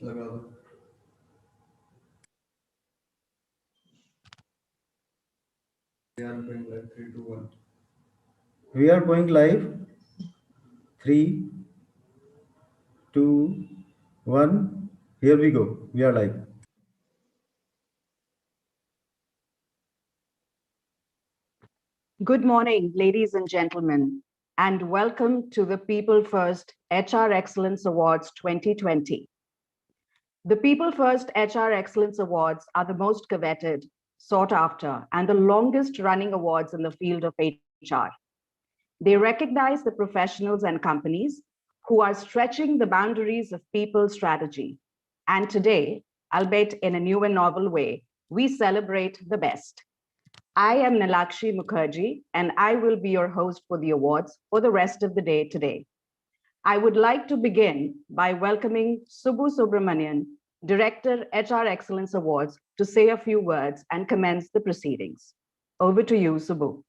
लगा दो। We are going live 3, 2, 1. We are going live 3, 2, 1. Here we go. We are live. Good morning, ladies and gentlemen, and welcome to the People First HR Excellence Awards 2020. The People First HR Excellence Awards are the most coveted, sought after, and the longest running awards in the field of HR. They recognize the professionals and companies who are stretching the boundaries of people strategy. And today, albeit in a new and novel way, we celebrate the best. I am Nilakshi Mukherjee, and I will be your host for the awards for the rest of the day today. I would like to begin by welcoming Subbu Subramanian, Director, HR Excellence Awards, to say a few words and commence the proceedings. Over to you, Subbu.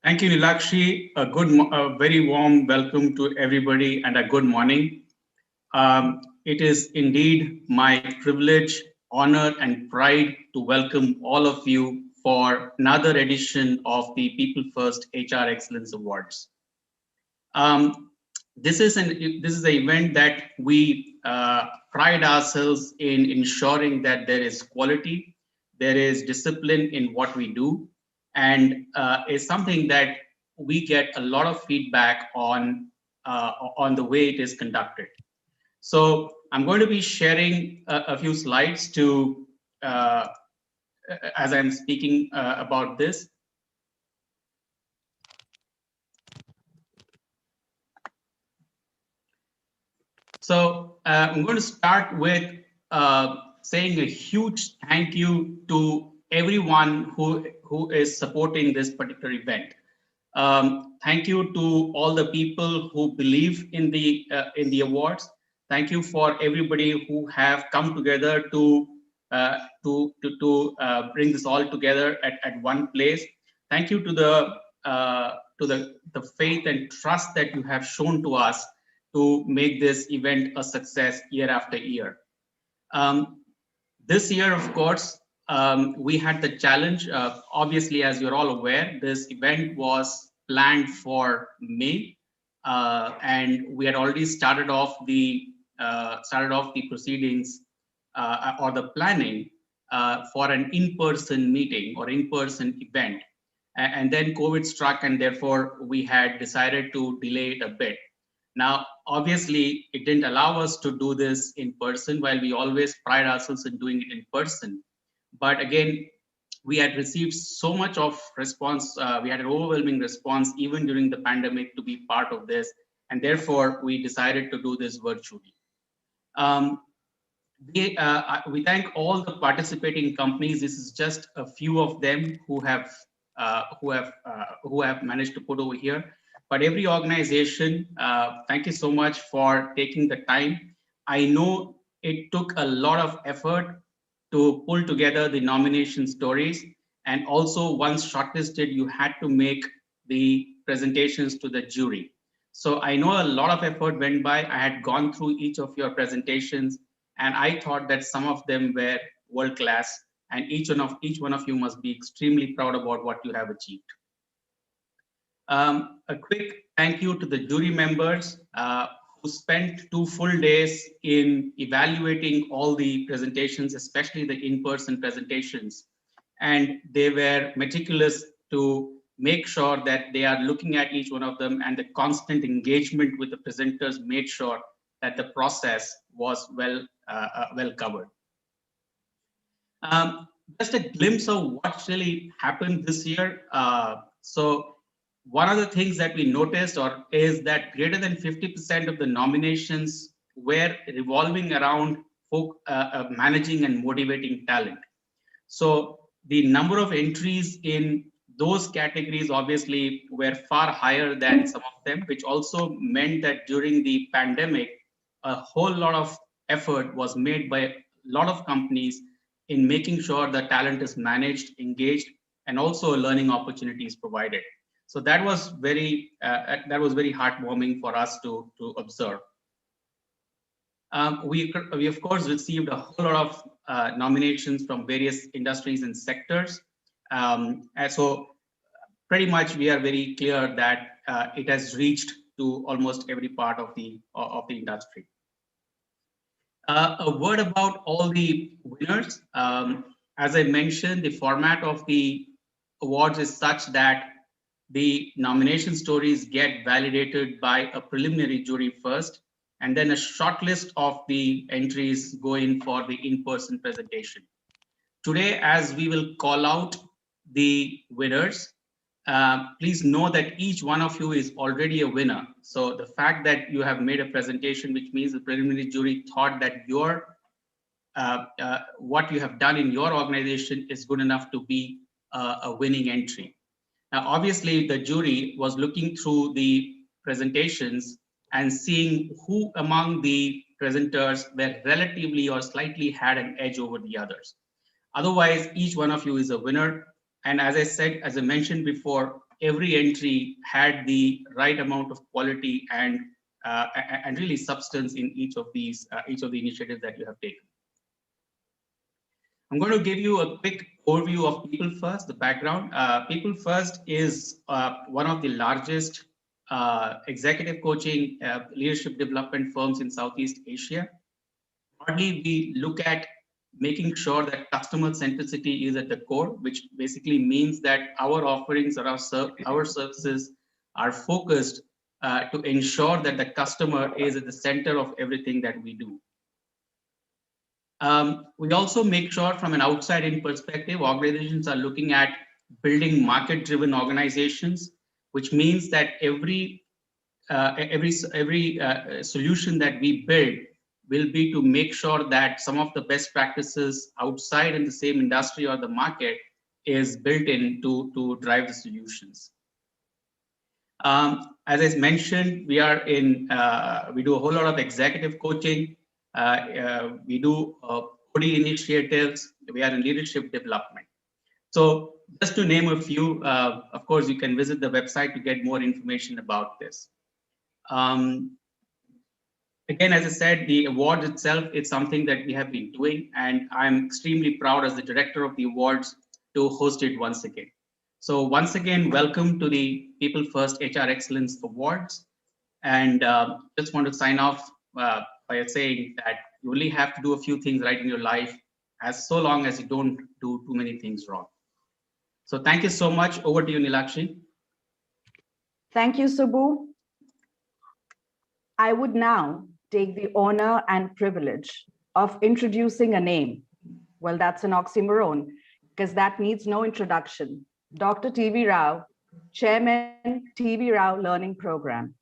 Thank you, Nilakshi. A very warm welcome to everybody and a good morning. It is indeed my privilege, honor, and pride to welcome all of you for another edition of the People First HR Excellence Awards. This is an event that we pride ourselves in ensuring that there is quality, there is discipline in what we do, and is something that we get a lot of feedback on the way it is conducted. So I'm going to be sharing a few slides to as I'm speaking about this. So I'm going to start with saying a huge thank you to everyone who is supporting this particular event. Thank you to all the people who believe in the awards. Thank you for everybody who have come together to bring this all together at one place. Thank you to the faith and trust that you have shown to us to make this event a success year after year. This year, of course, we had the challenge. Obviously, as you're all aware, this event was planned for May, and we had already started off the proceedings or the planning for an in-person meeting or in-person event, and then COVID struck, and therefore we had decided to delay it a bit. Now, obviously, it didn't allow us to do this in person, while we always pride ourselves in doing it in person. But again, we had received so much of response. We had an overwhelming response even during the pandemic to be part of this, and therefore we decided to do this virtually. We thank all the participating companies. This is just a few of them who have managed to put over here. But every organization, thank you so much for taking the time. I know it took a lot of effort to pull together the nomination stories, and also once shortlisted, you had to make the presentations to the jury. So I know a lot of effort went by. I had gone through each of your presentations, and I thought that some of them were world class, and each one of you must be extremely proud about what you have achieved. A quick thank you to the jury members who spent 2 full days in evaluating all the presentations, especially the in-person presentations. And they were meticulous to make sure that they are looking at each one of them, and the constant engagement with the presenters made sure that the process was well covered. Just a glimpse of what really happened this year. So one of the things that we noticed is that greater than 50% of the nominations were revolving around managing and motivating talent. So the number of entries in those categories obviously were far higher than some of them, which also meant that during the pandemic, a whole lot of effort was made by a lot of companies in making sure the talent is managed, engaged, and also learning opportunities provided. So that was very heartwarming for us to observe. We of course received a whole lot of nominations from various industries and sectors. And so pretty much we are very clear that it has reached to almost every part of the industry. A word about all the winners. As I mentioned, the format of the awards is such that the nomination stories get validated by a preliminary jury first, and then a short list of the entries go in for the in-person presentation. Today, as we will call out the winners, please know that each one of you is already a winner. So the fact that you have made a presentation, which means the preliminary jury thought that your what you have done in your organization is good enough to be a winning entry. Now, obviously, the jury was looking through the presentations and seeing who among the presenters were relatively or slightly had an edge over the others. Otherwise, each one of you is a winner. And as I said, as I mentioned before, every entry had the right amount of quality and really substance in each of the initiatives that you have taken. I'm going to give you a quick overview of PeopleFirst, the background. PeopleFirst is one of the largest executive coaching leadership development firms in Southeast Asia. Broadly, we look at making sure that customer centricity is at the core, which basically means that our offerings or our services are focused to ensure that the customer is at the center of everything that we do. We also make sure from an outside-in perspective, organizations are looking at building market-driven organizations, which means that every solution that we build will be to make sure that some of the best practices outside in the same industry or the market is built in to drive the solutions. As I mentioned, we are in, we do a whole lot of executive coaching. We do OD initiatives. We are in leadership development. So just to name a few, of course, you can visit the website to get more information about this. Again, as I said, the award itself is something that we have been doing, and I'm extremely proud as the director of the awards to host it once again. So once again, welcome to the PeopleFirst HR Excellence Awards. And just want to sign off by saying that you only have to do a few things right in your life, as so long as you don't do too many things wrong. So thank you so much. Over to you, Nilakshi. Thank you, Subbu. I would now take the honor and privilege of introducing a name. Well, that's an oxymoron, because that needs no introduction. Dr. T.V. Rao, Chairman T.V. Rao Learning Program.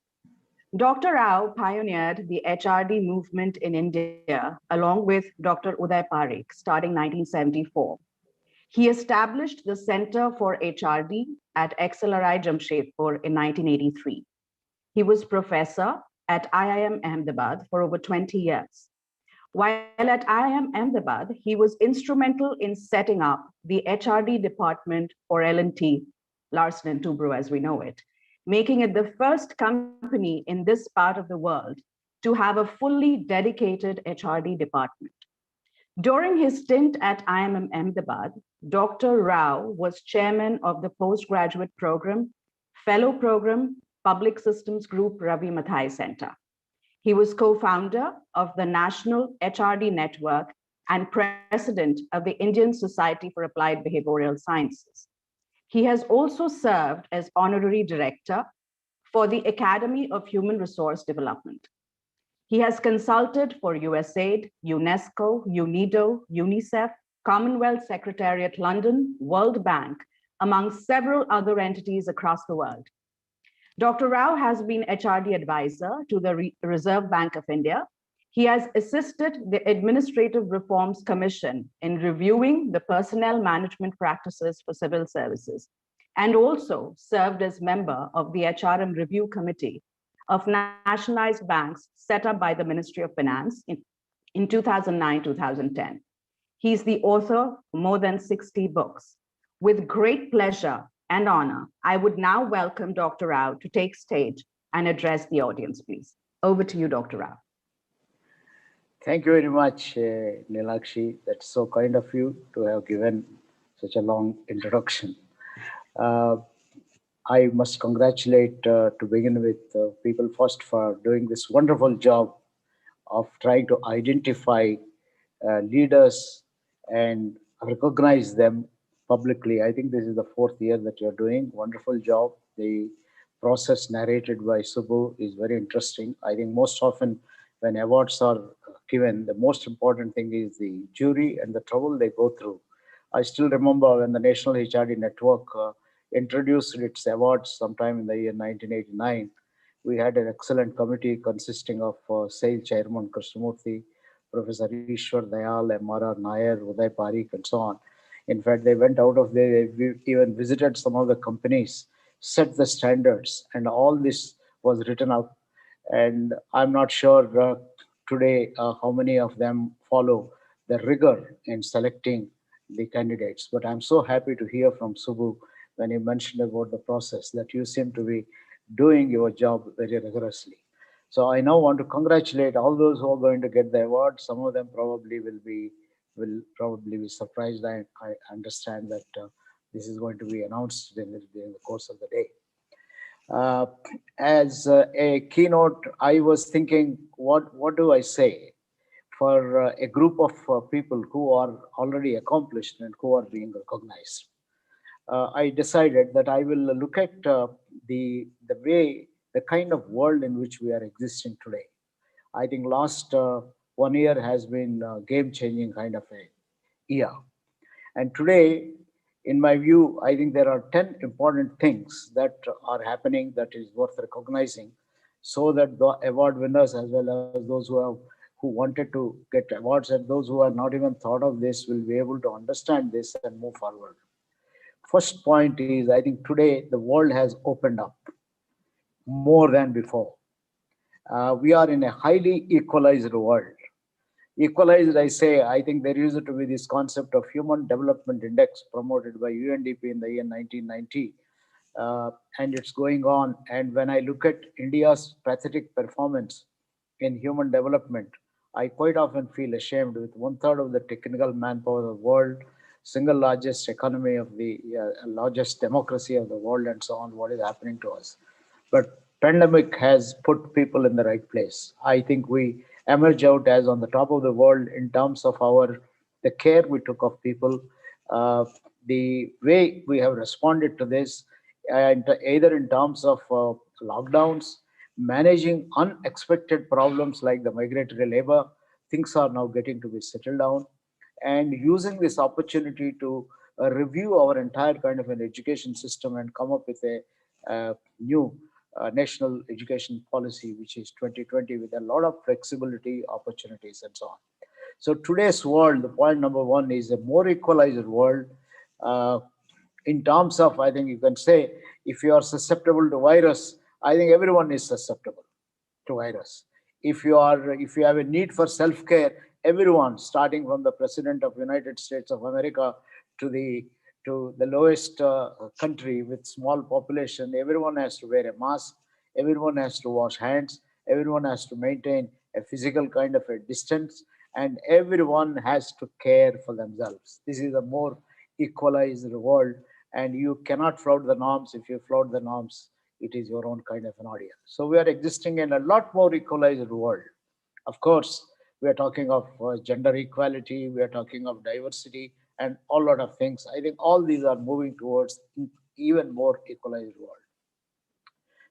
Dr. Rao pioneered the HRD movement in India along with Dr. Uday Parikh starting 1974. He established the Center for HRD at XLRI Jamshedpur in 1983. He was professor at IIM Ahmedabad for over 20 years. While at IIM Ahmedabad, he was instrumental in setting up the HRD department for L&T, Larsen & Toubro as we know it, making it the first company in this part of the world to have a fully dedicated HRD department. During his stint at IIM Ahmedabad, Dr. Rao was chairman of the postgraduate program, fellow program, Public Systems Group Ravi Mathai Center. He was co-founder of the National HRD Network and president of the Indian Society for Applied Behavioral Sciences. He has also served as honorary director for the Academy of Human Resource Development. He has consulted for USAID, UNESCO, UNIDO, UNICEF, Commonwealth Secretariat London, World Bank, among several other entities across the world. Dr. Rao has been HRD advisor to the Reserve Bank of India. He has assisted the Administrative Reforms Commission in reviewing the personnel management practices for civil services, and also served as member of the HRM Review Committee of nationalized banks set up by the Ministry of Finance in 2009-2010. He's the author of more than 60 books. With great pleasure and honor, I would now welcome Dr. Rao to take stage and address the audience, please. Over to you, Dr. Rao. Thank you very much, Nilakshi. That's so kind of you to have given such a long introduction. Uh, I must congratulate, to begin with, People First for doing this wonderful job of trying to identify leaders and recognize them publicly. I think this is the fourth year that you're doing. Wonderful job. The process narrated by Subbu is very interesting. I think most often when awards are given, the most important thing is the jury and the trouble they go through. I still remember when the National HRD Network introduced its awards sometime in the year 1989. We had an excellent committee consisting of SAIL Chairman Krishnamurthy, Professor Ishwar Dayal, M.R.R. Nair, Uday Parikh, and so on. In fact, they went out of there, they even visited some of the companies, set the standards, and all this was written up. And I'm not sure today how many of them follow the rigor in selecting the candidates. But I'm so happy to hear from Subbu when he mentioned about the process that you seem to be doing your job very rigorously. So I now want to congratulate all those who are going to get the award. Some of them probably be surprised. I understand that this is going to be announced during the course of the day. Uh, as a keynote, I was thinking, what do I say for a group of people who are already accomplished and who are being recognized? I decided that I will look at the way, the kind of world in which we are existing today. I think last 1 year has been game changing kind of a year. And today, in my view, I think there are 10 important things that are happening that is worth recognizing so that the award winners as well as those who wanted to get awards and those who have not even thought of this will be able to understand this and move forward. First point is I think today the world has opened up more than before. We are in a highly equalized world. Equalized, I say, I think there used to be this concept of Human Development Index promoted by UNDP in the year 1990, and it's going on. And when I look at India's pathetic performance in human development, I quite often feel ashamed with one third of the technical manpower of the world, single largest economy of the largest democracy of the world, and so on. What is happening to us? But pandemic has put people in the right place. I think we emerge out as on the top of the world in terms of our the care we took of people, uh, the way we have responded to this, and either in terms of lockdowns, managing unexpected problems like the migratory labor, things are now getting to be settled down, and using this opportunity to review our entire kind of an education system and come up with a new national education policy, which is 2020, with a lot of flexibility, opportunities, and so on. So today's world, the point number one is a more equalized world. Uh, in terms of, I think you can say, if you are susceptible to virus, I think everyone is susceptible to virus. If you have a need for self care, everyone, starting from the president of United States of America to the lowest country with small population, everyone has to wear a mask, everyone has to wash hands, everyone has to maintain a physical kind of a distance, and everyone has to care for themselves. This is a more equalized world, and you cannot flout the norms. If you flout the norms, it is your own kind of an audience. So we are existing in a lot more equalized world. Of course, we are talking of gender equality, we are talking of diversity, and all lot of things. I think all these are moving towards even more equalized world.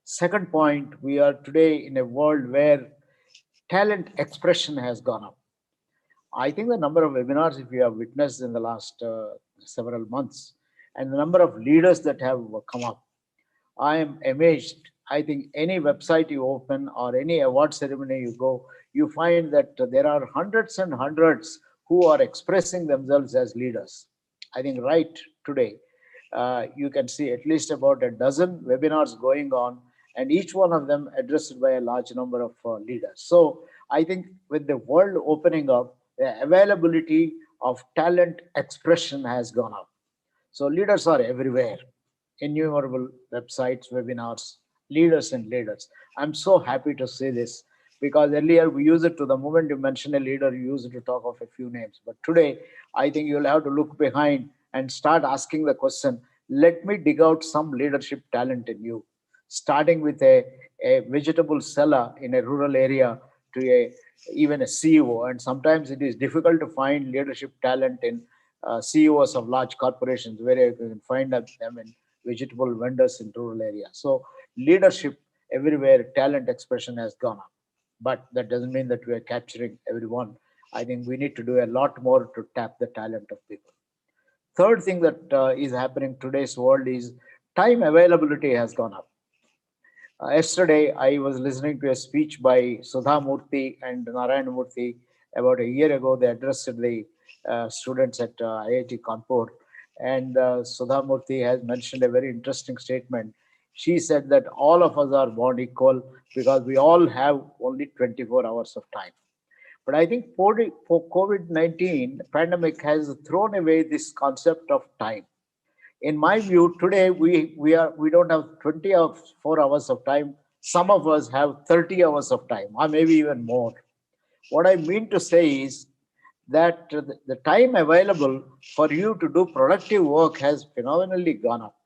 Second point, we are today in a world where talent expression has gone up. I think the number of webinars, if you have witnessed in the last several months, and the number of leaders that have come up, I am amazed. I think any website you open or any award ceremony you go, you find that there are hundreds and hundreds who are expressing themselves as leaders. I think right today, you can see at least about a dozen webinars going on, and each one of them addressed by a large number of leaders. So I think with the world opening up, the availability of talent expression has gone up. So leaders are everywhere, innumerable websites, webinars, leaders and leaders. I'm so happy to say this. Because earlier we use it to the moment you mention a leader, you use it to talk of a few names. But today, I think you'll have to look behind and start asking the question, let me dig out some leadership talent in you, starting with a vegetable seller in a rural area to even a CEO. And sometimes it is difficult to find leadership talent in CEOs of large corporations, where you can find them in vegetable vendors in rural areas. So leadership everywhere, talent expression has gone up. But that doesn't mean that we are capturing everyone. I think we need to do a lot more to tap the talent of people. Third thing that is happening in today's world is time availability has gone up. Yesterday, I was listening to a speech by Sudha Murthy and Narayan Murthy. About a year ago, they addressed the students at IIT Kanpur. And Sudha Murthy has mentioned a very interesting statement. She said that all of us are born equal because we all have only 24 hours of time. But I think for COVID-19 pandemic has thrown away this concept of time. In my view, today we don't have 24 hours of time. Some of us have 30 hours of time, or maybe even more. What I mean to say is that the time available for you to do productive work has phenomenally gone up,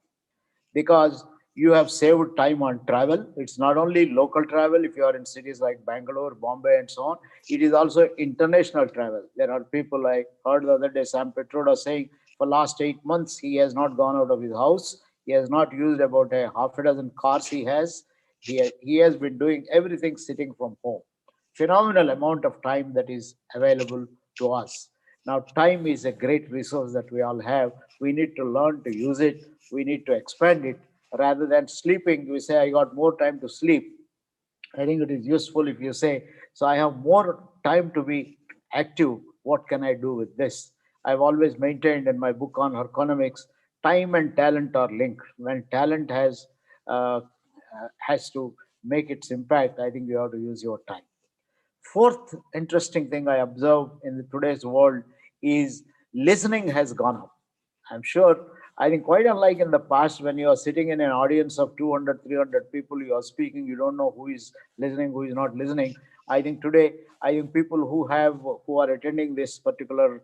because you have saved time on travel. It's not only local travel. If you are in cities like Bangalore, Bombay, and so on, it is also international travel. There are people, I heard the other day, Sam Petroda saying for last 8 months he has not gone out of his house. He has not used about a half a dozen cars he has. He has been doing everything sitting from home. Phenomenal amount of time that is available to us. Now, time is a great resource that we all have. We need to learn to use it. We need to expand it. Rather than sleeping, we say, I got more time to sleep. I think it is useful if you say, so I have more time to be active. What can I do with this? I've always maintained in my book on economics, time and talent are linked. When talent has to make its impact, I think you have to use your time. Fourth interesting thing I observe in today's world is listening has gone up. I'm sure, I think quite unlike in the past when you are sitting in an audience of 200, 300 people, you are speaking, you don't know who is listening, who is not listening. I think today, I think people who are attending this particular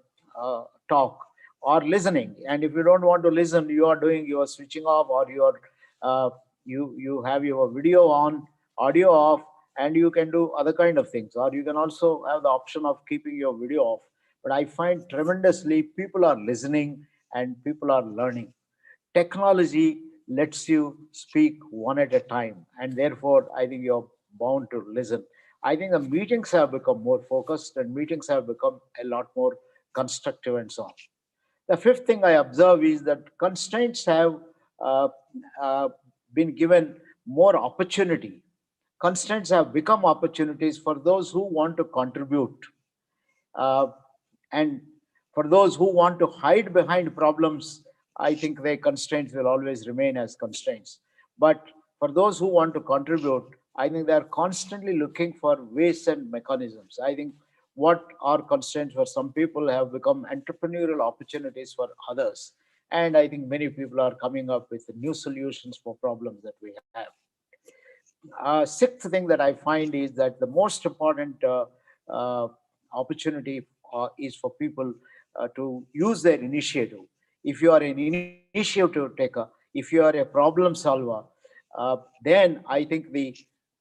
talk are listening. And if you don't want to listen, you are switching off, or uh, you have your video on, audio off, and you can do other kind of things, or you can also have the option of keeping your video off. But I find tremendously people are listening and people are learning. Technology lets you speak one at a time, and therefore I think you're bound to listen. I think the meetings have become more focused, and meetings have become a lot more constructive and so on. The fifth thing I observe is that constraints have uh, uh, been given more opportunity. Constraints have become opportunities for those who want to contribute. Uh, and for those who want to hide behind problems, I think their constraints will always remain as constraints. But for those who want to contribute, I think they are constantly looking for ways and mechanisms. I think what are constraints for some people have become entrepreneurial opportunities for others. And I think many people are coming up with new solutions for problems that we have. Sixth thing that I find is that the most important uh, opportunity is for people to use their initiative. If you are an initiative taker, if you are a problem solver, then I think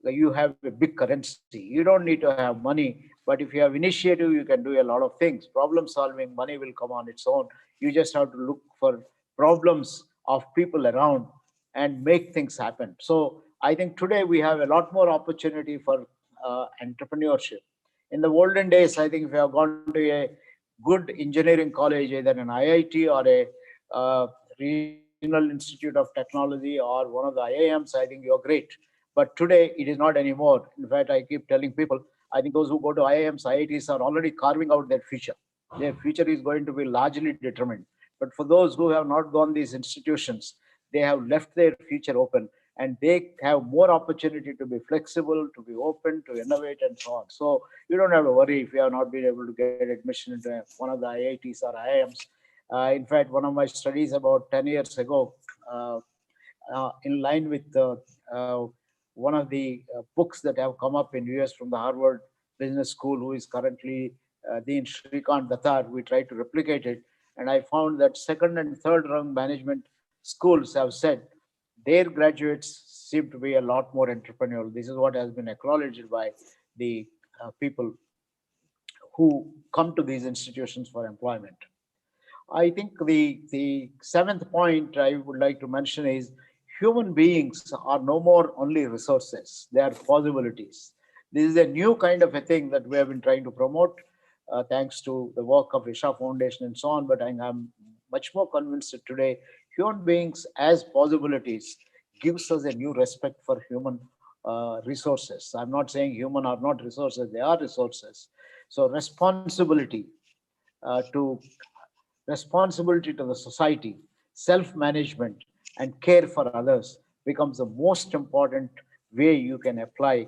you have a big currency. You don't need to have money, but if you have initiative, you can do a lot of things. Problem solving, money will come on its own. You just have to look for problems of people around and make things happen. So I think today we have a lot more opportunity for entrepreneurship. In the olden days, I think if you have gone to a good engineering college, either an IIT or a regional institute of technology or one of the IIMs, I think you're great. But today it is not anymore. In fact, I keep telling people, I think those who go to IIMs, IITs are already carving out their future. Their future is going to be largely determined. But for those who have not gone these institutions, they have left their future open, and they have more opportunity to be flexible, to be open, to innovate, and so on. So you don't have to worry if you have not been able to get admission into one of the IITs or IIMs. In fact, one of my studies about 10 years ago, in line with uh, one of the books that have come up in US from the Harvard Business School, who is currently Dean Srikant Datar. We tried to replicate it, and I found that second and third rung management schools have said their graduates seem to be a lot more entrepreneurial. This is what has been acknowledged by the people who come to these institutions for employment. I think the seventh point I would like to mention is human beings are no more only resources, they are possibilities. This is a new kind of a thing that we have been trying to promote thanks to the work of Isha Foundation and so on. But I'm much more convinced that today human beings as possibilities gives us a new respect for human resources. I'm not saying human are not resources, they are resources. So to responsibility to the society, self management, and care for others becomes the most important way you can apply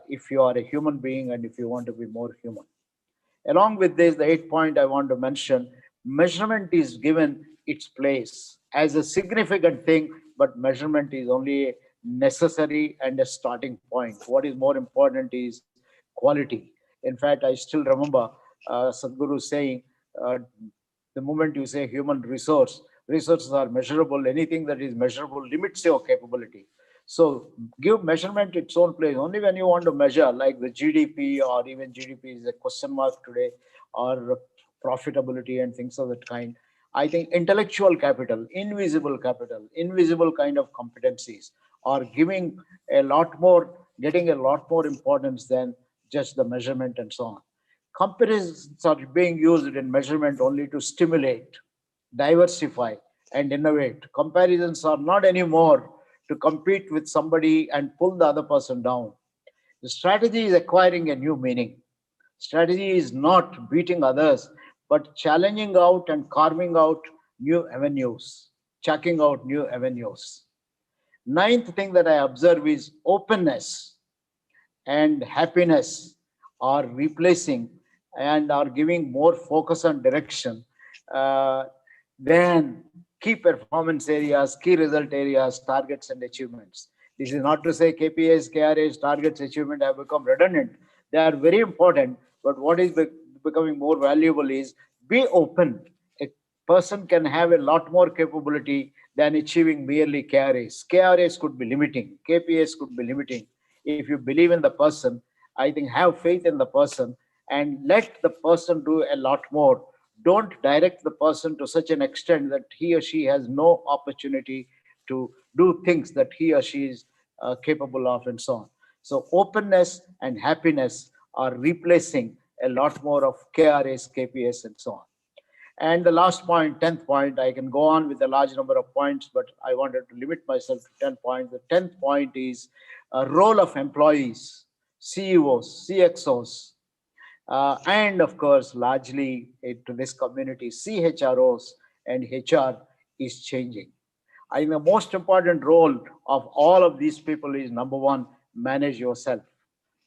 if you are a human being and if you want to be more human. Along with this, the eighth point I want to mention, measurement is given its place as a significant thing, but measurement is only a necessary and a starting point. What is more important is quality. In fact, I still remember Sadhguru saying, uh, the moment you say human resource, resources are measurable. Anything that is measurable limits your capability. So give measurement its own place. Only when you want to measure, like the GDP, or even GDP is a question mark today, or profitability and things of that kind. I think intellectual capital, invisible kind of competencies are getting a lot more importance than just the measurement and so on. Comparisons are being used in measurement only to stimulate, diversify, and innovate. Comparisons are not anymore to compete with somebody and pull the other person down. The strategy is acquiring a new meaning. Strategy is not beating others, but challenging out and carving out new avenues, checking out new avenues. Ninth thing that I observe is openness and happiness are replacing and are giving more focus and direction uh, than key performance areas, key result areas, targets, and achievements. This is not to say KPIs, KRAs, targets, achievement have become redundant. They are very important, but what is becoming more valuable is be open. A person can have a lot more capability than achieving merely KRAs. KRAs could be limiting, KPIs could be limiting. If you believe in the person, I think have faith in the person and let the person do a lot more. Don't direct the person to such an extent that he or she has no opportunity to do things that he or she is capable of, and so on. So openness and happiness are replacing a lot more of KRAs, KPS, and so on. And the last point, 10th point, I can go on with a large number of points, but I wanted to limit myself to 10 points. The 10th point is a role of employees, CEOs, CXOs, and of course, largely to this community, CHROs and HR is changing. I think the most important role of all of these people is number one, manage yourself.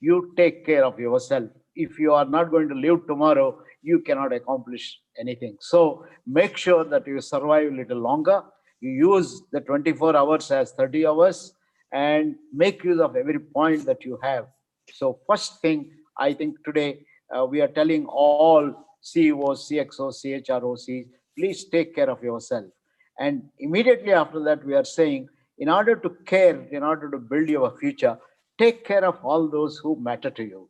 You take care of yourself. If you are not going to live tomorrow, you cannot accomplish anything. So make sure that you survive a little longer. You use the 24 hours as 30 hours and make use of every point that you have. So first thing, I think today we are telling all CEOs, CXOs, CHROCs, please take care of yourself. And immediately after that, we are saying, in order to care, in order to build your future, take care of all those who matter to you.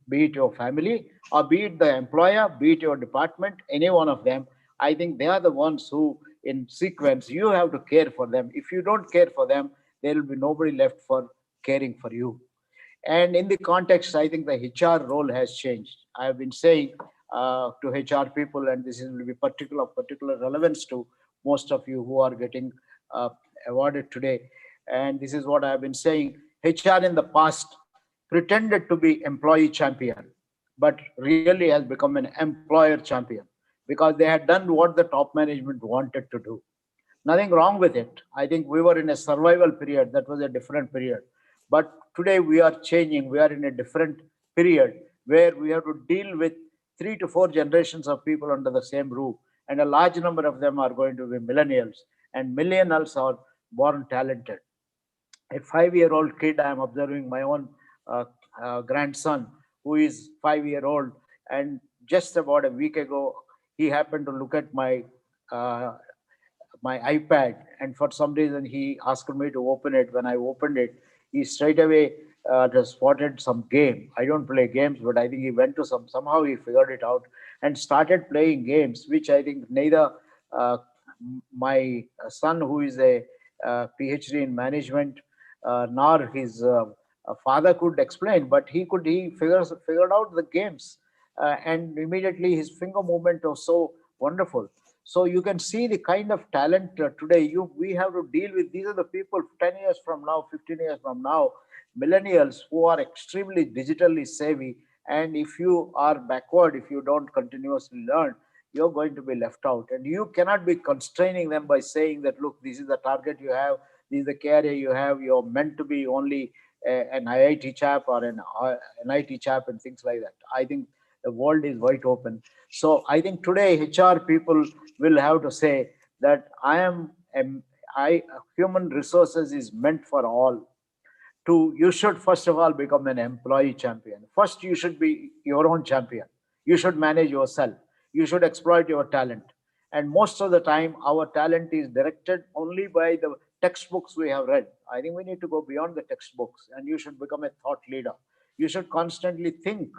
Be it your family, or be it the employer, be it your department, any one of them. I think they are the ones who, in sequence, you have to care for them. If you don't care for them, there will be nobody left for caring for you. And in the context, I think the HR role has changed. I have been saying to HR people, and this will be particular relevance to most of you who are getting uh, awarded today. And this is what I have been saying. HR in the past pretended to be employee champion, but really has become an employer champion because they had done what the top management wanted to do. Nothing wrong with it. I think we were in a survival period. That was a different period. But today we are changing. We are in a different period where we have to deal with 3 to 4 generations of people under the same roof. And a large number of them are going to be millennials. And millennials are born talented. a 5-year-old kid. I'm observing my own uh, grandson who is 5 year old, and just about a week ago, he happened to look at uh, my iPad, and for some reason he asked me to open it. When I opened it, he straight away just spotted some game. I don't play games, but I think he went to somehow he figured it out and started playing games, which I think neither uh, my son, who is a PhD in management, nor his father could explain, but he figured out the games, and immediately his finger movement was so wonderful. So you can see the kind of talent today we have to deal with. These are the people 10 years from now, 15 years from now, millennials who are extremely digitally savvy. And if you are backward, if you don't continuously learn, you're going to be left out. And you cannot be constraining them by saying that, look, this is the target you have, this is the career you have, you're meant to be only an IIT chap or an IT chap and things like that. I think the world is wide open. So I think today HR people will have to say that human resources is meant for all. You should first of all become an employee champion. First, you should be your own champion. You should manage yourself. You should exploit your talent. And most of the time, our talent is directed only by the textbooks we have read. I think we need to go beyond the textbooks, and you should become a thought leader. You should constantly think.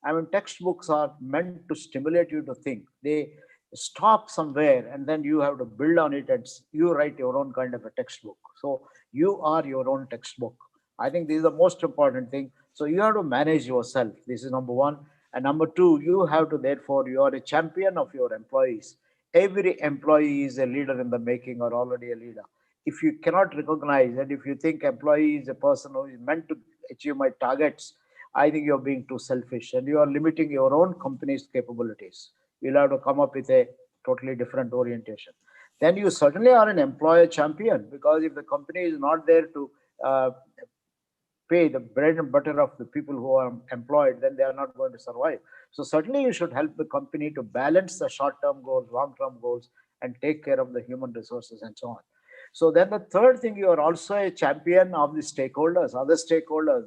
I mean, textbooks are meant to stimulate you to think. They stop somewhere, and then you have to build on it, and you write your own kind of a textbook. So you are your own textbook. I think this is the most important thing. So you have to manage yourself. This is number one. And number two, you have to, therefore, you are a champion of your employees. Every employee is a leader in the making or already a leader. If you cannot recognize, and if you think employee is a person who is meant to achieve my targets, I think you're being too selfish and you are limiting your own company's capabilities. You'll have to come up with a totally different orientation. Then you certainly are an employer champion, because if the company is not there to uh, pay the bread and butter of the people who are employed, then they are not going to survive. So certainly you should help the company to balance the short-term goals, long-term goals, and take care of the human resources and so on. So then the third thing, you are also a champion of the stakeholders, other stakeholders.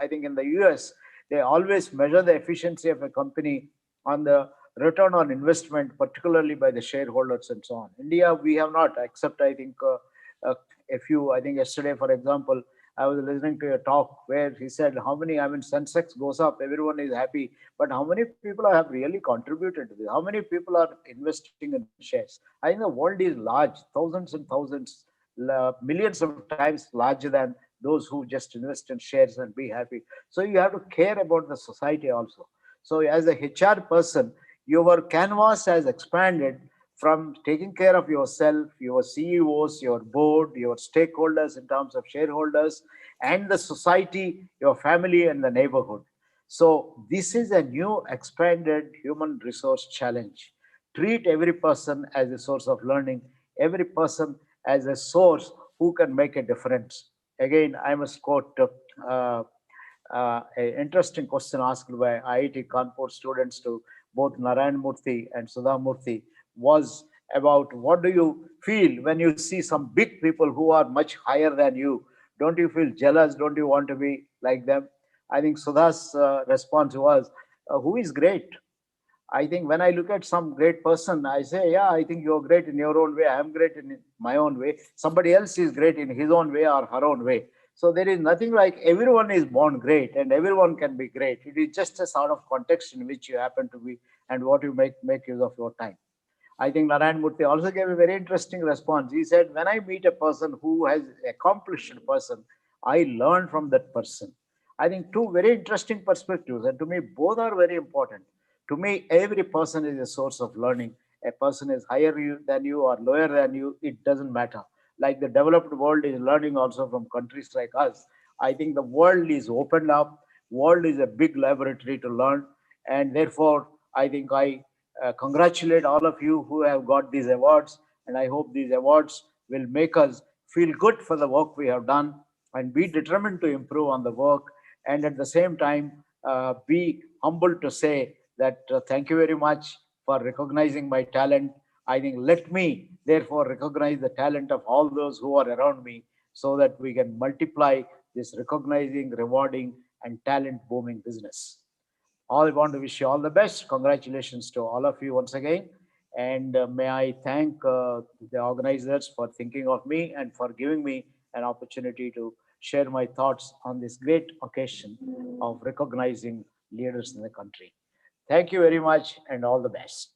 I think in the US, they always measure the efficiency of a company on the return on investment, particularly by the shareholders and so on. India, we have not, except I think uh, a few, I think yesterday, for example, I was listening to a talk where he said how many, I mean, Sensex goes up, everyone is happy, but how many people have really contributed to this? How many people are investing in shares? I think the world is large, thousands and thousands, millions of times larger than those who just invest in shares and be happy. So you have to care about the society also. So as a HR person, your canvas has expanded from taking care of yourself, your CEOs, your board, your stakeholders in terms of shareholders, and the society, your family, and the neighborhood. So, this is a new expanded human resource challenge. Treat every person as a source of learning, every person as a source who can make a difference. Again, I must quote an interesting question asked by IIT Kanpur students to both Narayan Murthy and Sudha Murthy was about what do you feel when you see some big people who are much higher than you? Don't you feel jealous? Don't you want to be like them? I think Sudha's response was, who is great? I think when I look at some great person, I say, yeah, I think you're great in your own way. I am great in my own way. Somebody else is great in his own way or her own way. So there is nothing like everyone is born great and everyone can be great. It is just a sort of context in which you happen to be and what you make use of your time. I think Narayan Murthy also gave a very interesting response. He said, when I meet a person who has accomplished person, I learn from that person. I think two very interesting perspectives, and to me, both are very important. To me, every person is a source of learning. A person is higher than you or lower than you, it doesn't matter. Like the developed world is learning also from countries like us. I think the world is opened up. World is a big laboratory to learn, and therefore, I think I congratulate all of you who have got these awards, and I hope these awards will make us feel good for the work we have done and be determined to improve on the work, and at the same time be humble to say that thank you very much for recognizing my talent. I think let me therefore recognize the talent of all those who are around me. so that we can multiply this recognizing, rewarding, and talent booming business. All want to wish you all the best. Congratulations to all of you once again. And may I thank the organizers for thinking of me and for giving me an opportunity to share my thoughts on this great occasion of recognizing leaders in the country. Thank you very much and all the best.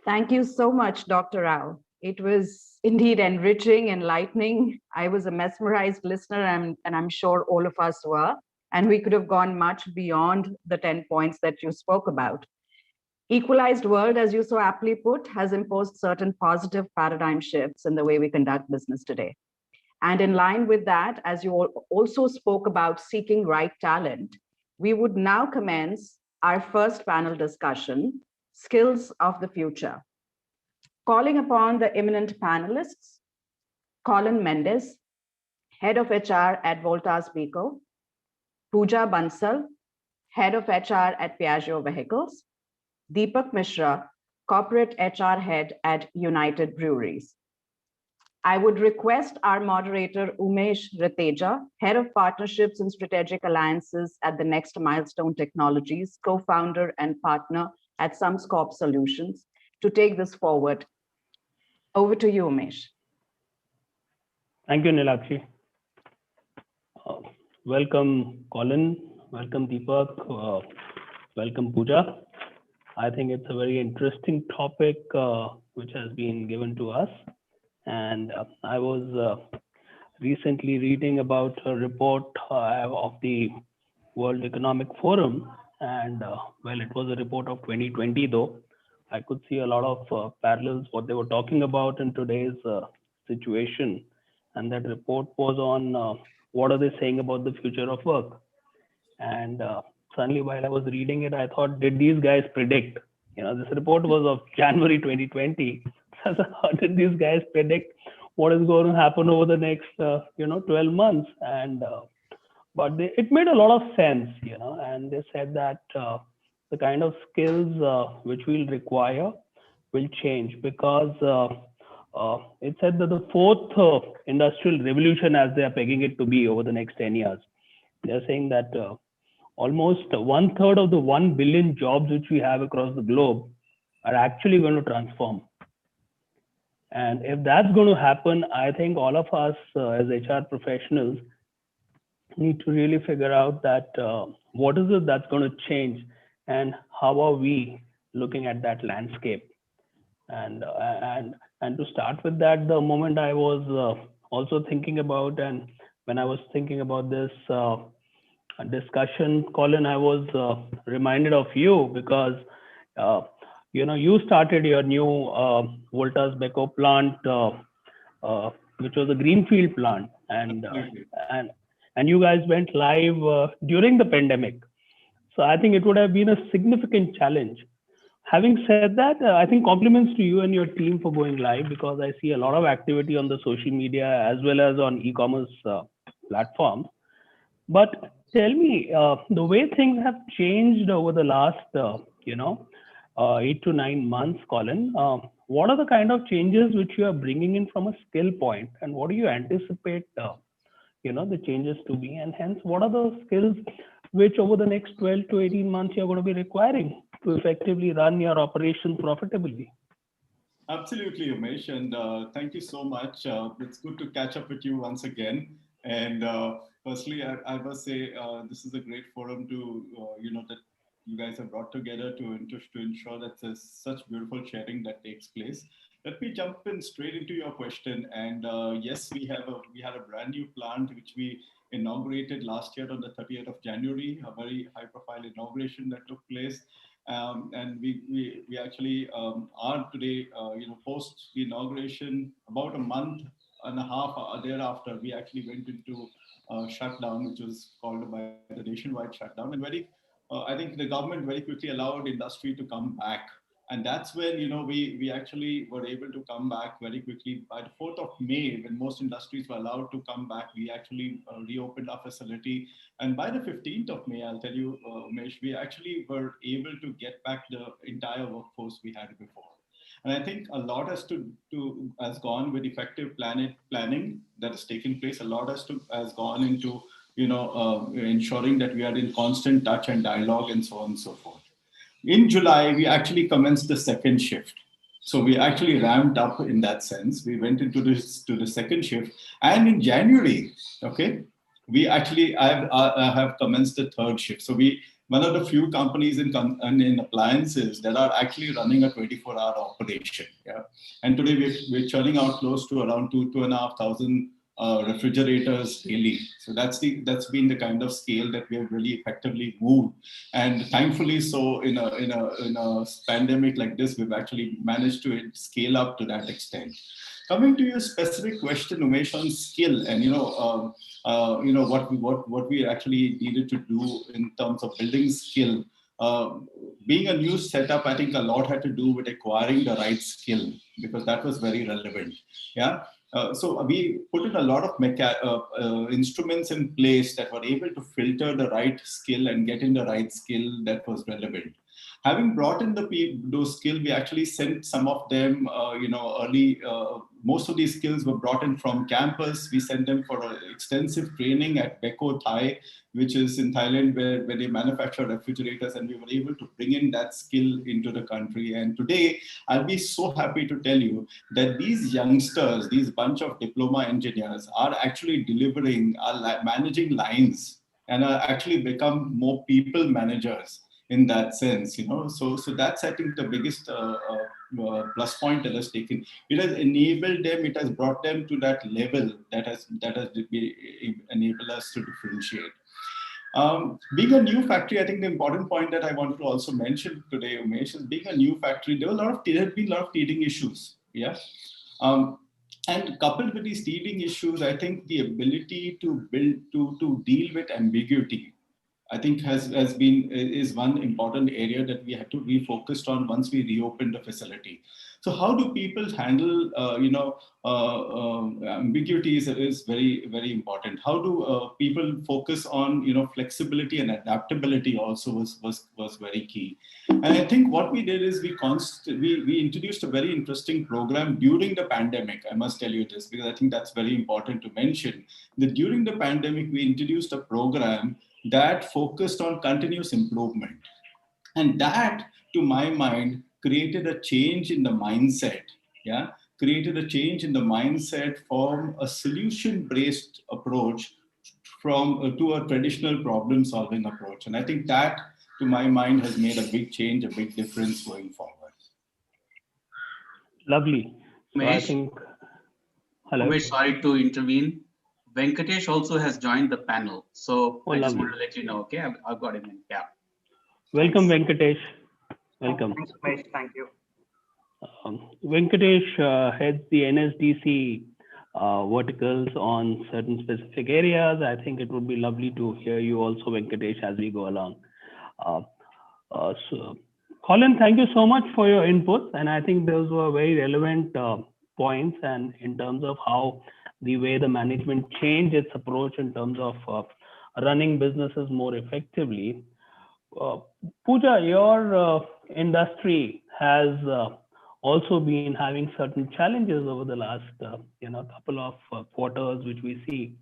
Thank you so much, Dr. Rao. It was indeed enriching, enlightening. I was a mesmerized listener, and I'm sure all of us were. And we could have gone much beyond the 10 points that you spoke about. Equalized world, as you so aptly put, has imposed certain positive paradigm shifts in the way we conduct business today. And in line with that, as you also spoke about seeking right talent, we would now commence our first panel discussion, Skills of the Future. Calling upon the eminent panelists, Colin Mendes, Head of HR at Voltas Beko, Pooja Bansal, Head of HR at Piaggio Vehicles, Deepak Mishra, Corporate HR Head at United Breweries. I would request our moderator, Umesh Rateja, Head of Partnerships and Strategic Alliances at the Next Milestone Technologies, co-founder and partner at SumScorp Solutions, to take this forward. Over to you, Umesh. Thank you, Nilakshi. Uh, Welcome, Colin. Welcome, Deepak. Welcome, Pooja. I think it's a very interesting topic which has been given to us. And I was recently reading about a report of the World Economic Forum. And well, it was a report of 2020, though. I could see a lot of parallels, what they were talking about in today's situation. And that report was on what are they saying about the future of work. And suddenly, while I was reading it, I thought, did these guys predict? This report was of January 2020. So how did these guys predict what is going to happen over the next, 12 months? And but it made a lot of sense, and they said that the kind of skills which we'll require will change because it said that the fourth industrial revolution, as they are pegging it to be over the next 10 years, they're saying that almost one third of the 1 billion jobs which we have across the globe are actually going to transform. And if that's going to happen, I think all of us as HR professionals need to really figure out that what is it that's going to change and how are we looking at that landscape. And to start with that, the moment I was also thinking about, and when I was thinking about this discussion, Colin, I was reminded of you because you started your new Voltas Beko plant, which was a greenfield plant, and you guys went live during the pandemic. So I think it would have been a significant challenge. Having said that, I think compliments to you and your team for going live, because I see a lot of activity on the social media as well as on e-commerce platforms. But tell me, the way things have changed over the last, 8 to 9 months, Colin, what are the kind of changes which you are bringing in from a skill point, and what do you anticipate, the changes to be, and hence what are the skills which over the next 12 to 18 months you're going to be requiring to effectively run your operations profitably? Absolutely, Umesh, and thank you so much. It's good to catch up with you once again. And firstly, I must say this is a great forum to, that you guys have brought together to ensure that there's such beautiful sharing that takes place. Let me jump in straight into your question. And yes, we had a brand new plant which we inaugurated last year on the 30th of January, a very high-profile inauguration that took place. And we actually are today, post the inauguration, about a month and a half thereafter, we actually went into shutdown, which was called by the nationwide shutdown. And I think the government very quickly allowed industry to come back. And that's when, we actually were able to come back very quickly. By the 4th of May, when most industries were allowed to come back, we actually reopened our facility. And by the 15th of May, I'll tell you, Umesh, we actually were able to get back the entire workforce we had before. And I think a lot has gone with effective planning that has taken place. A lot has gone into ensuring that we are in constant touch and dialogue and so on and so forth. In July, we actually commenced the second shift. So we actually ramped up in that sense. We went into the second shift, and in January, okay, I have commenced the third shift. So we one of the few companies in appliances that are actually running a 24-hour operation. Yeah, and today we're churning out close to around 2,500 refrigerators daily. So that's been the kind of scale that we have really effectively moved. And thankfully, so in a pandemic like this, we've actually managed to scale up to that extent. Coming to your specific question, Umesh, on skill, and what we actually needed to do in terms of building skill. Being a new setup, I think a lot had to do with acquiring the right skill, because that was very relevant. Yeah. So we put in a lot of instruments in place that were able to filter the right skill and get in the right skill that was relevant. Having brought in those skills, we actually sent some of them, early. Most of these skills were brought in from campus. We sent them for extensive training at Beko Thai, which is in Thailand, where they manufacture refrigerators, and we were able to bring in that skill into the country. And today, I'll be so happy to tell you that these youngsters, these bunch of diploma engineers, are actually managing lines and are actually become more people managers in that sense. So that's, I think, the biggest plus point that has taken. It has enabled them, it has brought them to that level that has enabled us to differentiate. Being a new factory, I think the important point that I wanted to also mention today, Umesh, is being a new factory, there have been a lot of teething issues. Yeah. And coupled with these teething issues, I think the ability to deal with ambiguity, I think is one important area that we had to be focused on once we reopened the facility. So how do people handle ambiguity is very, very important. How do people focus on flexibility and adaptability also was very key. And I think what we did is we introduced a very interesting program during the pandemic. I must tell you this because I think that's very important to mention. That during the pandemic we introduced a program that focused on continuous improvement. And that, to my mind, created a change in the mindset. Yeah, created a change in the mindset from a solution-based approach to a traditional problem-solving approach. And I think that, to my mind, has made a big change, a big difference going forward. Lovely. So I Umesh, think, hello. Umesh, sorry to intervene. Venkatesh also has joined the panel. So I just Lovely. want to let you know, okay? I've got him in. Yeah. Welcome, Thanks. Venkatesh. Welcome. Thanks, Umesh. Thank you. Venkatesh heads the NSDC verticals on certain specific areas. I think it would be lovely to hear you also, Venkatesh, as we go along. So, Colin, thank you so much for your input. And I think those were very relevant points, and in terms of how the way the management changed its approach in terms of running businesses more effectively. Pooja, your industry has also been having certain challenges over the last couple of quarters, which we see.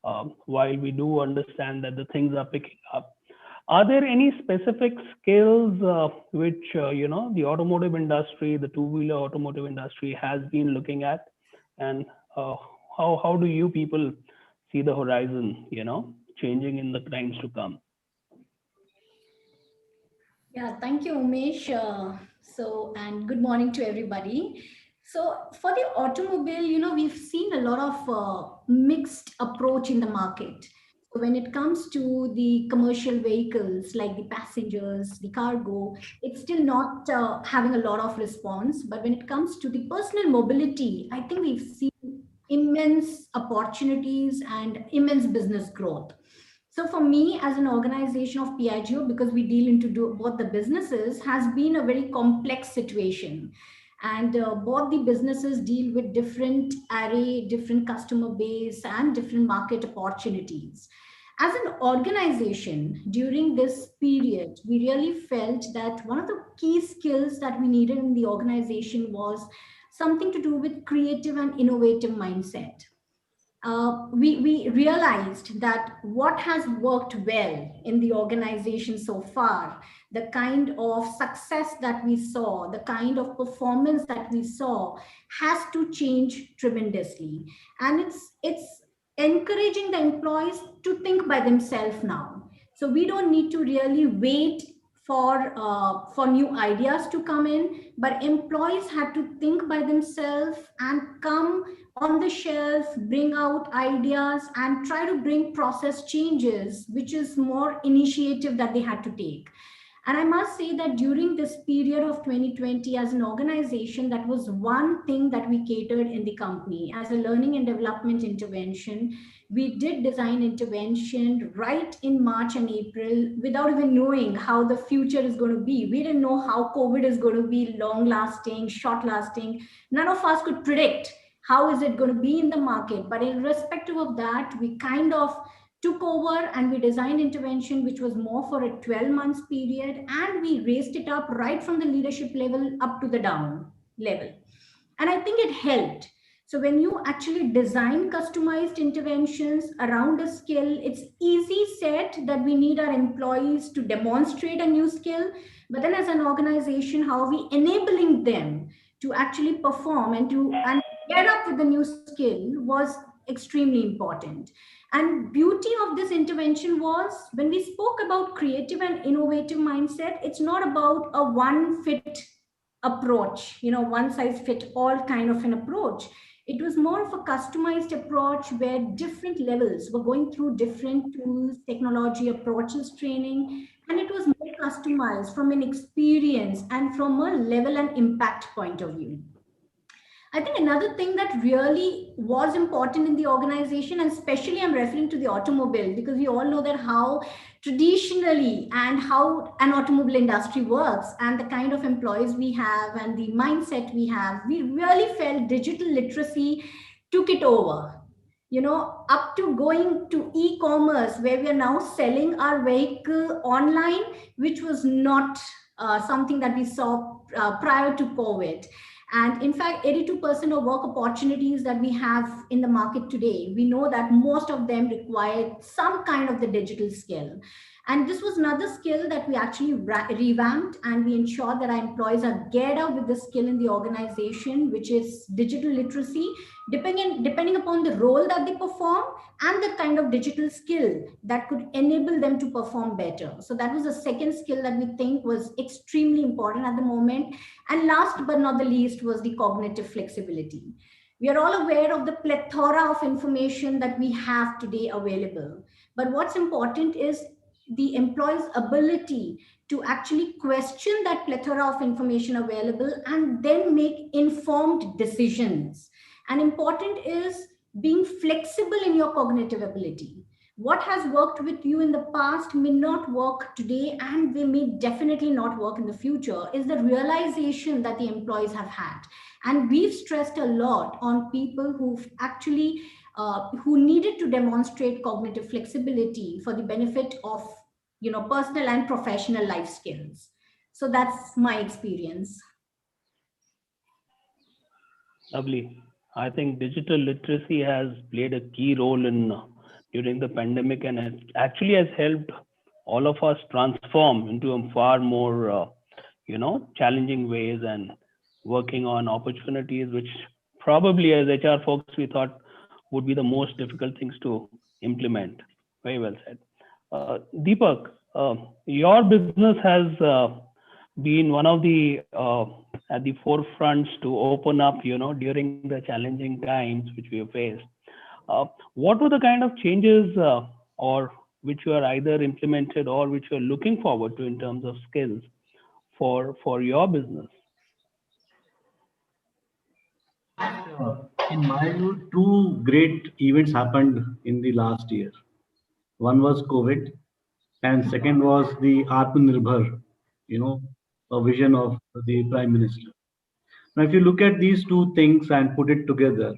While we do understand that the things are picking up, are there any specific skills which the automotive industry, the two-wheeler automotive industry, has been looking at, and how do you people see the horizon, changing in the times to come? Yeah, thank you, Umesh. And good morning to everybody. So for the automobile, we've seen a lot of mixed approach in the market. So when it comes to the commercial vehicles, like the passengers, the cargo, it's still not having a lot of response. But when it comes to the personal mobility, I think we've seen immense opportunities and immense business growth. So for me, as an organization of PIGO, because we deal into both the businesses, has been a very complex situation. And both the businesses deal with different array, different customer base, and different market opportunities. As an organization, during this period, we really felt that one of the key skills that we needed in the organization was something to do with creative and innovative mindset. We realized that what has worked well in the organization so far, the kind of success that we saw, the kind of performance that we saw, has to change tremendously. And it's encouraging the employees to think by themselves now. So we don't need to really wait for new ideas to come in, but employees had to think by themselves and come on the shelf, bring out ideas and try to bring process changes, which is more initiative that they had to take. And I must say that during this period of 2020, as an organization, that was one thing that we catered in the company. As a learning and development intervention, we did design intervention right in March and April without even knowing how the future is going to be. We didn't know how COVID is going to be long lasting, short lasting. None of us could predict how is it going to be in the market. But irrespective of that, we kind of took over and we designed intervention which was more for a 12 months period, and we raised it up right from the leadership level up to the down level, and I think it helped. So when you actually design customized interventions around a skill, it's easy said that we need our employees to demonstrate a new skill, but then as an organization, how are we enabling them to actually perform and get up with the new skill was extremely important. And beauty of this intervention was when we spoke about creative and innovative mindset, it's not about a one fit approach, one size fit all kind of an approach. It was more of a customized approach where different levels were going through different tools, technology approaches, training, and it was more customized from an experience and from a level and impact point of view. I think another thing that really was important in the organization, and especially I'm referring to the automobile, because we all know that how traditionally and how an automobile industry works and the kind of employees we have and the mindset we have, we really felt digital literacy took it over. Up to going to e-commerce, where we are now selling our vehicle online, which was not something that we saw prior to COVID. And in fact, 82% of work opportunities that we have in the market today, we know that most of them require some kind of the digital skill. And this was another skill that we actually revamped, and we ensured that our employees are geared up with the skill in the organization, which is digital literacy, depending upon the role that they perform and the kind of digital skill that could enable them to perform better. So that was the second skill that we think was extremely important at the moment. And last but not the least was the cognitive flexibility. We are all aware of the plethora of information that we have today available. But what's important is the employee's ability to actually question that plethora of information available and then make informed decisions. And important is being flexible in your cognitive ability. What has worked with you in the past may not work today, and they may definitely not work in the future, is the realization that the employees have had. And we've stressed a lot on people who've actually who needed to demonstrate cognitive flexibility for the benefit of personal and professional life skills. So that's my experience. Lovely. I think digital literacy has played a key role in during the pandemic, and it actually has helped all of us transform into a far more challenging ways and working on opportunities which probably as HR folks we thought would be the most difficult things to implement. Very well said. Deepak, your business has been one of the at the forefronts to open up, during the challenging times which we have faced. What were the kind of changes or which you are either implemented or which you are looking forward to in terms of skills for your business? In my view, two great events happened in the last year. One was COVID, and second was the Atmanirbhar, a vision of the Prime Minister. Now, if you look at these two things and put it together,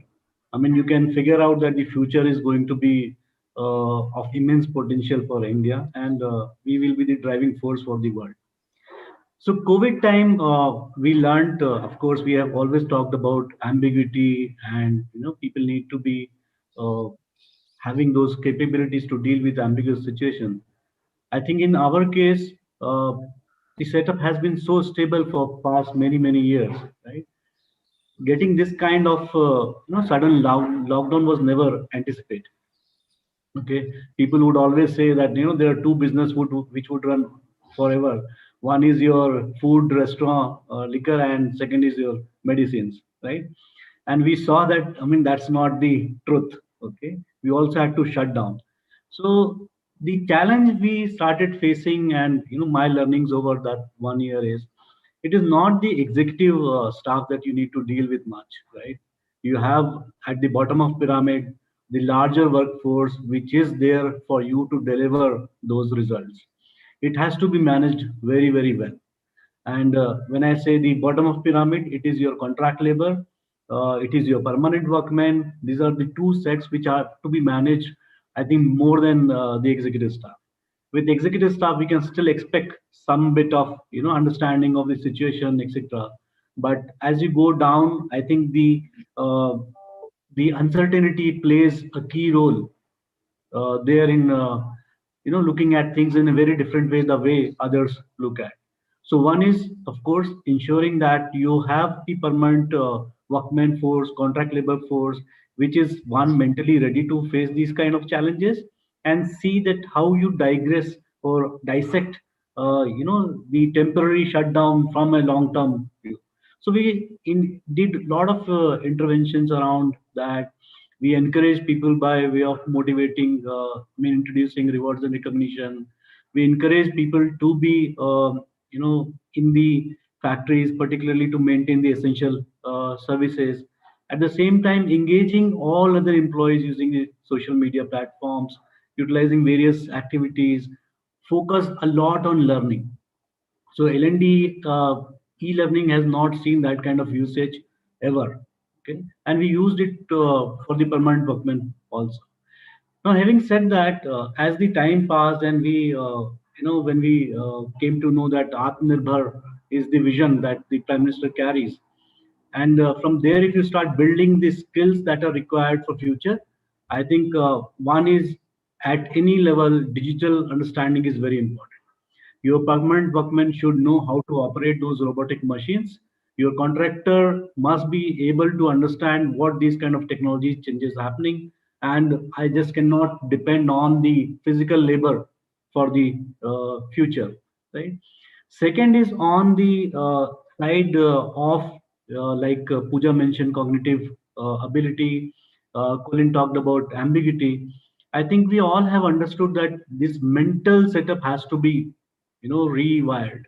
I mean, you can figure out that the future is going to be of immense potential for India, and we will be the driving force for the world. So COVID time, we learned, of course, we have always talked about ambiguity, and people need to be uh, having those capabilities to deal with ambiguous situation. I think in our case, the setup has been so stable for past many years, right? Getting this kind of sudden lockdown was never anticipated. Okay, people would always say that there are two business which would run forever. One is your food restaurant, liquor, and second is your medicines, right? And we saw that, I mean, that's not the truth. Okay, we also had to shut down. So the challenge we started facing, and my learnings over that 1 year is, it is not the executive staff that you need to deal with much, right? You have at the bottom of pyramid the larger workforce which is there for you to deliver those results. It has to be managed very well. And when I say the bottom of pyramid, it is your contract labor, it is your permanent workmen. These are the two sets which are to be managed, I think, more than the executive staff. With executive staff, we can still expect some bit of understanding of the situation, etc. But as you go down, I think uh, the uncertainty plays a key role there in looking at things in a very different way, the way others look at. So one is, of course, ensuring that you have the permanent workman force, contract labor force, which is one mentally ready to face these kind of challenges, and see that how you digress or dissect the temporary shutdown from a long term view. So we did a lot of interventions around that. We encourage people by way of motivating, introducing rewards and recognition. We encourage people to be in the factories, particularly to maintain the essential services. At the same time, engaging all other employees using the social media platforms, utilizing various activities, focus a lot on learning. So L&D e-learning has not seen that kind of usage ever. Okay, and we used it for the permanent workmen also. Now, having said that, as the time passed and we, when we came to know that Atmanirbhar is the vision that the Prime Minister carries, and from there, if you start building the skills that are required for future, I think one is, at any level, digital understanding is very important. Your permanent workman should know how to operate those robotic machines. Your contractor must be able to understand what these kind of technology changes happening. And I just cannot depend on the physical labor for the future, right? Second is on the side of, like Pooja mentioned, cognitive ability. Colin talked about ambiguity. I think we all have understood that this mental setup has to be rewired.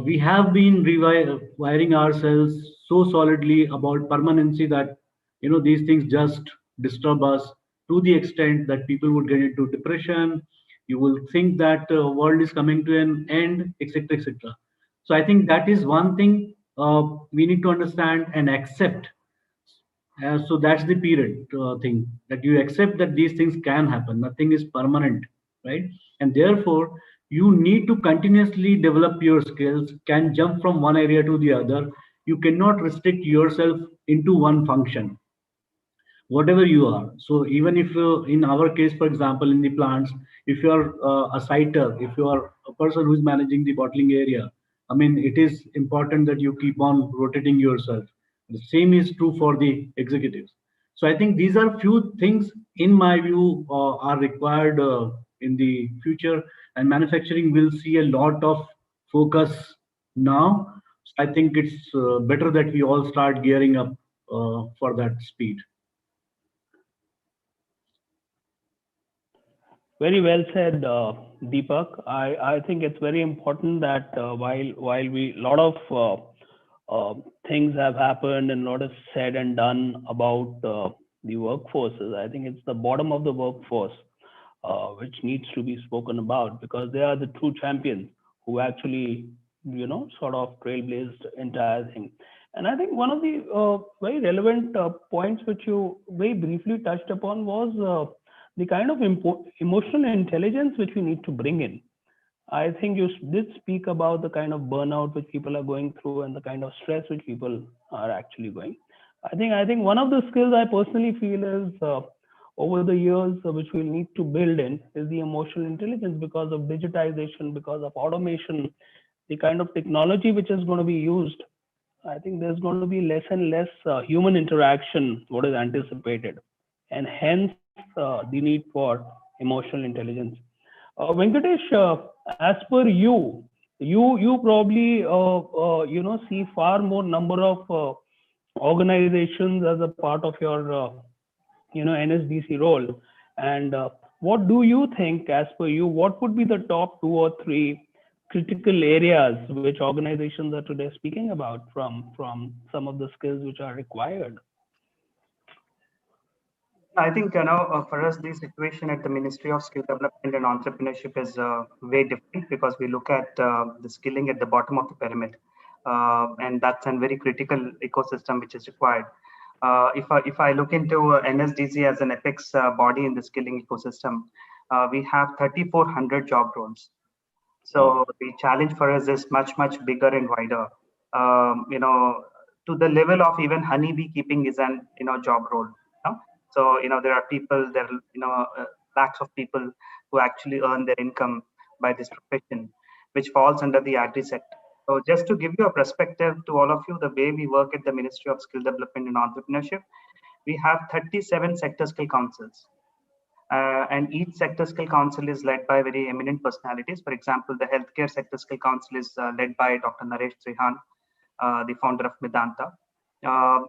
We have been rewiring ourselves so solidly about permanency that these things just disturb us to the extent that people would get into depression. You will think that world is coming to an end, etc., etc. So I think that is one thing we need to understand and accept. So that's the period thing, that you accept that these things can happen. Nothing is permanent, right? And therefore, you need to continuously develop your skills, can jump from one area to the other. You cannot restrict yourself into one function, whatever you are. So even if in our case, for example, in the plants, if you are a siter, if you are a person who is managing the bottling area, I mean, it is important that you keep on rotating yourself. The same is true for the executives. So I think these are few things, in my view, are required in the future, and manufacturing will see a lot of focus now. I think it's better that we all start gearing up for that speed. Very well said, Deepak. I think it's very important that while we lot of things have happened and a lot is said and done about the workforces, I think it's the bottom of the workforce which needs to be spoken about, because they are the true champions who actually sort of trailblazed entire thing. And I think one of the very relevant points which you very briefly touched upon was the kind of emotional intelligence which we need to bring in. I think you did speak about the kind of burnout which people are going through and the kind of stress which people are actually going. I think one of the skills I personally feel is over the years which we'll need to build in is the emotional intelligence, because of digitization, because of automation, the kind of technology which is going to be used. I think there's going to be less and less human interaction, what is anticipated, and hence the need for emotional intelligence. Venkatesh, as per you, you probably see far more number of organizations as a part of your NSDC role, and what do you think, as per you, what would be the top 2 or 3 critical areas which organizations are today speaking about from some of the skills which are required? I think for us the situation at the Ministry of Skill Development and Entrepreneurship is very different, because we look at the skilling at the bottom of the pyramid, and that's a very critical ecosystem which is required. If I look into NSDC as an apex body in the skilling ecosystem, we have 3,400 job roles. So the challenge for us is much bigger and wider. To the level of even honeybee keeping is an job role. So there are people, there are lakhs of people who actually earn their income by this profession, which falls under the agri sector. So just to give you a perspective to all of you, the way we work at the Ministry of Skill Development and Entrepreneurship, we have 37 sector skill councils. And each sector skill council is led by very eminent personalities. For example, the healthcare sector skill council is led by Dr. Naresh Trihan, the founder of Medanta,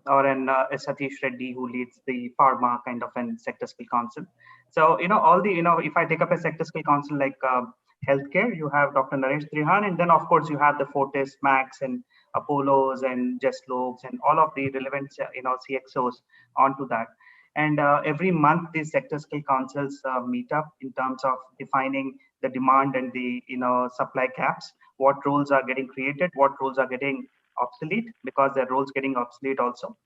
or an Satish Reddy, who leads the pharma kind of an sector skill council. So, all the, if I take up a sector skill council like healthcare, you have Dr. Naresh Trihan, and then of course you have the Fortis, Max, and Apollos, and Just Lobes, and all of the relevant, CXOs onto that. And every month, these sector skill councils meet up in terms of defining the demand and the supply gaps. What roles are getting created? What roles are getting obsolete? Because their roles getting obsolete also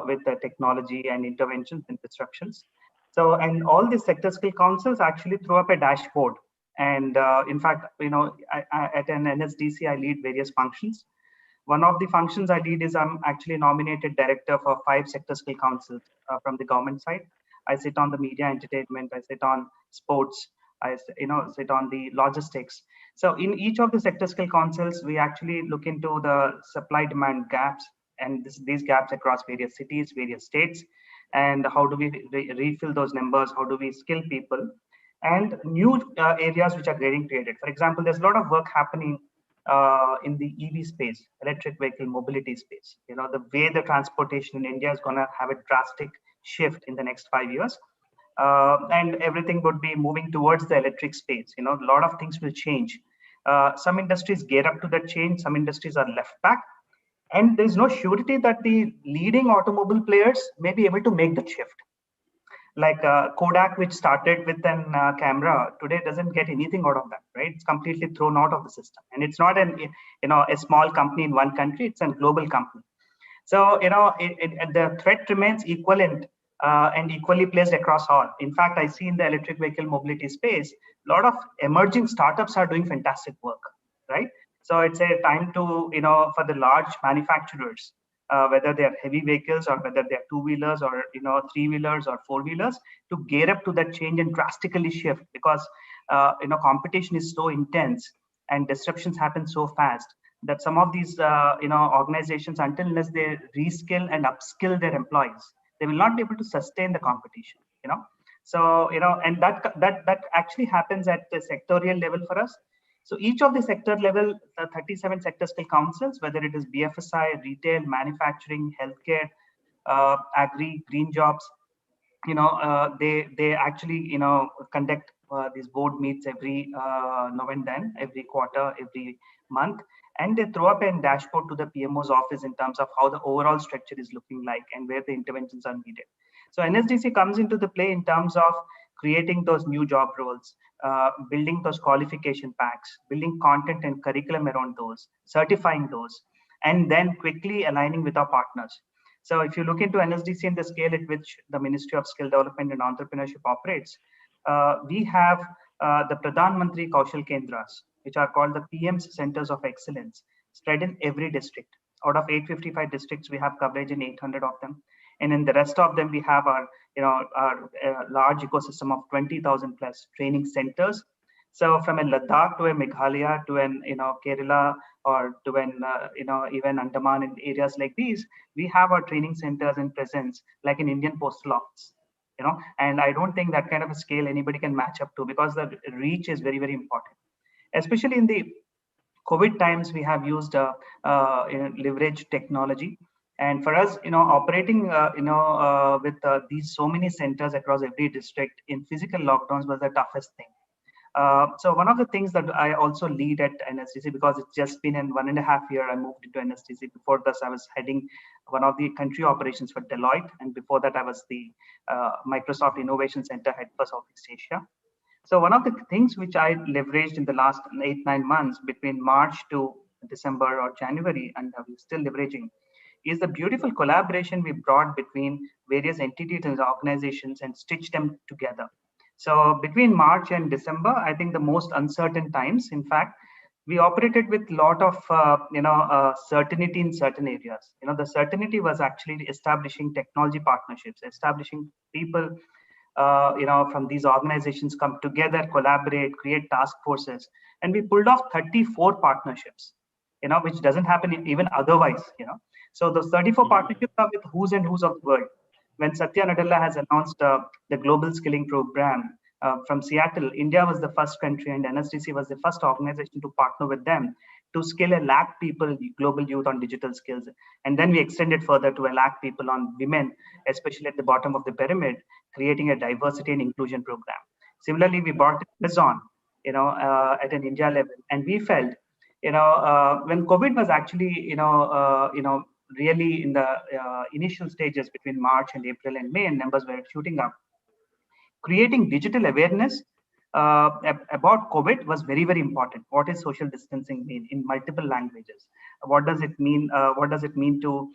with the technology and interventions and disruptions. So, and all these sector skill councils actually throw up a dashboard. And in fact, at an NSDC, I lead various functions. One of the functions I lead is I'm actually nominated director for 5 sector skill councils from the government side. I sit on the media entertainment, I sit on sports, I sit on the logistics. So in each of the sector skill councils, we actually look into the supply demand gaps, and these gaps across various cities, various states, and how do we refill those numbers? How do we skill people? And new areas which are getting created. For example, there's a lot of work happening in the EV space, electric vehicle mobility space. The way the transportation in India is going to have a drastic shift in the next 5 years. And everything would be moving towards the electric space. A lot of things will change. Some industries gear up to that change, some industries are left back. And there's no surety that the leading automobile players may be able to make the shift. Like Kodak, which started with an camera, today doesn't get anything out of that, right? It's completely thrown out of the system, and it's not a small company in one country; it's a global company. So the threat remains equivalent and equally placed across all. In fact, I see in the electric vehicle mobility space, a lot of emerging startups are doing fantastic work, right? So it's a time to for the large manufacturers, whether they are heavy vehicles or whether they are 2-wheelers or 3-wheelers or 4-wheelers, to gear up to that change and drastically shift, because competition is so intense and disruptions happen so fast that some of these organizations, unless they reskill and upskill their employees, they will not be able to sustain the competition. So and that actually happens at the sectorial level for us. So each of the sector level, the 37 sector skill councils, whether it is BFSI, retail, manufacturing, healthcare, agri, green jobs, they actually conduct these board meets every now and then, every quarter, every month, and they throw up a dashboard to the PMO's office in terms of how the overall structure is looking like and where the interventions are needed. So NSDC comes into the play in terms of creating those new job roles, building those qualification packs, building content and curriculum around those, certifying those, and then quickly aligning with our partners. So if you look into NSDC and the scale at which the Ministry of Skill Development and Entrepreneurship operates, we have the Pradhan Mantri Kaushal Kendras, which are called the PM's Centers of Excellence, spread in every district. Out of 855 districts, we have coverage in 800 of them, and in the rest of them, we have our large ecosystem of 20,000 plus training centers. So from a Ladakh to a Meghalaya to an Kerala or to an even Andaman and areas like these, we have our training centers and presence like an Indian postal office. And I don't think that kind of a scale anybody can match up to, because the reach is very, very important, especially in the COVID times. We have used leverage technology, and for us, operating with these so many centers across every district in physical lockdowns was the toughest thing. So one of the things that I also lead at NSDC, because it's just been in 1.5 years, I moved into NSDC. Before this, I was heading one of the country operations for Deloitte, and before that, I was the Microsoft Innovation Center head for Southeast Asia. So one of the things which I leveraged in the last 8-9 months between March to December or January, and I'm still leveraging, is the beautiful collaboration we brought between various entities and organizations and stitched them together. So between March and December, I think the most uncertain times, in fact, we operated with a lot of certainty in certain areas. The certainty was actually establishing technology partnerships, establishing people from these organizations come together, collaborate, create task forces, and we pulled off 34 partnerships, which doesn't happen even otherwise. So those 34 partnerships are with who's and who's of the world. When Satya Nadella has announced the global skilling program from Seattle, India was the first country, and NSDC was the first organization to partner with them to skill 1 lakh people, global youth, on digital skills. And then we extended further to 1 lakh people on women, especially at the bottom of the pyramid, creating a diversity and inclusion program. Similarly, we brought Amazon, at an India level, and we felt, when COVID was actually, really in the initial stages between March and April and May, and numbers were shooting up, creating digital awareness about COVID was very, very important. What does social distancing mean in multiple languages? What does it mean? What does it mean to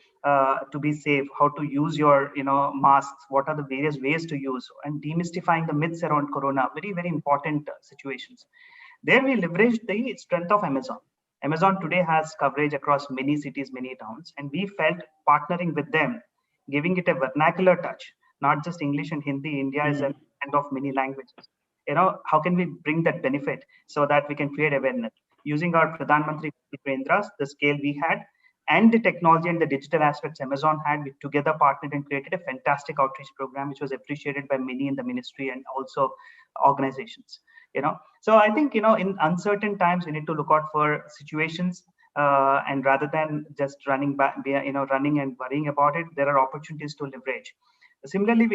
be safe? How to use your masks? What are the various ways to use? And demystifying the myths around Corona. Very, very important situations. There we leveraged the strength of Amazon. Amazon today has coverage across many cities, many towns, and we felt partnering with them, giving it a vernacular touch, not just English and Hindi. India is a land of many languages. How can we bring that benefit so that we can create awareness using our Pradhan Mantri Kendras, the scale we had, and the technology and the digital aspects Amazon had. We together partnered and created a fantastic outreach program, which was appreciated by many in the ministry and also organizations. So I think in uncertain times we need to look out for situations, and rather than just running and worrying about it, there are opportunities to leverage. Similarly,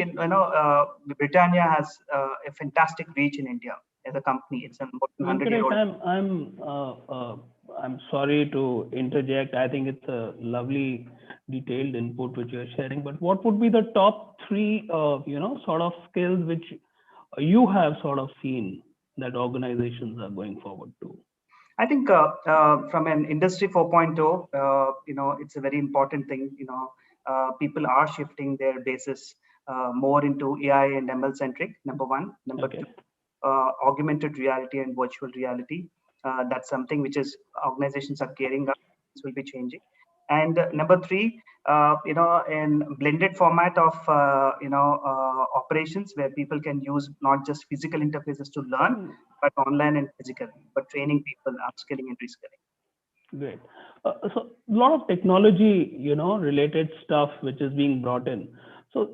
Britannia has a fantastic reach in India as a company. It's a more than 100-year-old. I'm sorry to interject. I think it's a lovely detailed input which you're sharing. But what would be the top 3, sort of skills which you have sort of seen that organizations are going forward to? I think from an industry 4.0, it's a very important thing. People are shifting their basis more into AI and ML centric, number one. Number two, augmented reality and virtual reality. That's something which is organizations are gearing up. This will be changing. And number three, in blended format of operations where people can use not just physical interfaces to learn, but online and physical, but training people, upskilling and reskilling. Great. So a lot of technology, related stuff which is being brought in. So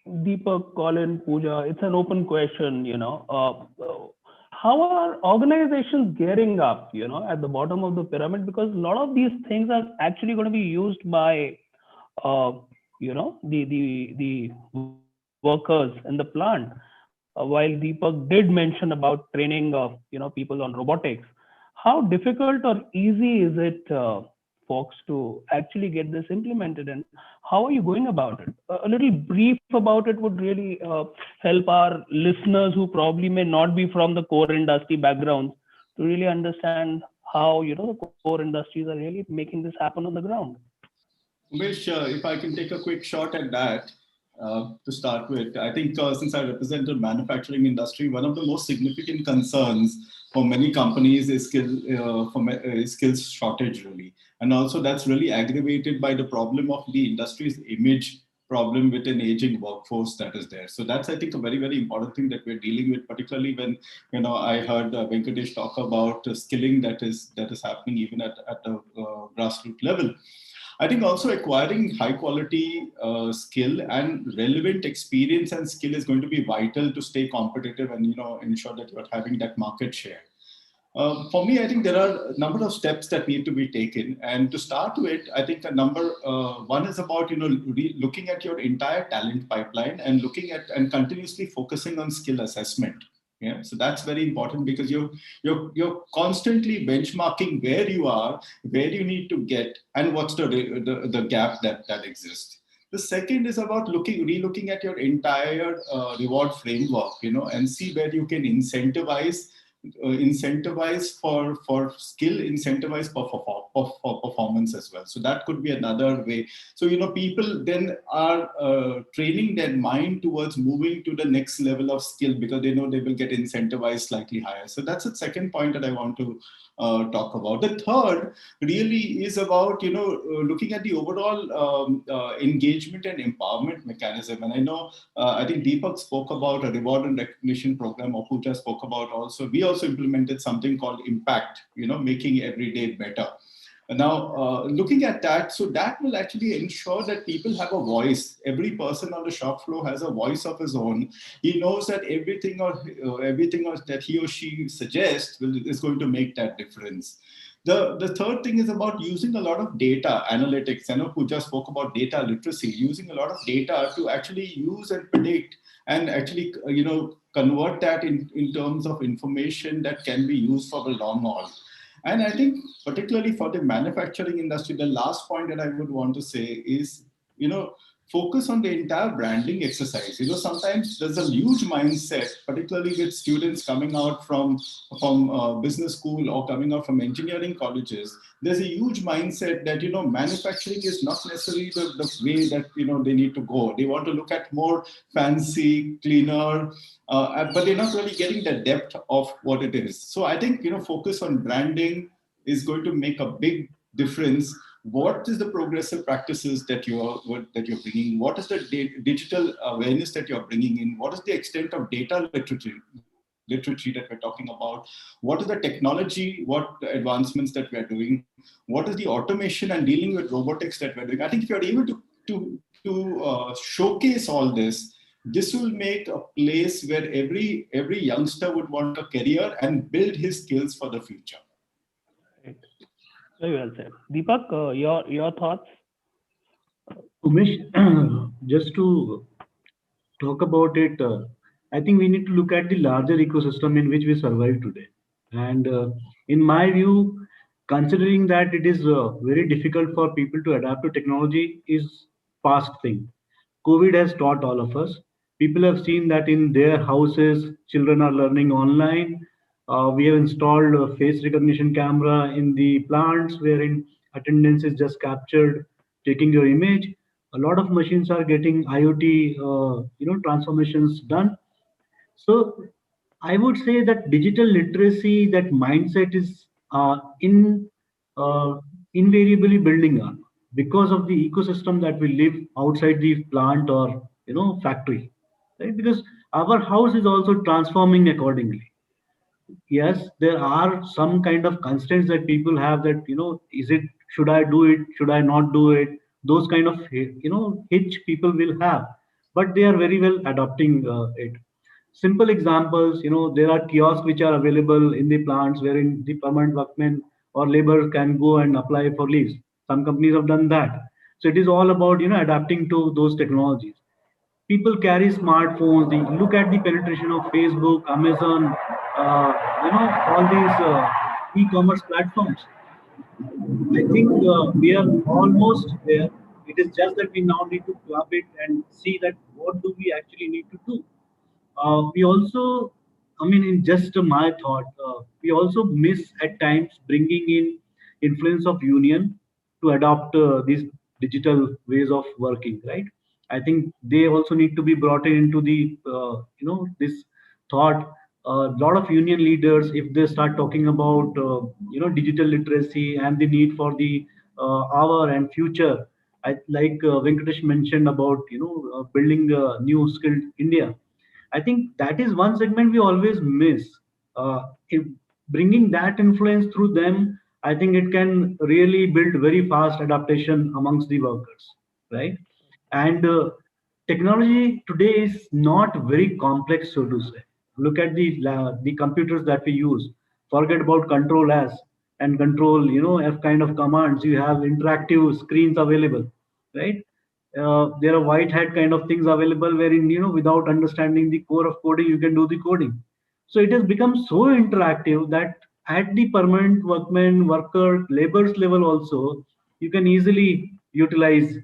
Deepak, Colin, Pooja, it's an open question, how are organizations gearing up, at the bottom of the pyramid? Because a lot of these things are actually going to be used by, the workers in the plant. While Deepak did mention about training, people on robotics, how difficult or easy is it, folks, to actually get this implemented, and how are you going about it? A little brief about it would really help our listeners who probably may not be from the core industry backgrounds to really understand how the core industries are really making this happen on the ground. Umesh, if I can take a quick shot at that to start with, I think since I represent the manufacturing industry, one of the most significant concerns for many companies is skills shortage really, and also that's really aggravated by the problem of the industry's image problem with an aging workforce that is there. So that's, I think, a very important thing that we're dealing with, particularly when I heard Venkatesh talk about skilling that is happening even at the grassroots level. I think also acquiring high quality skill and relevant experience and skill is going to be vital to stay competitive and ensure that you're having that market share. For me, I think there are a number of steps that need to be taken. And to start with, I think a number one is about looking at your entire talent pipeline and looking at and continuously focusing on skill assessment. Yeah, so that's very important because you're constantly benchmarking where you are, where you need to get, and what's the gap that exists. The second is about relooking at your entire reward framework, and see where you can incentivize for skill, incentivize for performance as well. So that could be another way. So people then are training their mind towards moving to the next level of skill because they know they will get incentivized slightly higher. So that's the second point that I want to talk about. The third really is about looking at the overall engagement and empowerment mechanism. And I know I think Deepak spoke about a reward and recognition program, or Pooja spoke about also. We also implemented something called Impact, making every day better. Now, looking at that, so that will actually ensure that people have a voice. Every person on the shop floor has a voice of his own. He knows that everything that he or she suggests is going to make that difference. The third thing is about using a lot of data analytics. I know Pooja spoke about data literacy, using a lot of data to actually use and predict and actually convert that in terms of information that can be used for the long haul. And I think particularly for the manufacturing industry, the last point that I would want to say is, focus on the entire branding exercise. Sometimes there's a huge mindset, particularly with students coming out from business school or coming out from engineering colleges. There's a huge mindset that manufacturing is not necessarily the way that they need to go. They want to look at more fancy, cleaner, but they're not really getting the depth of what it is. So I think focus on branding is going to make a big difference. What is the progressive practices that you're bringing? What is the digital awareness that you're bringing in? What is the extent of data literacy that we're talking about? What is the technology? What advancements that we're doing? What is the automation and dealing with robotics that we're doing? I think if you're able to showcase all this, this will make a place where every youngster would want a career and build his skills for the future. Right. Very well said. Deepak, your thoughts? Umesh, just to talk about it, I think we need to look at the larger ecosystem in which we survive today. And in my view, considering that it is very difficult for people to adapt to technology is past thing. COVID has taught all of us. People have seen that in their houses, children are learning online. We have installed a face recognition camera in the plants wherein attendance is just captured, taking your image. A lot of machines are getting IoT, transformations done. So I would say that digital literacy, that mindset is in invariably building up because of the ecosystem that we live outside the plant or factory, right? Because our house is also transforming accordingly. Yes, there are some kind of constraints that people have, that is it, should I do it, should I not do it, those kind of hitch people will have, but they are very well adopting it. Simple examples, there are kiosks which are available in the plants wherein the permanent workmen or labor can go and apply for leaves. Some companies have done that. So it is all about adapting to those technologies. People carry smartphones. They look at the penetration of Facebook, Amazon, all these e-commerce platforms. I think we are almost there. It is just that we now need to club it and see that what do we actually need to do. We also, I mean, in just my thought, we also miss at times bringing in influence of union to adopt these digital ways of working, right? I think they also need to be brought into the this thought. A lot of union leaders, if they start talking about digital literacy and the need for the hour and future, like Venkatesh mentioned about building a new skilled India. I think that is one segment we always miss. If bringing that influence through them, I think it can really build very fast adaptation amongst the workers, right? And technology today is not very complex, so to say. Look at the computers that we use. Forget about control as and control, F kind of commands. You have interactive screens available, right? There are white hat kind of things available wherein without understanding the core of coding you can do the coding. So it has become so interactive that at the permanent workman worker labor's level also you can easily utilize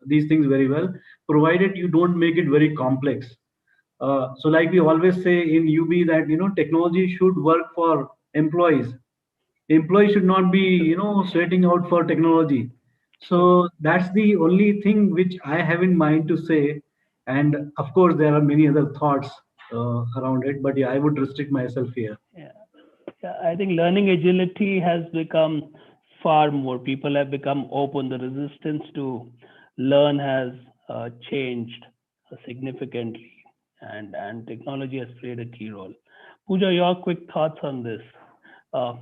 these things very well, provided you don't make it very complex. So like we always say in UB that technology should work for employees. Employees should not be sweating out for technology. So that's the only thing which I have in mind to say. And of course there are many other thoughts around it, but yeah, I would restrict myself here. Yeah. Yeah, I think learning agility has become far more. People have become open. The resistance to learn has changed significantly, and technology has played a key role. Pooja, your quick thoughts on this? Uh,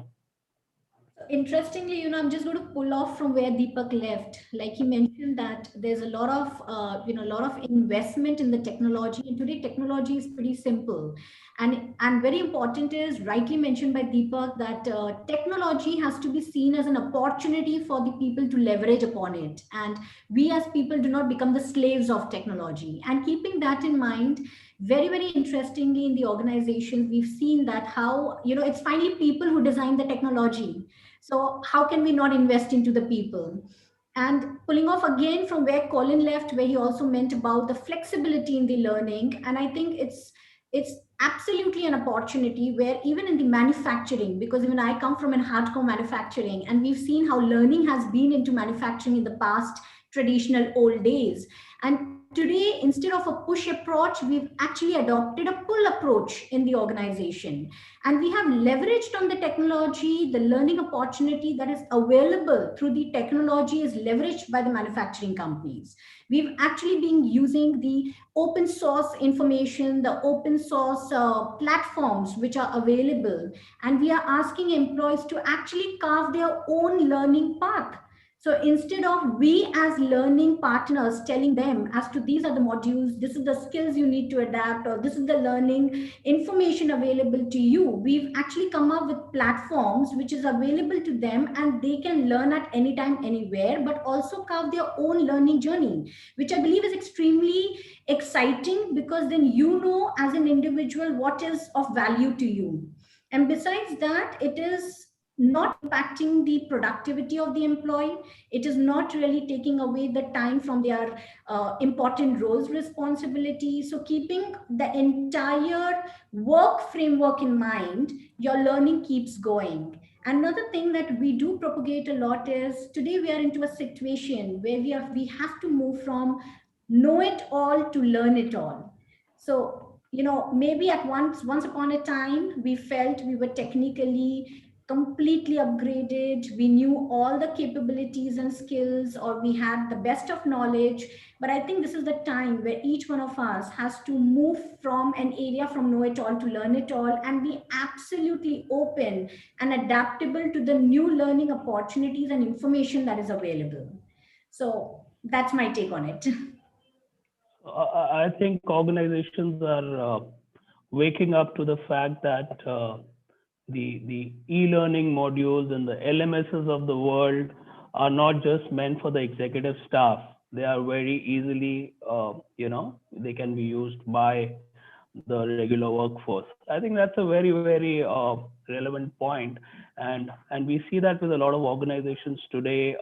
Interestingly, I'm just going to pull off from where Deepak left. Like he mentioned that there's a lot of, a lot of investment in the technology, and today technology is pretty simple, and very important is rightly mentioned by Deepak that technology has to be seen as an opportunity for the people to leverage upon it, and we as people do not become the slaves of technology. And keeping that in mind, very very interestingly in the organizations we've seen that how it's finally people who design the technology, so how can we not invest into the people? And pulling off again from where Colin left, where he also meant about the flexibility in the learning, and I think it's absolutely an opportunity where even in the manufacturing, because even I come from an hardcore manufacturing, and we've seen how learning has been into manufacturing in the past traditional old days. And today, instead of a push approach, we've actually adopted a pull approach in the organization, and we have leveraged on the technology. The learning opportunity that is available through the technology is leveraged by the manufacturing companies. We've actually been using the open source information, the open source platforms which are available, and we are asking employees to actually carve their own learning path. So instead of we as learning partners telling them as to these are the modules, this is the skills you need to adapt, or this is the learning information available to you, we've actually come up with platforms which is available to them, and they can learn at any time, anywhere, but also carve their own learning journey, which I believe is extremely exciting, because then as an individual what is of value to you. And besides that, it is not impacting the productivity of the employee. It is not really taking away the time from their important roles responsibility. So keeping the entire work framework in mind, your learning keeps going. Another thing that we do propagate a lot is today we are into a situation where we have to move from know it all to learn it all. So maybe at once upon a time we felt we were technically completely upgraded, we knew all the capabilities and skills, or we had the best of knowledge. But I think this is the time where each one of us has to move from an area from know it all to learn it all, and be absolutely open and adaptable to the new learning opportunities and information that is available. So that's my take on it. I think organizations are waking up to the fact that the e-learning modules and the LMSs of the world are not just meant for the executive staff. They are very easily, they can be used by the regular workforce. I think that's a very, very relevant point, and we see that with a lot of organizations today.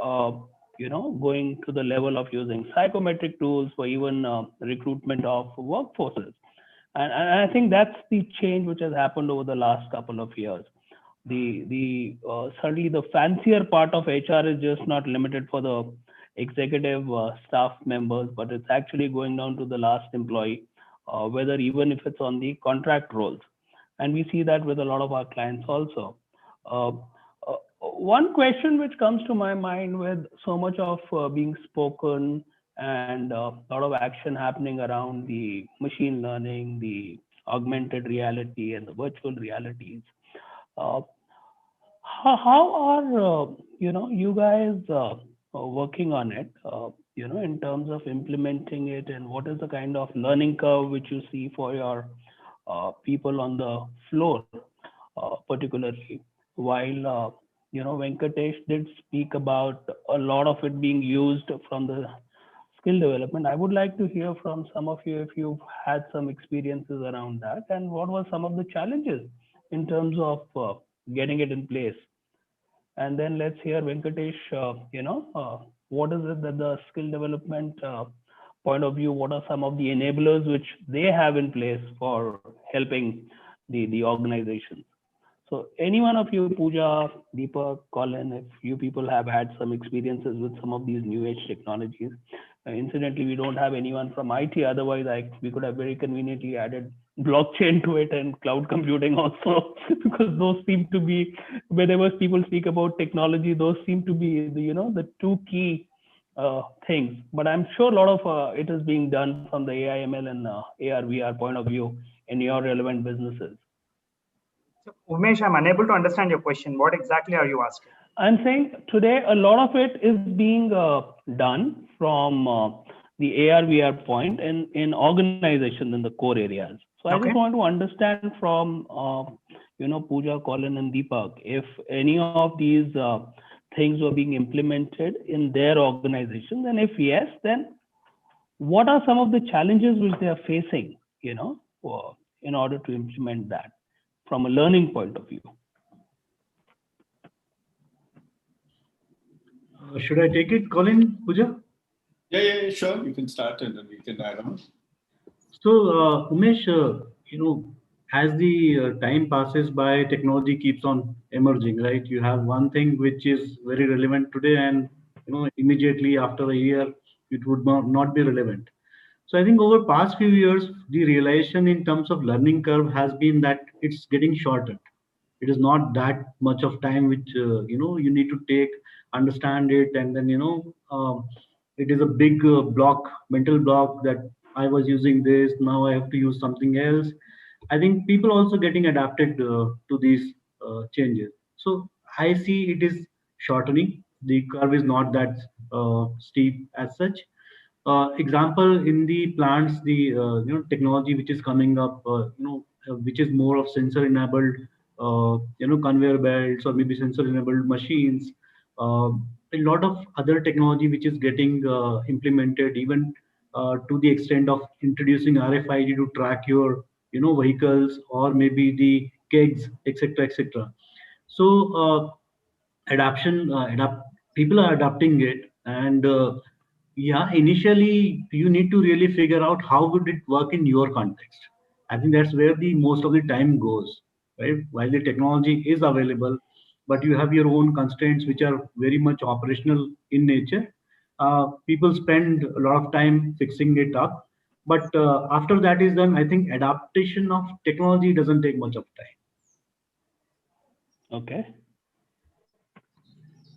Going to the level of using psychometric tools for even recruitment of workforces. And I think that's the change which has happened over the last couple of years. The certainly the fancier part of HR is just not limited for the executive staff members, but it's actually going down to the last employee, whether even if it's on the contract roles. And we see that with a lot of our clients also. Uh, One question which comes to my mind with so much of being spoken and a lot of action happening around the machine learning, the augmented reality, and the virtual realities. Uh, how are you guys working on it? In terms of implementing it, and what is the kind of learning curve which you see for your people on the floor, particularly? While Venkatesh did speak about a lot of it being used from the skill development, I would like to hear from some of you if you've had some experiences around that, and what were some of the challenges in terms of getting it in place. And then let's hear Venkatesh, what is it that the skill development point of view, what are some of the enablers which they have in place for helping the organizations? So any one of you, Pooja, Deepak, Colin, if you people have had some experiences with some of these new age technologies. Incidentally, we don't have anyone from IT. Otherwise, we could have very conveniently added blockchain to it and cloud computing also, because those seem to be, whenever people speak about technology, those seem to be the two key things. But I'm sure a lot of it is being done from the AI, ML, and AR, VR point of view in your relevant businesses. So, Umesh, I'm unable to understand your question. What exactly are you asking? I'm saying today a lot of it is being done from the AR VR point in organization in the core areas. So I Okay. just want to understand from Pooja, Colin, and Deepak if any of these things were being implemented in their organizations, and if yes, then what are some of the challenges which they are facing, in order to implement that from a learning point of view. Should I take it, Colin, Pooja? Yeah, sure. You can start and then we can add on. So, Umesh, as the time passes by, technology keeps on emerging, right? You have one thing which is very relevant today, and immediately after a year, it would not be relevant. So, I think over past few years, the realization in terms of learning curve has been that it's getting shorter. It is not that much of time which you need to take, understand it, and then it is a big mental block that I was using this, now I have to use something else. I think people also getting adapted to these changes. So I see it is shortening. The curve is not that steep as such. Example in the plants, the technology which is coming up, which is more of sensor enabled, conveyor belts or maybe sensor enabled machines. A lot of other technology which is getting implemented, even to the extent of introducing RFID to track your vehicles, or maybe the kegs, etc., etc. So adaptation adapt people are adapting it, and yeah, initially you need to really figure out how would it work in your context. I think that's where the most of the time goes, right? While the technology is available, but you have your own constraints which are very much operational in nature. People spend a lot of time fixing it up, but after that is done, I think adaptation of technology doesn't take much of time. Okay.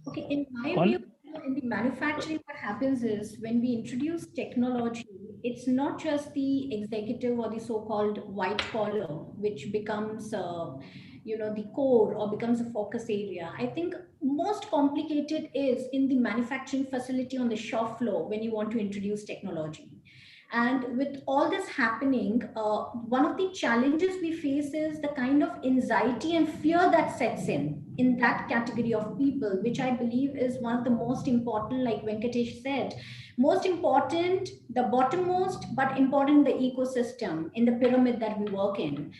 Okay, in my Colin? view, in the manufacturing, what happens is when we introduce technology, it's not just the executive or the so-called white collar, which becomes, the core or becomes a focus area. I think most complicated is in the manufacturing facility on the shop floor when you want to introduce technology. And with all this happening, one of the challenges we face is the kind of anxiety and fear that sets in that category of people, which I believe is one of the most important, like Venkatesh said, most important, the bottommost, but important the ecosystem in the pyramid that we work in.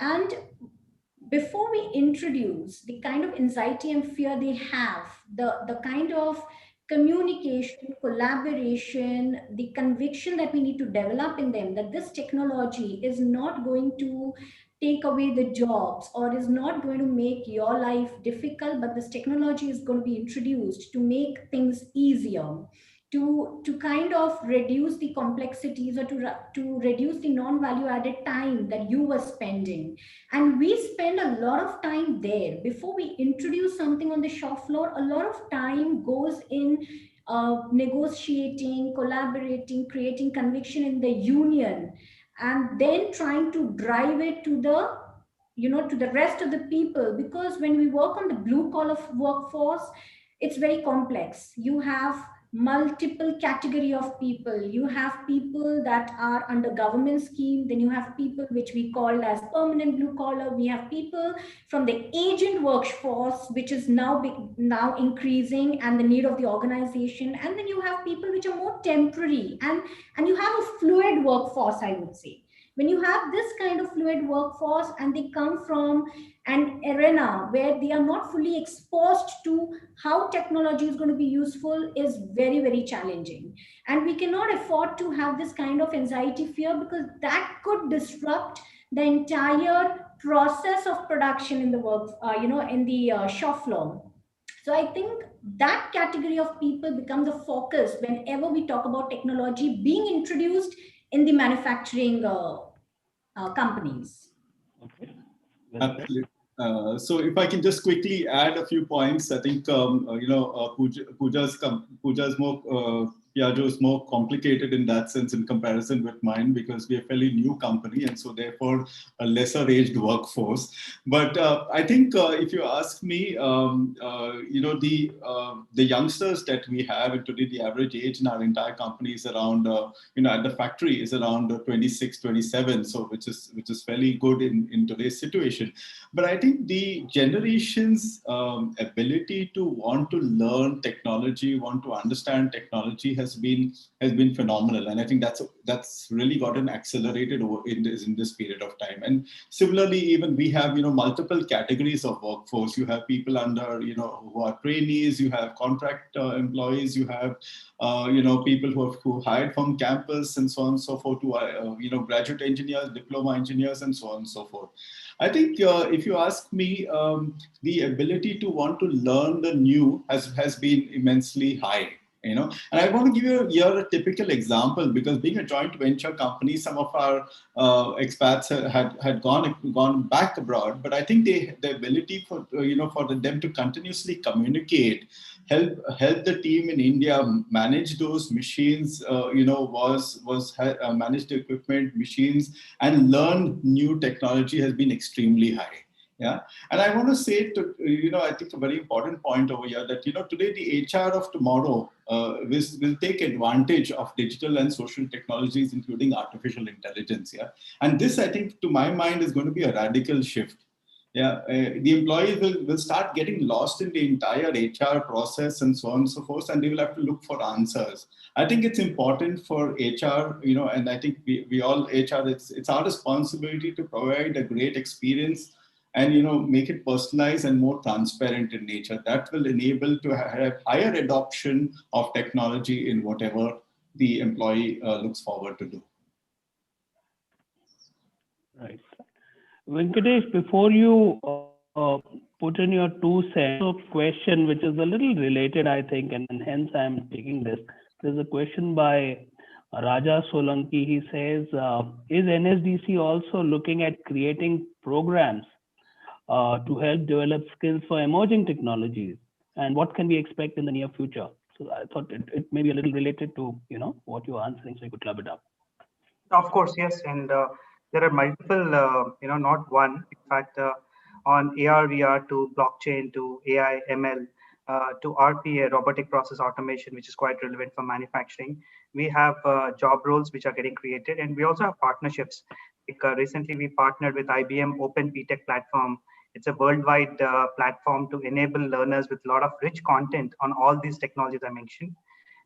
And before we introduce the kind of anxiety and fear they have, the kind of communication, collaboration, the conviction that we need to develop in them that this technology is not going to take away the jobs or is not going to make your life difficult, but this technology is going to be introduced to make things easier, to kind of reduce the complexities, or to reduce the non-value added time that you were spending. And we spend a lot of time there. Before we introduce something on the shop floor, a lot of time goes in negotiating, collaborating, creating conviction in the union, and then trying to drive it to the, to the rest of the people. Because when we work on the blue collar workforce, it's very complex. You have multiple category of people. You have people that are under government scheme, then you have people which we call as permanent blue collar, we have people from the agent workforce, which is now increasing, and the need of the organization, and then you have people which are more temporary, and you have a fluid workforce, I would say. When you have this kind of fluid workforce and they come from an arena where they are not fully exposed to how technology is going to be useful, is very, very challenging. And we cannot afford to have this kind of anxiety, fear, because that could disrupt the entire process of production in the work, in the shop floor. So I think that category of people becomes a focus whenever we talk about technology being introduced in the manufacturing companies. Okay. Well said. Absolutely. So if I can just quickly add a few points, I think Pooja's more Piaggio is more complicated in that sense in comparison with mine, because we're a fairly new company and so therefore a lesser aged workforce. But I think if you ask me, the youngsters that we have, and today the average age in our entire company is around at the factory is around 26, 27, so which is fairly good in today's situation. But I think the generation's ability to want to learn technology, want to understand technology has been phenomenal, and I think that's really gotten accelerated in this period of time. And similarly, even we have multiple categories of workforce. You have people under who are trainees, you have contract employees, you have people who hired from campus and so on and so forth, to graduate engineers, diploma engineers, and so on and so forth. I think if you ask me, the ability to want to learn the new has been immensely high. And I want to give you here a typical example, because being a joint venture company, some of our expats had gone back abroad, but I think the ability for them to continuously communicate, help the team in India manage those machines, manage the equipment, machines, and learn new technology has been extremely high. Yeah. And I want to say I think a very important point over here, that, today the HR of tomorrow will take advantage of digital and social technologies, including artificial intelligence. Yeah. And this, I think, to my mind, is going to be a radical shift. Yeah. The employees will start getting lost in the entire HR process and so on and so forth, and they will have to look for answers. I think it's important for HR, and I think we all HR, it's our responsibility to provide a great experience and make it personalized and more transparent in nature. That will enable to have higher adoption of technology in whatever the employee looks forward to do. Right. Venkatesh, before you put in your 2 cents of question, which is a little related, I think, and hence I'm taking this. There's a question by Raja Solanki. He says, is NSDC also looking at creating programs to help develop skills for emerging technologies, and what can we expect in the near future? So I thought it may be a little related to what you're answering, so you could club it up. Of course, yes, and there are multiple, not one. In fact, on AR, VR to blockchain to AI, ML to RPA, robotic process automation, which is quite relevant for manufacturing. We have job roles which are getting created, and we also have partnerships. Like, recently, we partnered with IBM Open PTech platform. It's a worldwide platform to enable learners with a lot of rich content on all these technologies I mentioned.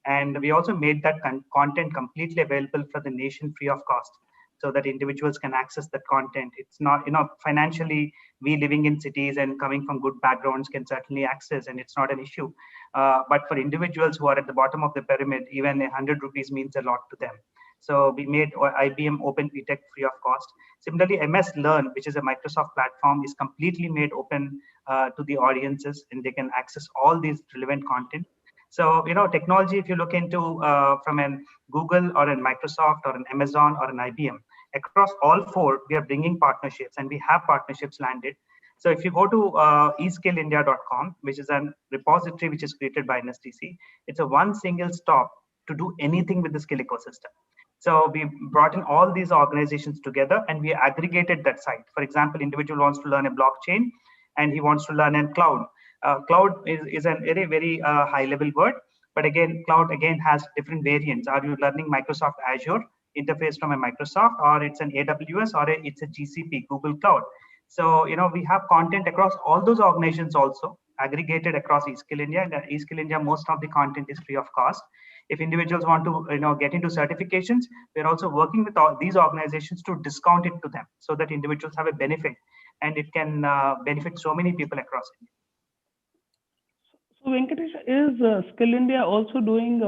And we also made that content completely available for the nation free of cost, so that individuals can access that content. It's not, financially, we living in cities and coming from good backgrounds can certainly access, and it's not an issue. But for individuals who are at the bottom of the pyramid, even 100 rupees means a lot to them. So we made IBM Open PTech free of cost. Similarly, MS Learn, which is a Microsoft platform, is completely made open to the audiences, and they can access all these relevant content. So, technology, if you look into from an Google or an Microsoft or an Amazon or an IBM, across all four, we are bringing partnerships and we have partnerships landed. So if you go to eskillindia.com, which is a repository which is created by NSTC, it's a one single stop to do anything with the skill ecosystem. So we brought in all these organizations together and we aggregated that site. For example, individual wants to learn a blockchain and he wants to learn a cloud. Cloud is a very, very high level word. But again, cloud again has different variants. Are you learning Microsoft Azure interface from a Microsoft, or it's an AWS, or it's a GCP, Google Cloud? So, we have content across all those organizations also aggregated across eSkill India. And eSkill India, most of the content is free of cost. If individuals want to, get into certifications, we're also working with all these organizations to discount it to them so that individuals have a benefit and it can benefit so many people across India. So Venkatesh, is Skill India also doing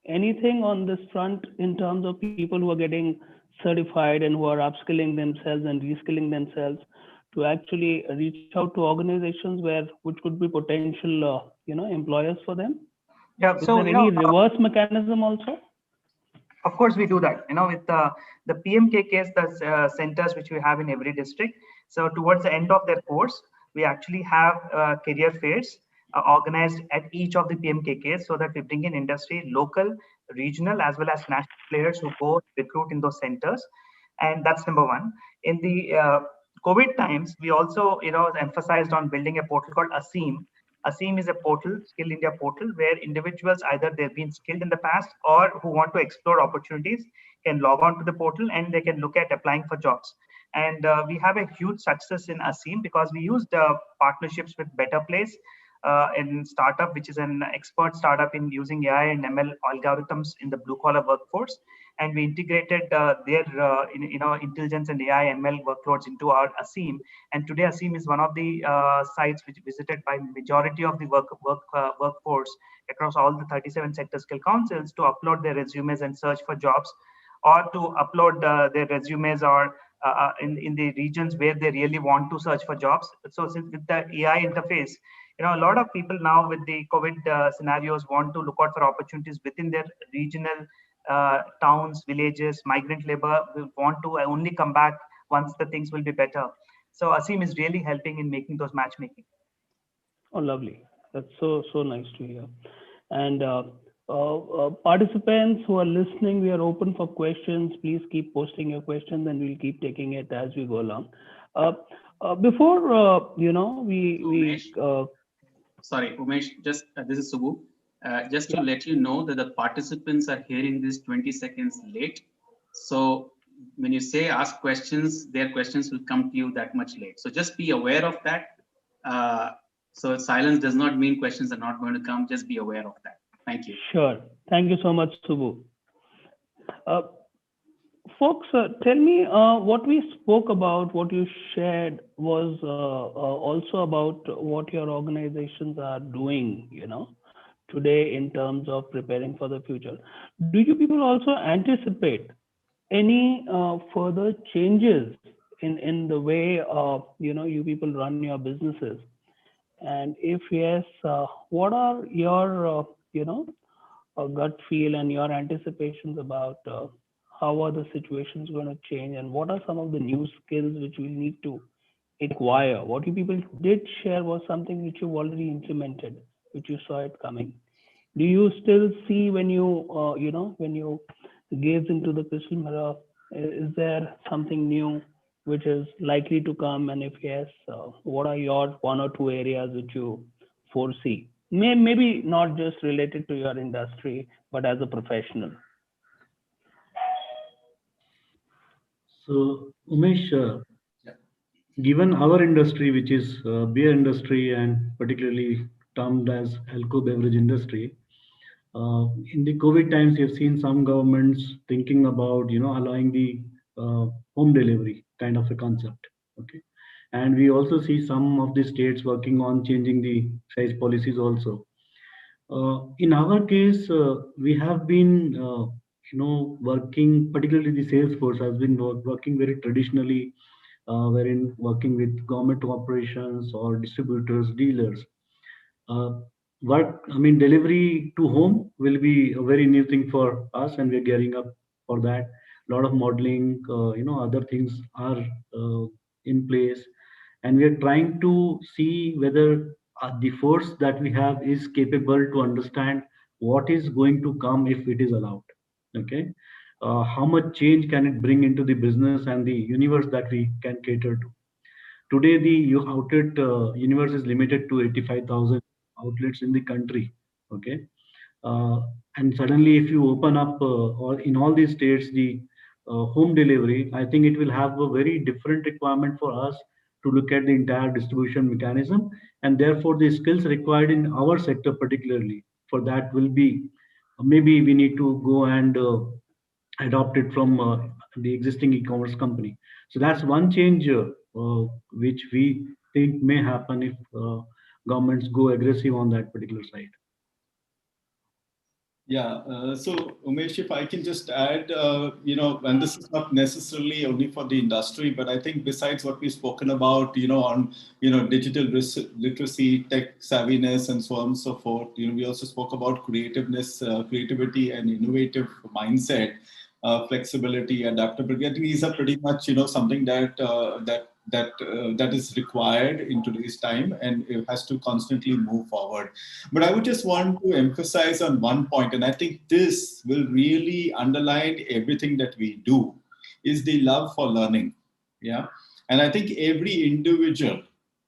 anything on this front in terms of people who are getting certified and who are upskilling themselves and reskilling themselves to actually reach out to organizations which could be potential, employers for them? Yeah. Is So there any reverse mechanism also? Of course, we do that. With the PMKKs, the centers which we have in every district. So towards the end of their course, we actually have career fairs organized at each of the PMKKs so that we bring in industry, local, regional, as well as national players who go recruit in those centers. And that's number one. In the COVID times, we also, emphasized on building a portal called ASEEM. ASEEM is a portal, Skill India portal, where individuals, either they've been skilled in the past or who want to explore opportunities, can log on to the portal and they can look at applying for jobs. And we have a huge success in ASEEM because we used partnerships with Better Place, in startup, which is an expert startup in using AI and ML algorithms in the blue collar workforce. And we integrated their intelligence and AI ML workloads into our ASEEM. And today ASEEM is one of the sites which visited by majority of the workforce across all the 37 sector skill councils to upload their resumes and search for jobs, or to upload their resumes or in the regions where they really want to search for jobs. So since with the AI interface, a lot of people now with the COVID scenarios want to look out for opportunities within their regional towns, villages. Migrant labor will want to only come back once the things will be better. So ASEEM is really helping in making those matchmaking. Oh, lovely. That's so nice to hear. And participants who are listening, we are open for questions. Please keep posting your questions and we'll keep taking it as we go along. Before, sorry, Umesh, just this is Subbu. Just to let you know that the participants are hearing this 20 seconds late. So when you say ask questions, their questions will come to you that much late. So just be aware of that. So silence does not mean questions are not going to come. Just be aware of that. Thank you. Sure. Thank you so much, Subbu. Folks, tell me what we spoke about, what you shared was also about what your organizations are doing, today in terms of preparing for the future. Do you people also anticipate any further changes in the way you people run your businesses? And if yes, what are your gut feel and your anticipations about how are the situations going to change, and what are some of the new skills which we need to acquire? What you people did share was something which you've already implemented, which you saw it coming. Do you still see when you when you gaze into the crystal mirror, is there something new which is likely to come? And if yes, what are your one or two areas which you foresee? Maybe not just related to your industry, but as a professional. So, Umesh, given our industry, which is beer industry and particularly termed as alcohol beverage industry, in the COVID times, you've seen some governments thinking about, allowing the home delivery kind of a concept. Okay. And we also see some of the states working on changing the size policies also. In our case, we have been, working, particularly the sales force has been working very traditionally, wherein working with government operations or distributors, dealers. delivery to home will be a very new thing for us, and we're gearing up for that. A lot of modeling, other things are in place, and we are trying to see whether the force that we have is capable to understand what is going to come if it is allowed. Okay, how much change can it bring into the business and the universe that we can cater to? Today, the outlet universe is limited to 85,000 outlets in the country. Okay, uh, and suddenly, if you open up or in all these states the home delivery, I think it will have a very different requirement for us to look at the entire distribution mechanism, and therefore the skills required in our sector particularly for that will be maybe we need to go and adopted from the existing e-commerce company. So that's one change which we think may happen if governments go aggressive on that particular side. Yeah, so Umesh, if I can just add, and this is not necessarily only for the industry, but I think besides what we've spoken about, on, digital literacy, tech savviness, and so on and so forth, we also spoke about creativity and innovative mindset, flexibility, adaptability. I think these are pretty much, something that is required in today's time, and it has to constantly move forward. But I would just want to emphasize on one point, and I think this will really underline everything that we do, is the love for learning. Yeah. And I think every individual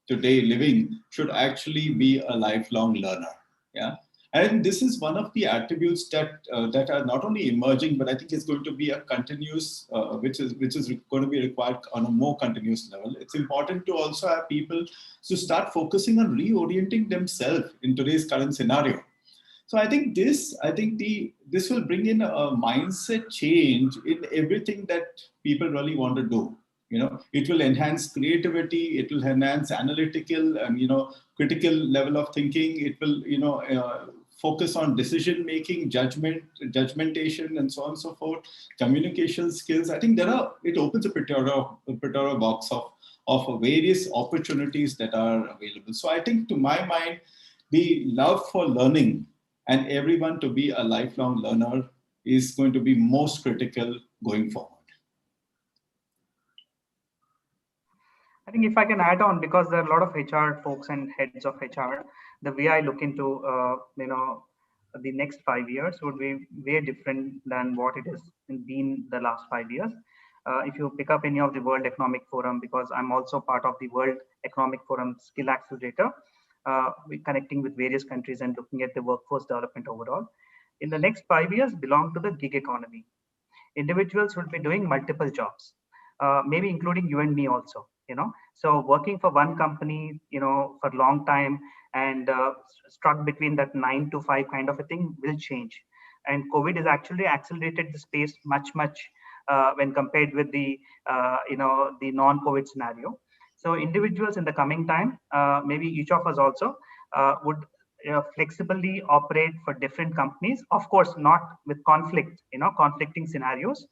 today living should actually be a lifelong learner. Yeah. And this is one of the attributes that are not only emerging, but I think is going to be a continuous, which is going to be required on a more continuous level. It's important to also have people to start focusing on reorienting themselves in today's current scenario. So this will bring in a mindset change in everything that people really want to do. It will enhance creativity, it will enhance analytical and critical level of thinking. It will focus on decision making, judgmentation, and so on and so forth. Communication skills. I think it opens a Pandora box of various opportunities that are available. So I think, to my mind, the love for learning and everyone to be a lifelong learner is going to be most critical going forward. I think if I can add on, because there are a lot of HR folks and heads of HR, the way I look into, the next 5 years would be way different than what it has been the last 5 years. If you pick up any of the World Economic Forum, because I'm also part of the World Economic Forum Skill Accelerator, we're connecting with various countries and looking at the workforce development overall. In the next 5 years, belong to the gig economy. Individuals would be doing multiple jobs, maybe including you and me also. So working for one company, for a long time and stuck between that 9 to 5 kind of a thing will change. And COVID has actually accelerated the space much when compared with the the non-COVID scenario. So individuals in the coming time, maybe each of us also would flexibly operate for different companies, of course not with conflicting scenarios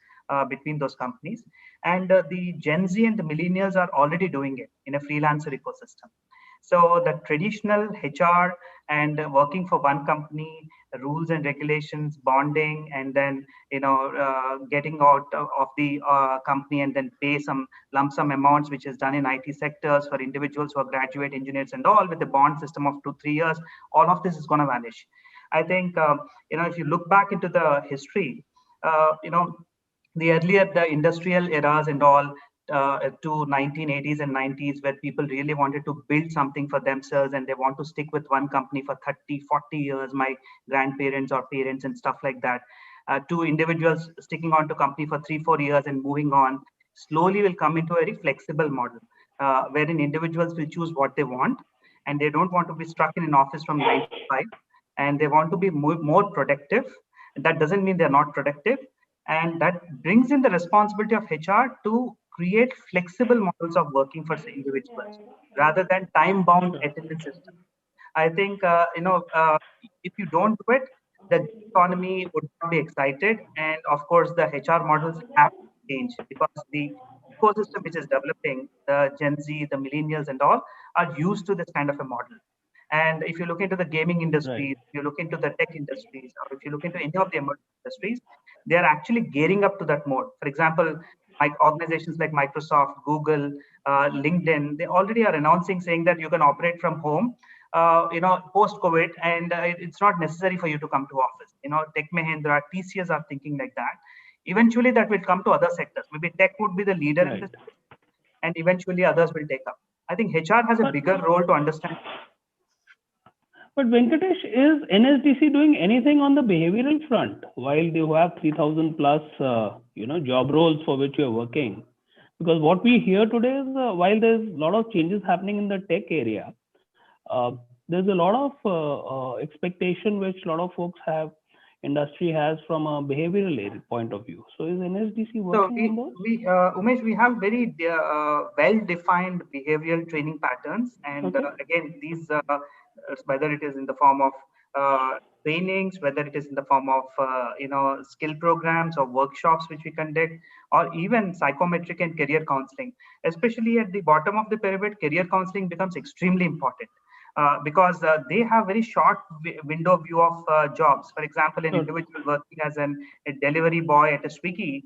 between those companies. And the Gen Z and the millennials are already doing it in a freelancer ecosystem. So the traditional HR and working for one company, rules and regulations, bonding, and then getting out of the company and then pay some lump sum amounts, which is done in IT sectors for individuals who are graduate engineers and all, with the bond system of 2-3 years. All of this is going to vanish. I think if you look back into the history, the industrial eras and all, to 1980s and 90s, where people really wanted to build something for themselves and they want to stick with one company for 30-40 years, my grandparents or parents and stuff like that, to individuals sticking on to company for 3-4 years and moving on, slowly will come into a very flexible model, wherein individuals will choose what they want, and they don't want to be stuck in an office from 9 to 5, and they want to be more productive. That doesn't mean they're not productive, and that brings in the responsibility of HR to create flexible models of working for individuals rather than time-bound attendance system. I think if you don't do it, the economy would not be excited, and of course the HR models have to change, because the ecosystem which is developing, the Gen Z, the millennials, and all are used to this kind of a model. And if you look into the gaming industries, Right. if you look into the tech industries, or if you look into any of the emerging industries, they are actually gearing up to that mode. For example, like organizations like Microsoft, Google, LinkedIn, they already are announcing saying that you can operate from home, post COVID, and it's not necessary for you to come to office. Tech Mahindra, TCS are thinking like that. Eventually, that will come to other sectors. Maybe tech would be the leader in this, Right. and eventually others will take up. I think HR has a But bigger role to understand. But Venkatesh, is NSDC doing anything on the behavioral front while you have 3,000 plus, job roles for which you're working? Because what we hear today is while there's a lot of changes happening in the tech area, there's a lot of expectation which a lot of folks have, industry has from a behavioral point of view. So is NSDC So working on those? Umesh, we have very well-defined behavioral training patterns, and Okay. again, these whether it is in the form of trainings, whether it is in the form of skill programs or workshops which we conduct, or even psychometric and career counseling. Especially at the bottom of the pyramid, career counseling becomes extremely important. Because they have very short window view of jobs. For example, an Sure. individual working as a delivery boy at a Swiggy,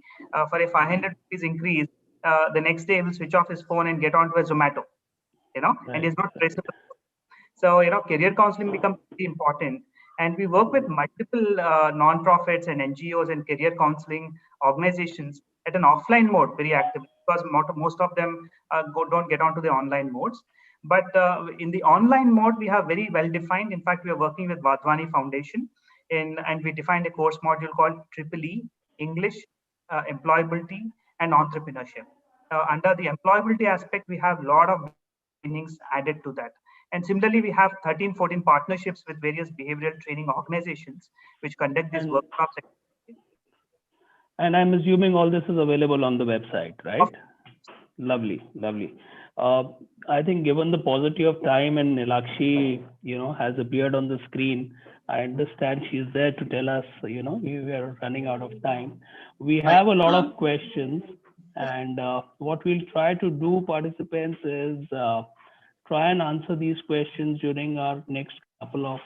for a 500 rupees increase, the next day he will switch off his phone and get onto a Zomato, and Right. he's not traceable. So, career counseling becomes very important. And we work with multiple non-profits and NGOs and career counseling organizations at an offline mode very actively, because most of them don't get onto the online modes. But in the online mode, we have very well defined. In fact, we are working with Vadhwani Foundation, and we defined a course module called Triple E, English, Employability, and Entrepreneurship. Under the employability aspect, we have a lot of trainings added to that. And similarly, we have 13, 14 partnerships with various behavioral training organizations which conduct these And workshops. and I'm assuming all this is available on the website, Of right? Lovely, lovely. Uh, I think given the paucity of time and Nilakshi, has appeared on the screen, I understand she's there to tell us, we are running out of time. We have a lot of questions, and what we'll try to do, participants, is try and answer these questions during our next couple of,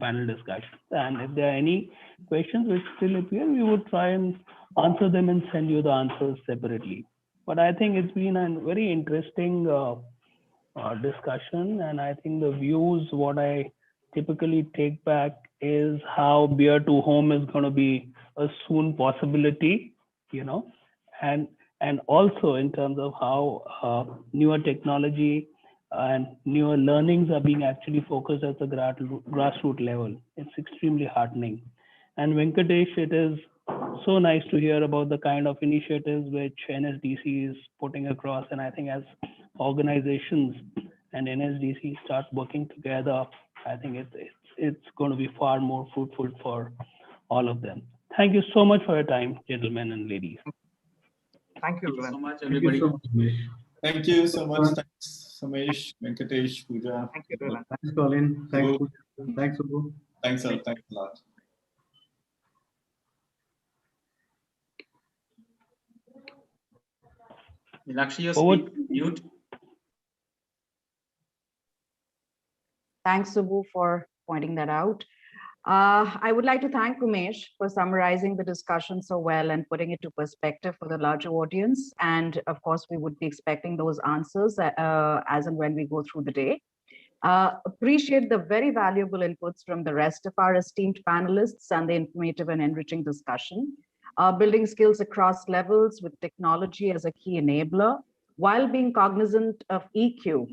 panel discussions. And if there are any questions which still appear, we would try and answer them and send you the answers separately. But I think it's been a very interesting discussion, and I think the views, what I typically take back is how beer to home is going to be a soon possibility, and also in terms of how newer technology and newer learnings are being actually focused at the grassroots level. It's extremely heartening. And Venkatesh, it is so nice to hear about the kind of initiatives which NSDC is putting across. And I think as organizations and NSDC start working together, I think it's going to be far more fruitful for all of them. Thank you so much for your time, gentlemen and ladies. Thank you, Thank you so much, Thank you everybody. so much, Umesh. Thank you so much. Thanks, Somesh, Venkatesh, Pooja. Thank you, everyone. Thanks, Colin. Thanks, Subbu. Pooja. Thanks, Subbu. Thanks a lot. Nilakshi, your Over. speak mute. Thanks, Subbu, for pointing that out. I would like to thank Umesh for summarizing the discussion so well and putting it to perspective for the larger audience. And of course, we would be expecting those answers as and when we go through the day. Appreciate the very valuable inputs from the rest of our esteemed panelists and the informative and enriching discussion. Building skills across levels with technology as a key enabler, while being cognizant of EQ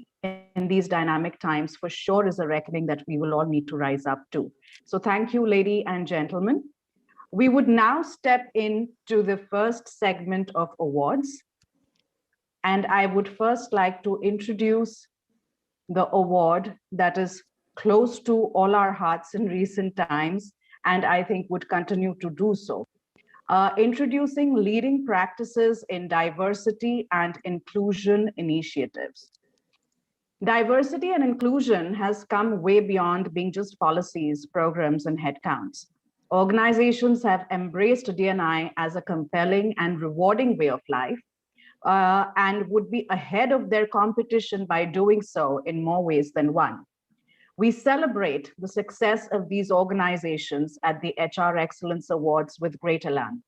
in these dynamic times, for sure is a reckoning that we will all need to rise up to. So thank you, ladies and gentlemen. We would now step into the first segment of awards. And I would first like to introduce the award that is close to all our hearts in recent times, and I think would continue to do so. Introducing leading practices in diversity and inclusion initiatives. Diversity and inclusion has come way beyond being just policies, programs, and headcounts. Organizations have embraced D&I as a compelling and rewarding way of life, and would be ahead of their competition by doing so in more ways than one. We celebrate the success of these organizations at the HR Excellence Awards with great elan,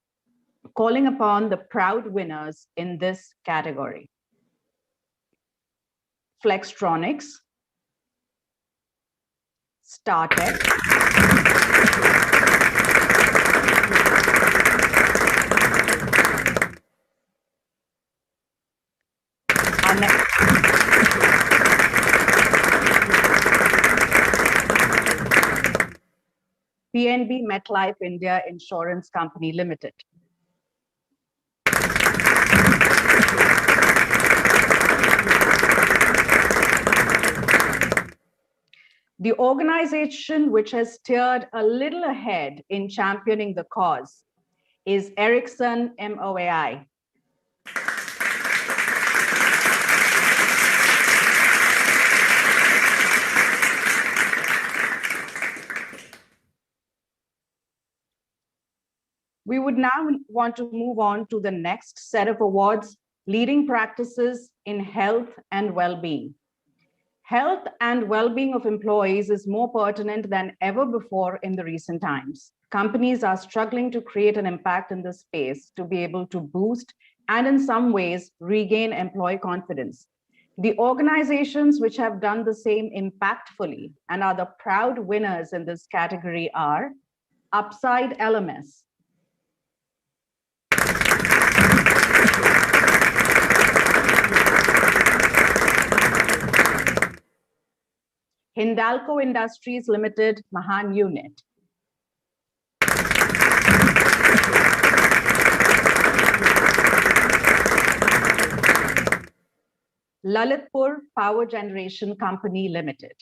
calling upon the proud winners in this category. Flextronics, StarTech, PNB MetLife India Insurance Company Limited. The organization which has steered a little ahead in championing the cause is Ericsson MOAI. We would now want to move on to the next set of awards, leading practices in health and well-being. Health and well-being of employees is more pertinent than ever before in the recent times. Companies are struggling to create an impact in this space to be able to boost and in some ways regain employee confidence. The organizations which have done the same impactfully and are the proud winners in this category are Upside LMS, Hindalco Industries Limited, Mahan Unit, Lalitpur Power Generation Company Limited,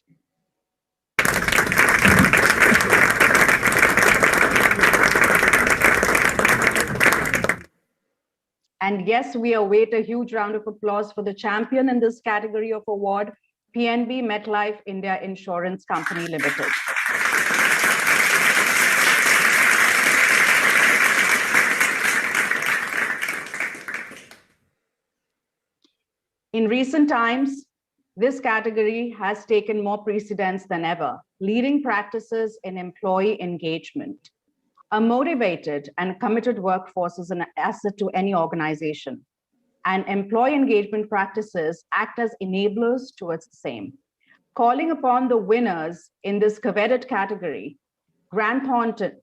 and yes, we await a huge round of applause for the champion in this category of award, PNB MetLife India Insurance Company Limited. In recent times, this category has taken more precedence than ever, leading practices in employee engagement. A motivated and committed workforce is an asset to any organization, and employee engagement practices act as enablers towards the same. Calling upon the winners in this coveted category, Grant Thornton,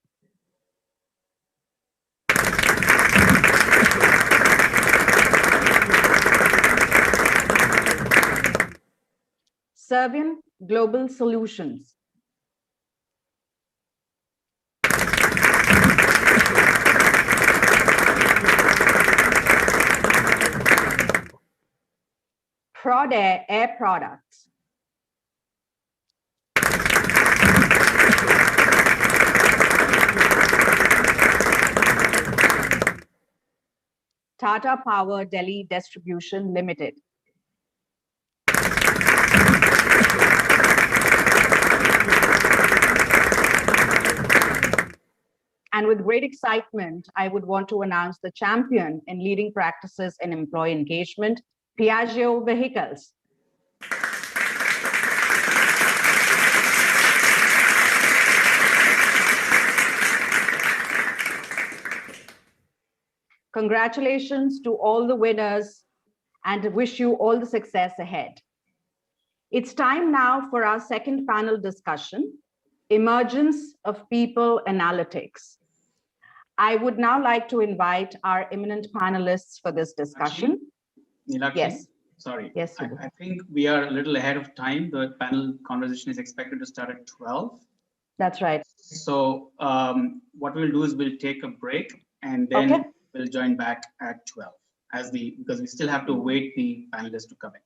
Servian Global Solutions, Prodair Air Products, Tata Power Delhi Distribution Limited, and with great excitement, I would want to announce the champion in leading practices in employee engagement, Piaggio Vehicles. Congratulations to all the winners and wish you all the success ahead. It's time now for our second panel discussion, Emergence of People Analytics. I would now like to invite our eminent panelists for this discussion. Nilakshi, Yes. Sorry. Yes, I think we are a little ahead of time. The panel conversation is expected to start at 12. That's right. So what we'll do is we'll take a break and then we'll join back at 12 because we still have to wait the panelists to come in.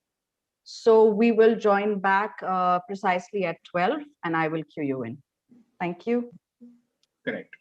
So we will join back precisely at 12 and I will cue you in. Thank you. Correct.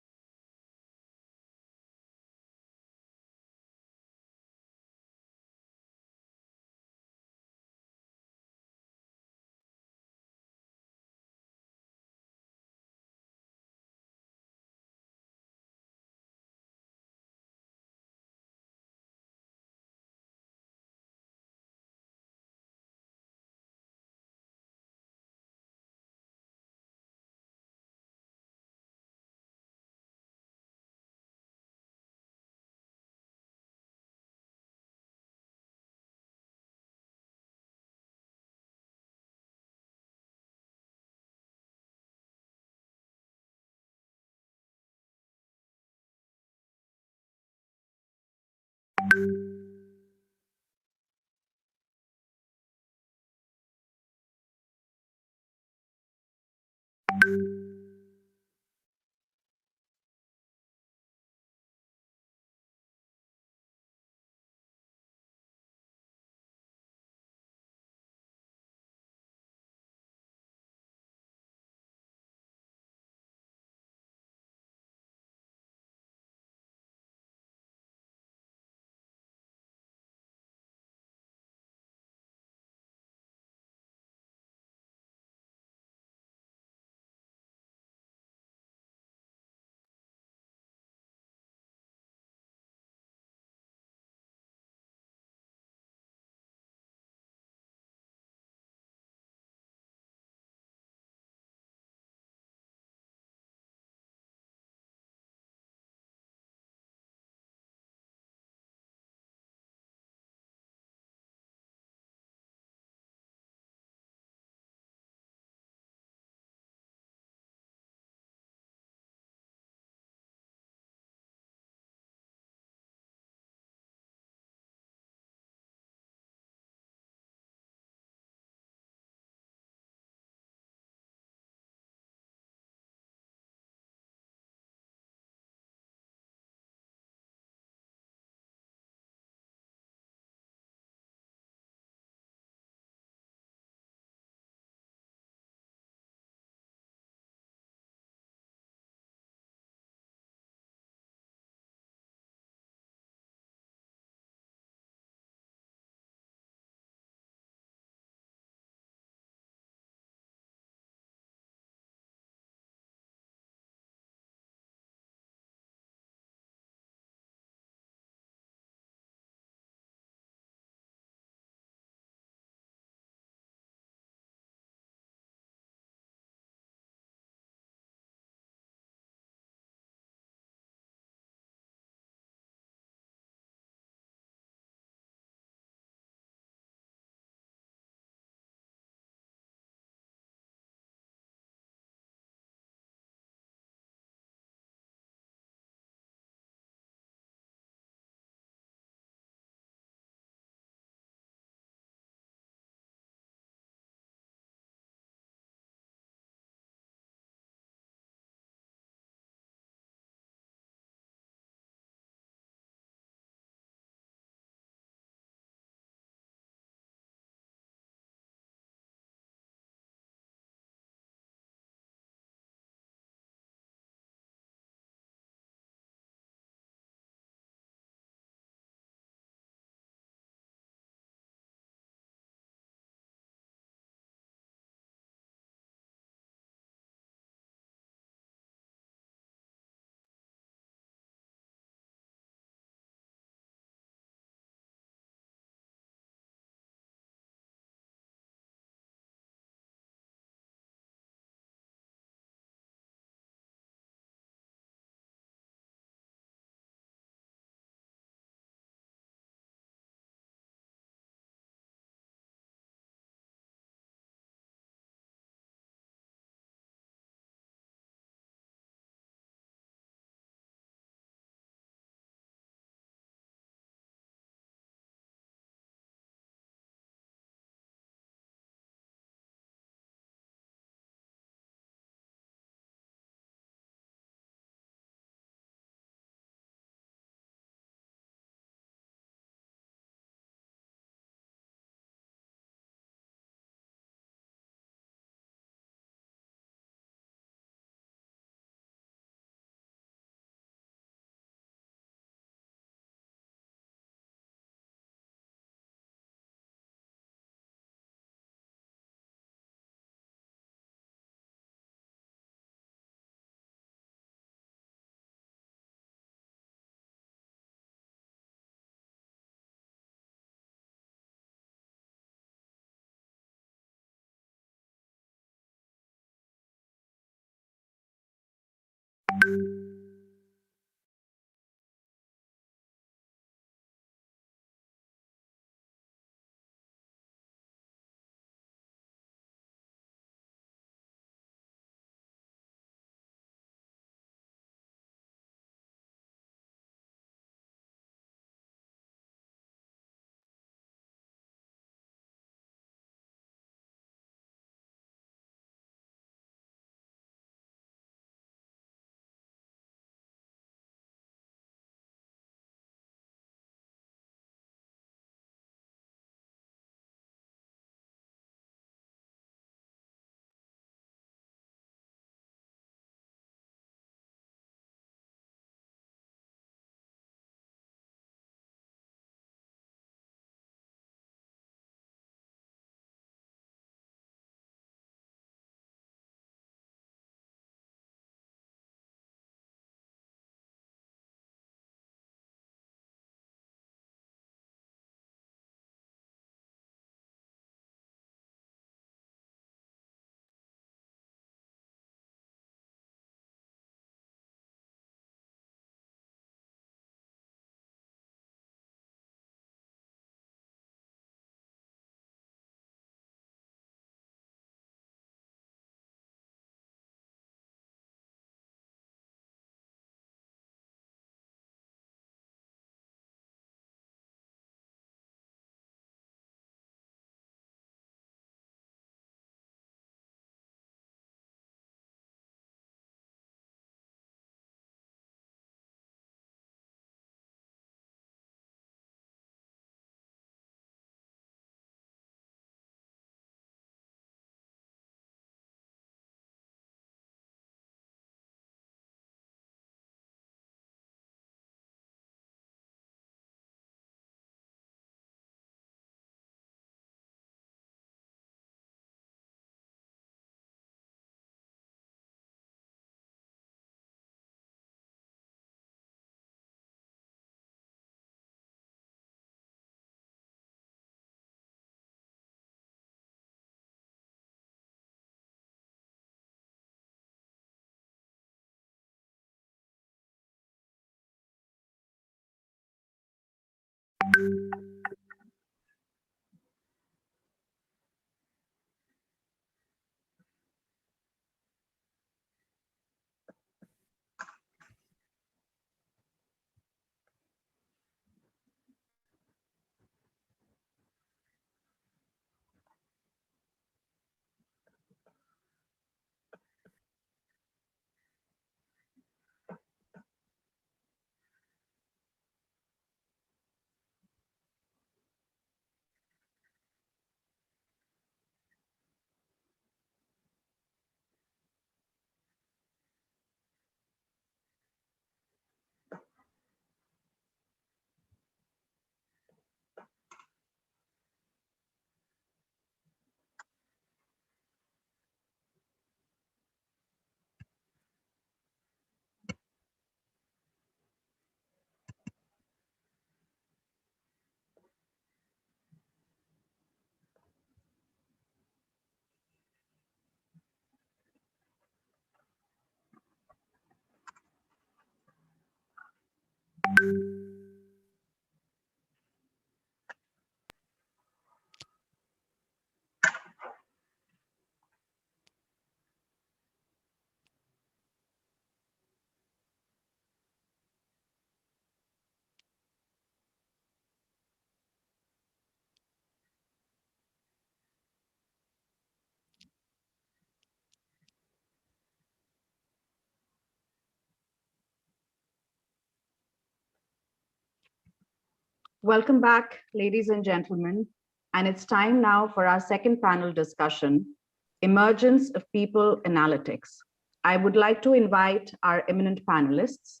Welcome back, ladies and gentlemen. And it's time now for our second panel discussion, Emergence of People Analytics. I would like to invite our eminent panelists,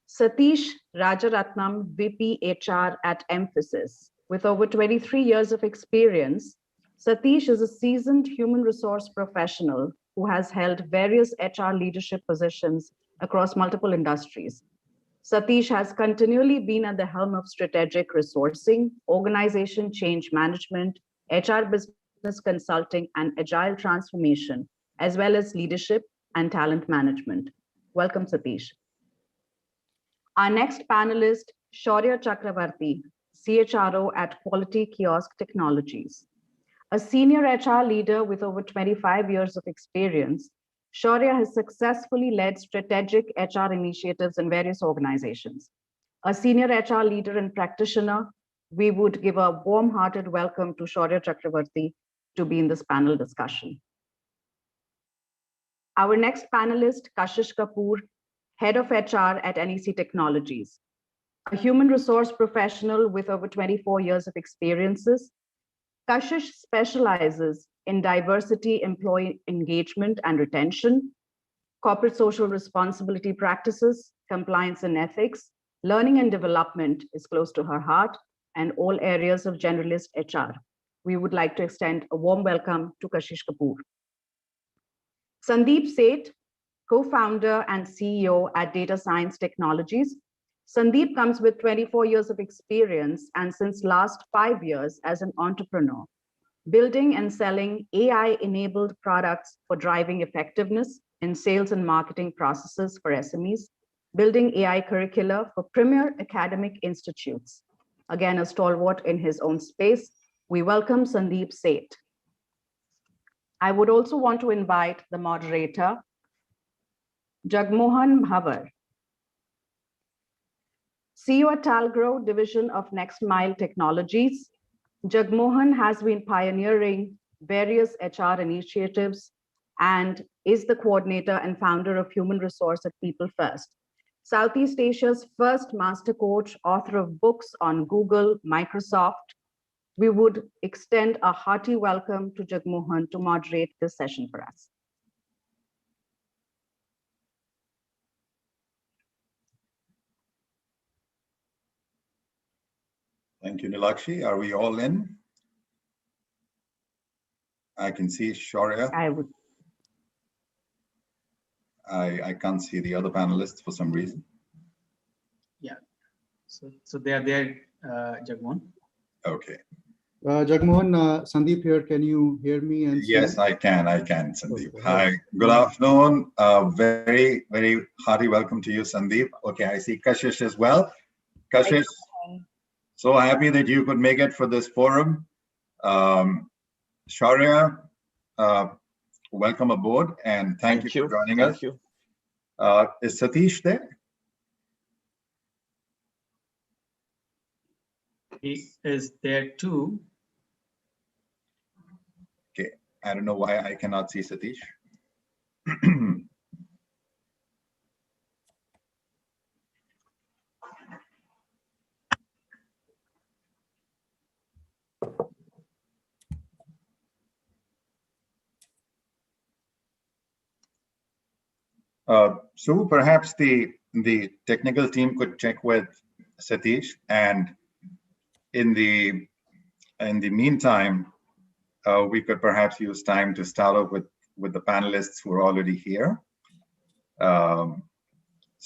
Satish Rajaratnam, VP HR at Mphasis. With over 23 years of experience, Satish is a seasoned human resource professional who has held various HR leadership positions across multiple industries. Satish has continually been at the helm of strategic resourcing, organization change management, HR business consulting, and agile transformation, as well as leadership and talent management. Welcome, Satish. Our next panelist, Shaurya Chakravarti, CHRO at Quality Kiosk Technologies. A senior HR leader with over 25 years of experience, Shaurya has successfully led strategic HR initiatives in various organizations. A senior HR leader and practitioner, we would give a warm-hearted welcome to Shaurya Chakravarti to be in this panel discussion. Our next panelist, Kashish Kapoor, Head of HR at NEC Technologies. A human resource professional with over 24 years of experiences, Kashish specializes in diversity, employee engagement and retention, corporate social responsibility practices, compliance and ethics, learning and development is close to her heart, and all areas of generalist HR. We would like to extend a warm welcome to Kashish Kapoor. Sandeep Seth, co-founder and CEO at Data Science Technologies. Sandeep comes with 24 years of experience and since last 5 years as an entrepreneur, building and selling AI-enabled products for driving effectiveness in sales and marketing processes for SMEs, building AI curricula for premier academic institutes. Again, a stalwart in his own space. We welcome Sandeep Seth. I would also want to invite the moderator, Jagmohan Bhavar, CEO at Talgrow Division of Next Mile Technologies. Jagmohan has been pioneering various HR initiatives and is the coordinator and founder of Human Resource at PeopleFirst, Southeast Asia's first master coach, author of books on Google, Microsoft. We would extend a hearty welcome to Jagmohan to moderate this session for us. Thank you, Nilakshi. Are we all in? I can see Shaurya. I can't see the other panelists for some reason. Yeah, so they are there, Jagmohan. Okay. Jagmohan, Sandeep here. Can you hear me? And yes, I can, Sandeep. Okay. Hi, good afternoon. Very, very hearty welcome to you, Sandeep. Okay, I see Kashish as well. Kashish, so happy that you could make it for this forum. Shaurya, welcome aboard and thank you for joining us. You. Is Satish there? He is there too. Okay, I don't know why I cannot see Satish. So perhaps the technical team could check with Satish, and in the meantime, we could perhaps use time to start off with the panelists who are already here. Whilst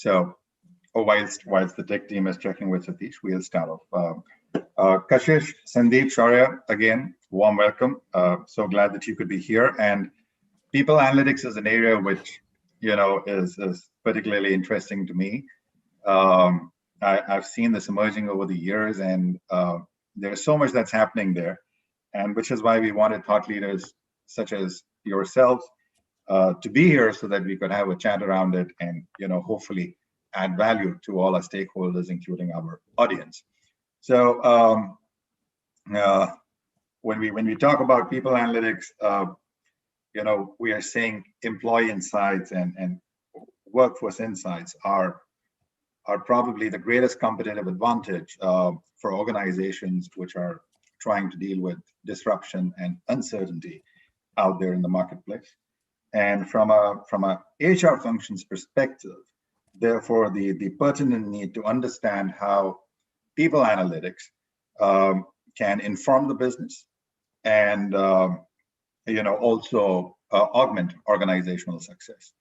the tech team is checking with Satish, we'll start off. Kashish, Sandeep, Shaurya, again, warm welcome. So glad that you could be here. And people analytics is an area which is particularly interesting to me. I've seen this emerging over the years, and there's so much that's happening there, and which is why we wanted thought leaders such as yourself to be here so that we could have a chat around it and hopefully add value to all our stakeholders, including our audience. So when we talk about people analytics, we are saying employee insights and workforce insights are probably the greatest competitive advantage for organizations which are trying to deal with disruption and uncertainty out there in the marketplace. And from a HR functions perspective, therefore, the pertinent need to understand how people analytics can inform the business and also augment organizational success.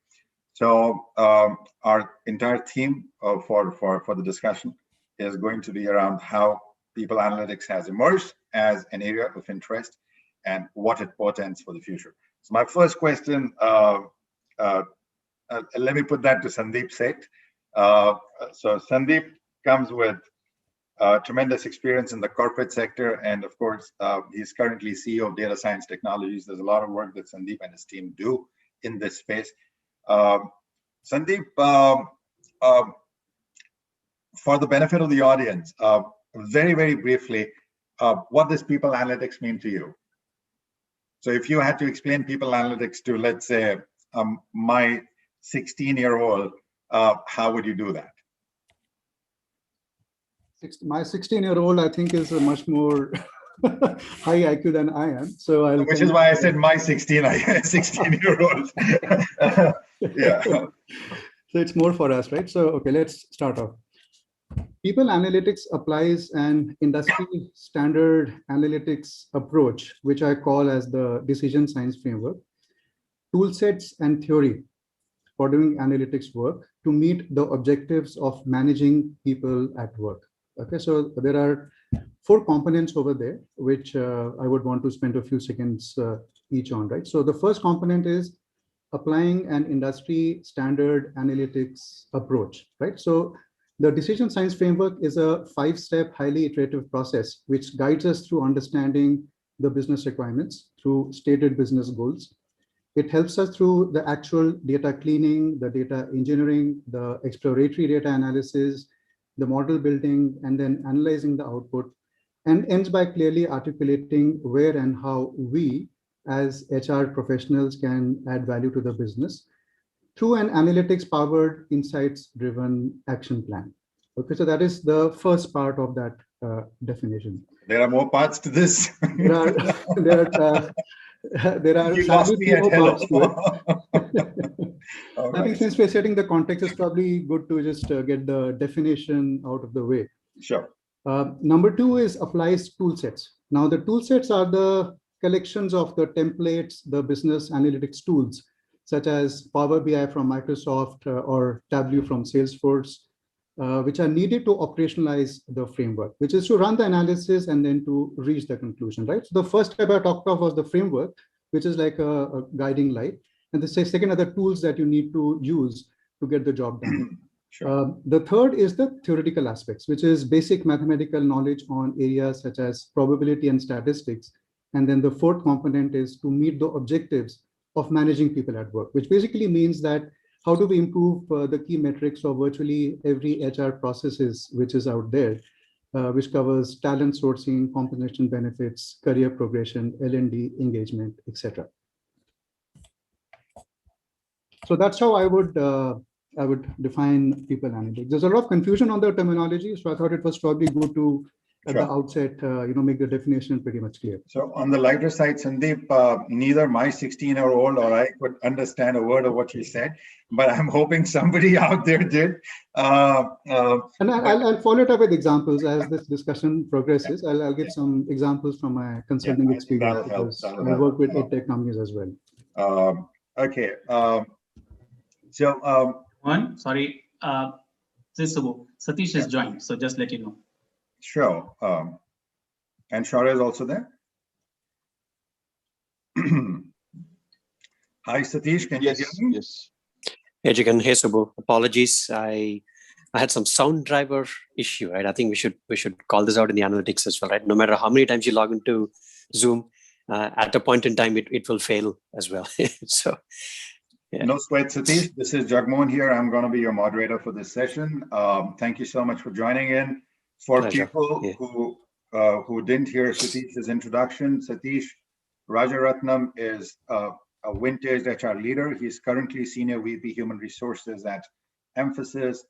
So our entire theme for the discussion is going to be around how people analytics has emerged as an area of interest and what it portends for the future. So my first question let me put that to Sandeep Seth. So Sandeep comes with tremendous experience in the corporate sector, and of course, he's currently CEO of Data Science Technologies. There's a lot of work that Sandeep and his team do in this space. Sandeep, for the benefit of the audience, very, very briefly, what does people analytics mean to you? So if you had to explain people analytics to, let's say, my 16-year-old, how would you do that? My 16-year-old, I think, is a much more high IQ than I am. So which is why I said my 16-year-old. Yeah. So it's more for us, right? So, okay, let's start off. People analytics applies an industry standard analytics approach, which I call as the decision science framework, tool sets and theory for doing analytics work to meet the objectives of managing people at work. Okay, so there are 4 components over there, which I would want to spend a few seconds each on, right? So the first component is applying an industry standard analytics approach, right? So the decision science framework is a 5-step, highly iterative process, which guides us through understanding the business requirements through stated business goals. It helps us through the actual data cleaning, the data engineering, the exploratory data analysis, the model building, and then analyzing the output, and ends by clearly articulating where and how we as HR professionals can add value to the business through an analytics-powered, insights-driven action plan. Okay, so that is the first part of that definition. There are more parts to this. There are sadly more parts to it. I think since we're setting the context, it's probably good to just get the definition out of the way. Sure. Number 2 is applies tool sets. Now, the tool sets are the collections of the templates, the business analytics tools, such as Power BI from Microsoft or Tableau from Salesforce, which are needed to operationalize the framework, which is to run the analysis and then to reach the conclusion, right? So the first step I talked of was the framework, which is like a guiding light. And the second are the tools that you need to use to get the job done. Sure. The third is the theoretical aspects, which is basic mathematical knowledge on areas such as probability and statistics. And then the fourth component is to meet the objectives of managing people at work, which basically means that how do we improve the key metrics for virtually every HR processes which is out there, which covers talent sourcing, compensation benefits, career progression, L&D engagement, etc. So that's how I would define people analytics. There's a lot of confusion on the terminology, so I thought it was probably good to at the outset, make the definition pretty much clear. So on the lighter side, Sandeep, neither my 16-year-old or I could understand a word of what you said, but I'm hoping somebody out there did. And I'll follow it up with examples as this discussion progresses. I'll give some examples from my consulting experience because I work with tech companies as well. Okay. Sorry, Satish has joined, so just let you know. Sure. And Shaurya is also there. Hi, Satish. Can you hear me? Yes. Ejigan, hey, Subbu. Apologies. I had some sound driver issue, right? I think we should call this out in the analytics as well, right? No matter how many times you log into Zoom, at a point in time, it will fail as well. So. Yeah. No sweat, Satish. This is Jagmohan here. I'm going to be your moderator for this session. Thank you so much for joining in. For Pleasure. People who didn't hear Satish's introduction, Satish Rajaratnam is a vintage HR leader. He's currently Senior VP Human Resources at Emphasis.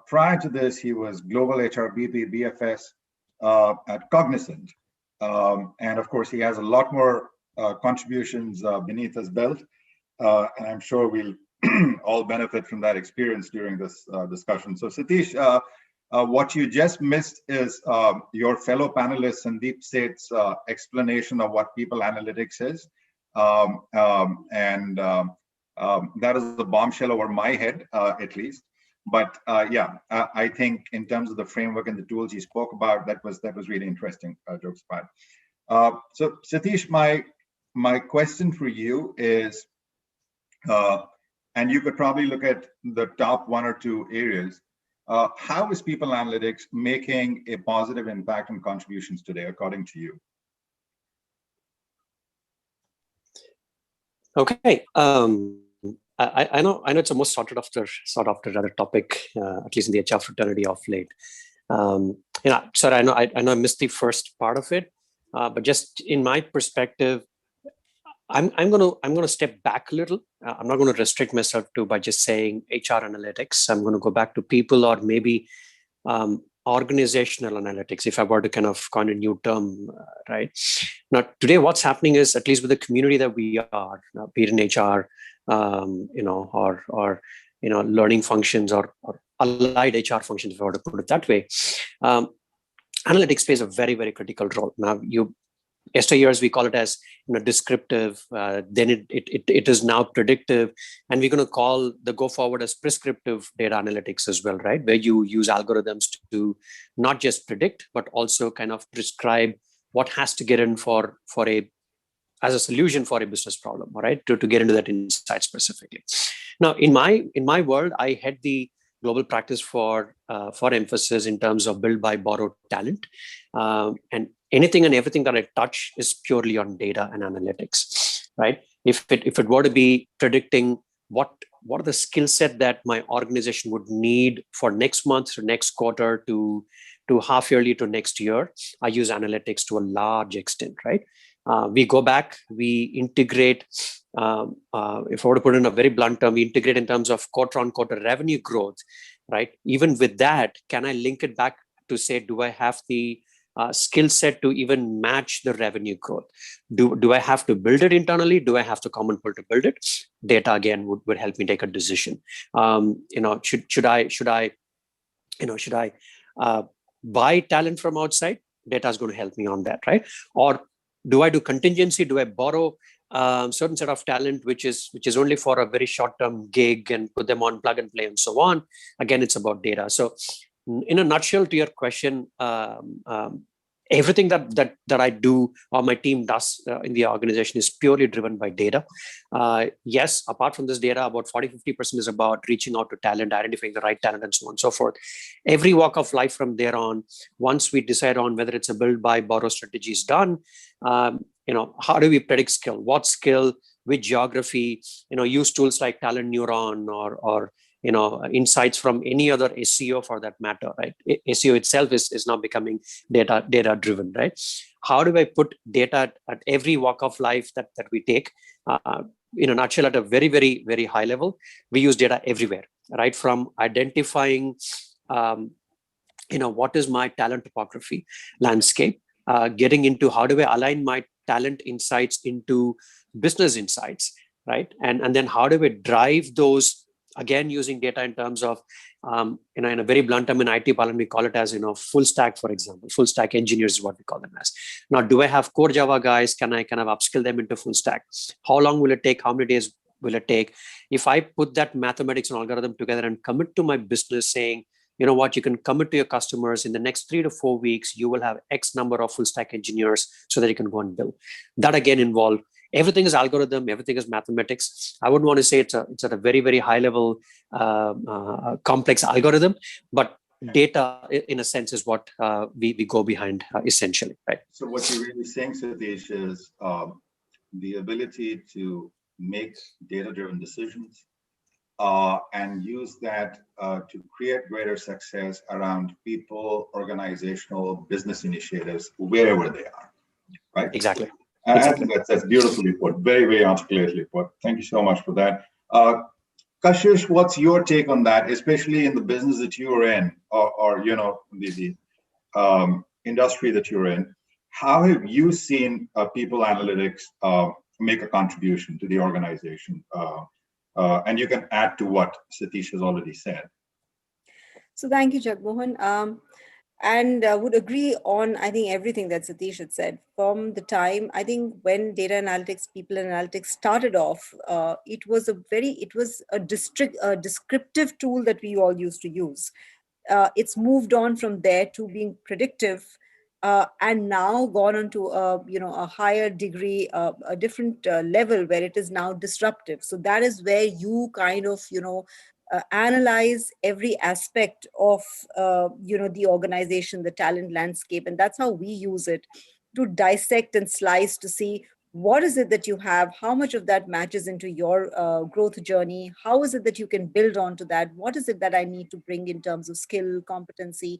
Prior to this, he was Global HR VP BFS at Cognizant. And of course, he has a lot more contributions beneath his belt. And I'm sure we'll all benefit from that experience during this discussion. So Satish, what you just missed is your fellow panelist Sandeep Seth's explanation of what people analytics is. That is the bombshell over my head, at least. But I think in terms of the framework and the tools you spoke about, that was really interesting, jokes apart. So Satish, my question for you is, and you could probably look at the top 1 or 2 areas. How is people analytics making a positive impact and contributions today, according to you? Okay. I know it's a most sought after other topic, at least in the HR fraternity of late. Sorry, I know I missed the first part of it, but just in my perspective, I'm gonna step back a little. I'm not going to restrict myself to by just saying HR analytics. I'm going to go back to people, or maybe organizational analytics, if I were to kind of coin a new term, right? Now, today, what's happening is, at least with the community that we are, be it in HR, or learning functions or allied HR functions, if I were to put it that way, analytics plays a very, very critical role. Now, yesteryears we call it as descriptive, then it is now predictive, and we're going to call the go forward as prescriptive data analytics as well, right? Where you use algorithms to not just predict, but also kind of prescribe what has to get in for as a solution for a business problem, all right? To get into that insight specifically. Now, in my world, I had the global practice for emphasis in terms of build, buy, borrow talent, and anything and everything that I touch is purely on data and analytics, right? If it were to be predicting what are the skill set that my organization would need for next month to next quarter to half yearly to next year, I use analytics to a large extent, right? We go back, we integrate, if I were to put in a very blunt term, we integrate in terms of quarter-on-quarter revenue growth, right? Even with that, can I link it back to say, do I have the skill set to even match the revenue growth? Do I have to build it internally? Do I have to common pool to build it? Data again would help me take a decision. Should I buy talent from outside? Data is going to help me on that, right? Or do I do contingency? Do I borrow certain set of talent which is only for a very short-term gig and put them on plug and play and so on? Again, it's about data. So in a nutshell, to your question, everything that I do or my team does in the organization is purely driven by data. Yes, apart from this data, about 40-50% is about reaching out to talent, identifying the right talent, and so on and so forth. Every walk of life from there on, once we decide on whether it's a build, buy, borrow strategy is done, how do we predict skill? What skill, which geography, use tools like Talent Neuron or insights from any other SEO for that matter, right? SEO itself is now becoming data driven, right? How do I put data at every walk of life that we take? In a nutshell, at a very, very, very high level, we use data everywhere, right? From identifying, what is my talent topography landscape, getting into how do I align my talent insights into business insights, right? And then how do we drive those, again, using data in terms of, in a very blunt term in IT parlance, we call it as, full stack, for example. Full stack engineers is what we call them as. Now, do I have core Java guys? Can I kind of upskill them into full stack? How long will it take? How many days will it take? If I put that mathematics and algorithm together and commit to my business saying, you know what, you can commit to your customers in the next 3 to 4 weeks, you will have X number of full stack engineers so that you can go and build. That again involved, everything is algorithm, everything is mathematics. I wouldn't want to say it's at a very, very high level, complex algorithm, but data in a sense is what we go behind essentially, right? So what you're really saying, Satish, is the ability to make data-driven decisions and use that to create greater success around people, organizational, business initiatives, wherever they are, right? Exactly. I think that's beautifully put, very, very articulately put. Thank you so much for that. Kashish, what's your take on that, especially in the business that you're in, or the industry that you're in? How have you seen people analytics make a contribution to the organization? And you can add to what Satish has already said. So thank you, Jagmohan. And would agree on, I think, everything that Satish had said. From the time, I think, when data analytics, people analytics started off, it was a descriptive tool that we all used to use. It's moved on from there to being predictive, and now gone on to a higher degree, a different level where it is now disruptive. So that is where you kind of analyze every aspect of the organization, the talent landscape, and that's how we use it to dissect and slice to see what is it that you have, how much of that matches into your growth journey, how is it that you can build onto that, what is it that I need to bring in terms of skill, competency,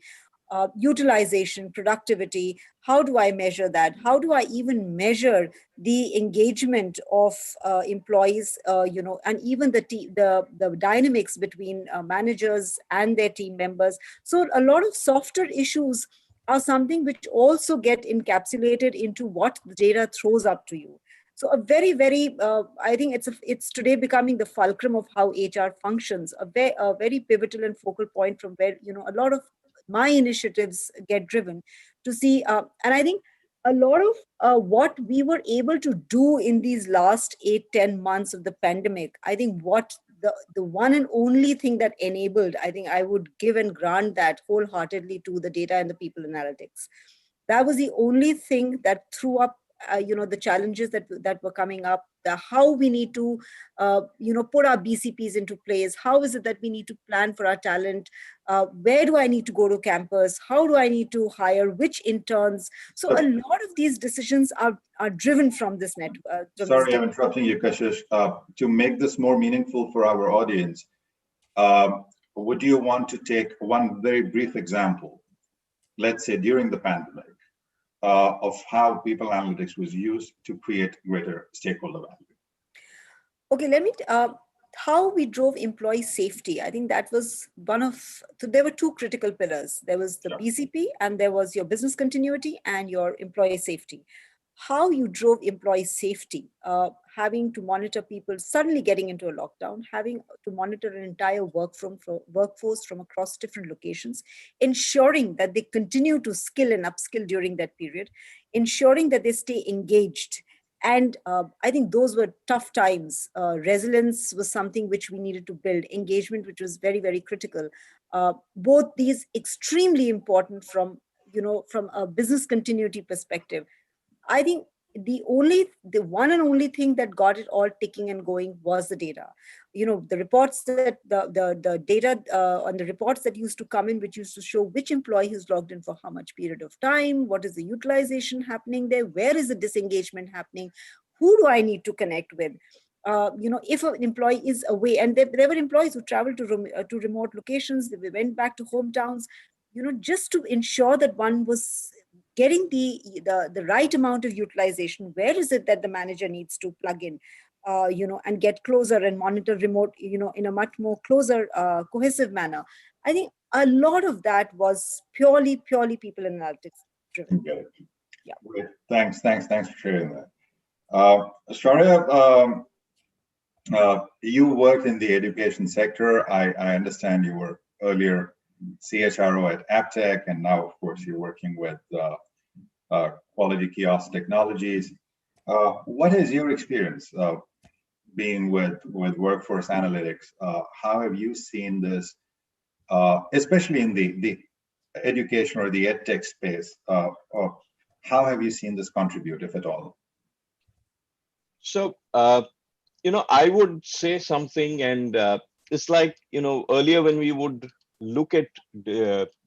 utilization, productivity. How do I measure that? How do I even measure the engagement of employees, and even the dynamics between managers and their team members? So a lot of softer issues are something which also get encapsulated into what the data throws up to you. So a very, very, I think it's today becoming the fulcrum of how HR functions, a very pivotal and focal point from where, a lot of my initiatives get driven to see. And I think a lot of what we were able to do in these last 8-10 months of the pandemic, I think what the one and only thing that enabled, I think I would give and grant that wholeheartedly to the data and the people analytics. That was the only thing that threw up the challenges that were coming up, how we need to put our BCPs into place, how is it that we need to plan for our talent, where do I need to go to campus, how do I need to hire which interns. So a lot of these decisions are driven from this network. Sorry, I'm interrupting you, Kashish. To make this more meaningful for our audience, would you want to take one very brief example, let's say during the pandemic, of how people analytics was used to create greater stakeholder value? Okay, let me, how we drove employee safety. I think that was so there were two critical pillars. There was the BCP and there was your business continuity and your employee safety. How you drove employee safety, having to monitor people suddenly getting into a lockdown, having to monitor an entire workforce from across different locations, ensuring that they continue to skill and upskill during that period, ensuring that they stay engaged. And I think those were tough times. Resilience was something which we needed to build, engagement, which was very, very critical. Both these extremely important from a business continuity perspective. I think the one and only thing that got it all ticking and going was the data. The reports that the data on the reports that used to come in, which used to show which employee has logged in for how much period of time, what is the utilization happening there, where is the disengagement happening, who do I need to connect with. If an employee is away, and there were employees who traveled to remote locations, they went back to hometowns, just to ensure that one was getting the right amount of utilization. Where is it that the manager needs to plug in, and get closer and monitor remote, in a much more closer, cohesive manner. I think a lot of that was purely people analytics driven. Yeah. Great. Thanks for sharing that. Shaurya, you worked in the education sector. I understand you were earlier CHRO at Aptech, and now, of course, you're working with Quality Kiosk Technologies. What is your experience being with workforce analytics? How have you seen this, especially in the education or the edtech space? Or how have you seen this contribute, if at all? So, I would say something, and it's like, earlier when we would look at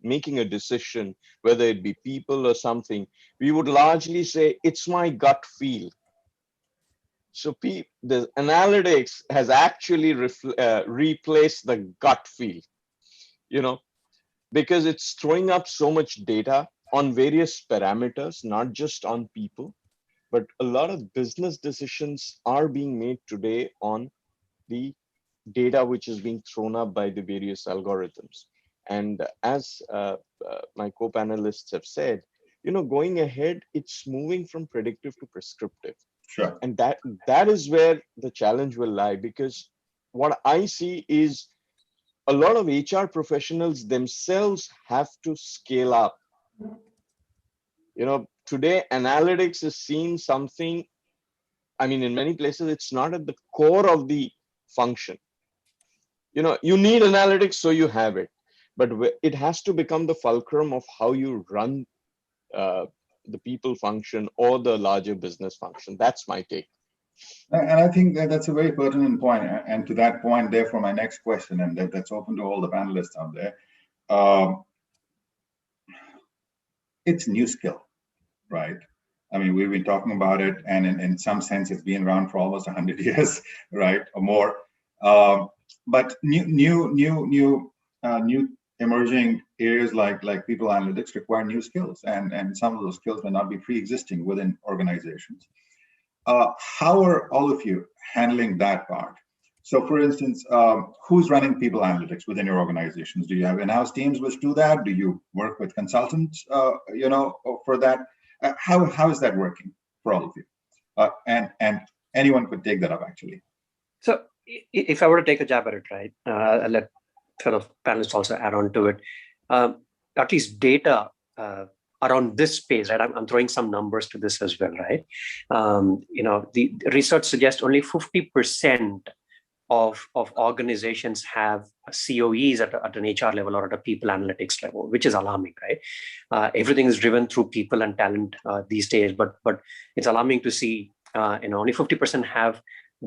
making a decision, whether it be people or something, we would largely say, it's my gut feel. So the analytics has actually replaced the gut feel, because it's throwing up so much data on various parameters, not just on people, but a lot of business decisions are being made today on the data which is being thrown up by the various algorithms. And as my co-panelists have said, going ahead, it's moving from predictive to prescriptive. Sure. And that is where the challenge will lie, because what I see is a lot of HR professionals themselves have to scale up. Today, analytics is seen something, in many places, it's not at the core of the function. You need analytics, so you have it, but it has to become the fulcrum of how you run the people function or the larger business function. That's my take. And I think that that's a very pertinent point. And to that point, therefore, my next question, and that's open to all the panelists out there, it's new skill, right? I mean, we've been talking about it, and in some sense, it's been around for almost 100 years, right, or more. But new emerging areas like people analytics require new skills, and some of those skills may not be pre-existing within organizations. How are all of you handling that part? So, for instance, who's running people analytics within your organizations? Do you have in-house teams which do that? Do you work with consultants, for that? How is that working for all of you? And anyone could take that up, actually. So, if I were to take a jab at it, right, I'll let fellow panelists also add on to it. At least data around this space, right? I'm throwing some numbers to this as well, right? The research suggests only 50% of organizations have COEs at an HR level or at a people analytics level, which is alarming, right? Everything is driven through people and talent these days, but it's alarming to see only 50% have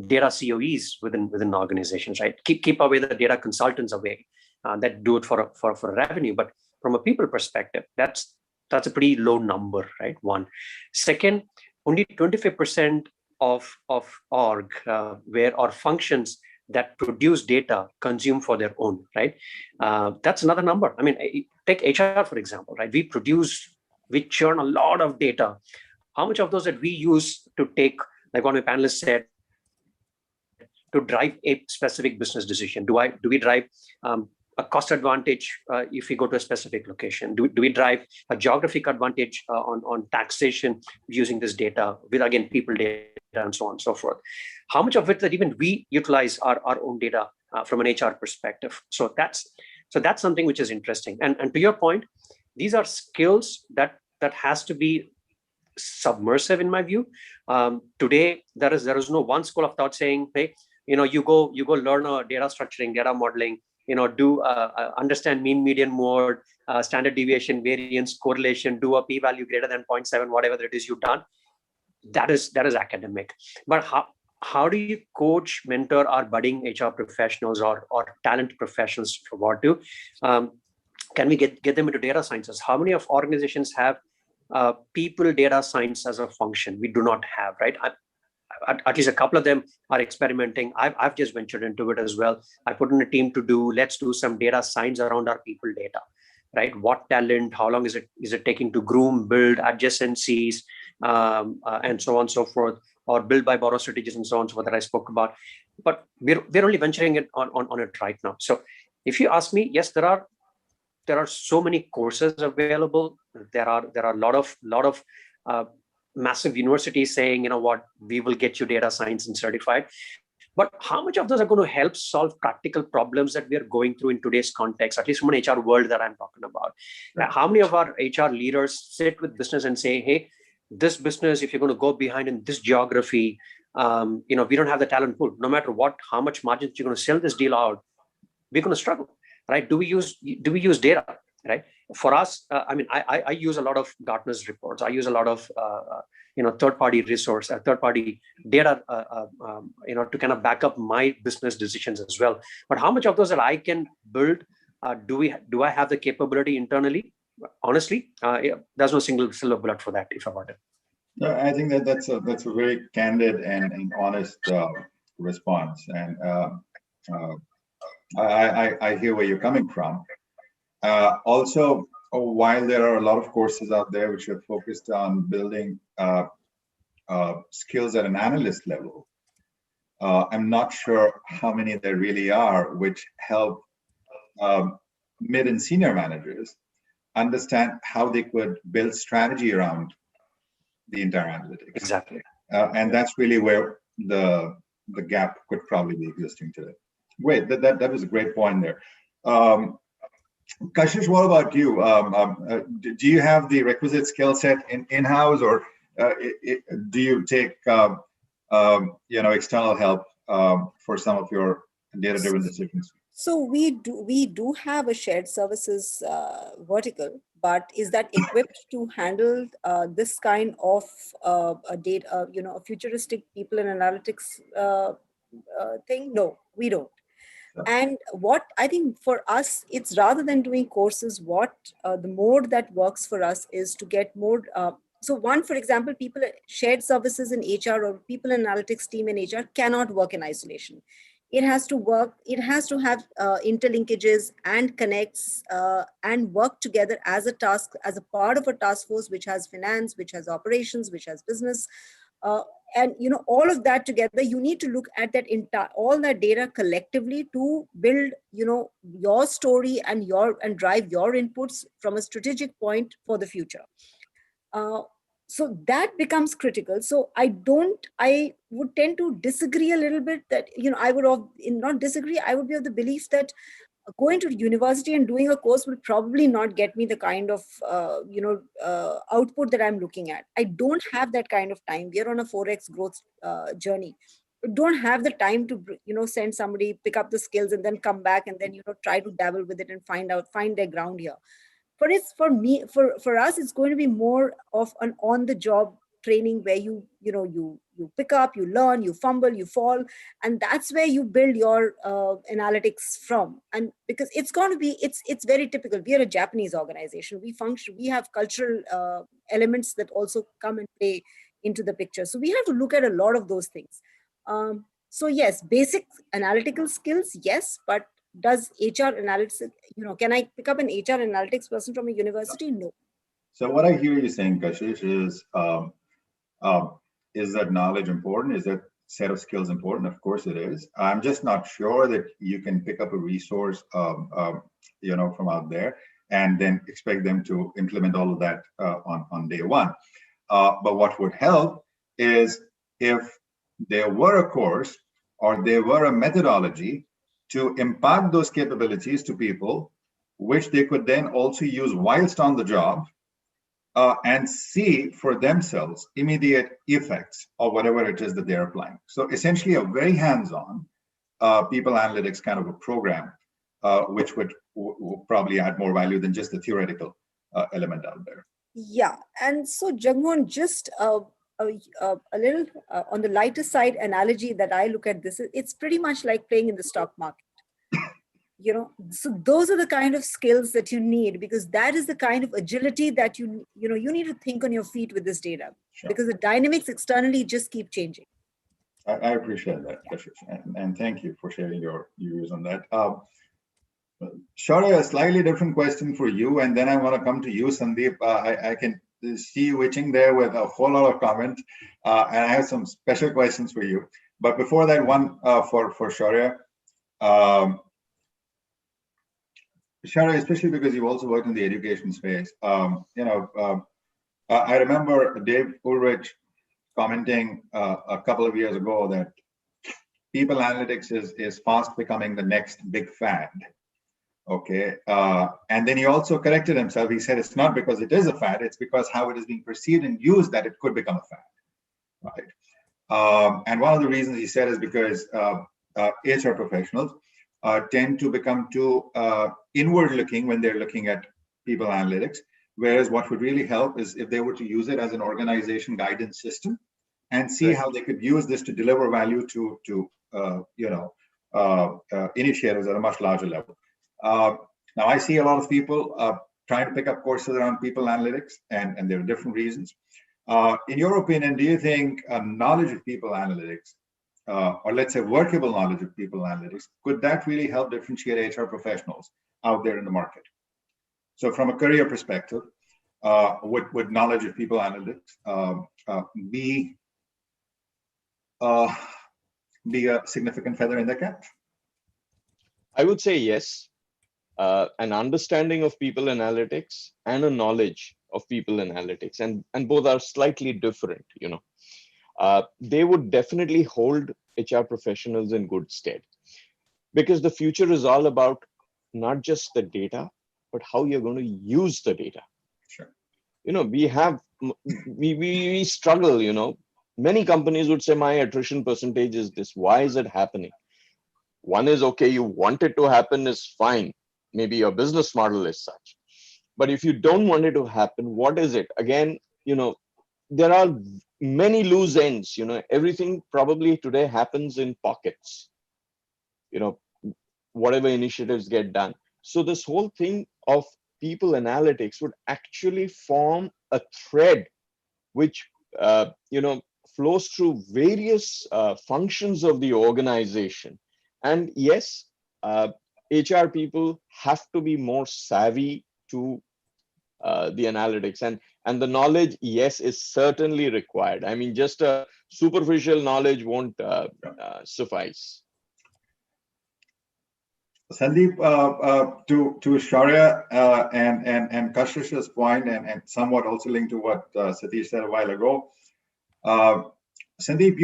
data COEs within organizations, right? Keep away the data consultants away that do it for revenue, but from a people perspective, that's a pretty low number, right? One. Second, only 25% of org or functions that produce data consume for their own, right? That's another number. I mean, take HR, for example, right? We churn a lot of data. How much of those that we use to take, like one of my panelists said, to drive a specific business decision? Do we drive a cost advantage if we go to a specific location? Do we drive a geographic advantage on taxation using this data with, again, people data and so on and so forth? How much of it that even we utilize our own data from an HR perspective? So that's something which is interesting. And to your point, these are skills that has to be submersive in my view. Today, there is no one school of thought saying, hey, you go learn data structuring, data modeling, do understand mean, median, mode, standard deviation, variance, correlation, do a p-value greater than 0.7, whatever it is you've done. That is academic. But how do you coach, mentor our budding HR professionals or talent professionals for what do? Can we get them into data sciences? How many of organizations have people data science as a function? We do not have, right? At least a couple of them are experimenting. I've just ventured into it as well. I put in a team to let's do some data science around our people data, right? What talent, how long is it taking to groom, build adjacencies, and so on and so forth, or build by borrow strategies and so on and so forth that I spoke about. But we're only venturing it on it right now. So if you ask me, yes, there are so many courses available. There are a lot of massive universities saying, we will get you data science and certified. But how much of those are going to help solve practical problems that we are going through in today's context, at least from an HR world that I'm talking about? Right. How many of our HR leaders sit with business and say, hey, this business, if you're going to go behind in this geography, we don't have the talent pool. No matter how much margins you're going to sell this deal out, we're going to struggle, right? Do we use data, right? For us, I use a lot of Gartner's reports. I use a lot of third-party resource, third-party data, to kind of back up my business decisions as well. But how much of those that I can build, do I have the capability internally? Honestly, there's no single silver bullet for that, if I want it. No, I think that's a very candid and honest response, and I hear where you're coming from. Also, while there are a lot of courses out there which are focused on building skills at an analyst level, I'm not sure how many there really are which help mid and senior managers understand how they could build strategy around the entire analytics. Exactly. And that's really where the gap could probably be existing today. Great, that was a great point there. Kashish, what about you? Do you have the requisite skill set in-house, or do you take external help for some of your data-driven decisions? So we do have a shared services vertical, but is that equipped to handle this kind of a data, a futuristic people and analytics thing? No, we don't. And what I think for us, it's rather than doing courses, what the mode that works for us is to get more. So one, for example, people shared services in HR or people analytics team in HR cannot work in isolation. It has to work, it has to have interlinkages and connects and work together as a task, as a part of a task force, which has finance, which has operations, which has business. And all of that together, you need to look at that entire all that data collectively to build your story and drive your inputs from a strategic point for the future. So that becomes critical. So I would tend to disagree a little bit that I would not disagree, I would be of the belief that going to university and doing a course will probably not get me the kind of output that I'm looking at. I don't have that kind of time. We are on a 4x growth journey. I don't have the time to send somebody, pick up the skills and then come back and then try to dabble with it and find their ground here. For us, it's going to be more of an on the job training where you pick up, you learn, you fumble, you fall, and that's where you build your analytics from. And because it's going to be it's very typical. We are a Japanese organization. We have cultural elements that also come and play into the picture, so we have to look at a lot of those things. So yes, basic analytical skills, yes, but does HR analytics, can I pick up an HR analytics person from a university? No. So what I hear you saying, Kashish, is that knowledge important? Is that set of skills important? Of course it is. I'm just not sure that you can pick up a resource, from out there and then expect them to implement all of that on day one. But what would help is if there were a course or there were a methodology to impart those capabilities to people, which they could then also use whilst on the job and see for themselves immediate effects of whatever it is that they're applying. So essentially a very hands-on people analytics kind of a program, which would probably add more value than just the theoretical element out there. Yeah, and so Jagmohan, just a little on the lighter side analogy that I look at this, it's pretty much like playing in the stock market. So those are the kind of skills that you need, because that is the kind of agility that you need to think on your feet with this data. Sure. Because the dynamics externally just keep changing. I appreciate that, Kashish, and thank you for sharing your views on that. Shaurya, a slightly different question for you, and then I want to come to you, Sandeep. I can see you itching there with a whole lot of comments, and I have some special questions for you. But before that, one for Shaurya. Shaurya, especially because you've also worked in the education space, I remember Dave Ulrich commenting a couple of years ago that people analytics is fast becoming the next big fad. Okay, and then he also corrected himself. He said it's not because it is a fad; it's because how it is being perceived and used that it could become a fad, right? And one of the reasons he said is because HR professionals tend to become too inward-looking when they're looking at people analytics, whereas what would really help is if they were to use it as an organization guidance system and see how they could use this to deliver value to initiators at a much larger level. Now, I see a lot of people trying to pick up courses around people analytics, and there are different reasons. In your opinion, do you think knowledge of people analytics, or let's say workable knowledge of people analytics, could that really help differentiate HR professionals out there in the market? So from a career perspective, would knowledge of people analytics be a significant feather in the cap? I would say yes. An understanding of people analytics and a knowledge of people analytics, and both are slightly different, they would definitely hold HR professionals in good stead, because the future is all about not just the data, but how you're going to use the data. Sure. We struggle, many companies would say my attrition percentage is this. Why is it happening? One is, okay, you want it to happen is fine. Maybe your business model is such. But if you don't want it to happen, what is it? Again, there are many loose ends. Everything probably today happens in pockets, you know, whatever initiatives get done. So this whole thing of people analytics would actually form a thread which flows through various functions of the organization. And yes, HR people have to be more savvy to the analytics, and the knowledge, yes, is certainly required. I mean, just a superficial knowledge won't suffice. Sandeep, to Shaurya and Kashish's point, and somewhat also linked to what Satish said a while ago. Sandeep,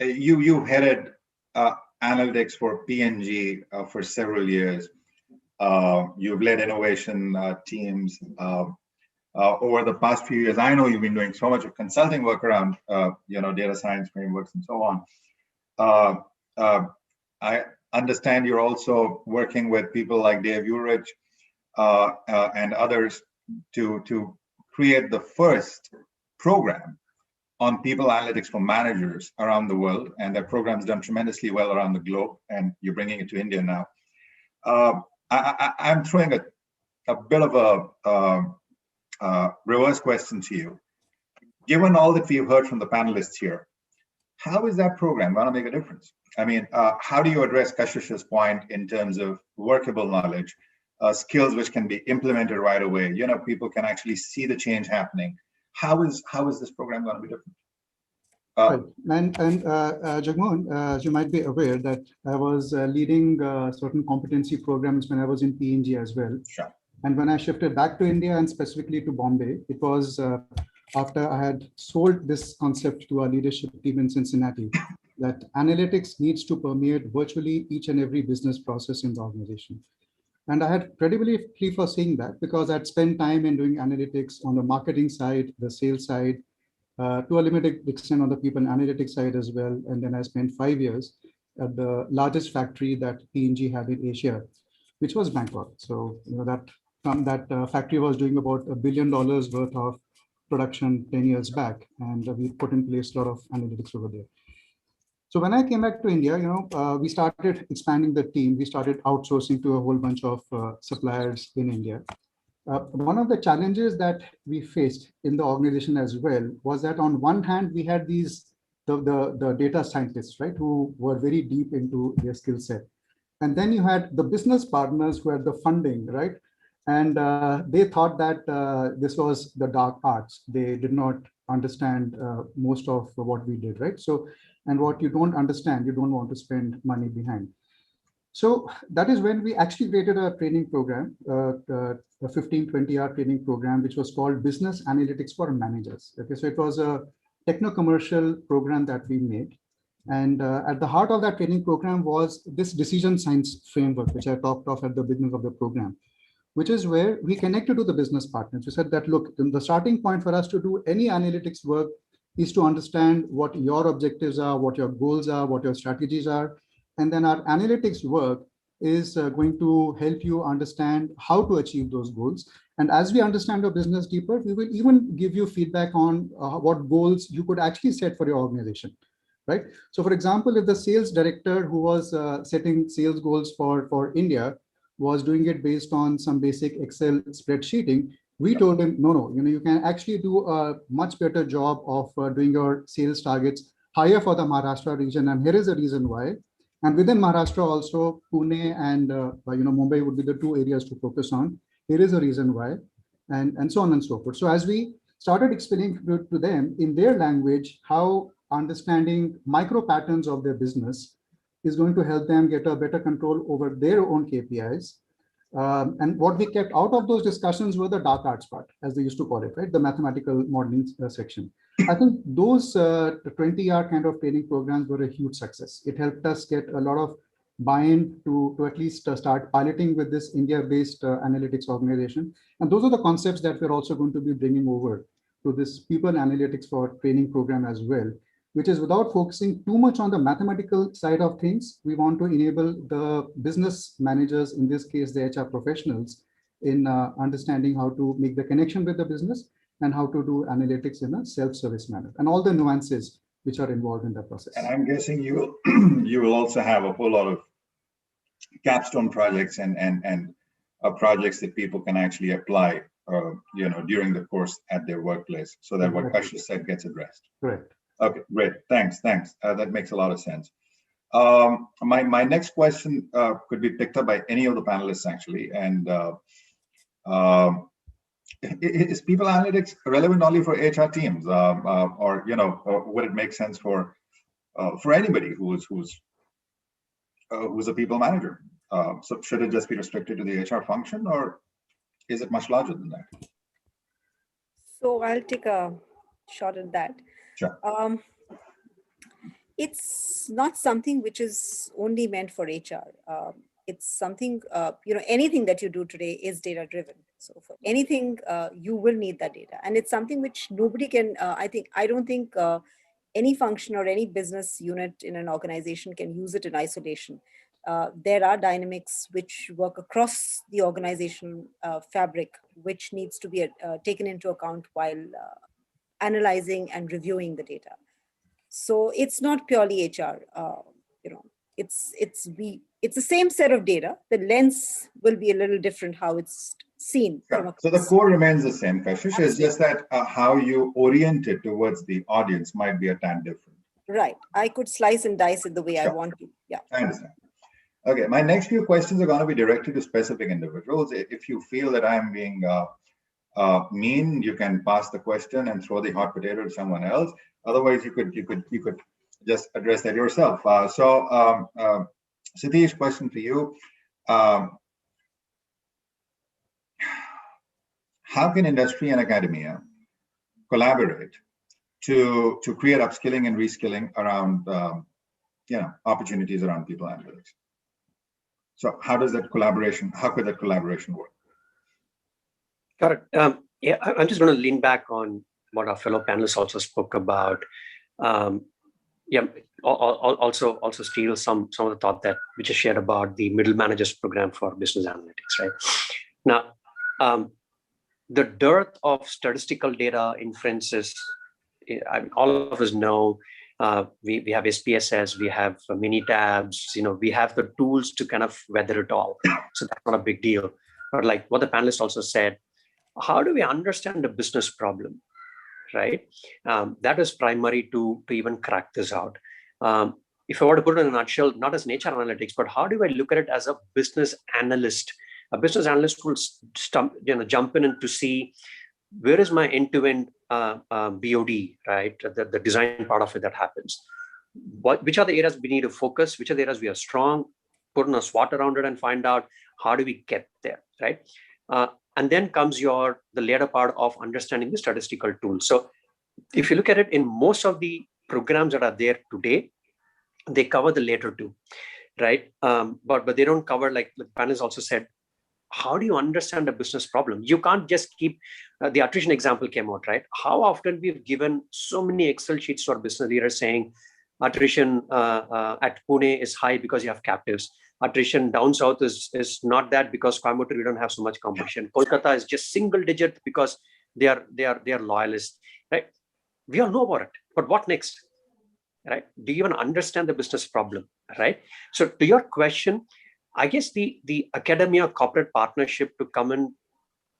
you headed analytics for P&G for several years. You've led innovation teams over the past few years. I know you've been doing so much of consulting work around data science frameworks and so on. I understand you're also working with people like Dave Ulrich and others to create the first program on people analytics for managers around the world, and that program's done tremendously well around the globe, and you're bringing it to India now. I'm throwing a bit of a reverse question to you. Given all that we've heard from the panelists here, how is that program going to make a difference? I mean, how do you address Kashish's point in terms of workable knowledge, skills which can be implemented right away? People can actually see the change happening. How is this program going to be different? Right. And Jagmohan, as you might be aware, that I was leading certain competency programs when I was in P&G as well. Sure. And when I shifted back to India and specifically to Bombay, it was after I had sold this concept to our leadership team in Cincinnati, that analytics needs to permeate virtually each and every business process in the organization. And I had credibility for saying that because I'd spent time in doing analytics on the marketing side, the sales side, to a limited extent on the people analytics side as well. And then I spent 5 years at the largest factory that P&G had in Asia, which was Bangkok. So that factory was doing about $1 billion worth of production 10 years back, and we put in place a lot of analytics over there. So when I came back to India, we started expanding the team. We started outsourcing to a whole bunch of suppliers in India. One of the challenges that we faced in the organization as well was that on one hand, we had the data scientists, right, who were very deep into their skill set. And then you had the business partners who had the funding, right? And they thought that this was the dark arts. They did not understand most of what we did, right? So, and what you don't understand, you don't want to spend money behind. So that is when we actually created a training program, a 15-20-hour training program, which was called Business Analytics for Managers. Okay, so it was a techno-commercial program that we made. And at the heart of that training program was this decision science framework, which I talked of at the beginning of the program, which is where we connected to the business partners. We said that, look, the starting point for us to do any analytics work is to understand what your objectives are, what your goals are, what your strategies are. And then our analytics work is going to help you understand how to achieve those goals. And as we understand your business deeper, we will even give you feedback on what goals you could actually set for your organization, right? So for example, if the sales director who was setting sales goals for India was doing it based on some basic Excel spreadsheeting, we told him, no, you can actually do a much better job of doing your sales targets higher for the Maharashtra region. And here is the reason why. And within Maharashtra also, Pune and Mumbai would be the two areas to focus on. Here is a reason why, and so on and so forth. So as we started explaining to them in their language how understanding micro patterns of their business is going to help them get a better control over their own KPIs. And what we kept out of those discussions were the dark arts part, as they used to call it, right? The mathematical modeling section. I think those 20-hour kind of training programs were a huge success. It helped us get a lot of buy-in to at least start piloting with this India-based analytics organization. And those are the concepts that we're also going to be bringing over to this people analytics for training program as well, which is without focusing too much on the mathematical side of things. We want to enable the business managers, in this case, the HR professionals, in understanding how to make the connection with the business and how to do analytics in a self-service manner and all the nuances which are involved in the process. And I'm guessing you you will also have a whole lot of capstone projects and projects that people can actually apply, during the course at their workplace, so that what Kashish said gets addressed. Correct. Okay, great. Thanks. That makes a lot of sense. My next question could be picked up by any of the panelists actually, and is people analytics relevant only for HR teams, or would it make sense for anybody who's a people manager? So should it just be restricted to the HR function, or is it much larger than that? So I'll take a shot at that. Sure. It's not something which is only meant for HR. It's something, anything that you do today is data driven. So for anything, you will need that data. And it's something which nobody can, I don't think any function or any business unit in an organization can use it in isolation. There are dynamics which work across the organization fabric, which needs to be taken into account while analyzing and reviewing the data. So it's not purely HR. It's the same set of data. The lens will be a little different how it's seen. Sure. So the core remains the same, Kashish. It's just that how you orient it towards the audience might be a tad different. Right. I could slice and dice it the way I want to. Yeah. I understand. Okay. My next few questions are going to be directed to specific individuals. If you feel that I'm being mean, you can pass the question and throw the hot potato to someone else. Otherwise, you could just address that yourself. Satish, question for you. How can industry and academia collaborate to create upskilling and reskilling around opportunities around people analytics? So how could that collaboration work? Correct. Yeah, I'm just going to lean back on what our fellow panelists also spoke about. Also steal some of the thought that we just shared about the middle managers program for business analytics, right? Now, the dearth of statistical data inferences, all of us know we have SPSS, we have mini tabs, we have the tools to kind of weather it all. So that's not a big deal. But like what the panelists also said, how do we understand the business problem, right? That is primary to even crack this out. If I were to put it in a nutshell, not as an HR analytics, but how do I look at it as a business analyst? A business analyst will jump in and to see where is my end-to-end BOD, right? The design part of it that happens. Which are the areas we need to focus? Which are the areas we are strong? Put in a SWOT around it and find out how do we get there, right? And then comes the later part of understanding the statistical tools. So if you look at it, in most of the programs that are there today, they cover the later two, right? But they don't cover, like the panelists also said, how do you understand a business problem? You can't just keep, the attrition example came out, right? How often we've given so many Excel sheets to our business leaders saying attrition at Pune is high because you have captives. Attrition down south is not that because Coimbatore, we don't have so much competition. Kolkata is just single digit because they are loyalists, right? We all know about it, but what next, right? Do you even understand the business problem, right? So to your question, I guess the academia corporate partnership to come and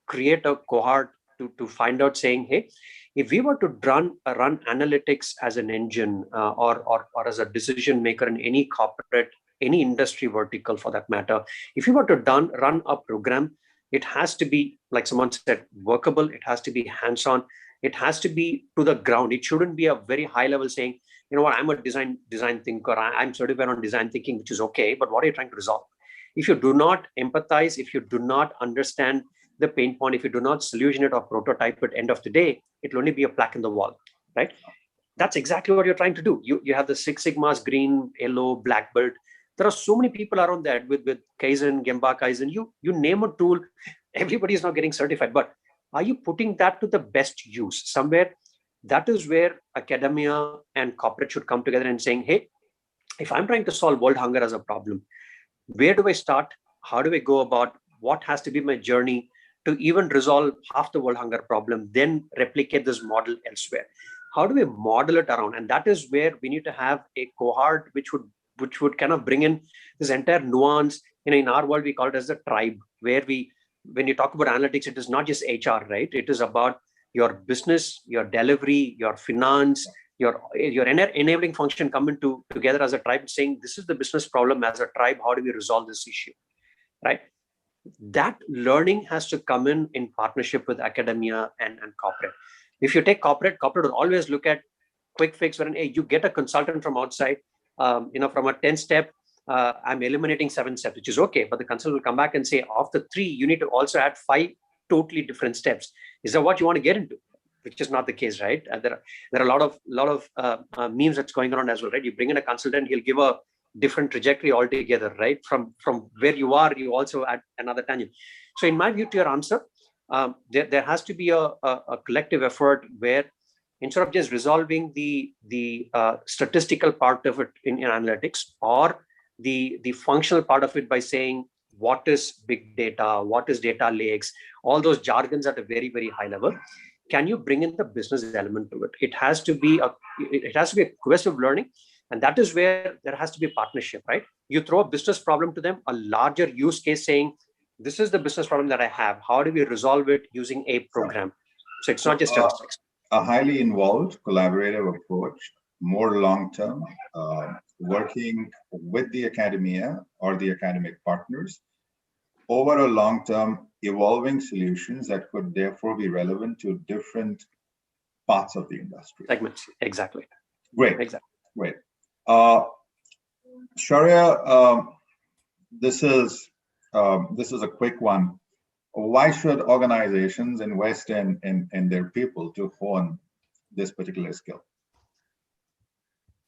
create a cohort to find out saying, hey, if we were to run analytics as an engine or as a decision maker in any corporate, any industry vertical for that matter, if you were to run a program, it has to be, like someone said, workable. It has to be hands-on. It has to be to the ground. It shouldn't be a very high level saying, you know what, I'm a design thinker. I'm certified on design thinking, which is okay, but what are you trying to resolve? If you do not empathize, if you do not understand the pain point, if you do not solution it or prototype it, end of the day, it'll only be a plaque in the wall, right? That's exactly what you're trying to do. You have the Six Sigmas, green, yellow, black belt. There are so many people around that with Kaizen, Gemba Kaizen. You name a tool, everybody is not getting certified. But are you putting that to the best use? Somewhere That is where academia and corporate should come together and saying, hey, if I'm trying to solve world hunger as a problem, where do I start? How do I go about? What has to be my journey to even resolve half the world hunger problem, then replicate this model elsewhere? How do we model it around? And that is where we need to have a cohort which would kind of bring in this entire nuance. In our world, we call it as the tribe, where when you talk about analytics, it is not just HR, right? It is about your business, your delivery, your finance, your enabling function coming together as a tribe, saying this is the business problem as a tribe. How do we resolve this issue, right? That learning has to come in partnership with academia and corporate. If you take corporate will always look at quick fix when, hey, you get a consultant from outside, from a 10-step, I'm eliminating 7 steps, which is okay, but the consultant will come back and say, of the 3, you need to also add 5 totally different steps. Is that what you want to get into? Which is not the case, right? There are a lot of memes that's going around as well, right? You bring in a consultant, he'll give a different trajectory altogether, right? From where you are, you also add another tangent. So in my view, to your answer, there has to be a collective effort where instead of just resolving the statistical part of it in analytics, or the functional part of it by saying what is big data, what is data lakes, all those jargons at a very, very high level. Can you bring in the business element to it? It has to be a quest of learning, and that is where there has to be a partnership, right? You throw a business problem to them, a larger use case saying, this is the business problem that I have. How do we resolve it using a program? So it's not just statistics. A highly involved collaborative approach, more long-term, working with the academia or the academic partners over a long-term, evolving solutions that could therefore be relevant to different parts of the industry. Segments, exactly. Great, exactly. Great. Shaurya, this is a quick one. Why should organizations invest in their people to hone this particular skill?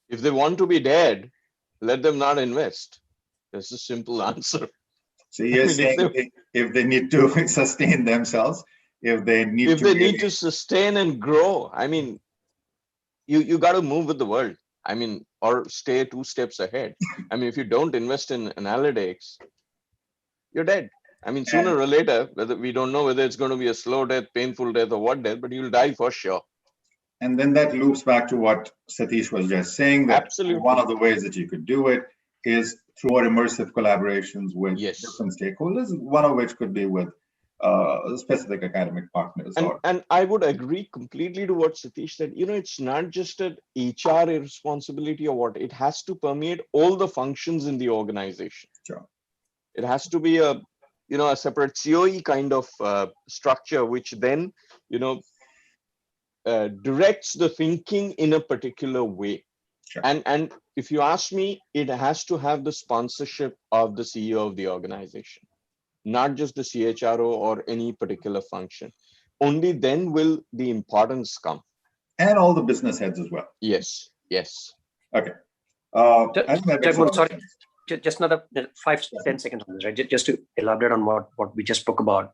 If they want to be dead, let them not invest. That's a simple answer. So you're saying if they need to sustain themselves, if they need to sustain and grow, I mean, you got to move with the world. I mean, or stay 2 steps ahead. I mean, if you don't invest in analytics, you're dead. I mean, sooner or later, whether we don't know whether it's going to be a slow death, painful death, or what death, but you'll die for sure. And then that loops back to what Satish was just saying, that Absolutely. One of the ways that you could do it is through our immersive collaborations with different stakeholders, one of which could be with specific academic partners. And I would agree completely to what Satish said. It's not just an HR responsibility or what, it has to permeate all the functions in the organization. Sure. It has to be a separate COE kind of structure, which then, directs the thinking in a particular way. Sure. And if you ask me, it has to have the sponsorship of the CEO of the organization, not just the CHRO or any particular function. Only then will the importance come. And all the business heads as well. Yes. Okay. Sorry, just another 5-10 seconds on this, right? Just to elaborate on what we just spoke about.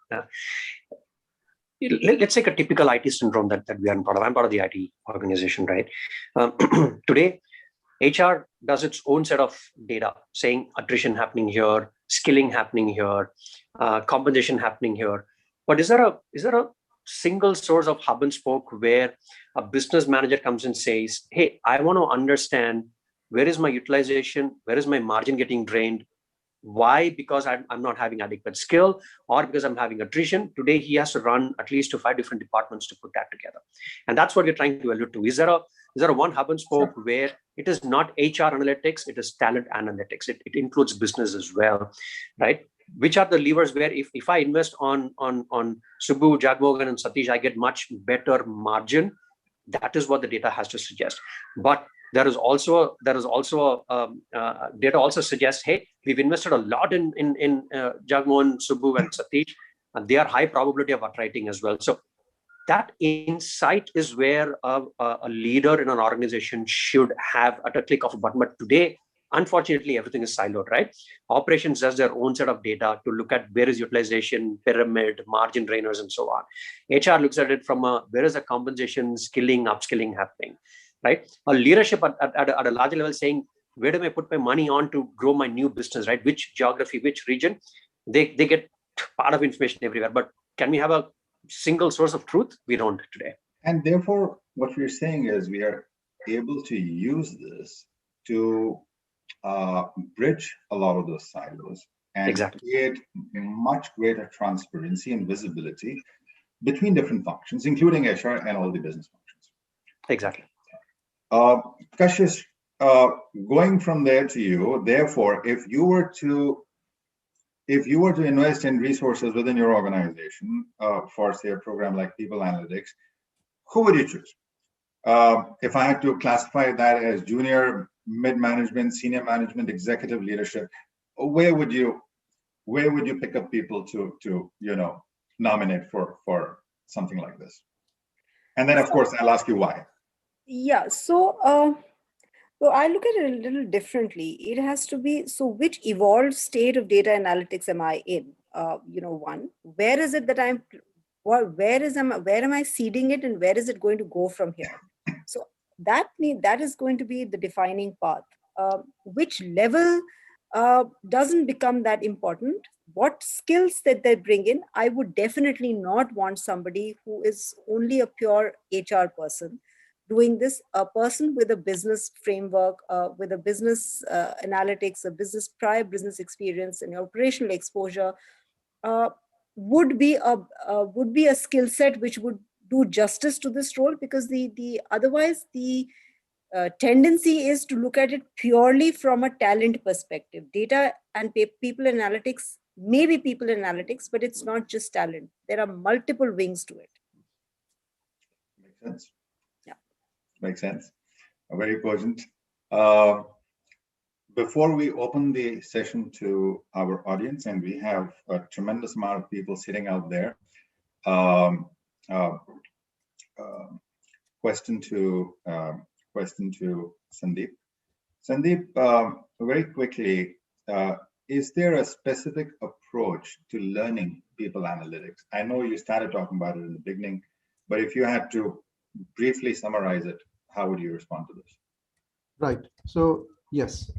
Let's take a typical IT syndrome that we are part of. I'm part of the IT organization, right? Today, HR does its own set of data saying attrition happening here, skilling happening here, compensation happening here. But is there a single source of hub and spoke where a business manager comes and says, hey, I want to understand where is my utilization, where is my margin getting drained? Why? Because I'm not having adequate skill, or because I'm having attrition. Today, he has to run at least to 5 different departments to put that together. And that's what we're trying to allude to. Is there a one hub and spoke where it is not HR analytics, it is talent analytics. It includes business as well, right? Which are the levers where if I invest on Subbu, Jagmohan, and Satish, I get much better margin. That is what the data has to suggest. But there is also data also suggests, hey, we've invested a lot in Jagmohan, Subbu, and Satish, and they are high probability of attriting as well. So that insight is where a leader in an organization should have at a click of a button. But today, Unfortunately, everything is siloed, right? Operations does their own set of data to look at where is utilization, pyramid, margin drainers, and so on. HR looks at it from where is the compensation, skilling, upskilling happening, right? A leadership at a larger level saying, where do I put my money on to grow my new business, right? Which geography, which region? They get part of information everywhere. But can we have a single source of truth? We don't today. And therefore, what we're saying is we are able to use this to bridge a lot of those silos and create much greater transparency and visibility between different functions, including HR and all the business functions. Exactly. Kashish, going from there to you, therefore, if you were to invest in resources within your organization for, say, a program like People Analytics, who would you choose? If I had to classify that as junior, mid-management, senior management, executive leadership, where would you pick up people to nominate for something like this? And then, of course, I'll ask you why. Yeah, so I look at it a little differently. It has to be, so which evolved state of data analytics am I in? One, where is it that where am I seeding it, and where is it going to go from here? So that is going to be the defining path. Which level doesn't become that important. What skills that they bring in, I would definitely not want somebody who is only a pure HR person doing this. A person with a business framework, with a business analytics, prior business experience and operational exposure would be a skill set which would do justice to this role, because otherwise the tendency is to look at it purely from a talent perspective. Data and people analytics may be people analytics, but it's not just talent. There are multiple wings to it. Makes sense. Yeah. Makes sense. Very important. Before we open the session to our audience, and we have a tremendous amount of people sitting out there, question to Sandeep. Sandeep, very quickly, is there a specific approach to learning people analytics? I know you started talking about it in the beginning, but if you had to briefly summarize it, how would you respond to this? Right. So yes,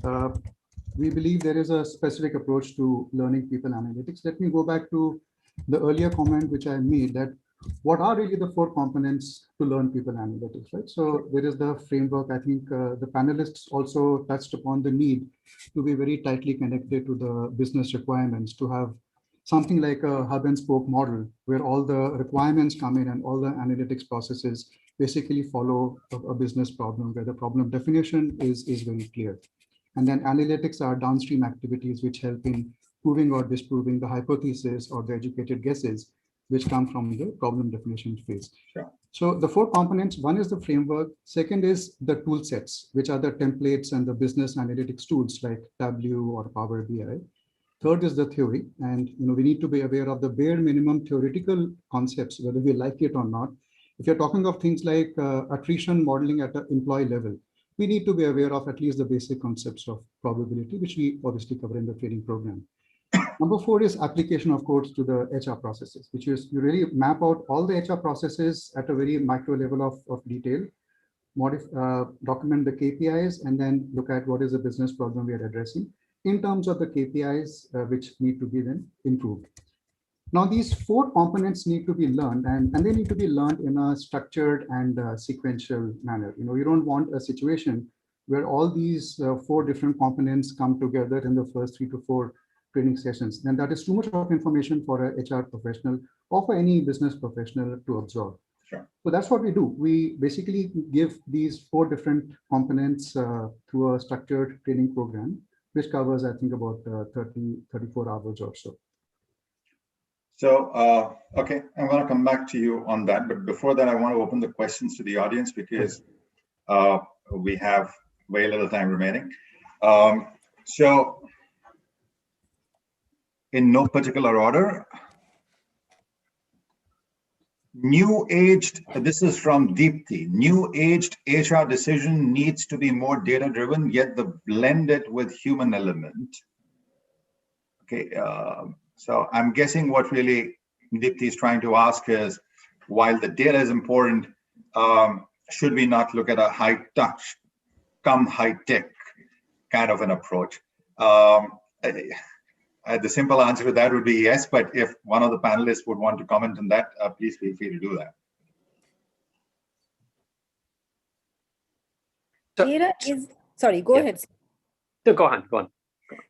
we believe there is a specific approach to learning people analytics. Let me go back to the earlier comment which I made, that what are really the 4 components to learn people analytics, right? So there is the framework. I think the panelists also touched upon the need to be very tightly connected to the business requirements, to have something like a hub and spoke model where all the requirements come in and all the analytics processes basically follow a business problem where the problem definition is very clear. And then analytics are downstream activities which help in proving or disproving the hypothesis or the educated guesses which come from the problem definition phase. Sure. So the 4 components, one is the framework, second is the tool sets, which are the templates and the business analytics tools like Tableau or Power BI. Third is the theory, and we need to be aware of the bare minimum theoretical concepts, whether we like it or not. If you're talking of things like attrition modeling at an employee level, we need to be aware of at least the basic concepts of probability, which we obviously cover in the training program. Number 4 is application, of course, to the HR processes, which is you really map out all the HR processes at a very micro level of detail, document the KPIs, and then look at what is the business problem we are addressing in terms of the KPIs which need to be then improved. Now, these 4 components need to be learned, and they need to be learned in a structured and sequential manner. You don't want a situation where all these 4 different components come together in the first 3 to 4 training sessions. Then that is too much of information for an HR professional or for any business professional to absorb. Sure. So that's what we do. We basically give these 4 different components through a structured training program, which covers, I think, about 34 hours or so. So, okay, I'm going to come back to you on that. But before that, I want to open the questions to the audience because we have very little time remaining. So, in no particular order, New aged, this is from Deepti, new aged HR decision needs to be more data driven, yet the blended with human element. Okay, so I'm guessing what really Deepti is trying to ask is, while the data is important, should we not look at a high touch, come high tech kind of an approach? The simple answer to that would be yes, but if one of the panelists would want to comment on that, please feel free to do that. Data is, sorry, go ahead. No, go on, go on.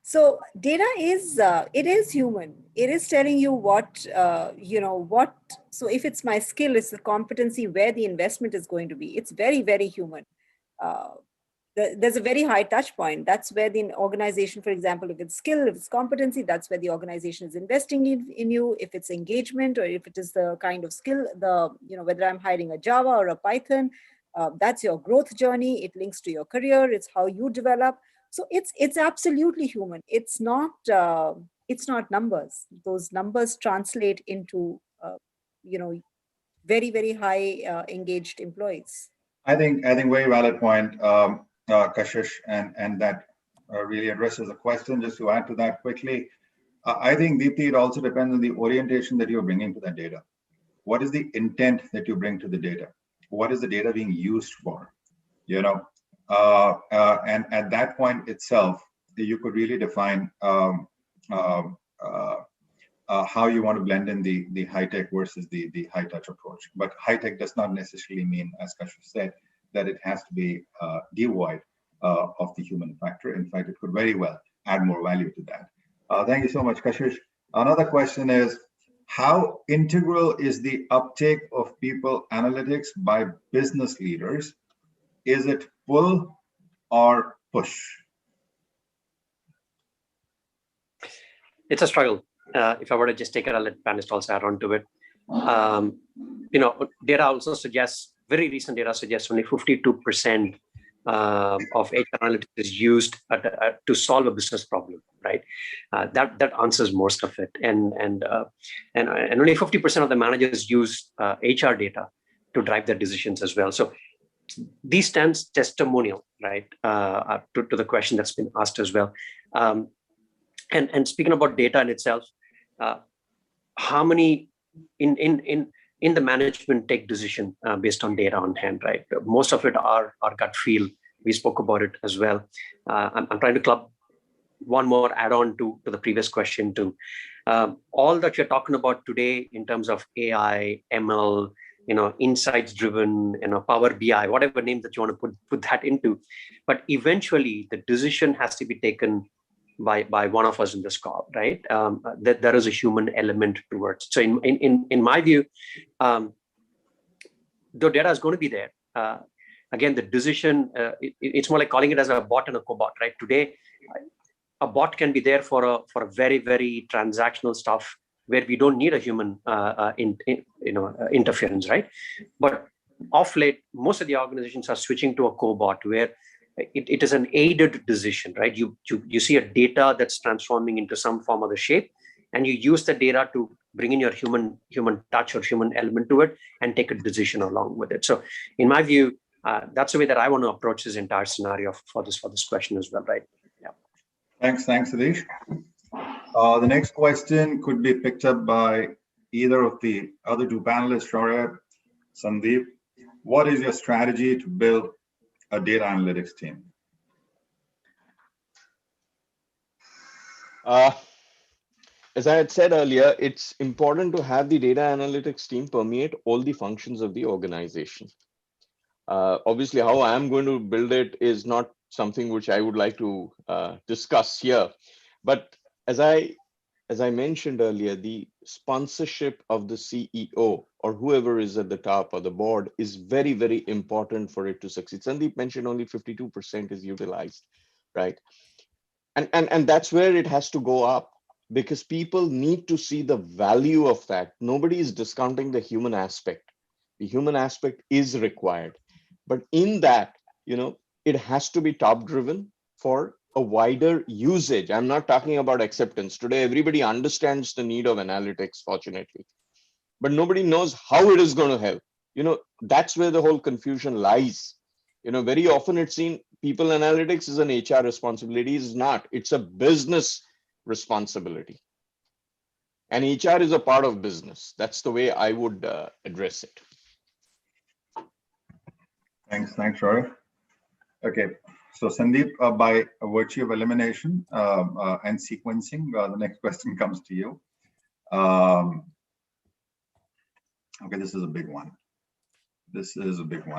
So data is, it is human. It is telling you what, what, so if it's my skill, it's the competency where the investment is going to be. It's very, very human. There's a very high touch point. That's where the organization, for example, if it's skill, if it's competency, that's where the organization is investing in you. If it's engagement, or if it is the kind of skill, whether I'm hiring a Java or a Python, that's your growth journey. It links to your career. It's how you develop. So it's absolutely human. It's not numbers. Those numbers translate into very, very high engaged employees. I think very valid point, Kashish, and that really addresses the question. Just to add to that quickly, I think, Deepti, it also depends on the orientation that you're bringing to that data. What is the intent that you bring to the data? What is the data being used for? And at that point itself, you could really define how you want to blend in the high tech versus the high touch approach. But high tech does not necessarily mean, as Kashish said, that it has to be devoid of the human factor. In fact, it could very well add more value to that. Thank you so much, Kashish. Another question is, how integral is the uptake of people analytics by business leaders? Is it pull or push? It's a struggle. If I were to just take it, I'll let panelists also add on to it. Data also suggests, very recent data suggests only 52% of HR analytics is used to solve a business problem, right? That answers most of it, and only 50% of the managers use HR data to drive their decisions as well. So these stands testimonial, right, to the question that's been asked as well. And speaking about data in itself, how many in the management take decision based on data on hand, right? Most of it are gut feel. We spoke about it as well. I'm trying to club one more add-on to the previous question too. All that you're talking about today in terms of AI, ML, insights driven, Power BI, whatever name that you want to put that into, but eventually the decision has to be taken by one of us in this call, right? That there is a human element towards. So in my view, the data is going to be there. Again, the decision, it's more like calling it as a bot and a cobot, right? Today, a bot can be there for a very, very transactional stuff where we don't need a human interference, right? But of late, most of the organizations are switching to a cobot where it is an aided decision, right? You see a data that's transforming into some form of the shape, and you use the data to bring in your human touch or human element to it and take a decision along with it. So in my view, that's the way that I want to approach this entire scenario for this question as well, right? Yeah. Thanks, Satish. The next question could be picked up by either of the other two panelists, Shaurya, Sandeep. What is your strategy to build a data analytics team? As I had said earlier, it's important to have the data analytics team permeate all the functions of the organization. Obviously, how I am going to build it is not something which I would like to discuss here. But as I mentioned earlier, the sponsorship of the CEO or whoever is at the top of the board is very, very important for it to succeed. Sandeep mentioned only 52% is utilized, right? And that's where it has to go up, because people need to see the value of that. Nobody is discounting the human aspect. The human aspect is required. But in that, it has to be top driven for a wider usage. I'm not talking about acceptance. Today, everybody understands the need of analytics, fortunately. but nobody knows how it is going to help. That's where the whole confusion lies. Very often it's seen people analytics is an HR responsibility. It's not. It's a business responsibility. And HR is a part of business. That's the way I would address it. Thanks, Roy. Okay, so Sandeep, by virtue of elimination and sequencing, the next question comes to you. Okay, this is a big one.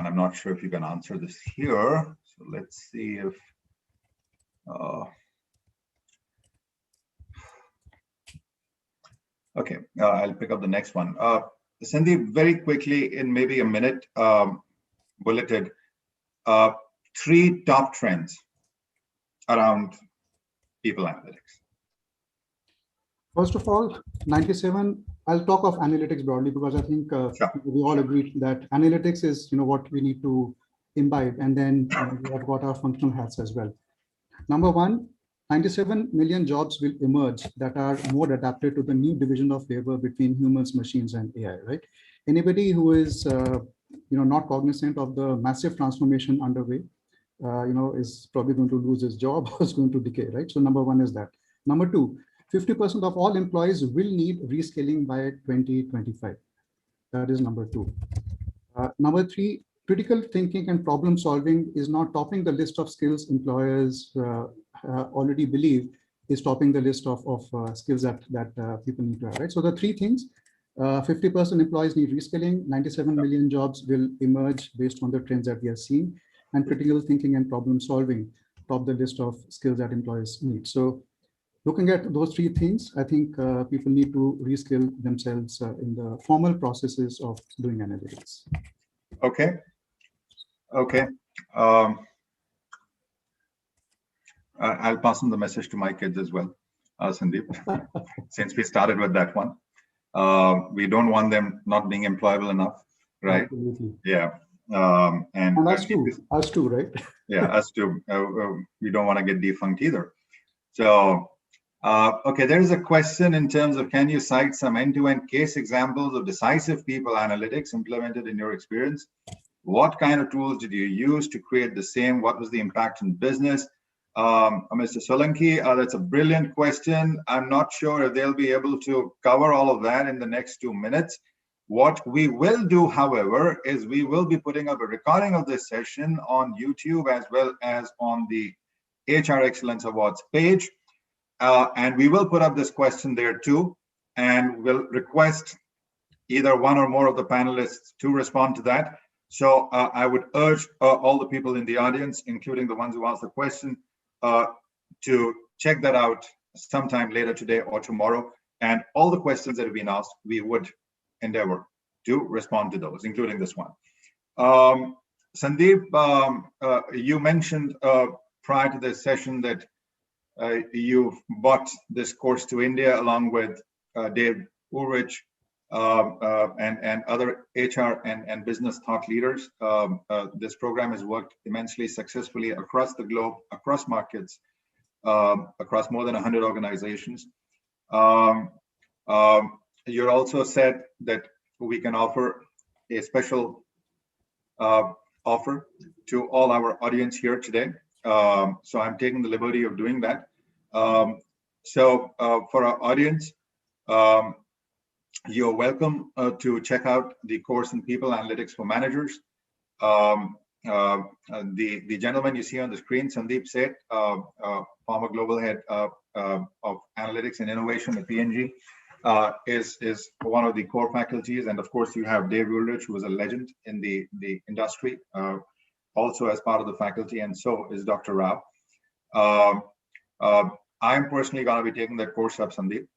I'm not sure if you can answer this here. So let's see if. Okay, I'll pick up the next one. Sandeep, very quickly, in maybe a minute, bulleted 3 top trends around people analytics. First of all, 97, I'll talk of analytics broadly because I think we all agree that analytics is what we need to imbibe, and then we have got our functional hats as well. Number one, 97 million jobs will emerge that are more adapted to the new division of labor between humans, machines, and AI, right? Anybody who is not cognizant of the massive transformation underway, is probably going to lose his job or is going to decay, right? So number one is that. Number two, 50% of all employees will need reskilling by 2025. That is number two. Number three, critical thinking and problem solving is now topping the list of skills employers already believe is topping the list of skills that people need to have, right? So the 3 things, 50% employees need reskilling, 97 million jobs will emerge based on the trends that we are seeing, and critical thinking and problem solving top the list of skills that employers need. So looking at those 3 things, I think people need to reskill themselves in the formal processes of doing analytics. Okay. I'll pass on the message to my kids as well, Sandeep, since we started with that one. We don't want them not being employable enough, right? Absolutely. Yeah. And us too, right? Yeah, us too. We don't want to get defunct either. So, okay, there is a question in terms of, can you cite some end-to-end case examples of decisive people analytics implemented in your experience? What kind of tools did you use to create the same? What was the impact in business? Mr. Solanki, that's a brilliant question. I'm not sure if they'll be able to cover all of that in the next 2 minutes. What we will do, however, is we will be putting up a recording of this session on YouTube as well as on the HR Excellence Awards page. And we will put up this question there too, and we'll request either one or more of the panelists to respond to that. So I would urge all the people in the audience, including the ones who asked the question, to check that out sometime later today or tomorrow. And all the questions that have been asked, we would endeavor to respond to those, including this one. Sandeep, you mentioned prior to this session that you brought this course to India along with Dave Ulrich and other HR and business thought leaders. This program has worked immensely successfully across the globe, across markets, across more than 100 organizations. You also said that we can offer a special offer to all our audience here today. So I'm taking the liberty of doing that. So for our audience, you're welcome to check out the course in People Analytics for Managers. The gentleman you see on the screen, Sandeep Seth, former global head of analytics and innovation at P&G, is one of the core faculties. And of course, you have Dave Ulrich, who is a legend in the industry, also as part of the faculty, and so is Dr. Rao. I'm personally going to be taking that course up, Sandeep.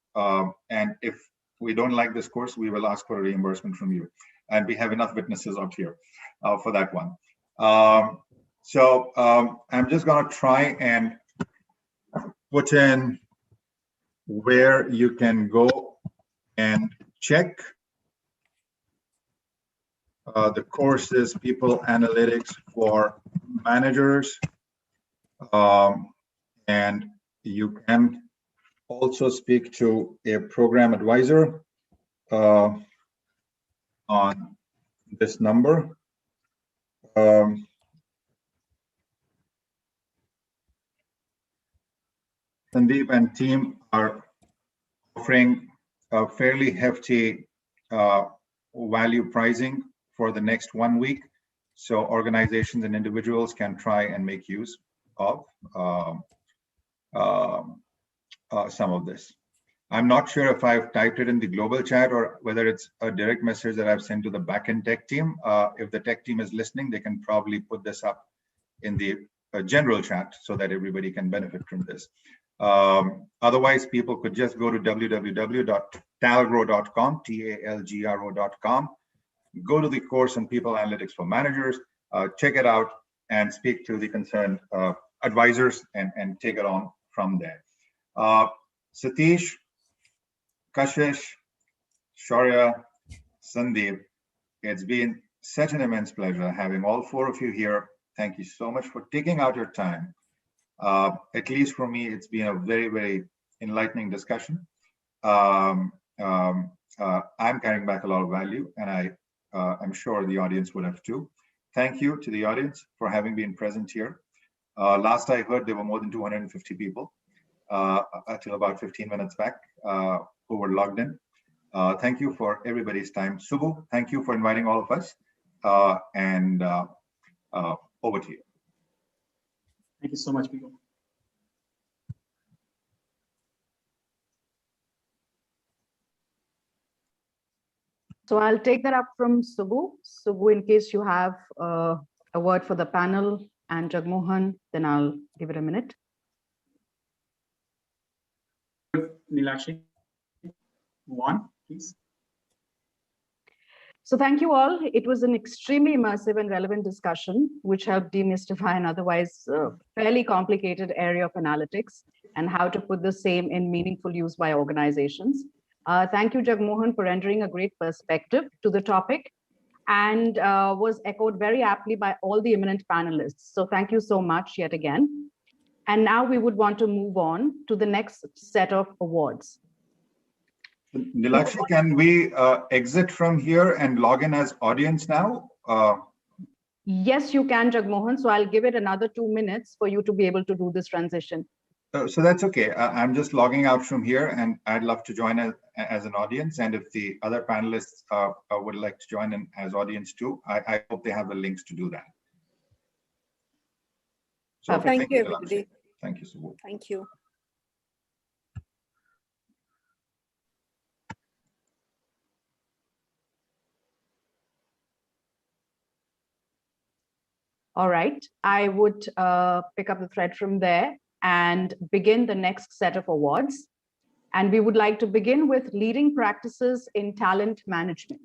And if we don't like this course, we will ask for a reimbursement from you. And we have enough witnesses out here for that one. So I'm just going to try and put in where you can go and check the courses, People Analytics for Managers. And you can also speak to a program advisor. on this number. Sandeep and team are offering a fairly hefty value pricing for the next 1 week. So organizations and individuals can try and make use of some of this. I'm not sure if I've typed it in the global chat or whether it's a direct message that I've sent to the backend tech team. If the tech team is listening, they can probably put this up in the general chat so that everybody can benefit from this. Otherwise, people could just go to www.talgro.com, talgro.com, go to the course on People Analytics for Managers, check it out, and speak to the concerned advisors and take it on from there. Satish, Kashish, Shaurya, Sandeep, it's been such an immense pleasure having all four of you here. Thank you so much for taking out your time. At least for me, it's been a very, very enlightening discussion. I'm carrying back a lot of value, and I'm sure the audience would have too. Thank you to the audience for having been present here. Last I heard, there were more than 250 people until about 15 minutes back who were logged in. Thank you for everybody's time. Subbu, thank you for inviting all of us. And over to you. Thank you so much, people. So I'll take that up from Subbu. Subbu, in case you have a word for the panel, and Jagmohan, then I'll give it a minute. Nilakshi, one, please. So thank you all. It was an extremely immersive and relevant discussion, which helped demystify an otherwise fairly complicated area of analytics and how to put the same in meaningful use by organizations. Thank you, Jagmohan, for rendering a great perspective to the topic, and was echoed very aptly by all the eminent panelists. So thank you so much yet again. And now we would want to move on to the next set of awards. Nilakshi, can we exit from here and log in as audience now? Yes, you can, Jagmohan. So I'll give it another 2 minutes for you to be able to do this transition. So that's okay. I'm just logging out from here, and I'd love to join as an audience. And if the other panelists would like to join in as audience too, I hope they have the links to do that. So thank you, everybody. Thank you, Subbu. Thank you. All right, I would pick up the thread from there and begin the next set of awards. And we would like to begin with leading practices in talent management.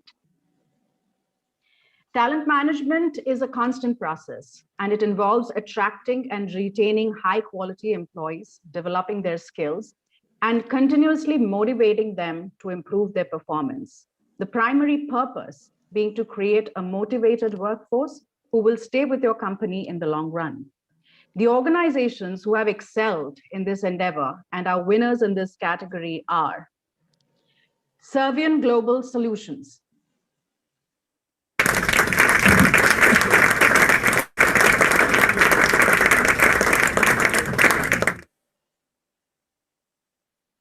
Talent management is a constant process, and it involves attracting and retaining high quality employees, developing their skills, and continuously motivating them to improve their performance. The primary purpose being to create a motivated workforce who will stay with your company in the long run. The organizations who have excelled in this endeavor and are winners in this category are Servian Global Solutions,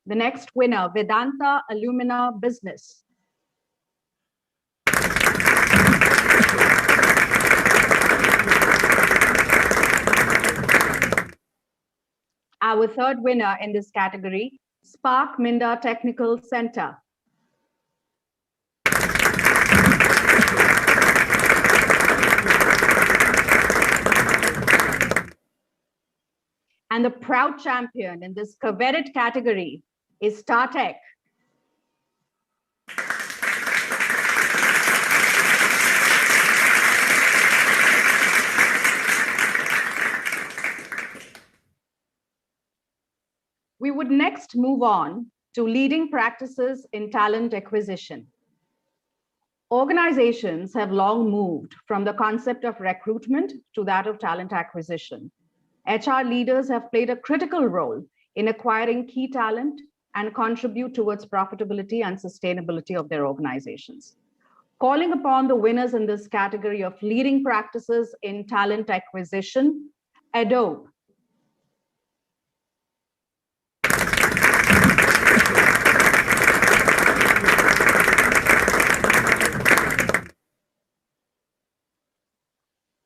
the next winner, Vedanta Alumina Business. Our third winner in this category, Spark Minda Technical Center. And the proud champion in this coveted category is StarTech. We would next move on to leading practices in talent acquisition. Organizations have long moved from the concept of recruitment to that of talent acquisition. HR leaders have played a critical role in acquiring key talent and contribute towards profitability and sustainability of their organizations. Calling upon the winners in this category of leading practices in talent acquisition, Adobe.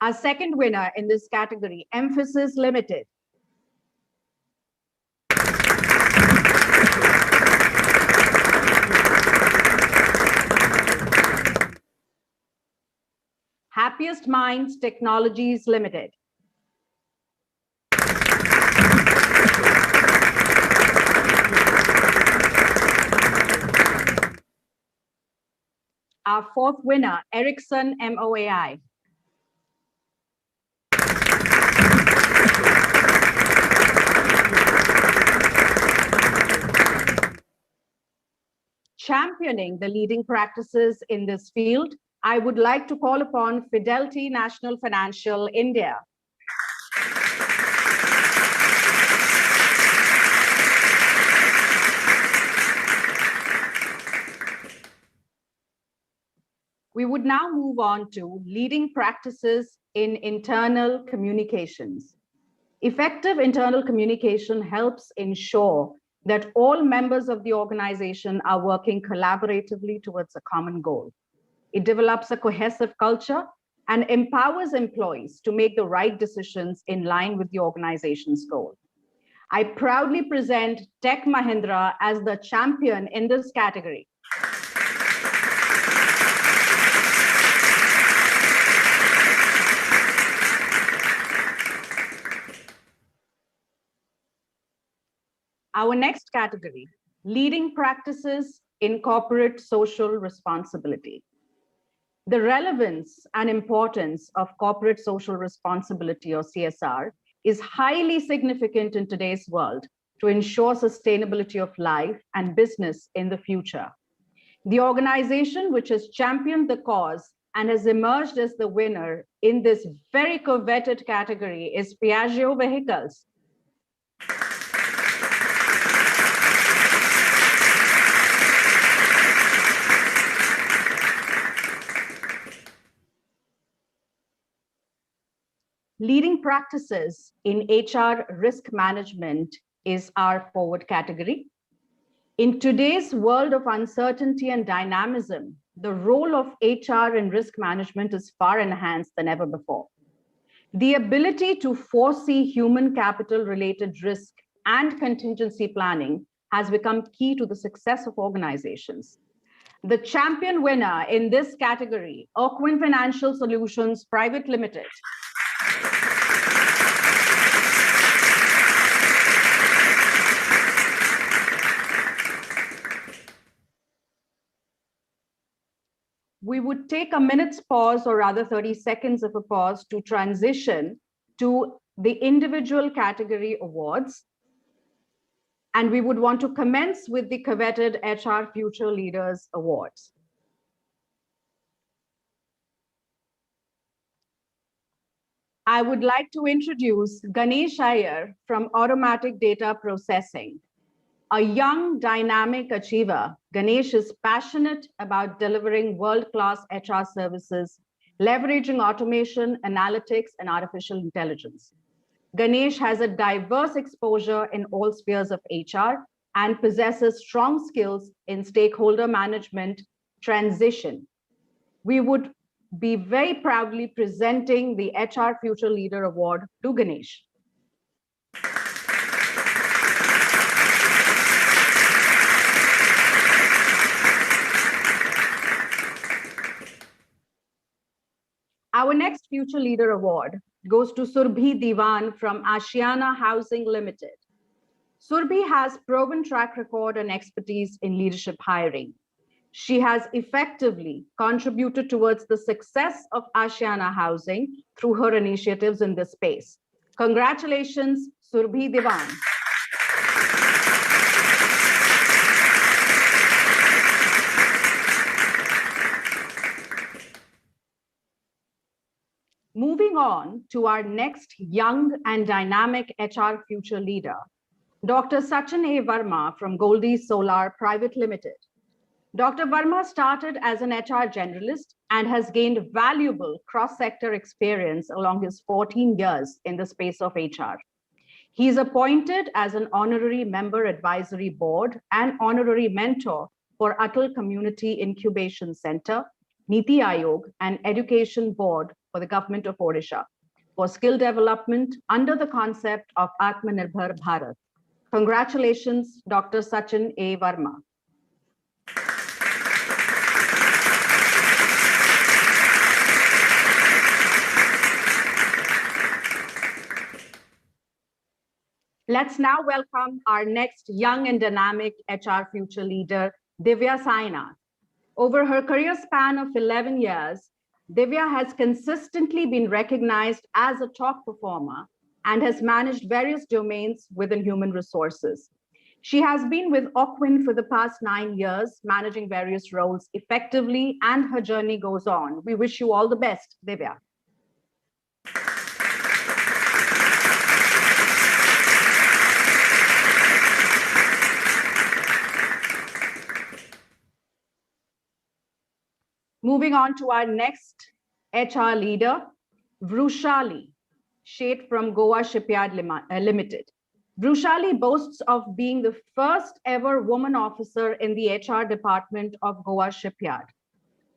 Our second winner in this category, Emphasis Limited. Happiest Minds Technologies Limited. Our fourth winner, Ericsson MOAI. Championing the leading practices in this field, I would like to call upon Fidelity National Financial India. We would now move on to leading practices in internal communications. Effective internal communication helps ensure that all members of the organization are working collaboratively towards a common goal. It develops a cohesive culture and empowers employees to make the right decisions in line with the organization's goal. I proudly present Tech Mahindra as the champion in this category. Our next category, leading practices in corporate social responsibility. The relevance and importance of corporate social responsibility, or CSR, is highly significant in today's world to ensure sustainability of life and business in the future. The organization which has championed the cause and has emerged as the winner in this very coveted category is Piaggio Vehicles. Leading practices in HR risk management is our forward category. In today's world of uncertainty and dynamism, the role of HR in risk management is far enhanced than ever before. The ability to foresee human capital related risk and contingency planning has become key to the success of organizations. The champion winner in this category, Oakwin Financial Solutions Private Limited. We would take a minute's pause, or rather 30 seconds of a pause, to transition to the individual category awards. And we would want to commence with the coveted HR Future Leaders Awards. I would like to introduce Ganesh Iyer from Automatic Data Processing. A young, dynamic achiever, Ganesh is passionate about delivering world-class HR services, leveraging automation, analytics, and artificial intelligence. Ganesh has a diverse exposure in all spheres of HR and possesses strong skills in stakeholder management transition. We would be very proudly presenting the HR Future Leader Award to Ganesh. Our next Future Leader Award goes to Surbhi Diwan from Ashiana Housing Limited. Surbhi has proven track record and expertise in leadership hiring. She has effectively contributed towards the success of Ashiana Housing through her initiatives in this space. Congratulations, Surbhi Diwan. Moving on to our next young and dynamic HR future leader, Dr. Sachin A. Verma from Goldie Solar Private Limited. Dr. Verma started as an HR generalist and has gained valuable cross-sector experience along his 14 years in the space of HR. He is appointed as an honorary member advisory board and honorary mentor for Atal Community Incubation Center, Niti Aayog, and Education Board for the Government of Odisha for skill development under the concept of Atmanirbhar Bharat. Congratulations, Dr. Sachin A. Verma. Let's now welcome our next young and dynamic HR future leader, Divya Sainath. Over her career span of 11 years, Divya has consistently been recognized as a top performer and has managed various domains within human resources. She has been with Ocwin for the past 9 years, managing various roles effectively, and her journey goes on. We wish you all the best, Divya. Moving on to our next HR leader, Vrushali, Sheth from Goa Shipyard Limited. Vrushali boasts of being the first ever woman officer in the HR department of Goa Shipyard.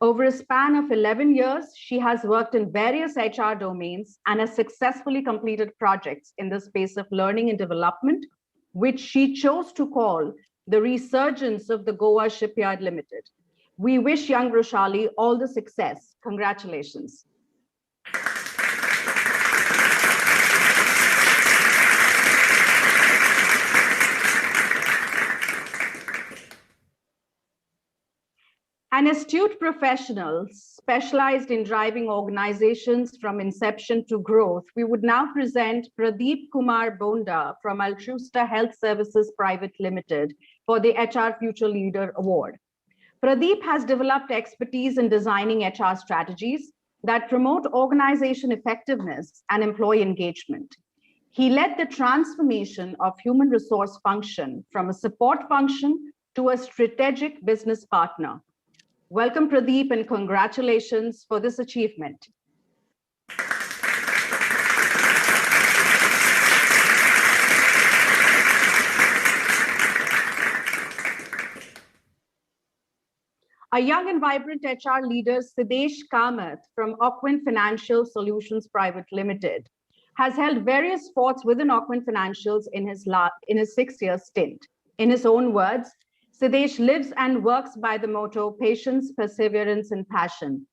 Over a span of 11 years, she has worked in various HR domains and has successfully completed projects in the space of learning and development, which she chose to call the resurgence of the Goa Shipyard Limited. We wish young Vrushali all the success. Congratulations. An astute professional specialized in driving organizations from inception to growth, we would now present Pradeep Kumar Bonda from Altrusta Health Services Private Limited for the HR Future Leader Award. Pradeep has developed expertise in designing HR strategies that promote organization effectiveness and employee engagement. He led the transformation of human resource function from a support function to a strategic business partner. Welcome, Pradeep, and congratulations for this achievement. A young and vibrant HR leader, Sidesh Kamath from Ocwin Financial Solutions Private Limited, has held various forts within Ocwin Financials in his 6-year stint. In his own words, Sidesh lives and works by the motto, patience, perseverance, and passion.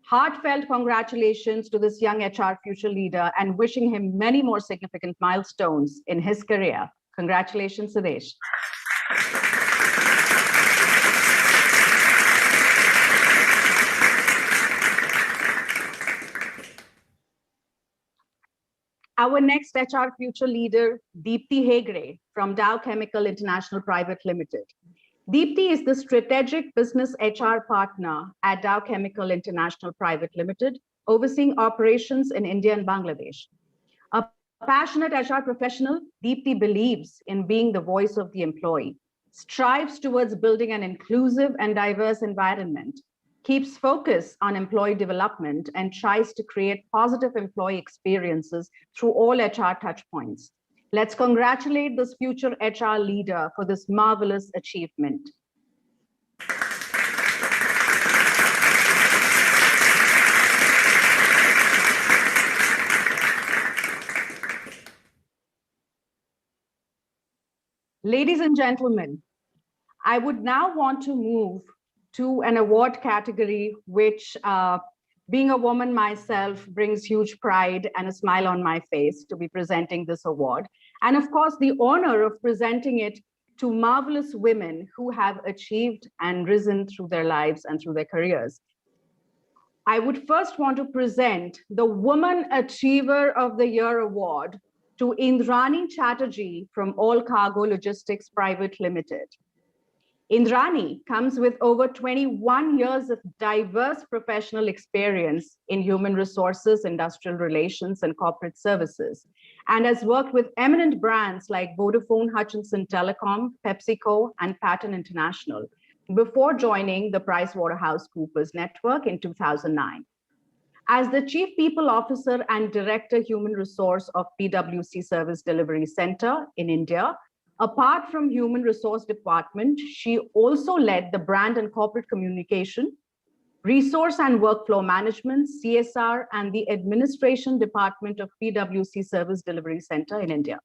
Heartfelt congratulations to this young HR future leader and wishing him many more significant milestones in his career. Congratulations, Sidesh. Our next HR future leader, Deepti Hegre from Dow Chemical International Private Limited. Deepti is the strategic business HR partner at Dow Chemical International Private Limited, overseeing operations in India and Bangladesh. A passionate HR professional, Deepti believes in being the voice of the employee, strives towards building an inclusive and diverse environment, keeps focus on employee development, and tries to create positive employee experiences through all HR touchpoints. Let's congratulate this future HR leader for this marvelous achievement. Ladies and gentlemen, I would now want to move to an award category, which being a woman myself brings huge pride and a smile on my face to be presenting this award. And of course, the honor of presenting it to marvelous women who have achieved and risen through their lives and through their careers. I would first want to present the Woman Achiever of the Year Award to Indrani Chatterjee from All Cargo Logistics Private Limited. Indrani comes with over 21 years of diverse professional experience in human resources, industrial relations, and corporate services, and has worked with eminent brands like Vodafone Hutchinson Telecom, PepsiCo, and Patton International. before joining the PricewaterhouseCoopers network in 2009. As the Chief People Officer and Director Human Resource of PwC Service Delivery Center in India, apart from Human Resource Department, she also led the Brand and Corporate Communication, Resource and Workflow Management, CSR, and the Administration Department of PwC Service Delivery Center in India.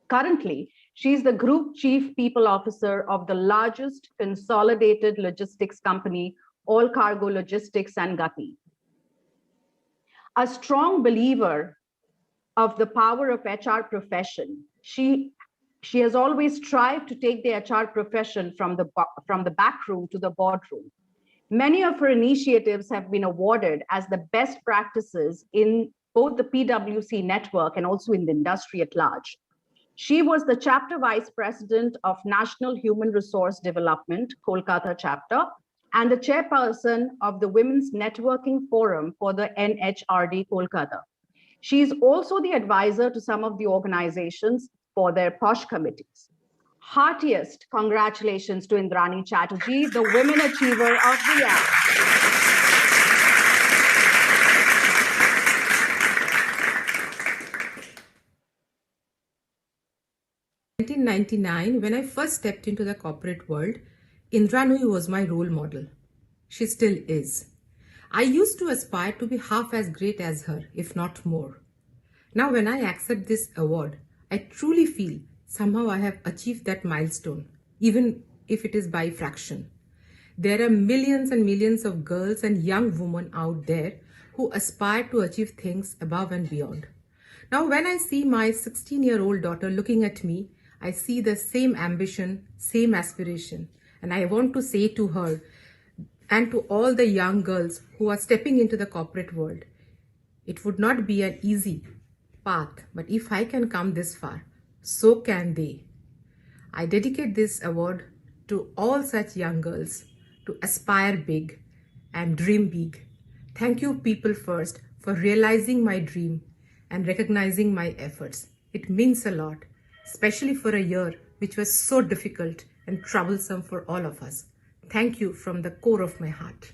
Currently, she is the Group Chief People Officer of the largest consolidated logistics company, All Cargo Logistics and Gati. A strong believer of the power of HR profession, she has always strived to take the HR profession from the back room to the boardroom. Many of her initiatives have been awarded as the best practices in both the PwC network and also in the industry at large. She was the Chapter Vice President of National Human Resource Development, Kolkata chapter, and the chairperson of the Women's Networking Forum for the NHRD Kolkata. She is also the advisor to some of the organizations for their POSH committees. Heartiest congratulations to Indrani Chatterjee, the Women Achiever of the Year. 1999, when I first stepped into the corporate world, Indranui was my role model. She still is. I used to aspire to be half as great as her, if not more. Now, when I accept this award, I truly feel somehow I have achieved that milestone, even if it is by fraction. There are millions and millions of girls and young women out there who aspire to achieve things above and beyond. Now, when I see my 16-year-old daughter looking at me, I see the same ambition, same aspiration. And I want to say to her and to all the young girls who are stepping into the corporate world, it would not be an easy path, but if I can come this far, so can they. I dedicate this award to all such young girls to aspire big and dream big. Thank you, People First, for realizing my dream and recognizing my efforts. It means a lot, especially for a year which was so difficult and troublesome for all of us. Thank you from the core of my heart.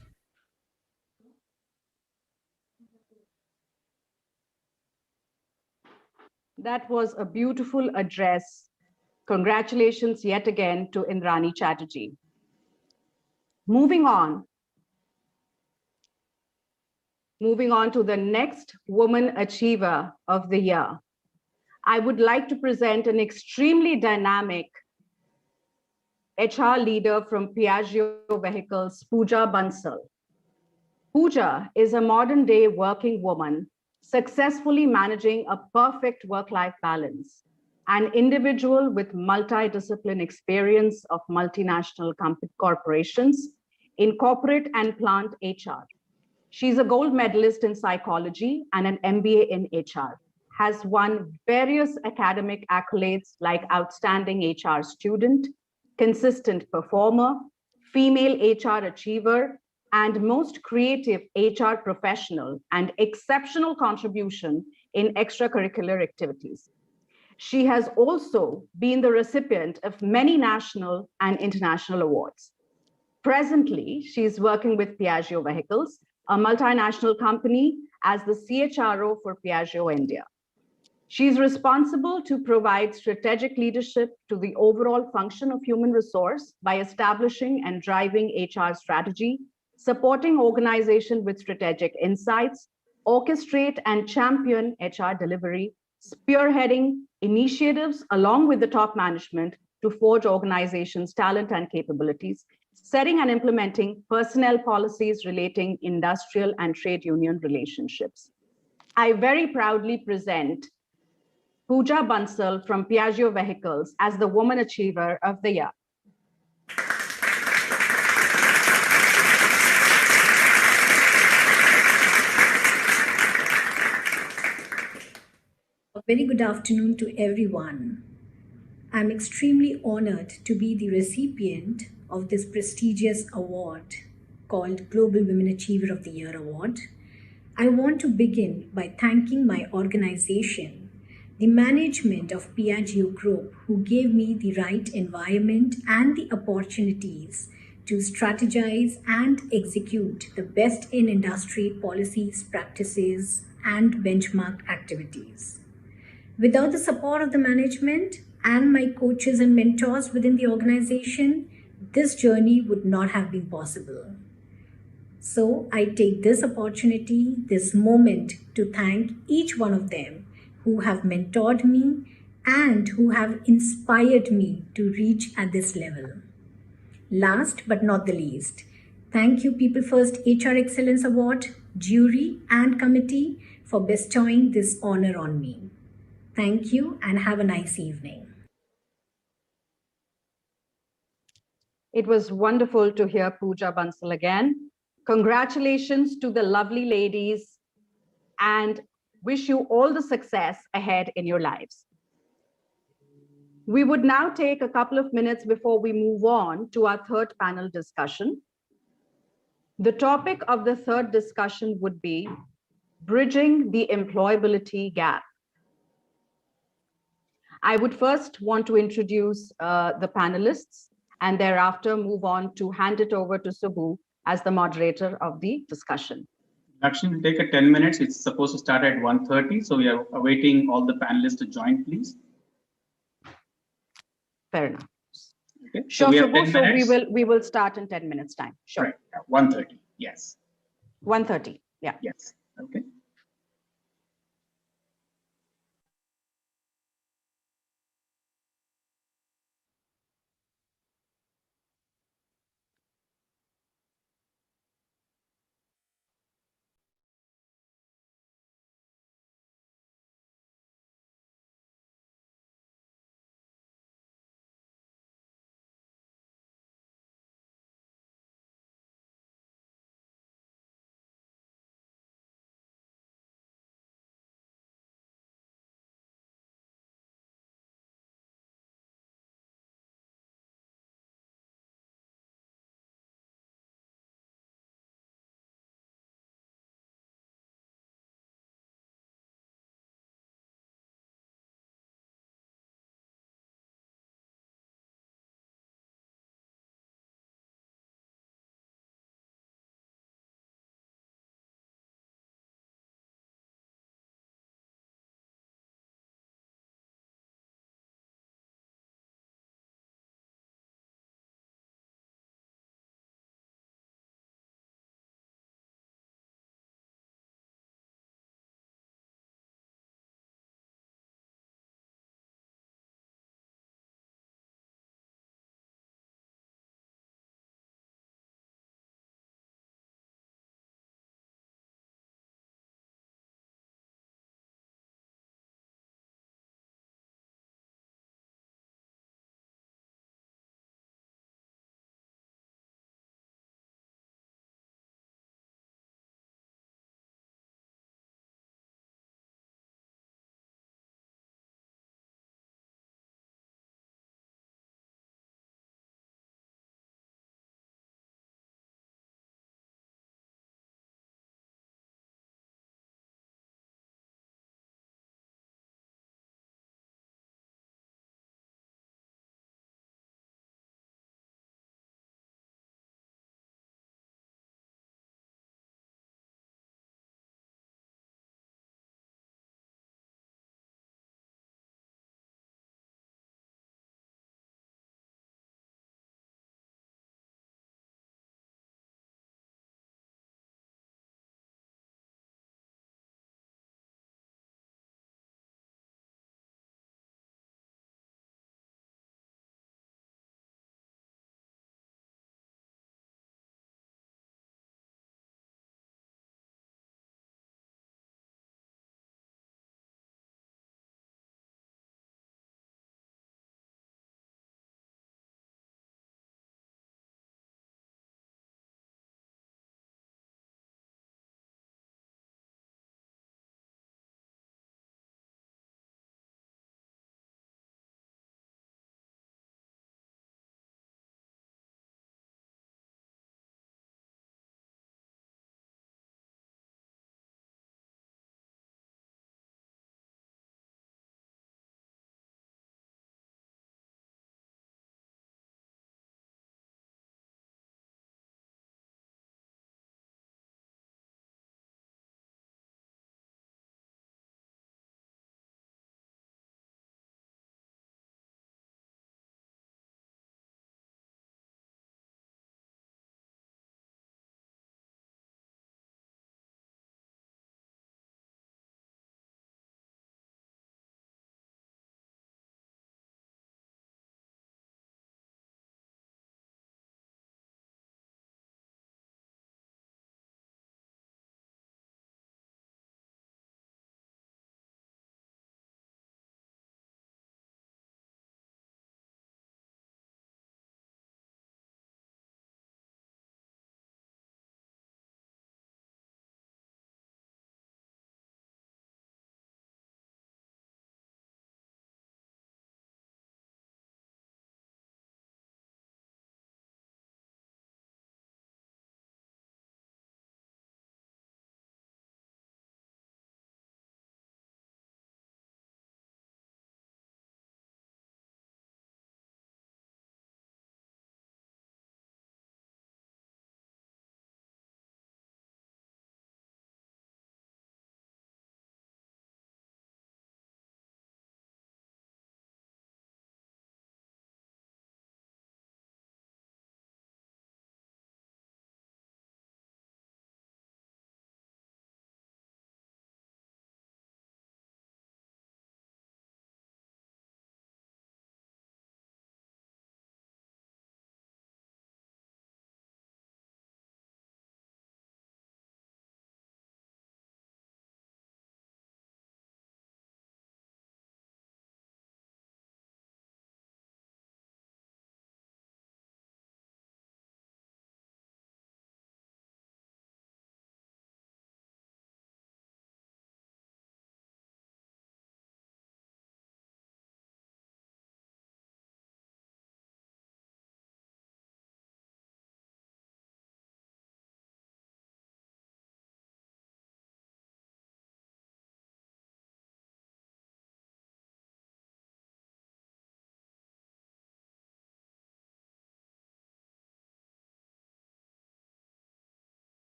That was a beautiful address. Congratulations yet again to Indrani Chatterjee. Moving on to the next Woman Achiever of the Year. I would like to present an extremely dynamic HR leader from Piaggio Vehicles, Pooja Bansal. Pooja is a modern day working woman successfully managing a perfect work-life balance, an individual with multidiscipline experience of multinational corporations in corporate and plant HR. She's a gold medalist in psychology and an MBA in HR, has won various academic accolades like Outstanding HR Student, Consistent Performer, Female HR Achiever, and Most Creative HR Professional, and exceptional contribution in extracurricular activities. She has also been the recipient of many national and international awards. Presently, she is working with Piaggio Vehicles, a multinational company, as the CHRO for Piaggio India. She is responsible to provide strategic leadership to the overall function of human resource by establishing and driving HR strategy, supporting organization with strategic insights, orchestrate and champion HR delivery, spearheading initiatives along with the top management to forge organizations' talent and capabilities, setting and implementing personnel policies relating industrial and trade union relationships. I very proudly present Pooja Bansal from Piaggio Vehicles as the Woman Achiever of the Year. A very good afternoon to everyone. I'm extremely honored to be the recipient of this prestigious award called Global Women Achiever of the Year Award. I want to begin by thanking my organization, the management of Piaggio Group, who gave me the right environment and the opportunities to strategize and execute the best in industry policies, practices, and benchmark activities. Without the support of the management and my coaches and mentors within the organization, this journey would not have been possible. So I take this opportunity, this moment, to thank each one of them who have mentored me and who have inspired me to reach at this level. Last but not the least, thank you PeopleFirst HR Excellence Award, jury and committee for bestowing this honor on me. Thank you and have a nice evening. It was wonderful to hear Pooja Bansal again. Congratulations to the lovely ladies and wish you all the success ahead in your lives. We would now take a couple of minutes before we move on to our third panel discussion. The topic of the third discussion would be bridging the employability gap. I would first want to introduce the panelists and thereafter move on to hand it over to Subbu as the moderator of the discussion. Actually, we'll take a 10 minutes. It's supposed to start at 1:30. So we are awaiting all the panelists to join, please. Fair enough. Okay. Sure, so we have Subbu, 10 so minutes. we will start in 10 minutes time. Sure. Right. 1:30. Yes. 1:30. Yeah. Yes. Okay.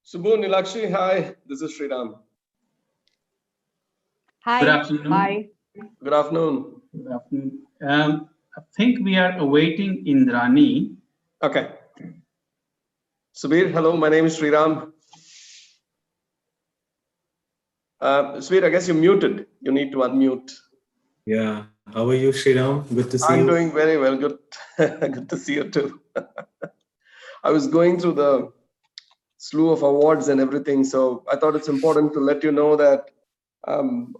Subbu, Nilakshi, hi. This is Sriram. Hi. Good afternoon. Hi. Good afternoon. Good afternoon. I think we are awaiting Indrani. Okay. Subir, hello. My name is Sriram. Subir, I guess you're muted. You need to unmute. Yeah. How are you, Sriram? Good to see you. I'm doing very well. Good. Good to see you too. I was going through the slew of awards and everything, so I thought it's important to let you know that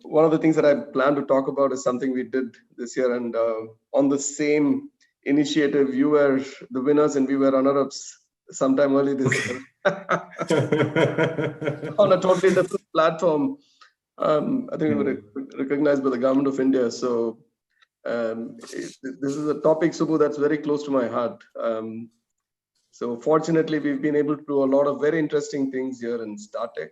one of the things that I plan to talk about is something we did this year, and on the same initiative, you were the winners and we were runner-ups sometime early this year on a totally different platform. I think we were recognized by the government of India. So this is a topic, Subbu, that's very close to my heart. So fortunately, we've been able to do a lot of very interesting things here in StarTech.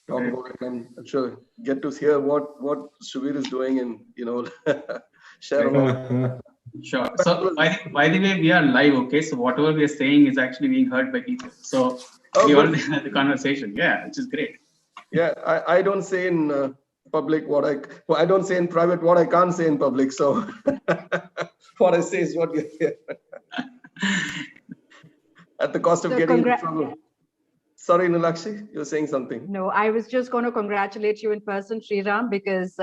Talk about it, and I'm sure get to hear what Subir is doing, and share a lot. Sure. So by the way, we are live, okay? So whatever we are saying is actually being heard by people. So we already had the conversation. Yeah, which is great. Yeah, I don't say in public I don't say in private what I can't say in public. So what I say is what you hear. At the cost of getting into trouble. Sorry, Nilakshi, you were saying something. No, I was just going to congratulate you in person, Sriram, because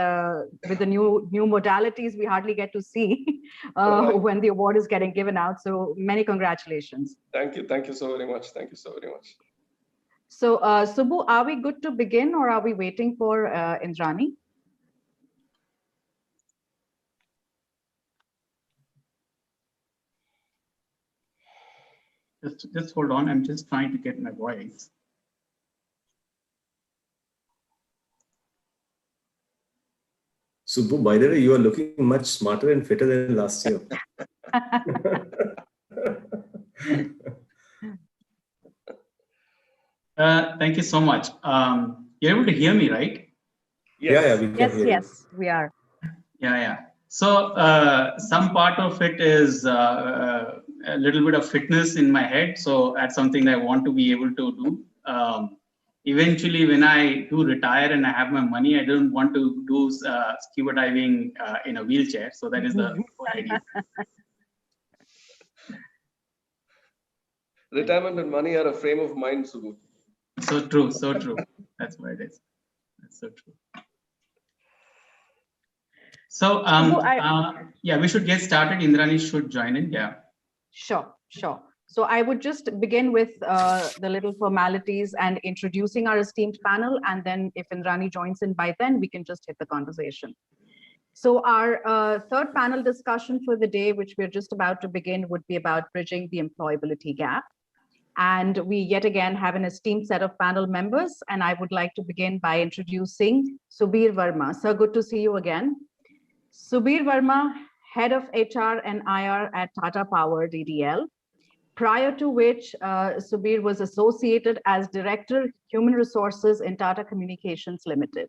with the new modalities, we hardly get to see when the award is getting given out. So many congratulations. Thank you. Thank you so very much. Thank you so very much. So Subbu, are we good to begin, or are we waiting for Indrani? Just hold on. I'm just trying to get my voice. Subbu, by the way, you are looking much smarter and fitter than last year. Thank you so much. You're able to hear me, right? Yes. We can hear Yes, we are. Yeah. So some part of it is a little bit of fitness in my head. So that's something that I want to be able to do. Eventually, when I do retire and I have my money, I don't want to do scuba diving in a wheelchair. So that is the idea. Retirement and money are a frame of mind, Subbu. So true. So true. That's what it is. That's so true. So yeah, we should get started. Indrani should join in. Yeah. Sure. So I would just begin with the little formalities and introducing our esteemed panel. And then if Indrani joins in by then, we can just hit the conversation. So our third panel discussion for the day, which we're just about to begin, would be about bridging the employability gap. And we yet again have an esteemed set of panel members. And I would like to begin by introducing Subir Verma. Sir, good to see you again. Subir Verma, Head of HR and IR at Tata Power DDL, prior to which Subir was associated as Director, Human Resources in Tata Communications Limited,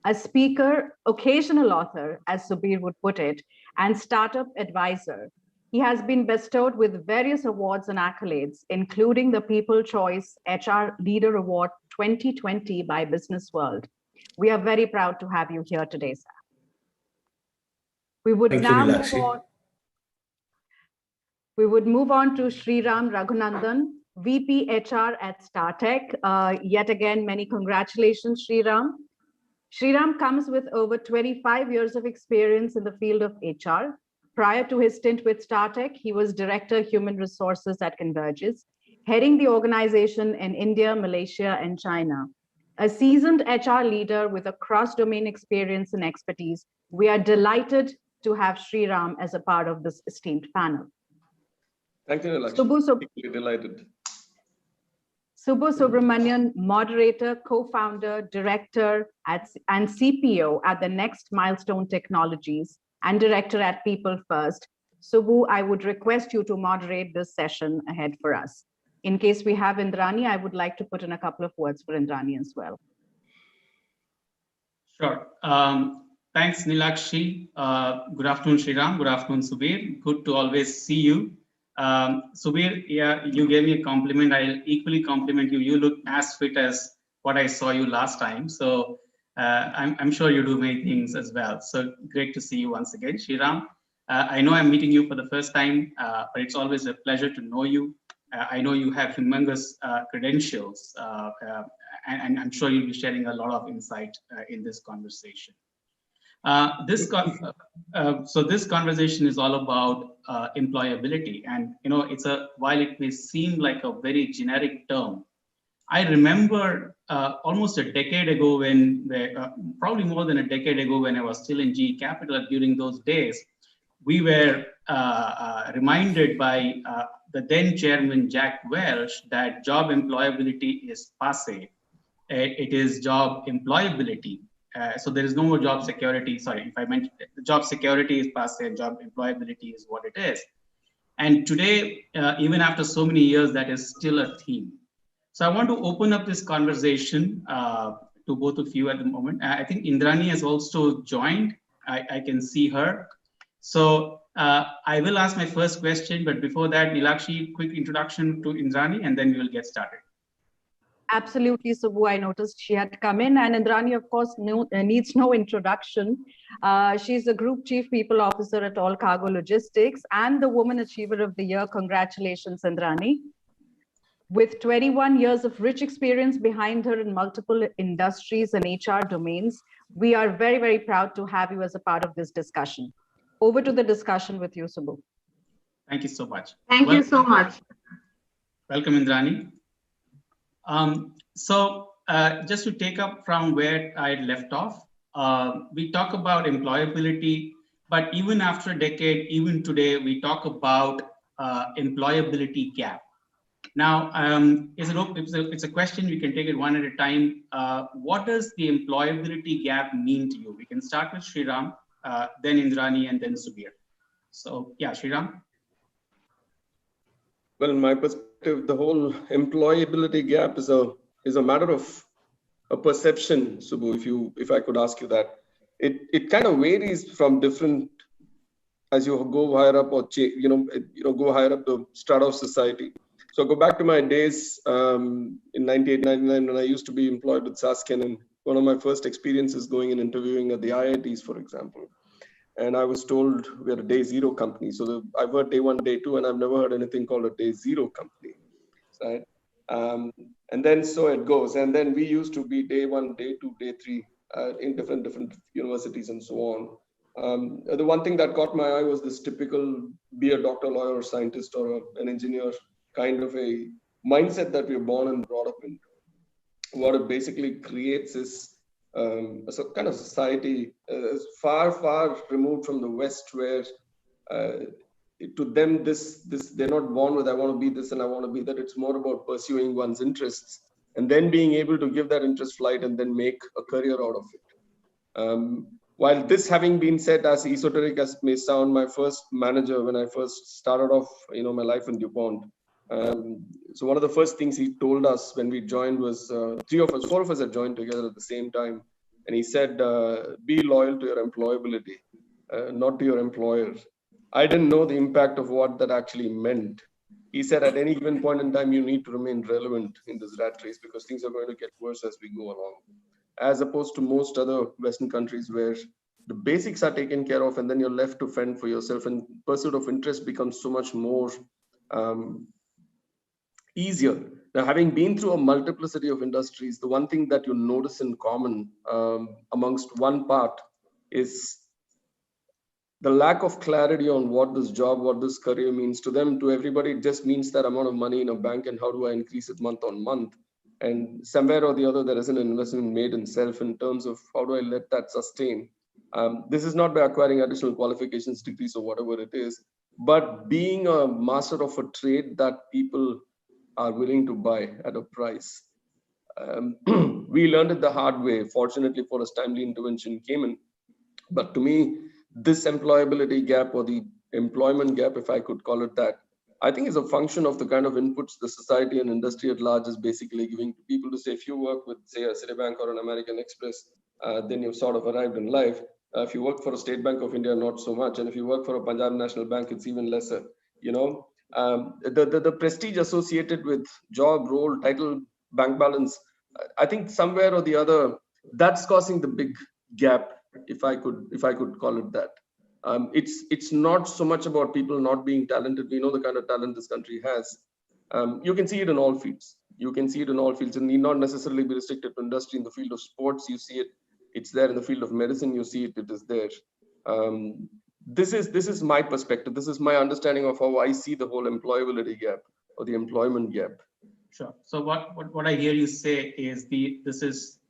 a speaker, occasional author, as Subir would put it, and startup advisor. He has been bestowed with various awards and accolades, including the People Choice HR Leader Award 2020 by Business World. We are very proud to have you here today, sir. We would now move on. We would move on to Sriram Raghunandan, VP HR at StarTech. Yet again, many congratulations, Sriram. Sriram comes with over 25 years of experience in the field of HR. Prior to his stint with StarTech, he was Director Human Resources at Convergys, heading the organization in India, Malaysia, and China. A seasoned HR leader with a cross-domain experience and expertise, we are delighted to have Sriram as a part of this esteemed panel. Thank you, Nilakshi. Delighted. Subbu Subramanian, moderator, co-founder, director and CPO at the Next Milestone Technologies and director at PeopleFirst. Subbu, I would request you to moderate this session ahead for us. In case we have Indrani, I would like to put in a couple of words for Indrani as well. Sure. Thanks, Nilakshi. Good afternoon, Sriram. Good afternoon, Subir. Good to always see you. Subir, yeah, you gave me a compliment. I'll equally compliment you. You look as fit as what I saw you last time. So I'm sure you do many things as well. So great to see you once again. Shriram, I know I'm meeting you for the first time, but it's always a pleasure to know you. I know you have humongous credentials, and I'm sure you'll be sharing a lot of insight in this conversation. So this conversation is all about employability, and it's while it may seem like a very generic term, I remember almost a decade ago probably more than a decade ago when I was still in GE Capital. During those days, we were reminded by the then chairman Jack Welch that job employability is passé. It is job employability. So there is no more job security. Sorry, if I meant job security is passé and job employability is what it is. And today, even after so many years, that is still a theme. So I want to open up this conversation to both of you at the moment. I think Indrani has also joined. I can see her. So I will ask my first question, but before that, Nilakshi, quick introduction to Indrani, and then we will get started. Absolutely, Subbu. I noticed she had come in, and Indrani, of course, needs no introduction. She's the Group Chief People Officer at All Cargo Logistics and the Woman Achiever of the Year. Congratulations, Indrani. With 21 years of rich experience behind her in multiple industries and HR domains, we are very, very proud to have you as a part of this discussion. Over to the discussion with you, Subbu. Thank you so much. Thank you so much. Welcome, Indrani. So just to take up from where I left off, we talk about employability, but even after a decade, even today, we talk about employability gap. Now, it's a question, we can take it one at a time. What does the employability gap mean to you? We can start with Shriram, then Indrani, and then Subir. So yeah, Shriram. Well, in my perspective, the whole employability gap is a matter of a perception, Subbu. If I could ask you that, it kind of varies from different as you go higher up or go higher up the strata of society. So go back to my days in 98, 99 when I used to be employed with Sasken, and one of my first experiences going and interviewing at the IITs, for example. And I was told we are a day zero company. So I've heard day one, day two, and I've never heard anything called a day zero company, right? And then so it goes. And then we used to be day one, day two, day three in different universities and so on. The one thing that caught my eye was this typical be a doctor, lawyer, or scientist, or an engineer kind of a mindset that we're born and brought up in. What it basically creates is a kind of society far, far removed from the West, where to them they're not born with I want to be this and I want to be that. It's more about pursuing one's interests and then being able to give that interest flight and then make a career out of it. While this having been said, as esoteric as it may sound, my first manager when I first started off, my life in DuPont. So one of the first things he told us when we joined was four of us had joined together at the same time. And he said, be loyal to your employability, not to your employer. I didn't know the impact of what that actually meant. He said, at any given point in time, you need to remain relevant in this rat race because things are going to get worse as we go along. As opposed to most other Western countries where the basics are taken care of and then you're left to fend for yourself, and pursuit of interest becomes so much more easier. Now, having been through a multiplicity of industries, the one thing that you notice in common amongst one part is the lack of clarity on what this job, what this career means to them. To everybody, it just means that amount of money in a bank and how do I increase it month on month. And somewhere or the other, there is an investment made in self in terms of how do I let that sustain. This is not by acquiring additional qualifications, degrees, or whatever it is, but being a master of a trade that people are willing to buy at a price. We learned it the hard way. Fortunately for us, timely intervention came in. But to me, this employability gap, or the employment gap, if I could call it that, I think is a function of the kind of inputs the society and industry at large is basically giving to people to say, if you work with, say, a Citibank or an American Express, then you've sort of arrived in life. If you work for a State Bank of India, not so much. And if you work for a Punjab National Bank, it's even lesser. The prestige associated with job, role, title, bank balance, I think somewhere or the other, that's causing the big gap, if I could call it that. It's not so much about people not being talented. We know the kind of talent this country has. You can see it in all fields. You can see it in all fields. It need not necessarily be restricted to industry. In the field of sports, you see it. It's there. In the field of medicine, you see it. It is there. This is my perspective. This is my understanding of how I see the whole employability gap or the employment gap. Sure. So what I hear you say is the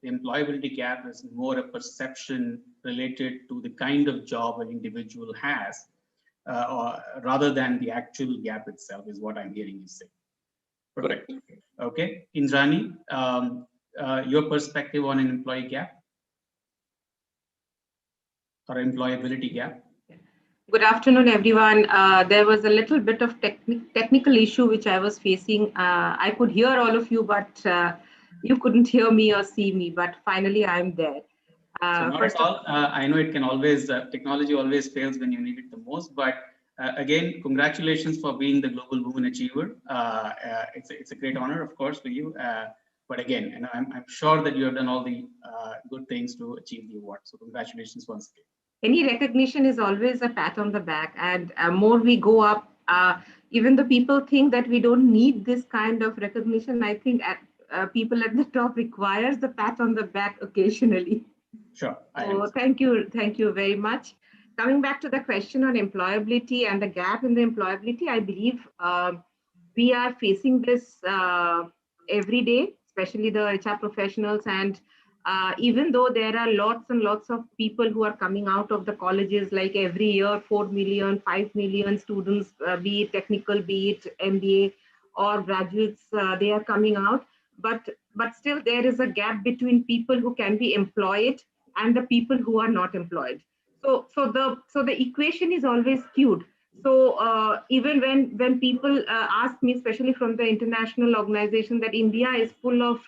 employability gap is more a perception related to the kind of job an individual has, or rather than the actual gap itself, is what I'm hearing you say. Perfect. Okay, Indrani, your perspective on an employee gap or employability gap. Good afternoon, everyone. There was a little bit of technical issue which I was facing. I could hear all of you, but you couldn't hear me or see me. But finally, I'm there. So not at all. I know it can always, technology always fails when you need it the most. But again, congratulations for being the Global Women Achiever. It's a great honor, of course, for you. But again, and I'm sure that you have done all the good things to achieve the award. So congratulations once again. Any recognition is always a pat on the back, and more we go up, even the people think that we don't need this kind of recognition. I think people at the top requires the pat on the back occasionally. Sure. So thank you very much. Coming back to the question on employability and the gap in the employability, I believe we are facing this every day, especially the HR professionals. And even though there are lots and lots of people who are coming out of the colleges, like every year, 4 million, 5 million students, be it technical, be it MBA or graduates, they are coming out. But still there is a gap between people who can be employed and the people who are not employed. So the equation is always skewed. So even when people ask me, especially from the international organization, that India is full of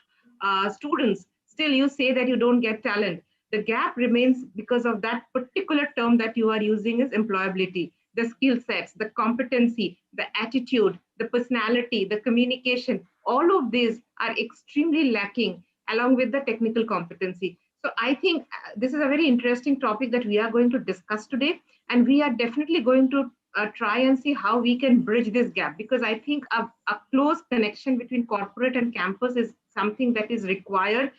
students, still you say that you don't get talent. The gap remains because of that particular term that you are using is employability. The skill sets, the competency, the attitude, the personality, the communication, all of these are extremely lacking along with the technical competency. So I think this is a very interesting topic that we are going to discuss today, and we are definitely going to try and see how we can bridge this gap, because I think a close connection between corporate and campus is something that is required.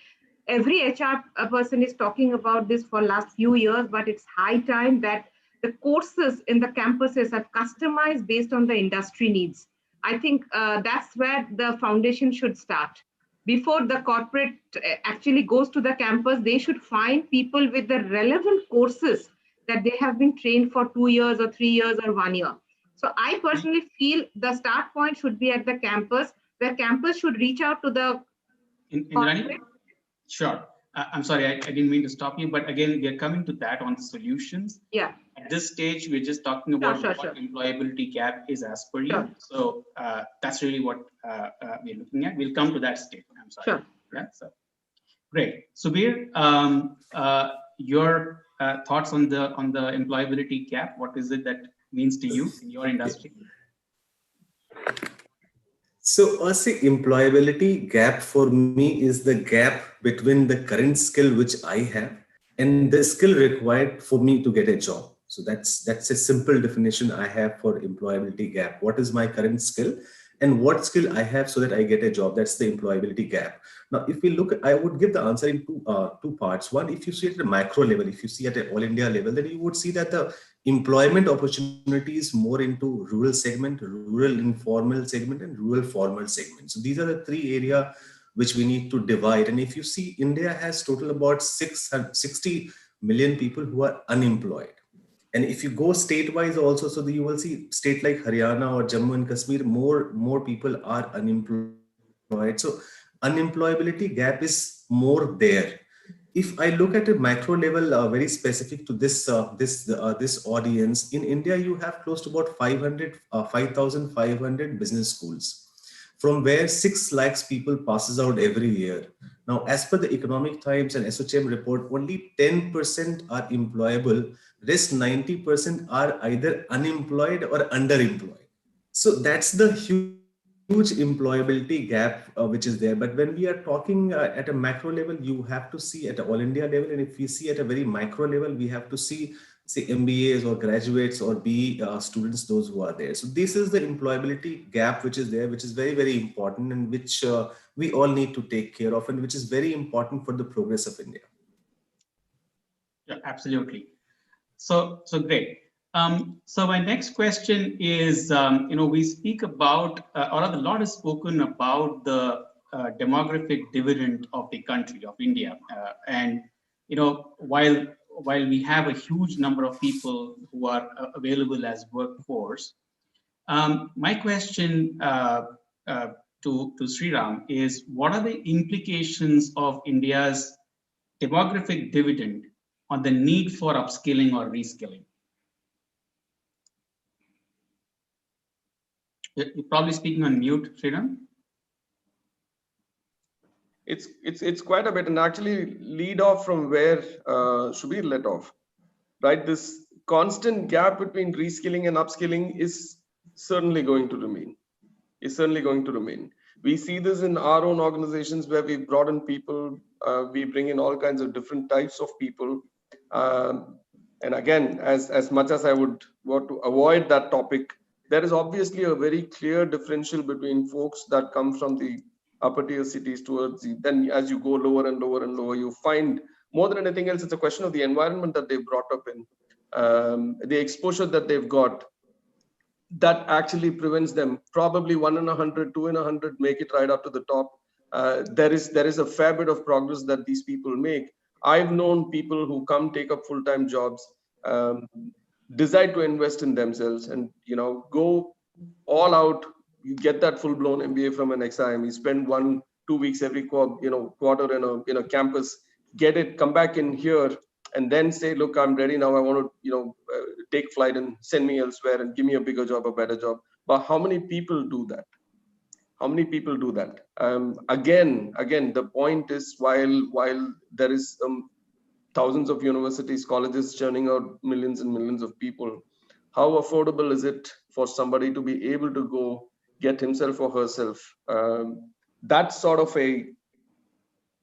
Every HR person is talking about this for last few years, but it's high time that the courses in the campuses are customized based on the industry needs. I think that's where the foundation should start. Before the corporate actually goes to the campus, they should find people with the relevant courses that they have been trained for 2 years or 3 years or 1 year. So I personally feel the start point should be at the campus, where campus should reach out to the Indrani? Sure. I'm sorry, I didn't mean to stop you, but again, we are coming to that on the solutions. Yeah. At this stage, we're just talking about what employability gap is as per you. So that's really what we're looking at. We'll come to that stage. I'm sorry. Sure. Yeah. So great. Subir, your thoughts on the employability gap? What is it that means to you in your industry? So, see, employability gap for me is the gap between the current skill which I have and the skill required for me to get a job. So that's a simple definition I have for employability gap. What is my current skill and what skill I have so that I get a job? That's the employability gap. Now, if we look, I would give the answer in two parts. One, if you see at a macro level, if you see at an all India level, then you would see that the employment opportunities more into rural segment, rural informal segment, and rural formal segment. So these are the three areas which we need to divide. And if you see, India has total about 60 million people who are unemployed. And if you go state-wise also, so you will see state like Haryana or Jammu and Kashmir, more people are unemployed. So unemployability gap is more there. If I look at a macro level, very specific to this audience, in India, you have close to about 5,500 business schools, from where 6 lakhs people passes out every year. Now, as per the Economic Times and SOCHM report, only 10% are employable. Rest 90% are either unemployed or underemployed. So that's the huge employability gap which is there. But when we are talking at a macro level, you have to see at all India level, and if we see at a very micro level, we have to see, say, MBAs or graduates or BE students, those who are there. So this is the employability gap which is there, which is very, very important, and which we all need to take care of, and which is very important for the progress of India. Yeah, absolutely. So great. So my next question is, we speak about, or a lot is spoken about the demographic dividend of the country of India, and while we have a huge number of people who are available as workforce, my question to Sriram is, what are the implications of India's demographic dividend on the need for upskilling or reskilling? You're probably speaking on mute, Sriram. It's quite a bit, and actually lead off from where Shubir led off, right? This constant gap between reskilling and upskilling is certainly going to remain. We see this in our own organizations where we brought in people, we bring in all kinds of different types of people. And again, as much as I would want to avoid that topic, there is obviously a very clear differential between folks that come from the upper tier cities towards the, then as you go lower and lower and lower, you find more than anything else, it's a question of the environment that they've brought up in, the exposure that they've got, that actually prevents them. Probably 1 in 100, 2 in 100 make it right up to the top. There is a fair bit of progress that these people make. I've known people who come take up full-time jobs, decide to invest in themselves, and go all out. You get that full-blown MBA from an XIM. You spend 1-2 weeks every quarter in a campus, get it, come back in here, and then say, look, I'm ready now. I want to take flight and send me elsewhere and give me a bigger job, a better job. But how many people do that? Again, the point is, while there is thousands of universities, colleges churning out millions and millions of people, how affordable is it for somebody to be able to go get himself or herself that sort of a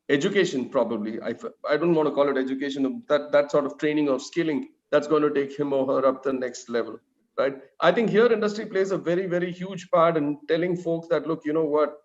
education? Probably, I don't want to call it education, that sort of training or skilling that's going to take him or her up the next level, right? I think here industry plays a very, very huge part in telling folks that, look, you know what,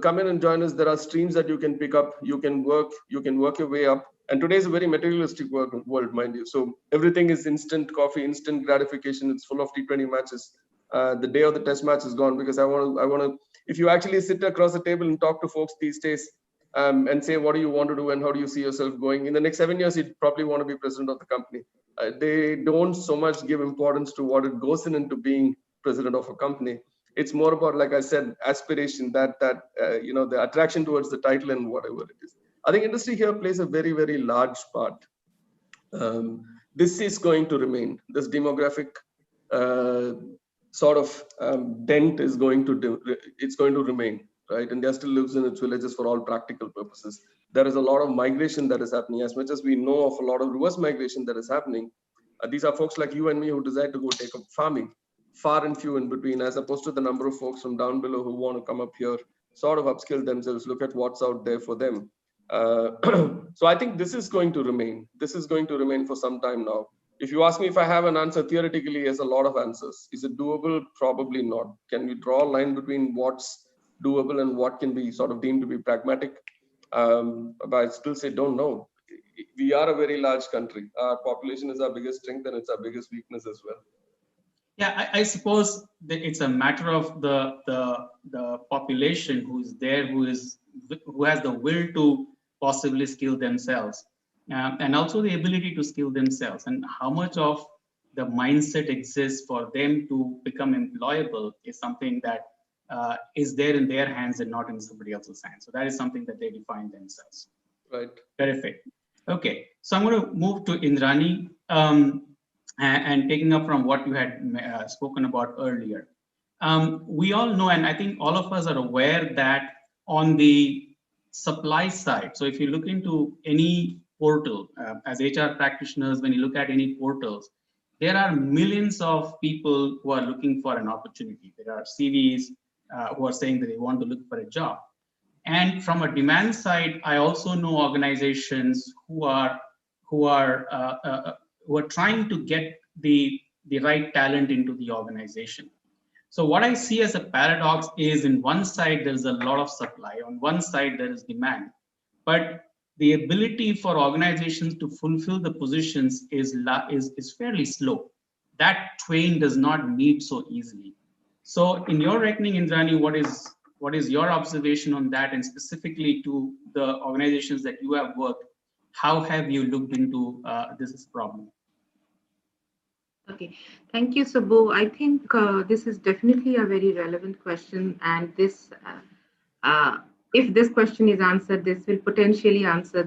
come in and join us. There are streams that you can pick up, you can work your way up. And today is a very materialistic world, mind you. So everything is instant coffee, instant gratification. It's full of T20 matches. The day of the test match is gone, because I want to, if you actually sit across the table and talk to folks these days, and say, what do you want to do and how do you see yourself going in the next 7 years? You'd probably want to be president of the company. They don't so much give importance to what it goes into being president of a company. It's more about, like I said, aspiration, that the attraction towards the title and whatever it is. I think industry here plays a very, very large part. This is going to remain. This demographic sort of dent is going to remain. Right? India still lives in its villages for all practical purposes. There is a lot of migration that is happening. As much as we know of a lot of reverse migration that is happening, these are folks like you and me who decide to go take up farming, far and few in between, as opposed to the number of folks from down below who want to come up here, sort of upskill themselves, look at what's out there for them. So I think this is going to remain. This is going to remain for some time now. If you ask me if I have an answer, theoretically, there's a lot of answers. Is it doable? Probably not. Can we draw a line between what's doable and what can be sort of deemed to be pragmatic? But I still say, don't know. We are a very large country. Our population is our biggest strength and it's our biggest weakness as well. Yeah, I suppose that it's a matter of the population who's there, who has the will to possibly skill themselves, and also the ability to skill themselves, and how much of the mindset exists for them to become employable is something that is there in their hands and not in somebody else's hands. So that is something that they define themselves. Right. Terrific. Okay, so I'm going to move to Indrani, and taking up from what you had spoken about earlier. We all know, and I think all of us are aware, that on the supply side, so if you look into any portal, as HR practitioners, when you look at any portals, there are millions of people who are looking for an opportunity. There are CVs who are saying that they want to look for a job. And from a demand side, I also know organizations who are trying to get the right talent into the organization. So what I see as a paradox is, in one side there is a lot of supply, on one side there is demand, but the ability for organizations to fulfill the positions is fairly slow. That twain does not meet so easily. So in your reckoning, Indrani, what is your observation on that, and specifically to the organizations that you have worked, how have you looked into this problem? Okay, thank you, Subbu. I think this is definitely a very relevant question, and if this question is answered, this will potentially answer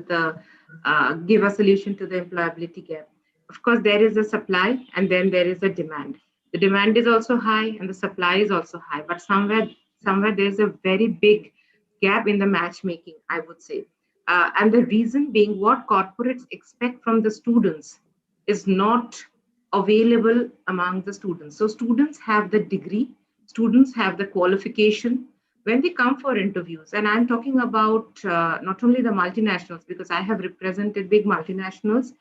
give a solution to the employability gap. Of course, there is a supply and then there is a demand. The demand is also high and the supply is also high, but somewhere there's a very big gap in the matchmaking, I would say. And the reason being, what corporates expect from the students is not available among the students. So students have the degree, students have the qualification when they come for interviews. And I'm talking about not only the multinationals, because I have represented big multinationals,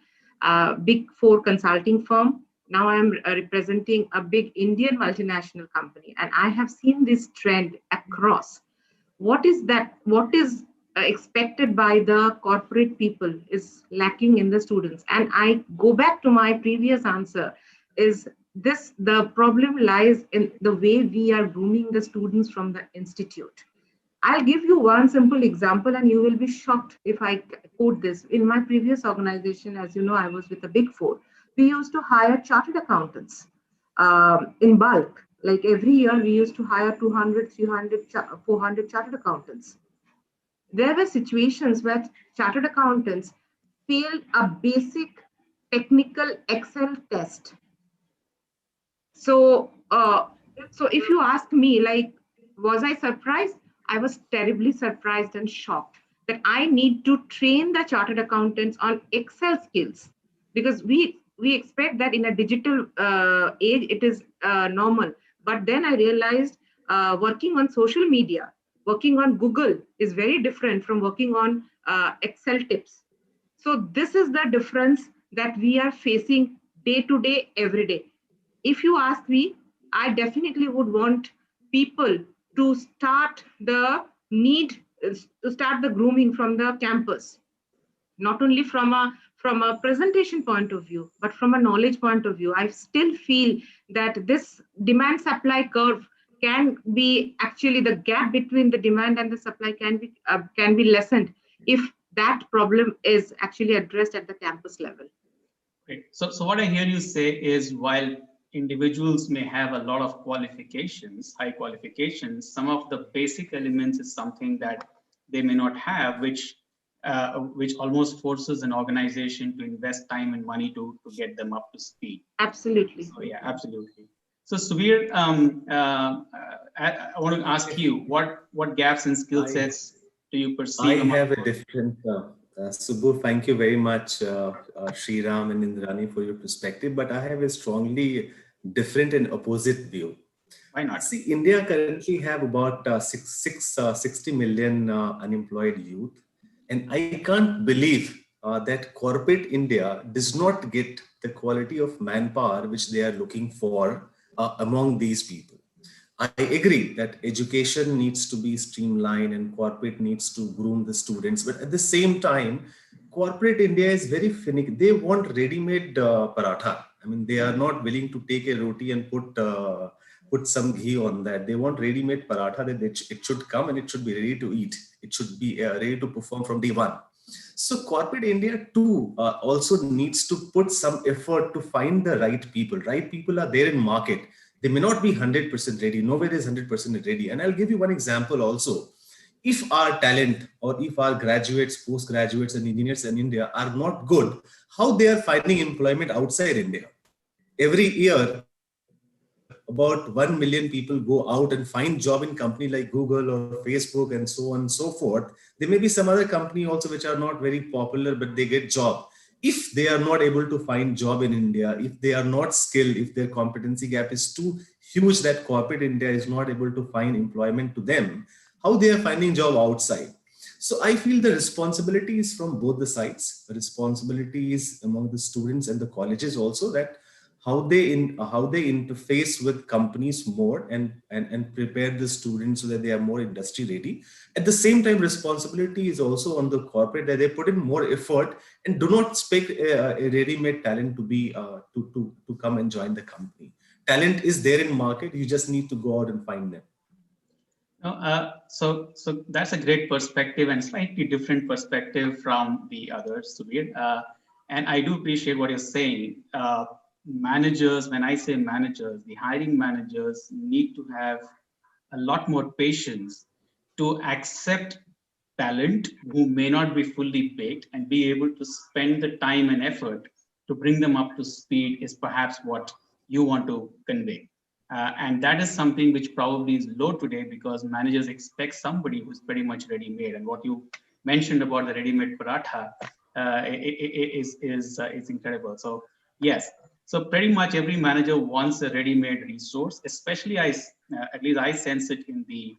big four consulting firm. Now I'm representing a big Indian multinational company, and I have seen this trend across. What is expected by the corporate people is lacking in the students. And I go back to my previous answer, is the problem lies in the way we are grooming the students from the institute. I'll give you one simple example and you will be shocked if I quote this. In my previous organization, as you know, I was with a big four. We used to hire chartered accountants in bulk. Like every year, we used to hire 200, 300, 400 chartered accountants. There were situations where chartered accountants failed a basic technical Excel test. So if you ask me, like, was I surprised? I was terribly surprised and shocked that I need to train the chartered accountants on Excel skills, because we expect that in a digital age, it is normal. But then I realized working on social media, working on Google is very different from working on Excel tips. So this is the difference that we are facing day to day, every day. If you ask me, I definitely would want people to start the grooming from the campus, not only from a presentation point of view, but from a knowledge point of view. I still feel that this demand supply curve can be actually, the gap between the demand and the supply can be lessened if that problem is actually addressed at the campus level. Great. So what I hear you say is, while individuals may have a lot of qualifications, high qualifications, some of the basic elements is something that they may not have, which almost forces an organization to invest time and money to get them up to speed. Absolutely. So yeah, absolutely. So Subir, I want to ask you, what gaps in skill sets do you perceive? I have a different, Subbu, thank you very much, Sriram and Indrani, for your perspective, but I have a strongly different and opposite view. Why not? See, India currently have about 60 million unemployed youth. And I can't believe that corporate India does not get the quality of manpower which they are looking for among these people. I agree that education needs to be streamlined and corporate needs to groom the students. But at the same time, corporate India is very finicky. They want ready-made paratha. I mean, they are not willing to take a roti and put some ghee on that. They want ready-made paratha, that it should come and it should be ready to eat. It should be ready to perform from day one. So corporate India too also needs to put some effort to find the right people. Right people are there in market. They may not be 100% ready. Nowhere is 100% ready. And I'll give you one example also. If our talent, or if our graduates, postgraduates and engineers in India are not good, how they are finding employment outside India? Every year, about 1 million people go out and find job in company like Google or Facebook and so on and so forth. There may be some other company also which are not very popular, but they get job. If they are not able to find job in India, if they are not skilled, if their competency gap is too huge that corporate India is not able to find employment to them, how they are finding job outside? So I feel the responsibility is from both the sides. The responsibility is among the students and the colleges also, that how they interface with companies more and prepare the students so that they are more industry ready. At the same time, responsibility is also on the corporate, that they put in more effort and do not expect a ready-made talent to be to come and join the company. Talent is there in market. You just need to go out and find them. No, so that's a great perspective and slightly different perspective from the others, Subir. And I do appreciate what you're saying. Managers, when I say managers, the hiring managers need to have a lot more patience to accept talent who may not be fully baked and be able to spend the time and effort to bring them up to speed is perhaps what you want to convey. And that is something which probably is low today because managers expect somebody who's pretty much ready-made. And what you mentioned about the ready-made paratha is incredible. So yes, so pretty much every manager wants a ready-made resource, especially at least I sense it in the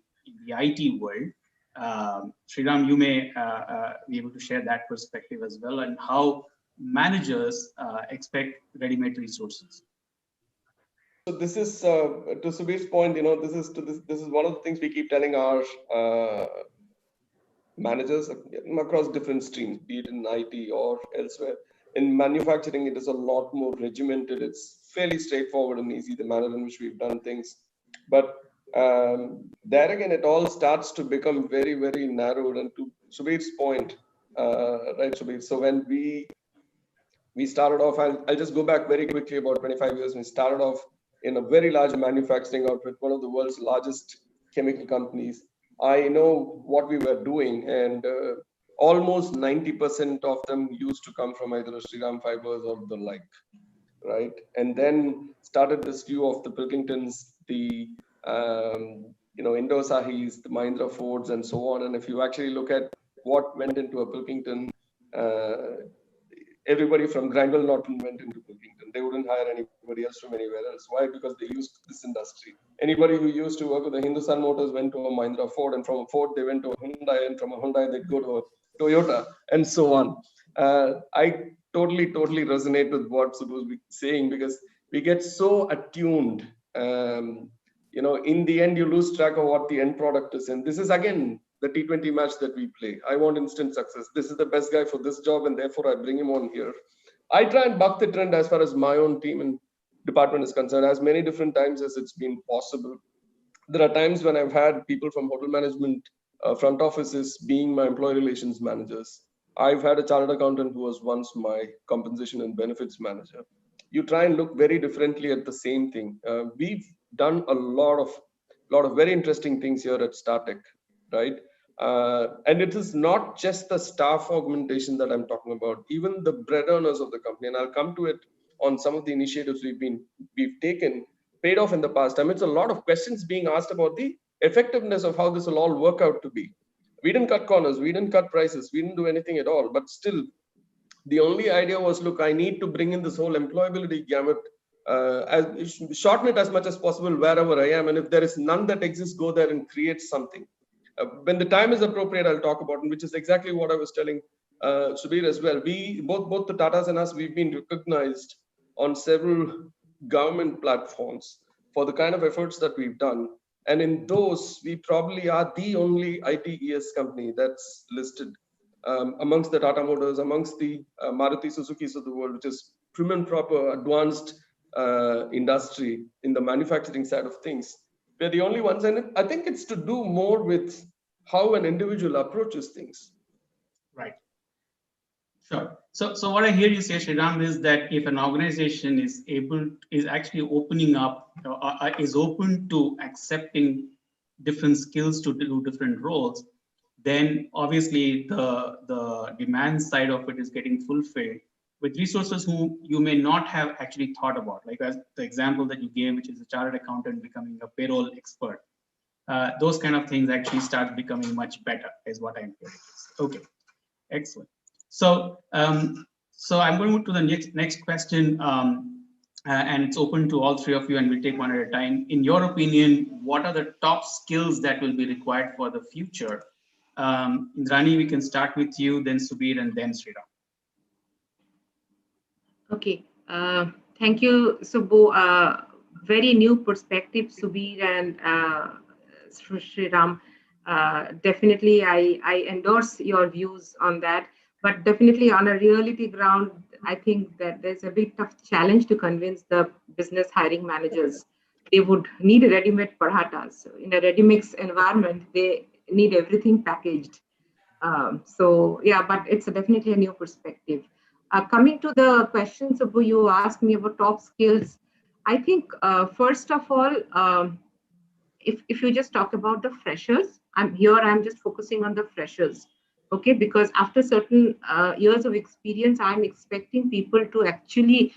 IT world. Sriram, you may be able to share that perspective as well, and how managers expect ready-made resources. So this is to Subir's point. This is one of the things we keep telling our managers across different streams, be it in IT or elsewhere. In manufacturing, it is a lot more regimented. It's fairly straightforward and easy, the manner in which we've done things. But there again, it all starts to become very, very narrowed. And to Subir's point, right, Subir? So when we started off, I'll just go back very quickly about 25 years. We started off in a very large manufacturing outfit, one of the world's largest chemical companies. I know what we were doing, and almost 90% of them used to come from either Shriram Fibers or the like, right? And then started this view of the Pilkingtons, the Indosahis, the Mahindra Fords, and so on. And if you actually look at what went into a Pilkington, everybody from Granville Norton went into Pilkington. They wouldn't hire anybody else from anywhere else. Why? Because they used this industry. Anybody who used to work with the Hindustan Motors went to a Mahindra Ford, and from a Ford they went to a Hyundai, and from a Hyundai they'd go to a Toyota, and so on. I totally resonate with what Subbu was saying, because we get so attuned. In the end, you lose track of what the end product is. And this is, again, the T20 match that we play. I want instant success. This is the best guy for this job, and therefore I bring him on here. I try and buck the trend as far as my own team and department is concerned, as many different times as it's been possible. There are times when I've had people from hotel management, front offices being my employee relations managers. I've had a chartered accountant who was once my compensation and benefits manager. You try and look very differently at the same thing. We've done a lot of very interesting things here at StarTech, right? And it is not just the staff augmentation that I'm talking about, even the bread earners of the company. And I'll come to it on some of the initiatives we've taken, paid off in the past. I mean, it's a lot of questions being asked about the effectiveness of how this will all work out to be. We didn't cut corners, we didn't cut prices, we didn't do anything at all. But still, the only idea was, look, I need to bring in this whole employability gamut, shorten it as much as possible wherever I am. And if there is none that exists, go there and create something. When the time is appropriate, I'll talk about it, which is exactly what I was telling Subir as well. We, both the Tatas and us, we've been recognized on several government platforms for the kind of efforts that we've done. And in those, we probably are the only ITES company that's listed amongst the Tata Motors, amongst the Maruti Suzukis of the world, which is prim and proper, advanced industry in the manufacturing side of things. We're the only ones, and I think it's to do more with how an individual approaches things. Right. Sure. So what I hear you say, Sriram, is that if an organization is actually opening up, is open to accepting different skills to do different roles, then obviously the demand side of it is getting fulfilled with resources who you may not have actually thought about, like as the example that you gave, which is a chartered accountant becoming a payroll expert. Those kind of things actually start becoming much better, is what I'm hearing. Okay, excellent. So So I'm going to move to the next question, and it's open to all three of you, and we'll take one at a time. In your opinion, what are the top skills that will be required for the future? Indrani, we can start with you, then Subir, and then Sriram. Okay, thank you, Subbu. Very new perspective, Subir and Sriram. Definitely, I endorse your views on that. But definitely on a reality ground, I think that there's a bit of challenge to convince the business hiring managers. They would need ready-made parathas. So in a ready-mix environment, they need everything packaged. So yeah, but it's definitely a new perspective. Coming to the questions, Subbu, you asked me about top skills. I think first of all, if you just talk about the freshers, I'm just focusing on the freshers, okay? Because after certain years of experience, I'm expecting people to actually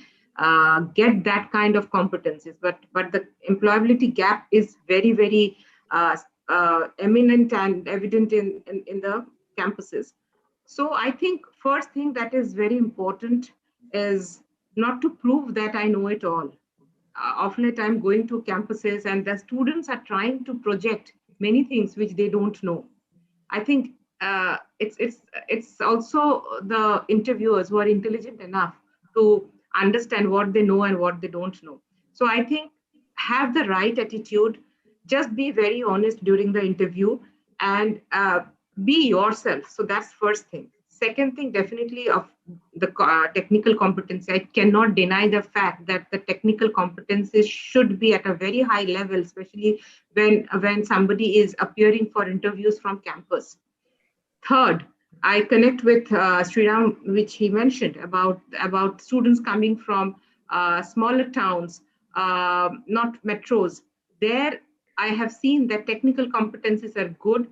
get that kind of competencies. But the employability gap is very uh, eminent and evident in the campuses. So I think first thing that is very important is not to prove that I know it all. Often at time going to campuses and the students are trying to project many things which they don't know. I think it's also the interviewers who are intelligent enough to understand what they know and what they don't know. So I think have the right attitude, just be very honest during the interview, and be yourself. So that's first thing. Second thing, definitely of the technical competency. I cannot deny the fact that the technical competencies should be at a very high level, especially when somebody is appearing for interviews from campus. Third, I connect with Sriram, which he mentioned about students coming from smaller towns, not metros. There, I have seen that technical competencies are good,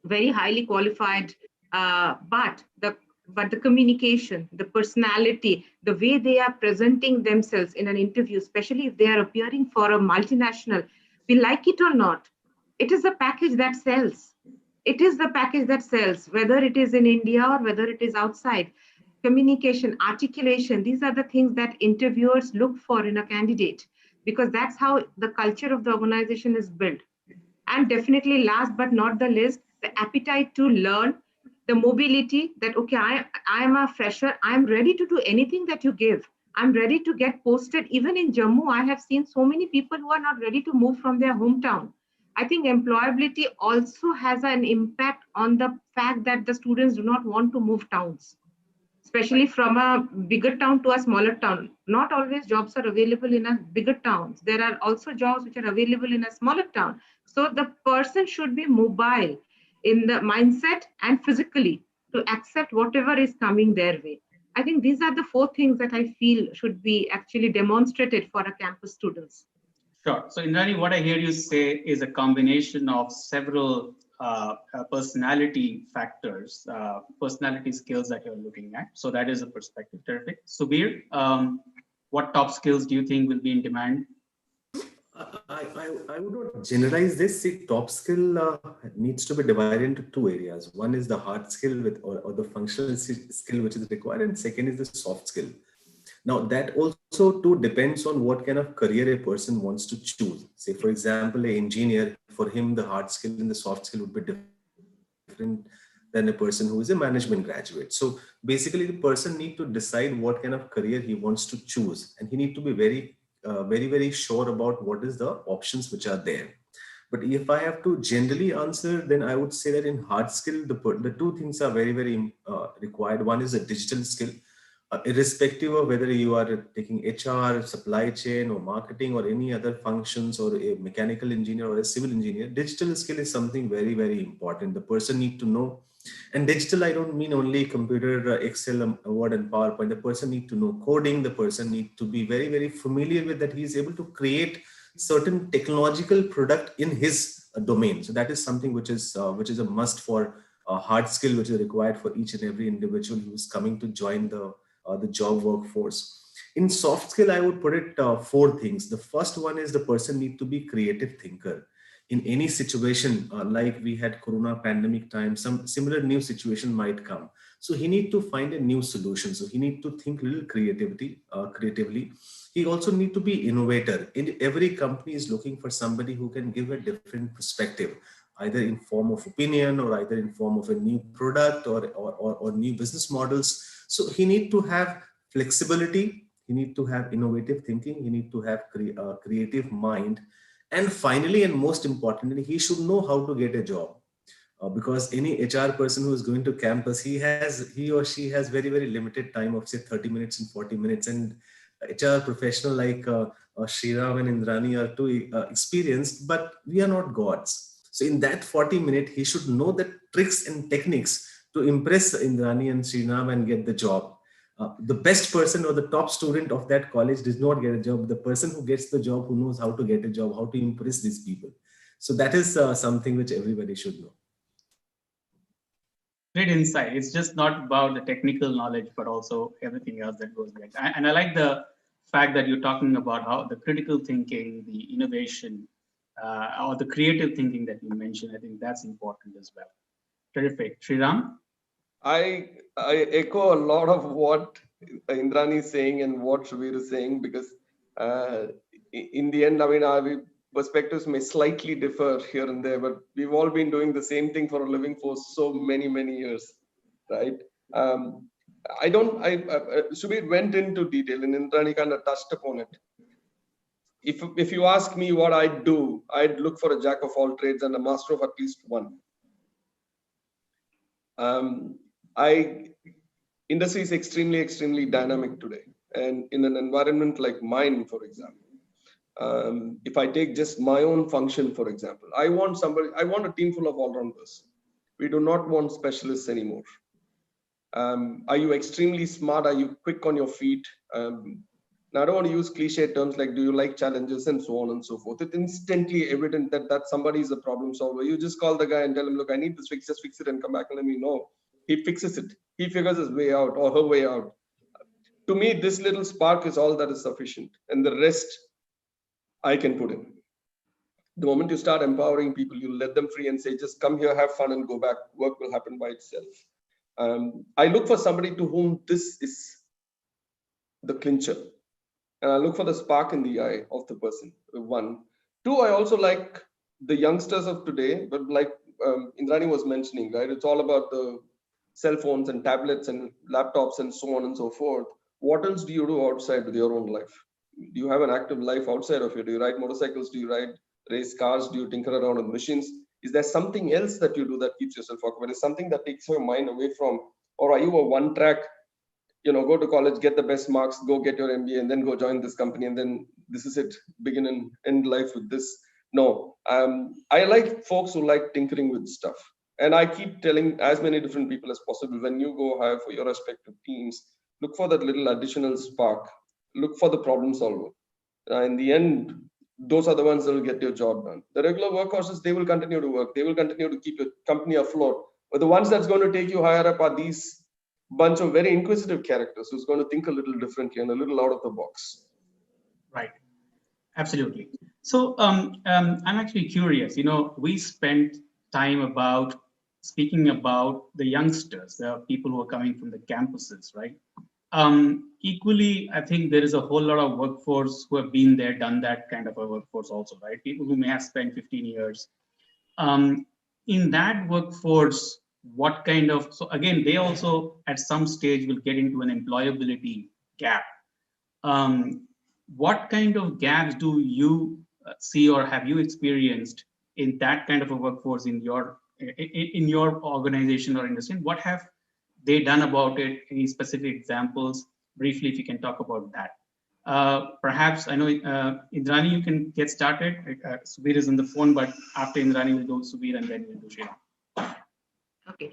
very highly qualified, but the communication, the personality, the way they are presenting themselves in an interview, especially if they are appearing for a multinational, we like it or not, it is a package that sells. It is the package that sells, whether it is in India or whether it is outside. Communication, articulation, these are the things that interviewers look for in a candidate, because that's how the culture of the organization is built. And definitely last but not the least, the appetite to learn, the mobility that, okay, I am a fresher, I am ready to do anything that you give. I'm ready to get posted. Even in Jammu, I have seen so many people who are not ready to move from their hometown. I think employability also has an impact on the fact that the students do not want to move towns, especially from a bigger town to a smaller town. Not always jobs are available in a bigger towns. There are also jobs which are available in a smaller town. So the person should be mobile in the mindset and physically to accept whatever is coming their way. I think these are the four things that I feel should be actually demonstrated for a campus students. Sure. So, Indrani, what I hear you say is a combination of several personality factors, personality skills that you're looking at. So that is a perspective. Terrific. Subir, what top skills do you think will be in demand? I would not generalize this. See, top skill needs to be divided into two areas. One is the hard skill or the functional skill which is required, and second is the soft skill. Now that also too depends on what kind of career a person wants to choose. Say, for example, an engineer, for him, the hard skill and the soft skill would be different than a person who is a management graduate. So basically the person need to decide what kind of career he wants to choose. And he need to be very sure about what is the options which are there. But if I have to generally answer, then I would say that in hard skill, the two things are very required. One is a digital skill. Irrespective of whether you are taking HR, supply chain, or marketing, or any other functions, or a mechanical engineer or a civil engineer, digital skill is something very important. The person need to know. And digital, I don't mean only computer, Excel, Word, and PowerPoint. The person need to know coding. The person need to be very familiar with that. He is able to create certain technological product in his domain. So that is something which is a must for hard skill, which is required for each and every individual who is coming to join the job workforce. In soft skill, I would put it four things. The first one is the person need to be creative thinker. in any situation, like we had Corona pandemic time, some similar new situation might come. So he need to find a new solution. So he need to think a little creatively. He also need to be innovator. In every company is looking for somebody who can give a different perspective, either in form of opinion or either in form of a new product or new business models. So he need to have flexibility. He need to have innovative thinking. He need to have creative mind. And finally, and most importantly, he should know how to get a job. Because any HR person who is going to campus, he or she has very, very limited time of say 30 minutes and 40 minutes. And HR professional like Sriram and Indrani are too experienced, but we are not gods. So in that 40 minute, he should know the tricks and techniques to impress Indrani and Sriram and get the job. The best person or the top student of that college does not get a job. The person who gets the job, who knows how to get a job, how to impress these people. So that is something which everybody should know. Great insight. It's just not about the technical knowledge, but also everything else that goes behind. And I like the fact that you're talking about how the critical thinking, the innovation, or the creative thinking that you mentioned. I think that's important as well. Terrific. Sriram? I echo a lot of what Indrani is saying and what Shubir is saying, because in the end, I mean, our perspectives may slightly differ here and there, but we've all been doing the same thing for a living for so many, many years, right? Shubir went into detail and Indrani kind of touched upon it. If you ask me what I'd do, I'd look for a jack of all trades and a master of at least one. Industry is extremely dynamic today, and in an environment like mine, for example, if I take just my own function, for example, I want a team full of all-rounders. We do not want specialists anymore. Are you extremely smart? Are you quick on your feet? Now, I don't want to use cliche terms like, do you like challenges and so on and so forth. It's instantly evident that somebody is a problem solver. You just call the guy and tell him, look, I need this fix, just fix it and come back and let me know. He fixes it. He figures his way out or her way out. To me, this little spark is all that is sufficient. And the rest I can put in. The moment you start empowering people, you let them free and say, just come here, have fun and go back. Work will happen by itself. I look for somebody to whom this is the clincher. And I look for the spark in the eye of the person, one. Two, I also like the youngsters of today, but like Indrani was mentioning, right? It's all about the cell phones and tablets and laptops and so on and so forth. What else do you do outside with your own life? Do you have an active life outside of you? Do you ride motorcycles? Do you race cars? Do you tinker around with machines? Is there something else that you do that keeps yourself occupied? Is something that takes your mind away from, or are you a one track, go to college, get the best marks, go get your MBA, and then go join this company, and then this is it, begin and end life with this? No, I like folks who like tinkering with stuff. And I keep telling as many different people as possible, when you go hire for your respective teams, look for that little additional spark, look for the problem solver. In the end, those are the ones that will get your job done. The regular workhorses, they will continue to work. They will continue to keep your company afloat. But the ones that's going to take you higher up are these bunch of very inquisitive characters who's going to think a little differently and a little out of the box. Right. Absolutely. So I'm actually curious, we spent time speaking about the youngsters, the people who are coming from the campuses, right? Equally, I think there is a whole lot of workforce who have been there, done that kind of a workforce also, right? People who may have spent 15 years. In that workforce, what kind of, so again, they also at some stage will get into an employability gap. What kind of gaps do you see or have you experienced in that kind of a workforce in your organization or industry? What have they done about it? Any specific examples? Briefly, if you can talk about that. Perhaps, I know, Indrani, you can get started. Subir is on the phone, but after Indrani, we'll go Subir and then we'll do Sriram. Okay.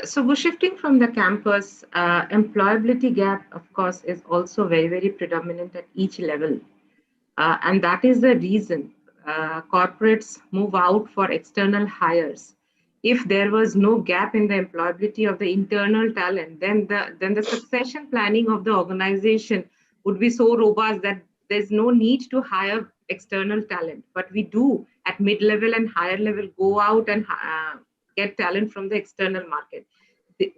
So we're shifting from the campus. Employability gap, of course, is also very predominant at each level. And that is the reason corporates move out for external hires. If there was no gap in the employability of the internal talent, then the succession planning of the organization would be so robust that there's no need to hire external talent, but we do at mid-level and higher level go out and get talent from the external market.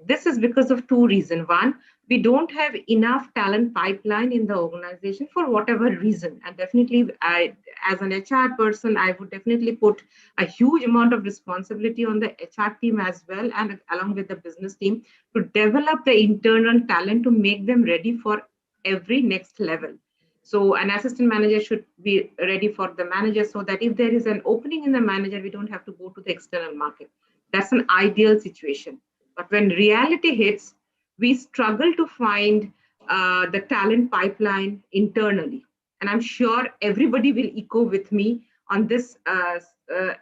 This is because of two reasons. One, we don't have enough talent pipeline in the organization for whatever reason. And definitely, as an HR person, I would definitely put a huge amount of responsibility on the HR team as well, and along with the business team, to develop the internal talent to make them ready for every next level. So an assistant manager should be ready for the manager, so that if there is an opening in the manager, we don't have to go to the external market. That's an ideal situation. But when reality hits, we struggle to find the talent pipeline internally. And I'm sure everybody will echo with me on this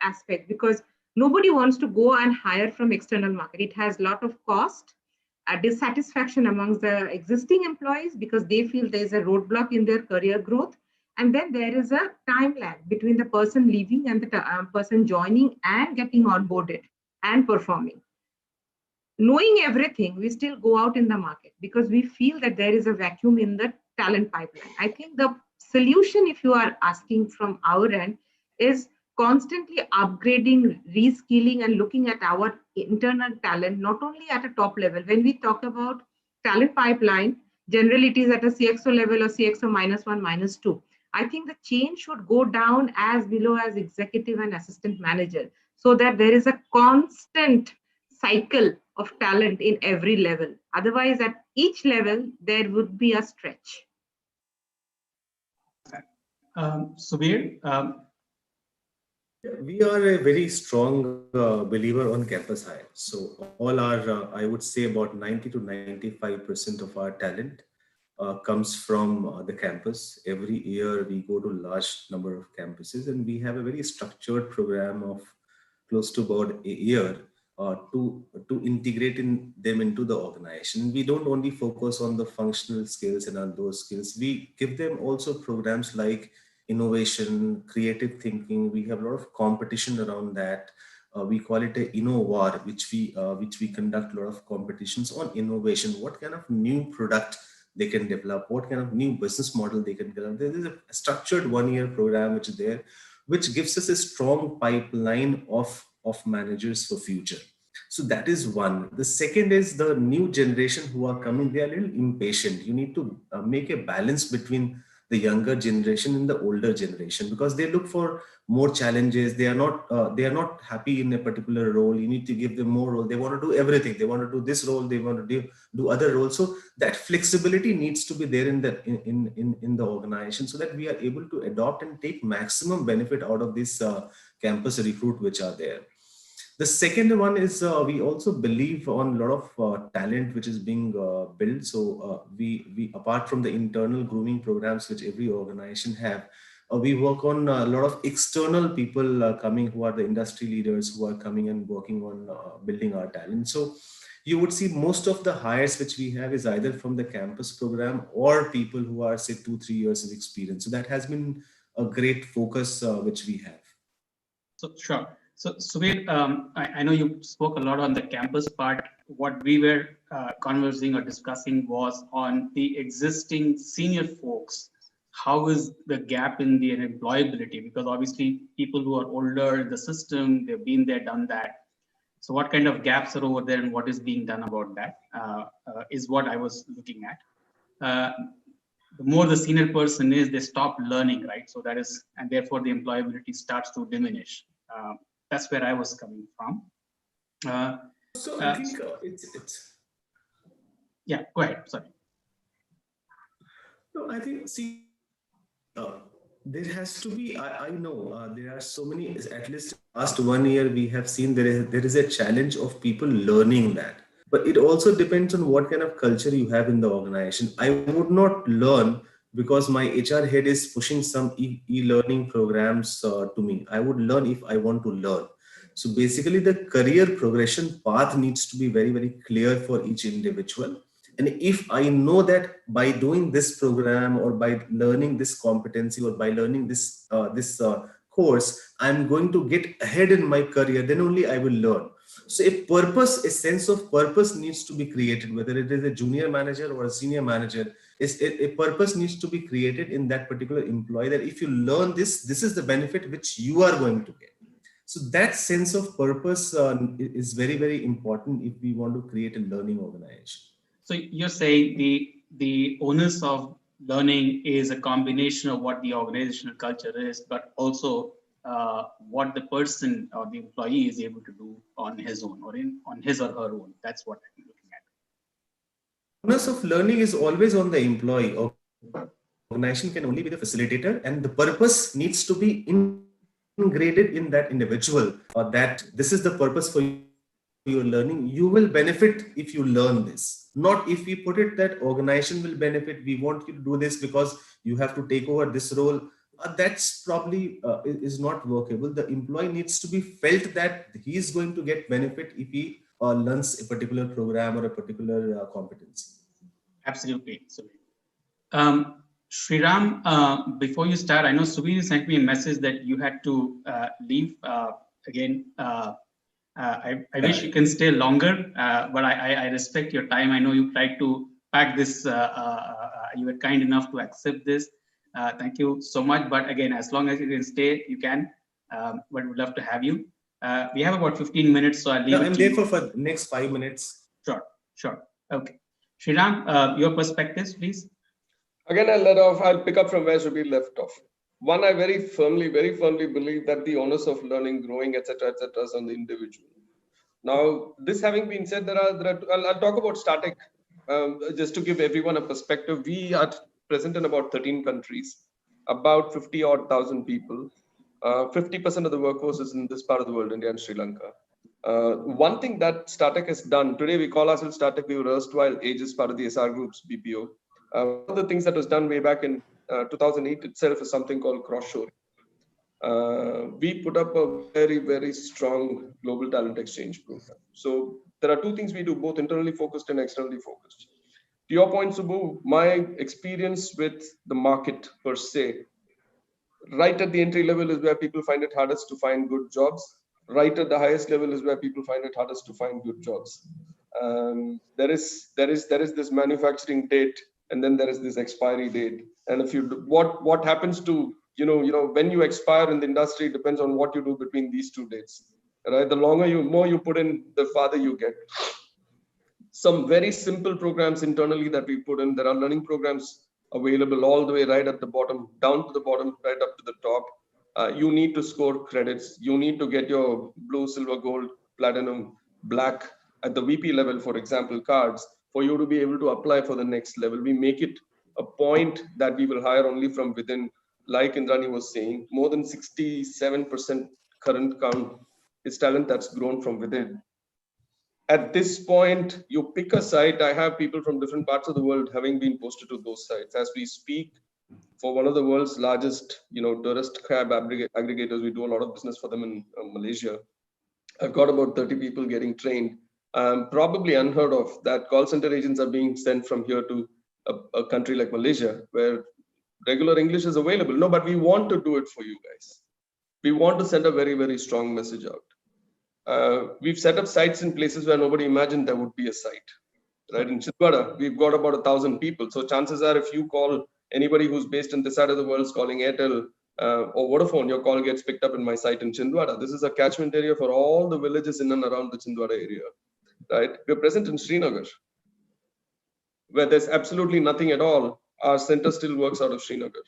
aspect, because nobody wants to go and hire from external market. It has a lot of cost, a dissatisfaction amongst the existing employees because they feel there's a roadblock in their career growth. And then there is a time lag between the person leaving and the person joining and getting onboarded and performing. Knowing everything, we still go out in the market because we feel that there is a vacuum in the talent pipeline. I think the solution, if you are asking from our end, is constantly upgrading, reskilling, and looking at our internal talent, not only at a top level. When we talk about talent pipeline, generally it is at a CXO level or CXO -1, -2. I think the change should go down as below as executive and assistant manager, so that there is a constant cycle of talent in every level. Otherwise, at each level, there would be a stretch. Subir, we are a very strong believer on campus hire. So all our, I would say about 90 to 95% of our talent comes from the campus. Every year we go to large number of campuses, and we have a very structured program of close to about a year to integrate them into the organization. We don't only focus on the functional skills and on those skills. We give them also programs like innovation, creative thinking. We have a lot of competition around that. We call it a InnoWar, which we conduct a lot of competitions on innovation. What kind of new product they can develop, what kind of new business model they can develop. There is a structured 1-year program which is there, which gives us a strong pipeline of managers for future. So that is one. The second is the new generation who are coming. They are a little impatient. You need to make a balance between the younger generation and the older generation, because they look for more challenges. They are not happy in a particular role. You need to give them more role. They want to do everything. They want to do this role. They want to do other roles. So that flexibility needs to be there in the organization, so that we are able to adopt and take maximum benefit out of this campus recruit which are there. The second one is we also believe on a lot of talent which is being built. So we apart from the internal grooming programs which every organization have, we work on a lot of external people coming, who are the industry leaders, who are coming and working on building our talent. So you would see most of the hires which we have is either from the campus program or people who are, say, 2-3 years of experience. So that has been a great focus which we have. So sure. So Subir, I know you spoke a lot on the campus part. What we were conversing or discussing was on the existing senior folks. How is the gap in the employability? Because obviously people who are older in the system, they've been there, done that. So what kind of gaps are over there and what is being done about that is what I was looking at. The more the senior person is, they stop learning, right? So that is, and therefore the employability starts to diminish. That's where I was coming from. So I think it's yeah, go ahead. Sorry. No, I think, see, there has to be, I know there are so many, at least last 1 year, we have seen there is a challenge of people learning that. But it also depends on what kind of culture you have in the organization. I would not learn because my HR head is pushing some e-learning programs to me. I would learn if I want to learn. So basically the career progression path needs to be very, very clear for each individual. And if I know that by doing this program or by learning this competency or by learning this course, I'm going to get ahead in my career, then only I will learn. So a sense of purpose needs to be created, whether it is a junior manager or a senior manager. A purpose needs to be created in that particular employee, that if you learn this, this is the benefit which you are going to get. So that sense of purpose is very, very important if we want to create a learning organization. So you're saying the onus of learning is a combination of what the organizational culture is, but also what the person or the employee is able to do on his own or on his or her own. That's what I'm looking at. Onus of learning is always on the employee. Organization can only be the facilitator, and the purpose needs to be integrated in that individual, or that this is the purpose for your learning. You will benefit if you learn this. Not if we put it that organization will benefit, we want you to do this because you have to take over this role. That's probably is not workable. The employee needs to be felt that he is going to get benefit if he learns a particular program or a particular competency. Absolutely. Sriram, before you start, I know Subir sent me a message that you had to leave again. I wish you can stay longer, but I respect your time. I know you tried to pack this. You were kind enough to accept this. Thank you so much. But again, as long as you can stay, you can. But we'd love to have you. We have about 15 minutes, so I'll leave it I'm to you. there for the next 5 minutes. Sure. Okay. Sriram, your perspectives, please. Again, I'll pick up from where Subir left off. One, I very firmly believe that the onus of learning, growing, etc., is on the individual. Now, this having been said, I'll talk about Startech just to give everyone a perspective. We are present in about 13 countries, about 50,000 people. 50% of the workforce is in this part of the world, India and Sri Lanka. One thing that Startech has done, today we call ourselves Startech, we were erstwhile Aegis, part of the SR Group's BPO. One of the things that was done way back in 2008 itself is something called cross-shoring. We put up a very, very strong global talent exchange program. So there are two things we do, both internally focused and externally focused. To your point, Subbu, my experience with the market per se, right at the entry level is where people find it hardest to find good jobs. Right at the highest level is where people find it hardest to find good jobs. There is this manufacturing date, and then there is this expiry date. And if you what happens to when you expire in the industry depends on what you do between these two dates, right? The more you put in, the farther you get. Some very simple programs internally that we put in. There are learning programs available all the way right at the bottom, down to the bottom, right up to the top. You need to score credits. You need to get your blue, silver, gold, platinum, black at the VP level, for example, cards for you to be able to apply for the next level. We make it a point that we will hire only from within. Like Indrani was saying, more than 67% current count is talent that's grown from within. At this point, you pick a site. I have people from different parts of the world having been posted to those sites. As we speak, for one of the world's largest, tourist cab aggregators, we do a lot of business for them in Malaysia. I've got about 30 people getting trained. Probably unheard of that call center agents are being sent from here to a country like Malaysia, where regular English is available. No, but we want to do it for you guys. We want to send a very, very strong message out. We've set up sites in places where nobody imagined there would be a site, right? In Chindwara, we've got about 1,000 people. So chances are, if you call anybody who's based in this side of the world, calling Airtel or Vodafone, your call gets picked up in my site in Chindwara. This is a catchment area for all the villages in and around the Chindwara area, right? We're present in Srinagar, where there's absolutely nothing at all. Our center still works out of Srinagar.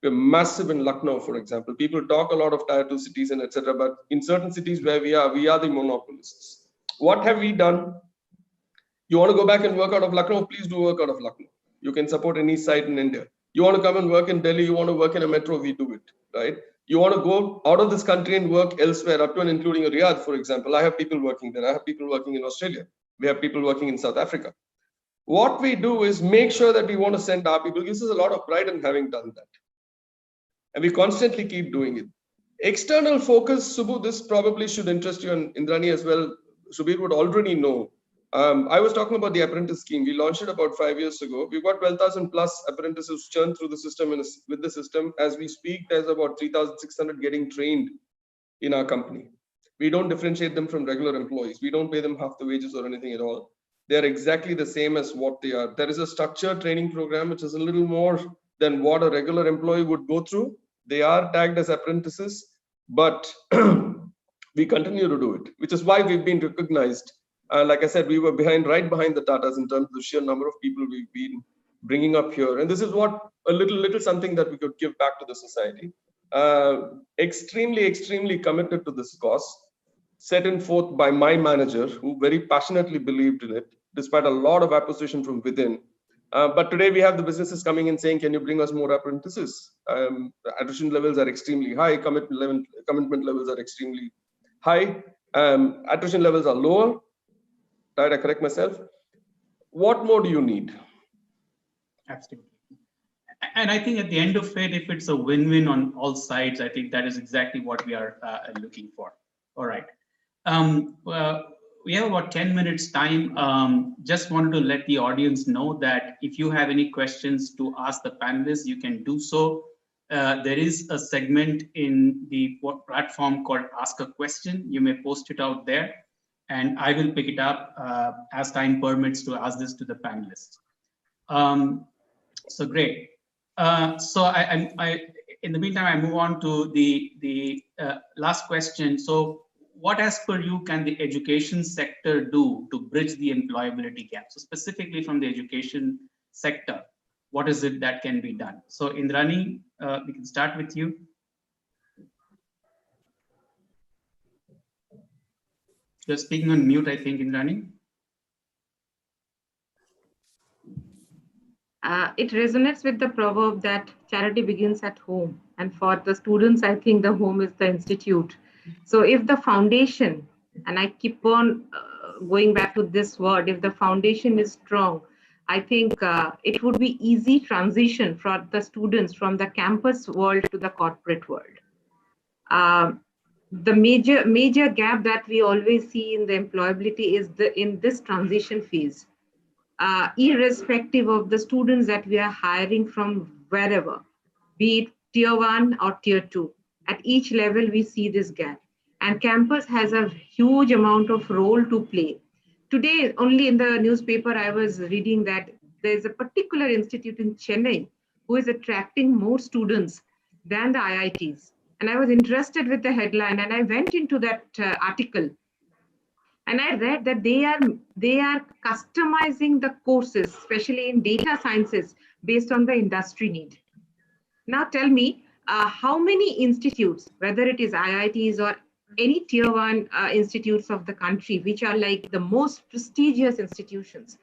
We're massive in Lucknow, for example. People talk a lot of tier 2 cities and etc. But in certain cities where we are the monopolists. What have we done? You want to go back and work out of Lucknow? Please do work out of Lucknow. You can support any site in India. You want to come and work in Delhi? You want to work in a metro? We do it, right? You want to go out of this country and work elsewhere, up to and including Riyadh, for example. I have people working there. I have people working in Australia. We have people working in South Africa. What we do is make sure that we want to send our people. It gives us a lot of pride in having done that. And we constantly keep doing it. External focus, Subbu, this probably should interest you and Indrani as well. Subir would already know. I was talking about the apprentice scheme. We launched it about 5 years ago. We've got 12,000 plus apprentices churned through the system. And with the system, as we speak, there's about 3,600 getting trained in our company. We don't differentiate them from regular employees. We don't pay them half the wages or anything at all. They are exactly the same as what they are. There is a structured training program, which is a little more than what a regular employee would go through. They are tagged as apprentices, but we continue to do it, which is why we've been recognized. Like I said, we were right behind the Tatas in terms of the sheer number of people we've been bringing up here. And this is what a little something that we could give back to the society. Extremely committed to this cause, set in forth by my manager, who very passionately believed in it, despite a lot of opposition from within. But today we have the businesses coming in saying, can you bring us more apprentices? Attrition levels are extremely high, commitment levels are extremely high, attrition levels are lower. Right, I correct myself. What more do you need? Absolutely. And I think at the end of it, if it's a win-win on all sides, I think that is exactly what we are looking for. All right. We have about 10 minutes time. Just wanted to let the audience know that if you have any questions to ask the panelists, you can do so. There is a segment in the platform called Ask a Question. You may post it out there, and I will pick it up as time permits to ask this to the panelists. So great. So I in the meantime, I move on to the last question. So what, as per you, can the education sector do to bridge the employability gap? So specifically from the education sector, what is it that can be done? So Indrani, we can start with you. You're speaking on mute, I think, Indrani. It resonates with the proverb that charity begins at home. And for the students, I think the home is the institute. So if the foundation, and I keep on going back to this word, if the foundation is strong, I think it would be easy transition for the students from the campus world to the corporate world. The major gap that we always see in the employability is in this transition phase. Irrespective of the students that we are hiring from wherever, be it tier 1 or tier 2, at each level we see this gap. And campus has a huge amount of role to play. Today, only in the newspaper, I was reading that there's a particular institute in Chennai who is attracting more students than the IITs. And I was interested with the headline, and I went into that article. And I read that they are customizing the courses, especially in data sciences, based on the industry need. Now tell me, how many institutes, whether it is IITs or any tier 1 institutes of the country, which are like the most prestigious institutions,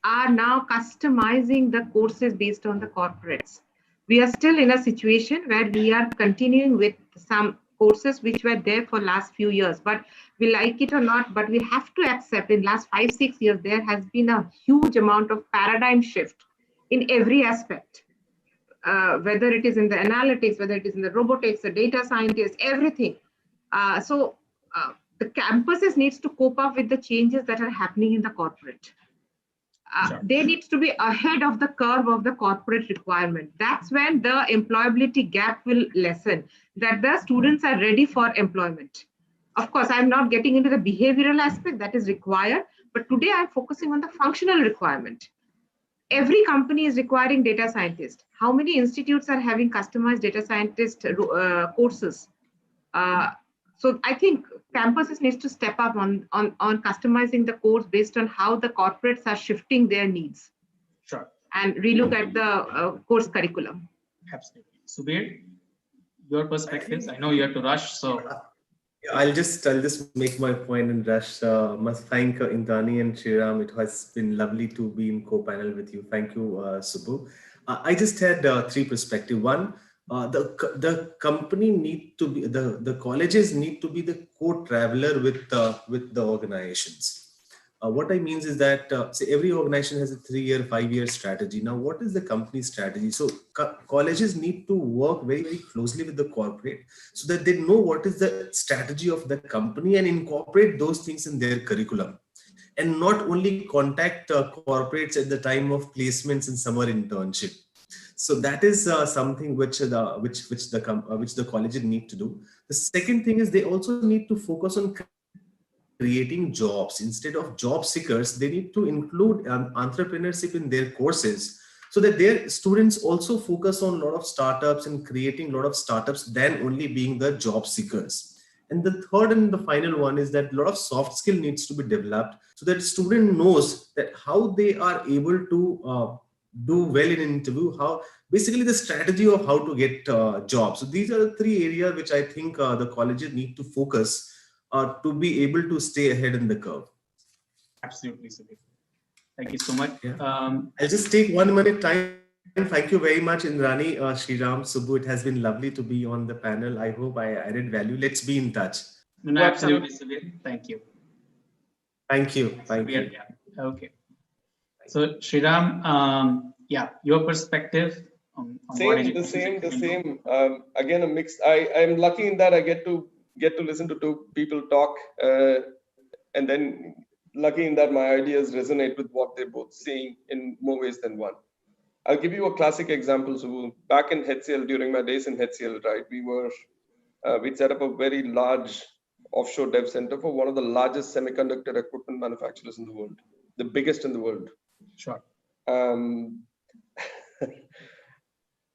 are now customizing the courses based on the corporates? We are still in a situation where we are continuing with some courses which were there for last few years, but we like it or not, but we have to accept in last 5-6 years, there has been a huge amount of paradigm shift in every aspect, whether it is in the analytics, whether it is in the robotics, the data scientists, everything. So the campuses needs to cope up with the changes that are happening in the corporate. They need to be ahead of the curve of the corporate requirement. That's when the employability gap will lessen, that the students are ready for employment. Of course, I'm not getting into the behavioral aspect that is required, but today I'm focusing on the functional requirement. Every company is requiring data scientists. How many institutes are having customized data scientist courses? So I think campuses needs to step up on customizing the course based on how the corporates are shifting their needs. Sure. And relook at the course curriculum. Absolutely. Subir, your perspectives. I know you have to rush, so. I'll just make my point and rush. Must thank Indani and Shriram. It has been lovely to be in co-panel with you. Thank you, Subbu. I just had 3 perspectives. One, the company need to be the colleges need to be the co-traveler with the organizations. What I means is that say every organization has a 3-year, 5-year strategy. Now, what is the company's strategy? So colleges need to work very, very closely with the corporate so that they know what is the strategy of the company and incorporate those things in their curriculum. And not only contact corporates at the time of placements and summer internship. So that is something which the colleges need to do. The second thing is they also need to focus on creating jobs. Instead of job seekers, they need to include entrepreneurship in their courses, so that their students also focus on a lot of startups and creating a lot of startups than only being the job seekers. And the third and the final one is that a lot of soft skill needs to be developed, so that student knows that how they are able to do well in an interview, how basically the strategy of how to get jobs. So these are the three areas which I think the colleges need to focus to be able to stay ahead in the curve. Absolutely, Sudhir. Thank you so much. Yeah. I'll just take 1 minute time. Thank you very much, Indrani, Sriram, Subbu. It has been lovely to be on the panel. I hope I added value. Let's be in touch. No, absolutely, Sudhir. Thank you. Thank you. Thank you. Yeah. Okay. So, Sriram, yeah, your perspective on what the same. Again, a mix. I'm lucky in that I get to listen to two people talk, and then lucky in that my ideas resonate with what they're both saying in more ways than one. I'll give you a classic example. So back in HCL, during my days in HCL, right, we'd set up a very large offshore dev center for one of the largest semiconductor equipment manufacturers in the world, the biggest in the world. Sure.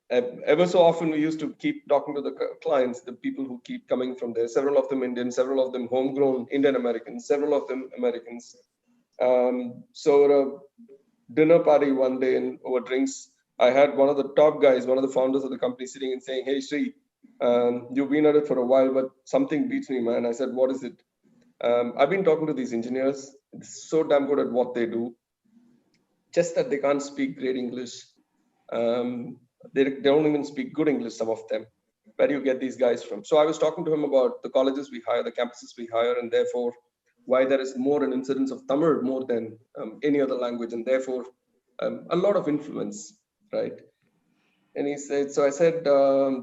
Ever so often, we used to keep talking to the clients, the people who keep coming from there, several of them Indian, several of them homegrown Indian Americans, several of them Americans. So at a dinner party one day and over drinks, I had one of the top guys, one of the founders of the company sitting and saying, "Hey, Sri, you've been at it for a while, but something beats me, man." I said, "What is it?" I've been talking to these engineers, so damn good at what they do, just that they can't speak great English. They don't even speak good English, some of them. Where do you get these guys from? So I was talking to him about the colleges we hire, the campuses we hire, and therefore why there is more an incidence of Tamil more than any other language, and therefore a lot of influence, right? And he said, so I said,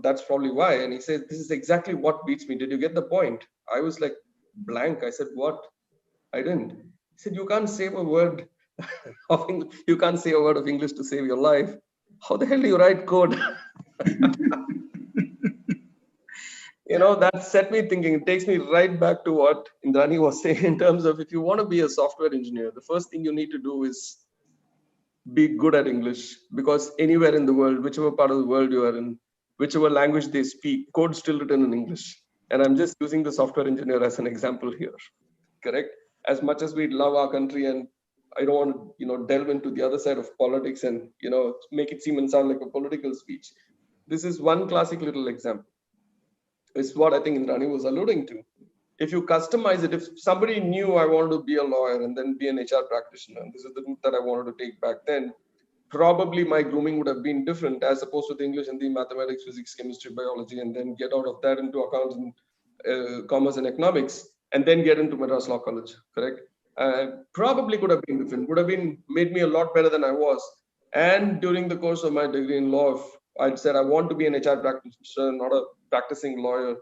that's probably why. And he said, this is exactly what beats me. Did you get the point? I was like blank. I said, what? I didn't. He said, you can't save a word of English. You can't say a word of English to save your life. How the hell do you write code? That set me thinking. It takes me right back to what Indrani was saying in terms of if you want to be a software engineer, the first thing you need to do is be good at English, because anywhere in the world, whichever part of the world you are in, whichever language they speak, code's still written in English. And I'm just using the software engineer as an example here, correct? As much as we love our country, and I don't want to, delve into the other side of politics and, make it seem and sound like a political speech. This is one classic little example. It's what I think Indrani was alluding to. If you customize it, if somebody knew I wanted to be a lawyer and then be an HR practitioner, and this is the route that I wanted to take back then, probably my grooming would have been different as opposed to the English and the mathematics, physics, chemistry, biology, and then get out of that into accounts and commerce and economics, and then get into Madras Law College, correct? Probably could have been different, would have been made me a lot better than I was. And during the course of my degree in law, if I'd said I want to be an HR practitioner, not a practicing lawyer,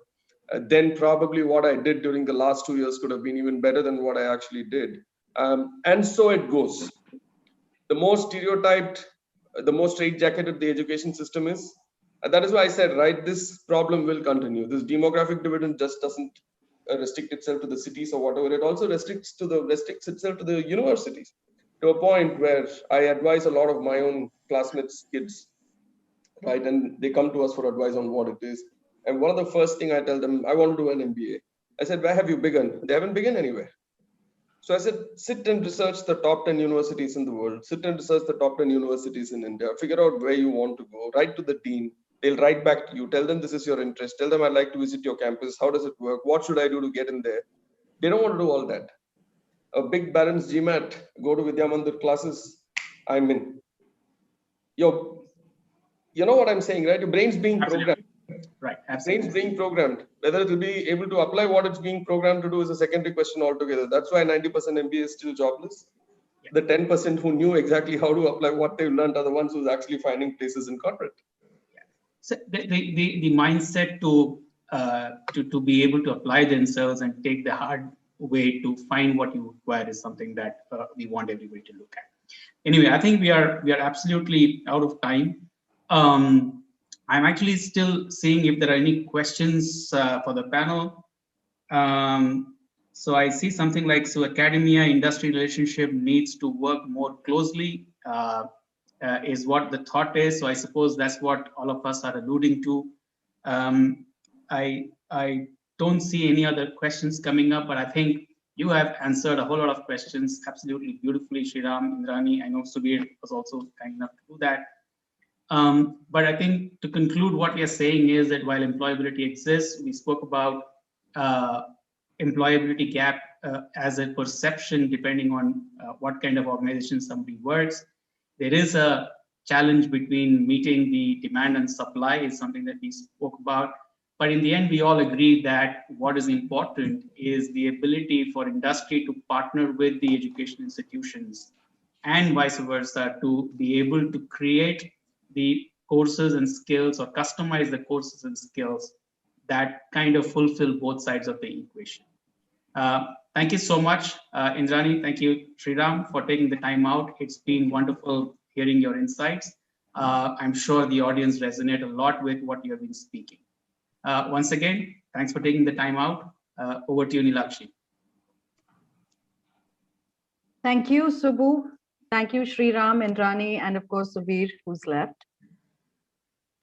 then probably what I did during the last 2 years could have been even better than what I actually did. And so it goes. The more stereotyped, the more straitjacketed the education system is. That is why I said, right, this problem will continue. This demographic dividend just doesn't restrict itself to the cities or whatever. It also restricts itself to the universities, to a point where I advise a lot of my own classmates' kids, right? And they come to us for advice on what it is. And one of the first thing I tell them, I want to do an MBA. I said, where have you begun? They haven't begun anywhere. So I said, sit and research the top 10 universities in the world. Sit and research the top 10 universities in India. Figure out where you want to go. Write to the dean. They'll write back to you. Tell them this is your interest. Tell them I'd like to visit your campus. How does it work? What should I do to get in there? They don't want to do all that. A big balance GMAT, go to Vidya Mandir classes, I'm in. You know what I'm saying, right? Your brain's being programmed. Right, absolutely. Brain's being programmed. Whether it will be able to apply what it's being programmed to do is a secondary question altogether. That's why 90% MBA is still jobless. Yeah. The 10% who knew exactly how to apply what they've learned are the ones who's actually finding places in corporate. Yeah. So the mindset to be able to apply themselves and take the hard way to find what you require is something that we want everybody to look at. Anyway, I think we are absolutely out of time. I'm actually still seeing if there are any questions for the panel. So I see something like, so academia industry relationship needs to work more closely, is what the thought is. So I suppose that's what all of us are alluding to. I don't see any other questions coming up, but I think you have answered a whole lot of questions absolutely beautifully, Sriram, Indrani. I know Subir was also kind enough to do that. But I think to conclude, what we are saying is that while employability exists, we spoke about employability gap as a perception depending on what kind of organization somebody works. There is a challenge between meeting the demand and supply is something that we spoke about. But in the end, we all agree that what is important is the ability for industry to partner with the education institutions and vice versa to be able to create the courses and skills or customize the courses and skills that kind of fulfill both sides of the equation. Thank you so much, Indrani. Thank you, Sriram, for taking the time out. It's been wonderful hearing your insights. I'm sure the audience resonate a lot with what you have been speaking. Once again, thanks for taking the time out. Over to you, Nilakshi. Thank you, Subbu. Thank you, Sriram, Indrani, and of course, Subir, who's left.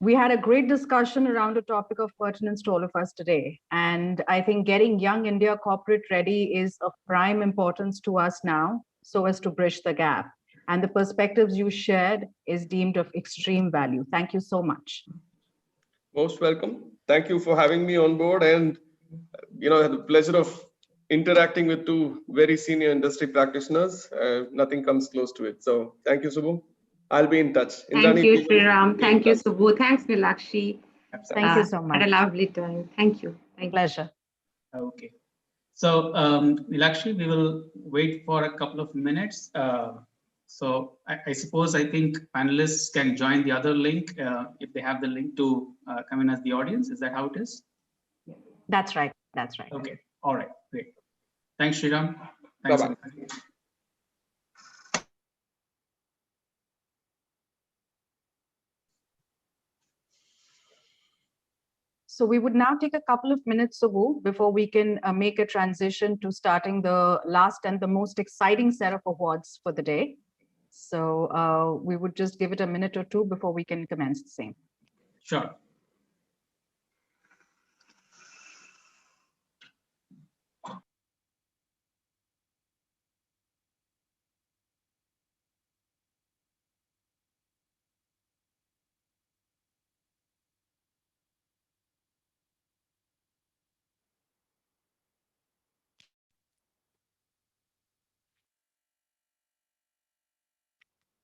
We had a great discussion around a topic of pertinence to all of us today. And I think getting Young India corporate ready is of prime importance to us now, so as to bridge the gap. And the perspectives you shared is deemed of extreme value. Thank you so much. Most welcome. Thank you for having me on board. And, I had the pleasure of interacting with two very senior industry practitioners. Nothing comes close to it. So thank you, Subbu. I'll be in touch. Thank you, Sriram. Thank you, Subbu. Thanks, Nilakshi. Thank you so much. Had a lovely time. Thank you. Pleasure. Okay. So, Nilakshi, we will wait for a couple of minutes. So I suppose I think panelists can join the other link if they have the link to come in as the audience. Is that how it is? That's right. That's right. Okay. All right. Great. Thanks, Sriram. Thanks. Bye-bye. So we would now take a couple of minutes, Subbu, before we can make a transition to starting the last and the most exciting set of awards for the day. So we would just give it a minute or two before we can commence the same. Sure.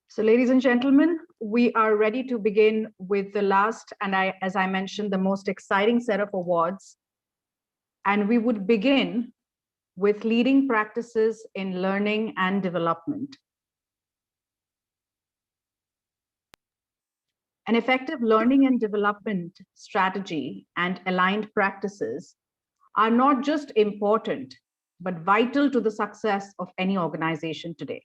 So ladies and gentlemen, we are ready to begin with the last and as I mentioned, the most exciting set of awards. And we would begin with leading practices in learning and development. An effective learning and development strategy and aligned practices are not just important, but vital to the success of any organization today.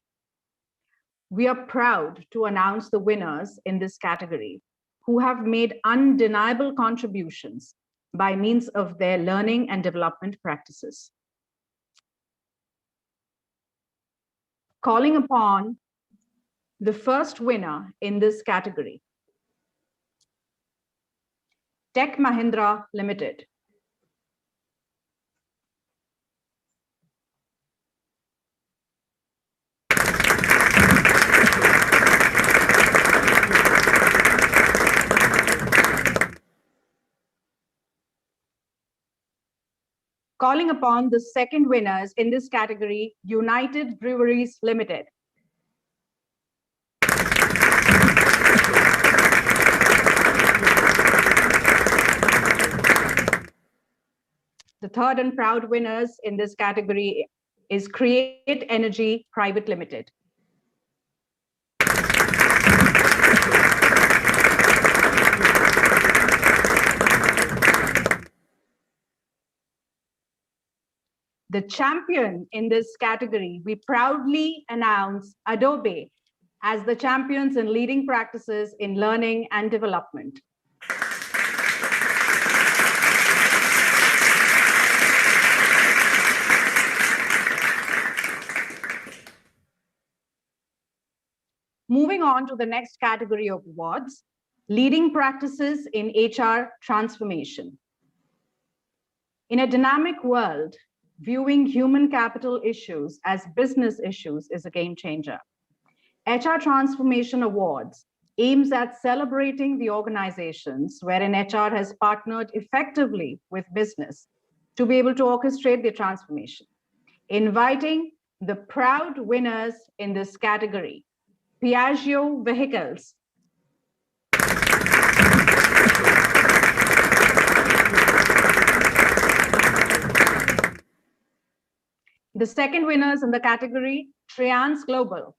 We are proud to announce the winners in this category who have made undeniable contributions by means of their learning and development practices. Calling upon the first winner in this category, Tech Mahindra Limited. Calling upon the second winners in this category, United Breweries Limited. The third and proud winners in this category is Create Energy Private Limited. The champion in this category, we proudly announce Adobe as the champions in leading practices in learning and development. Moving on to the next category of awards, leading practices in HR transformation. In a dynamic world, viewing human capital issues as business issues is a game changer. HR Transformation Awards aims at celebrating the organizations wherein HR has partnered effectively with business to be able to orchestrate the transformation, inviting the proud winners in this category. Piaggio Vehicles. The second winners in the category, Trians Global.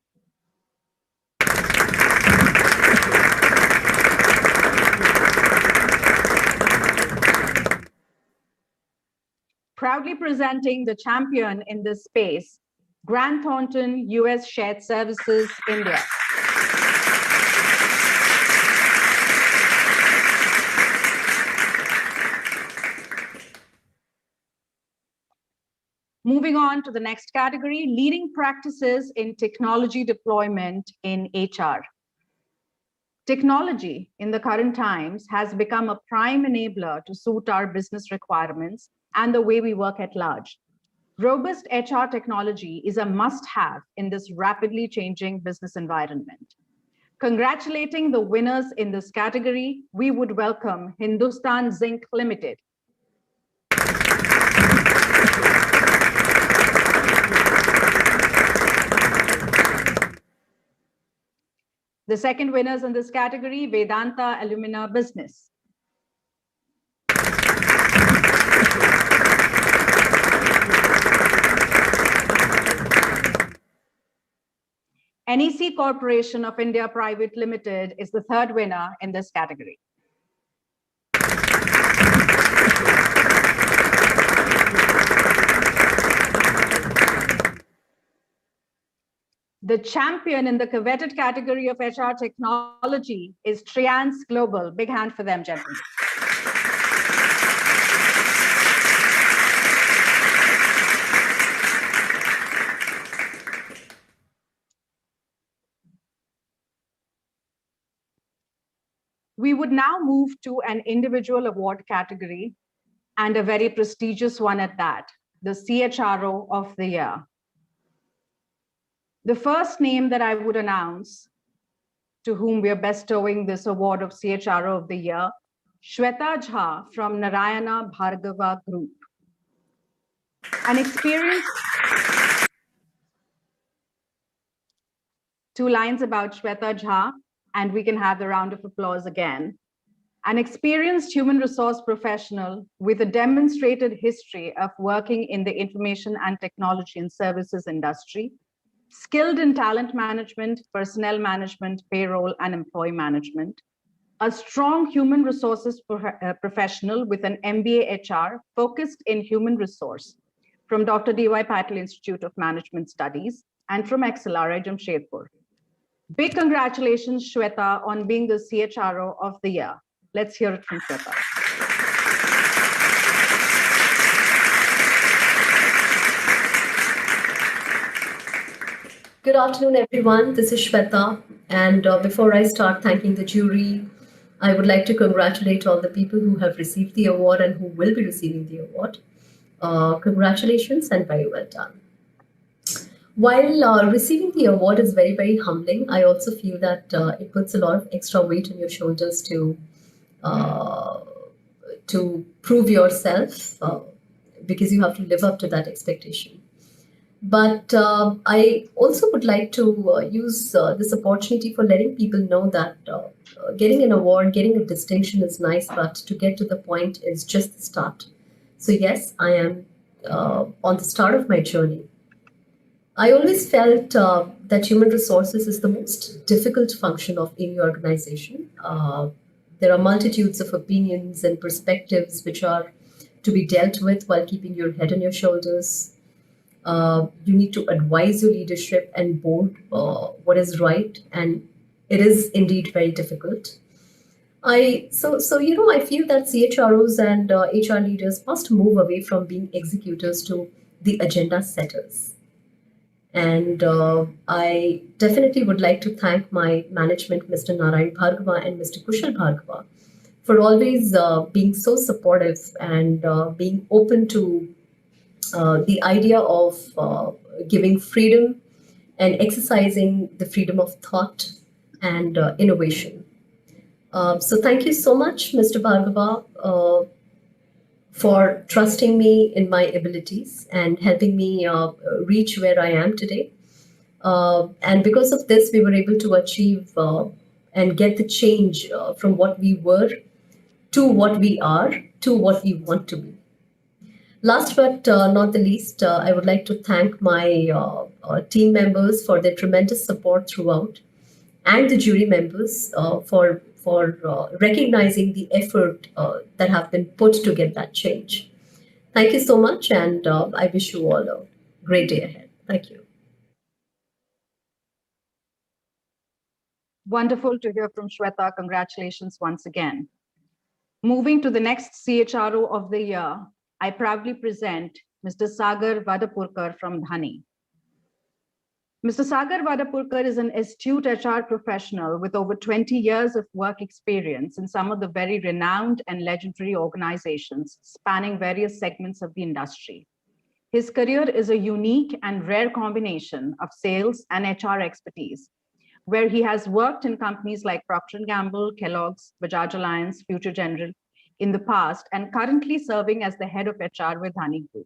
Proudly presenting the champion in this space, Grant Thornton US Shared Services, India. Moving on to the next category, leading practices in technology deployment in HR. Technology in the current times has become a prime enabler to suit our business requirements and the way we work at large. Robust HR technology is a must-have in this rapidly changing business environment. Congratulating the winners in this category, we would welcome Hindustan Zinc Limited. The second winners in this category, Vedanta Alumina Business. NEC Corporation of India Private Limited is the third winner in this category. The champion in the coveted category of HR technology is Trians Global. Big hand for them, gentlemen. We would now move to an individual award category, and a very prestigious one at that, the CHRO of the Year. The first name that I would announce to whom we are bestowing this award of CHRO of the Year, Shweta Jha from Narayana Bhargava Group. An experienced, 2 lines about Shweta Jha, and we can have the round of applause again. An experienced human resource professional with a demonstrated history of working in the information and technology and services industry, skilled in talent management, personnel management, payroll, and employee management, a strong human resources professional with an MBA HR focused in human resource from Dr. D.Y. Patil Institute of Management Studies and from XLR Jamshedpur. Big congratulations, Shweta, on being the CHRO of the Year. Let's hear it from Shweta. Good afternoon, everyone. This is Shweta. And before I start thanking the jury, I would like to congratulate all the people who have received the award and who will be receiving the award. Congratulations and very well done. While receiving the award is very, very humbling, I also feel that it puts a lot of extra weight on your shoulders to prove yourself because you have to live up to that expectation. But I also would like to use this opportunity for letting people know that getting an award, getting a distinction is nice, but to get to the point is just the start. So yes, I am on the start of my journey. I always felt that human resources is the most difficult function of any organization. There are multitudes of opinions and perspectives which are to be dealt with while keeping your head on your shoulders. You need to advise your leadership and board what is right, and it is indeed very difficult. I feel that CHROs and HR leaders must move away from being executors to the agenda setters. And I definitely would like to thank my management, Mr. Narayan Bhargava and Mr. Kushal Bhargava, for always being so supportive and being open to the idea of giving freedom and exercising the freedom of thought and innovation. So thank you so much, Mr. Bhargava, for trusting me in my abilities and helping me reach where I am today. And because of this, we were able to achieve and get the change from what we were to what we are to what we want to be. Last but not the least, I would like to thank my team members for their tremendous support throughout, and the jury members for recognizing the effort that have been put to get that change. Thank you so much, and I wish you all a great day ahead. Thank you. Wonderful to hear from Shweta. Congratulations once again. Moving to the next CHRO of the year, I proudly present Mr. Sagar Vadapurkar from Dhani. Mr. Sagar Vadapurkar is an astute HR professional with over 20 years of work experience in some of the very renowned and legendary organizations spanning various segments of the industry. His career is a unique and rare combination of sales and HR expertise, where he has worked in companies like Procter & Gamble, Kellogg's, Bajaj Alliance, Future General in the past, and currently serving as the head of HR with Dhani Group,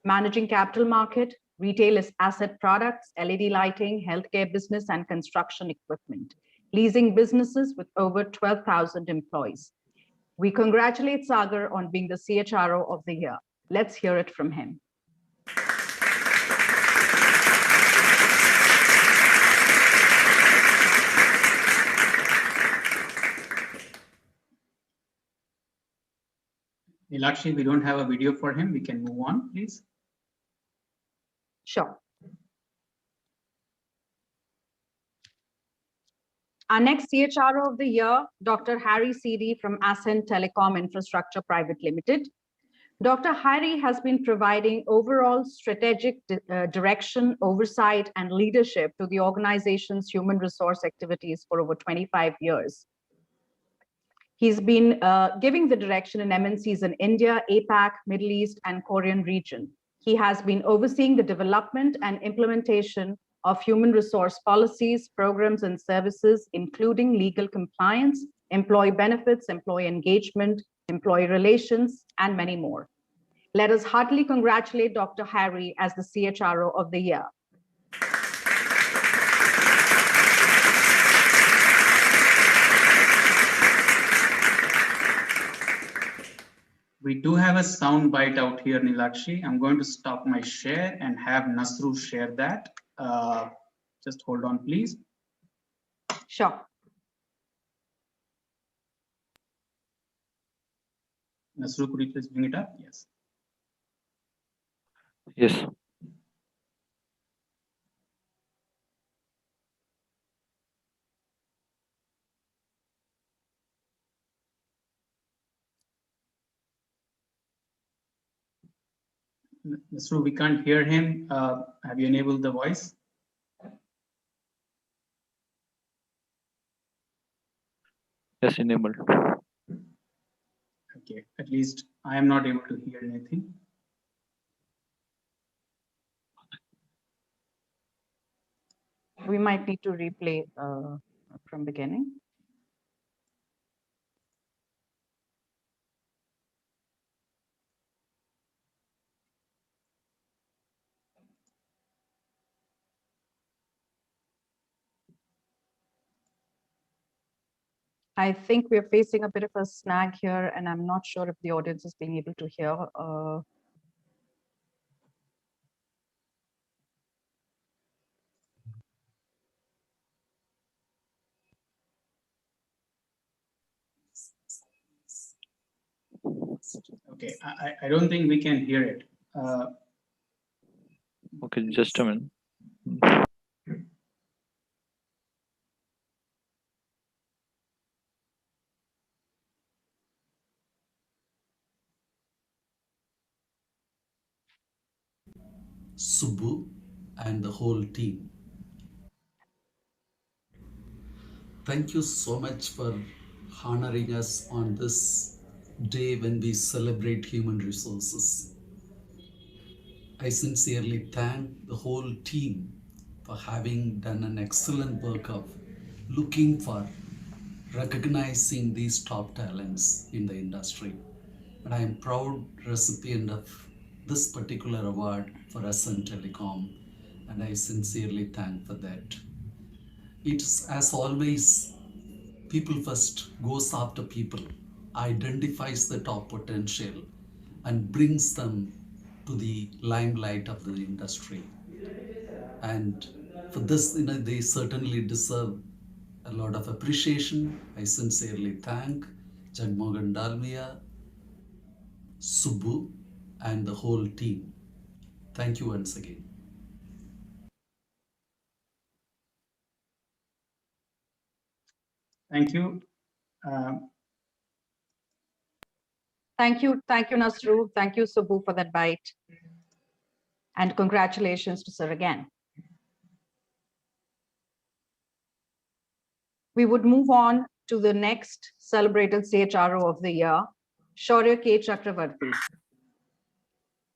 managing capital market, retail asset products, LED lighting, healthcare business, and construction equipment, leasing businesses with over 12,000 employees. We congratulate Sagar on being the CHRO of the year. Let's hear it from him. Nilakshi, we don't have a video for him. We can move on, please. Sure. Our next CHRO of the year, Dr. Harry Seedy from Ascent Telecom Infrastructure Private Limited. Dr. Harry has been providing overall strategic direction, oversight, and leadership to the organization's human resource activities for over 25 years. He's been giving the direction in MNCs in India, APAC, Middle East, and Korean region. He has been overseeing the development and implementation of human resource policies, programs, and services, including legal compliance, employee benefits, employee engagement, employee relations, and many more. Let us heartily congratulate Dr. Harry as the CHRO of the year. We do have a sound bite out here, Nilakshi. I'm going to stop my share and have Nasru share that. Just hold on, please. Sure. Nasru, could you please bring it up? Yes. Yes. Nasru, we can't hear him. Have you enabled the voice? Yes, enabled. Okay, at least I am not able to hear anything. We might need to replay from beginning. I think we're facing a bit of a snag here, and I'm not sure if the audience is being able to hear. Okay, I don't think we can hear it. Okay, just a minute. Subbu and the whole team. Thank you so much for honoring us on this day when we celebrate human resources. I sincerely thank the whole team for having done an excellent work of looking for recognizing these top talents in the industry. And I am proud recipient of this particular award for SN Telecom, and I sincerely thank for that. It's as always, people first goes after people, identifies the top potential, and brings them to the limelight of the industry. And for this, they certainly deserve a lot of appreciation. I sincerely thank Jagmohan Dalmia, Subbu, and the whole team. Thank you once again. Thank you. Thank you, Nasru. Thank you, Subbu, for that bite. And congratulations to Sir again. We would move on to the next celebrated CHRO of the year, Shaurya K. Chakravarti.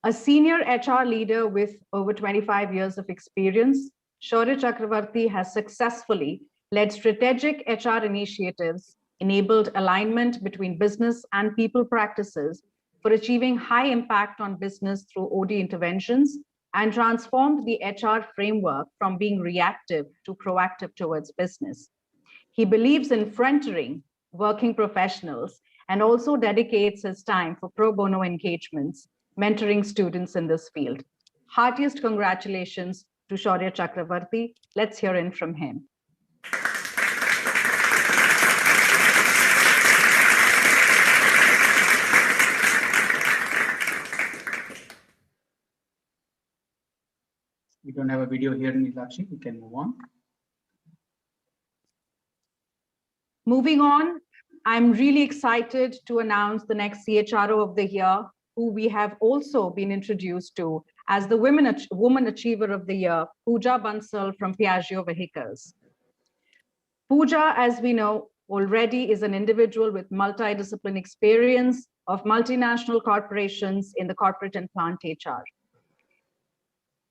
A senior HR leader with over 25 years of experience, Shaurya Chakravarti has successfully led strategic HR initiatives, enabled alignment between business and people practices for achieving high impact on business through OD interventions, and transformed the HR framework from being reactive to proactive towards business. He believes in frontering working professionals and also dedicates his time for pro bono engagements, mentoring students in this field. Heartiest congratulations to Shaurya Chakravarti. Let's hear in from him. We don't have a video here, Nilakshi. We can move on. Moving on, I'm really excited to announce the next CHRO of the year, who we have also been introduced to as the Woman Achiever of the Year, Pooja Bansal from Piaggio Vehicles. Pooja, as we know already, is an individual with multidisciplinary experience of multinational corporations in the corporate and plant HR.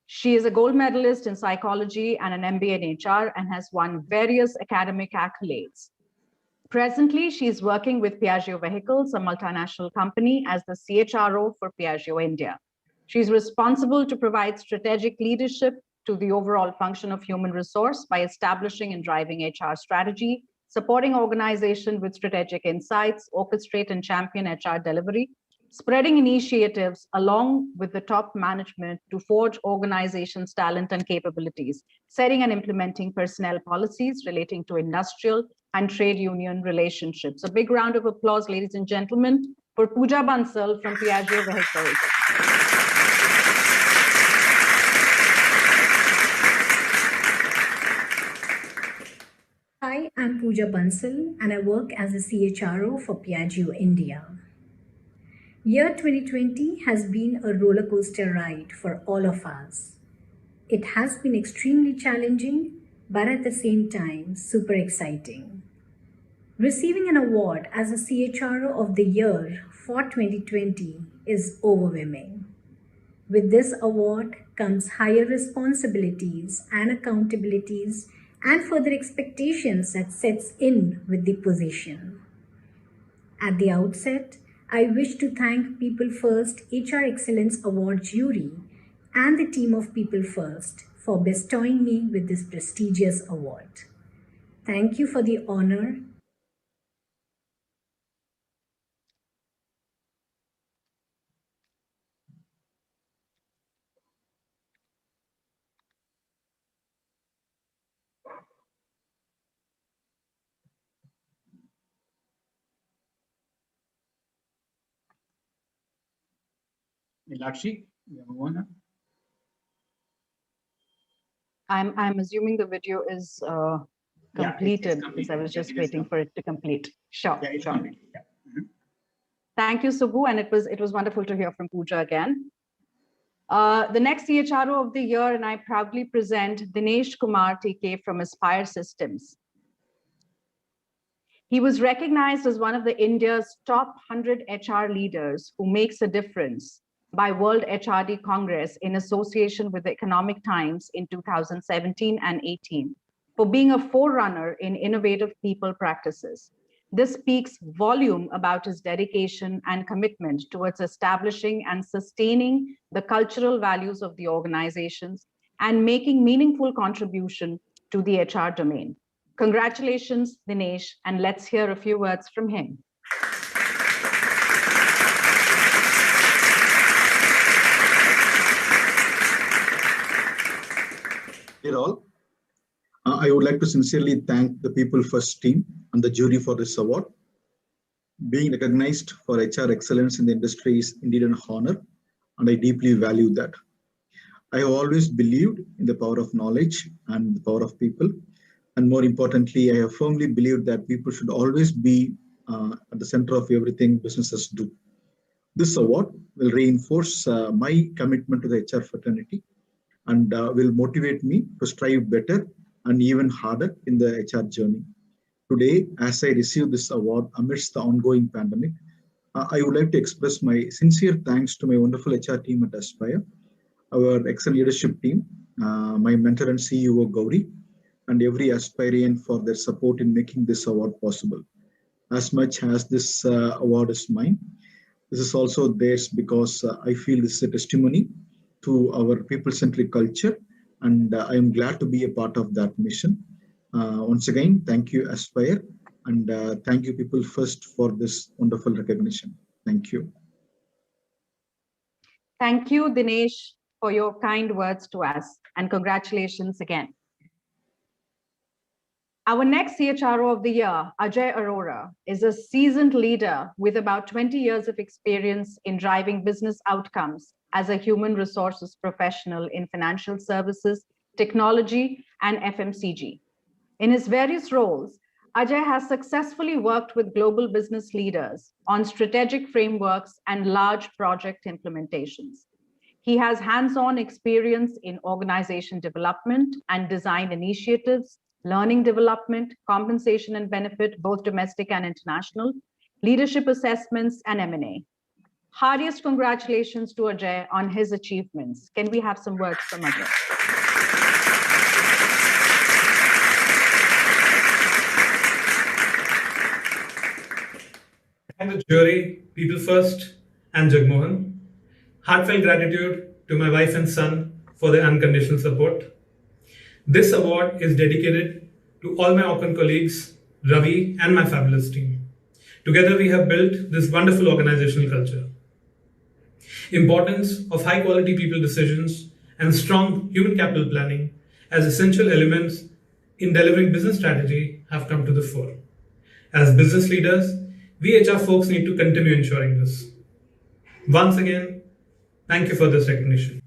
She is a gold medalist in psychology and an MBA in HR and has won various academic accolades. Presently, she is working with Piaggio Vehicles, a multinational company, as the CHRO for Piaggio India. She is responsible to provide strategic leadership to the overall function of human resource by establishing and driving HR strategy, supporting organization with strategic insights, orchestrate and champion HR delivery, spreading initiatives along with the top management to forge organizations' talent and capabilities, setting and implementing personnel policies relating to industrial and trade union relationships. A big round of applause, ladies and gentlemen, for Pooja Bansal from Piaggio Vehicles. Hi, I'm Pooja Bansal and I work as a CHRO for Piaggio India. Year 2020 has been a roller coaster ride for all of us. It has been extremely challenging, but at the same time, super exciting. Receiving an award as a CHRO of the Year for 2020 is overwhelming. With this award comes higher responsibilities and accountabilities and further expectations that sets in with the position. At the outset, I wish to thank PeopleFirst HR Excellence Award jury and the team of PeopleFirst for bestowing me with this prestigious award. Thank you for the honor. Nilakshi, we move on. I'm assuming the video is completed because I was just waiting for it to complete. Sure, sure. Thank you, Subbu, and it was wonderful to hear from Pooja again. The next CHRO of the year, and I proudly present Dinesh Kumar TK from Aspire Systems. He was recognized as one of the India's top 100 HR leaders who makes a difference by World HRD Congress in association with the Economic Times in 2017 and 18 for being a forerunner in innovative people practices. This speaks volume about his dedication and commitment towards establishing and sustaining the cultural values of the organizations and making meaningful contribution to the HR domain. Congratulations, Dinesh, and let's hear a few words from him. Dear all, I would like to sincerely thank the PeopleFirst team and the jury for this award. Being recognized for HR excellence in the industry is indeed an honor, and I deeply value that. I have always believed in the power of knowledge and the power of people. And more importantly, I have firmly believed that people should always be at the center of everything businesses do. This award will reinforce my commitment to the HR fraternity and will motivate me to strive better and even harder in the HR journey. Today, as I receive this award amidst the ongoing pandemic, I would like to express my sincere thanks to my wonderful HR team at Aspire, our excellent leadership team, my mentor and CEO Gauri, and every aspirant for their support in making this award possible. As much as this award is mine, this is also theirs because I feel this is a testimony to our people-centric culture, and I am glad to be a part of that mission. Once again, thank you, Aspire, and thank you, PeopleFirst, for this wonderful recognition. Thank you. Thank you, Dinesh, for your kind words to us, and congratulations again. Our next CHRO of the year, Ajay Arora, is a seasoned leader with about 20 years of experience in driving business outcomes as a human resources professional in financial services, technology, and FMCG. In his various roles, Ajay has successfully worked with global business leaders on strategic frameworks and large project implementations. He has hands-on experience in organization development and design initiatives, learning development, compensation and benefit, both domestic and international, leadership assessments, and M&A. Heartiest congratulations to Ajay on his achievements. Can we have some words from Ajay? And the jury, PeopleFirst, and Jagmohan. Heartfelt gratitude to my wife and son for their unconditional support. This award is dedicated to all my Open colleagues, Ravi, and my fabulous team. Together, we have built this wonderful organizational culture. Importance of high-quality people decisions and strong human capital planning as essential elements in delivering business strategy have come to the fore. As business leaders, we HR folks need to continue ensuring this. Once again, thank you for this recognition.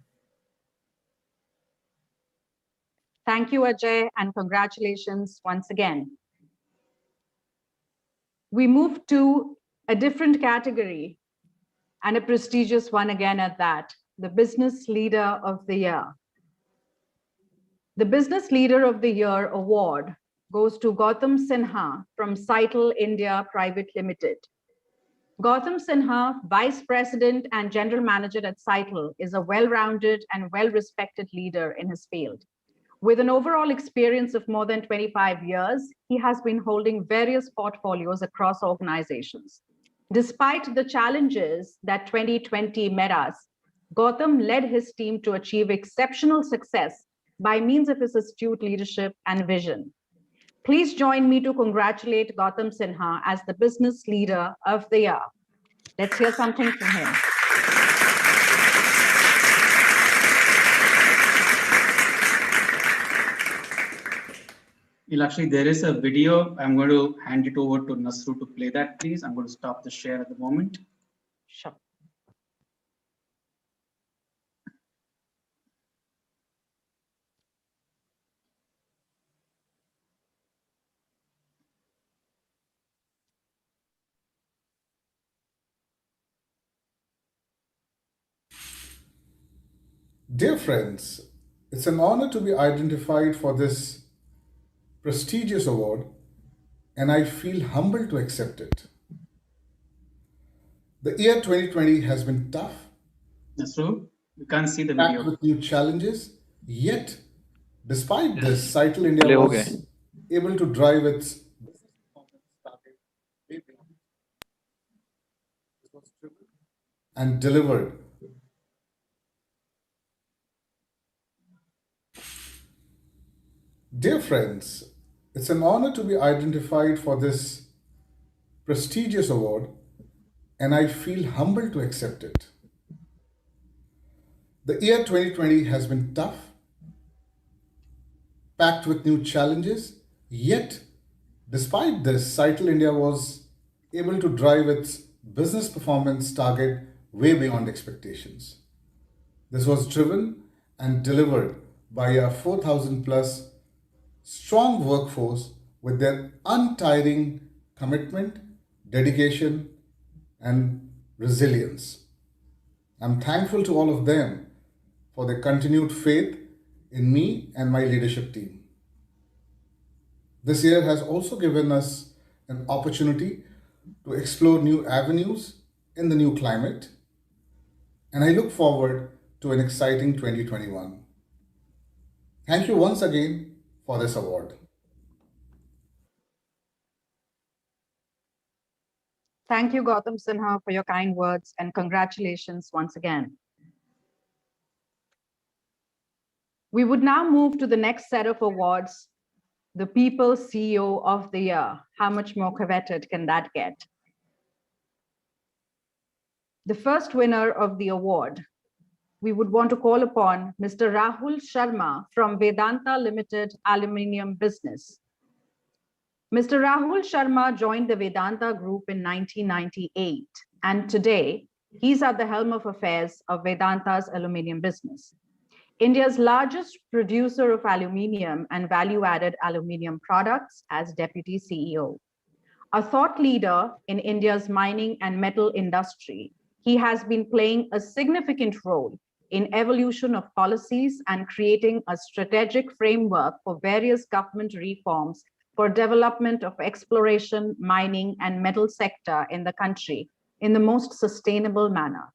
Thank you, Ajay, and congratulations once again. We move to a different category and a prestigious one again at that, the Business Leader of the Year. The Business Leader of the Year award goes to Gautam Sinha from Cytle India Private Limited. Gautam Sinha, Vice President and General Manager at Cytle, is a well-rounded and well-respected leader in his field. With an overall experience of more than 25 years, he has been holding various portfolios across organizations. Despite the challenges that 2020 met us, Gautam led his team to achieve exceptional success by means of his astute leadership and vision. Please join me to congratulate Gautam Sinha as the Business Leader of the Year. Let's hear something from him. Actually, there is a video. I'm going to hand it over to Nasru to play that, please. I'm going to stop the share at the moment. Sure. Dear friends, it's an honor to be identified for this prestigious award, and I feel humbled to accept it. The year 2020 has been tough, That's true. We can't see the packed video. with new challenges, yet, despite this, Cycle India Play हो गया was able to drive its and delivered. Dear friends, it's an honor to be identified for this prestigious award, and I feel humbled to accept it. The year 2020 has been tough, packed with new challenges, yet, despite this, Cycle India was able to drive its business performance target way beyond expectations. This was driven and delivered by a 4,000 plus strong workforce with their untiring commitment, dedication, and resilience. I'm thankful to all of them for their continued faith in me and my leadership team. This year has also given us an opportunity to explore new avenues in the new climate, and I look forward to an exciting 2021. Thank you once again for this award. Thank you, Gautam Sinha, for your kind words, and congratulations once again. We would now move to the next set of awards, the People CEO of the Year. How much more coveted can that get? The first winner of the award, we would want to call upon Mr. Rahul Sharma from Vedanta Limited Aluminium Business. Mr. Rahul Sharma joined the Vedanta Group in 1998, and today he's at the helm of affairs of Vedanta's aluminium business, India's largest producer of aluminium and value-added aluminium products as Deputy CEO. A thought leader in India's mining and metal industry, he has been playing a significant role in evolution of policies and creating a strategic framework for various government reforms for development of exploration, mining, and metal sector in the country in the most sustainable manner.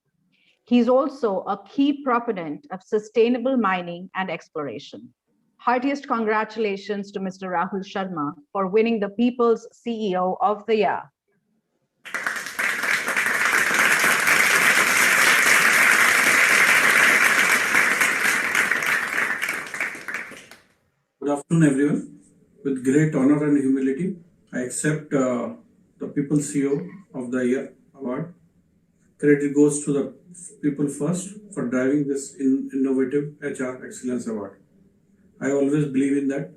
He's also a key proponent of sustainable mining and exploration. Heartiest congratulations to Mr. Rahul Sharma for winning the People's CEO of the Year. Good afternoon, everyone. With great honor and humility, I accept the People CEO of the Year award. Credit goes to the People First for driving this innovative HR Excellence Award. I always believe in that.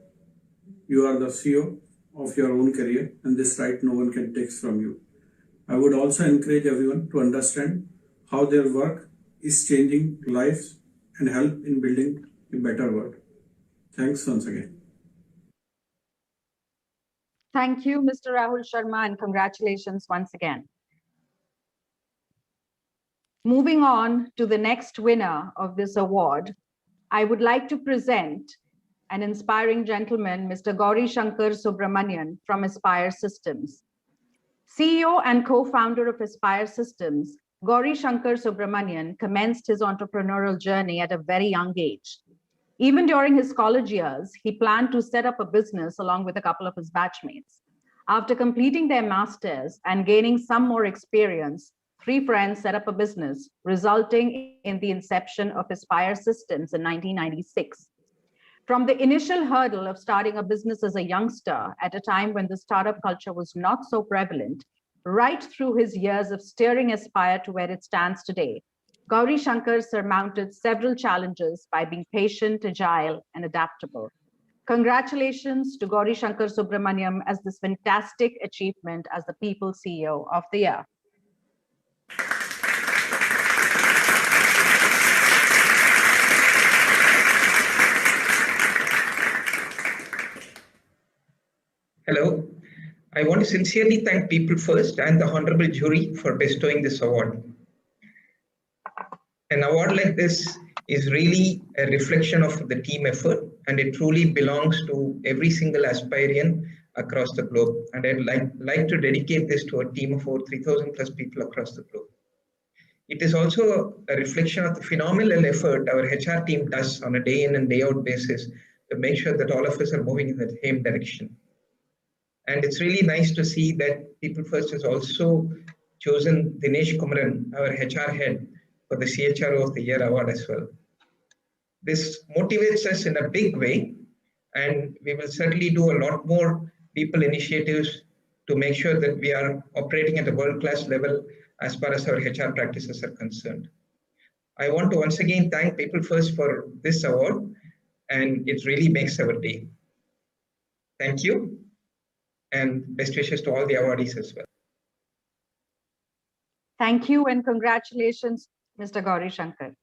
You are the CEO of your own career, and this right no one can take from you. I would also encourage everyone to understand how their work is changing lives and help in building a better world. Thanks once again. Thank you, Mr. Rahul Sharma, and congratulations once again. Moving on to the next winner of this award, I would like to present an inspiring gentleman, Mr. Gauri Shankar Subramanian from Aspire Systems. CEO and co-founder of Aspire Systems, Gauri Shankar Subramanian commenced his entrepreneurial journey at a very young age. Even during his college years, he planned to set up a business along with a couple of his batchmates. After completing their masters and gaining some more experience, three friends set up a business, resulting in the inception of Aspire Systems in 1996. From the initial hurdle of starting a business as a youngster at a time when the startup culture was not so prevalent, right through his years of steering Aspire to where it stands today, Gauri Shankar surmounted several challenges by being patient, agile, and adaptable. Congratulations to Gauri Shankar Subramaniam as this fantastic achievement as the People CEO of the Year. Hello. I want to sincerely thank PeopleFirst and the Honorable Jury for bestowing this award. An award like this is really a reflection of the team effort, and it truly belongs to every single aspirant across the globe. And I'd like to dedicate this to a team of over 3,000 plus people across the globe. It is also a reflection of the phenomenal effort our HR team does on a day in and day out basis to make sure that all of us are moving in the same direction. And it's really nice to see that People First has also chosen Dinesh Kumaran, our HR head, for the CHRO of the Year award as well. This motivates us in a big way, and we will certainly do a lot more people initiatives to make sure that we are operating at a world-class level as far as our HR practices are concerned. I want to once again thank People First for this award, and it really makes our day. Thank you, and best wishes to all the awardees as well. Thank you and congratulations, Mr. Gauri Shankar.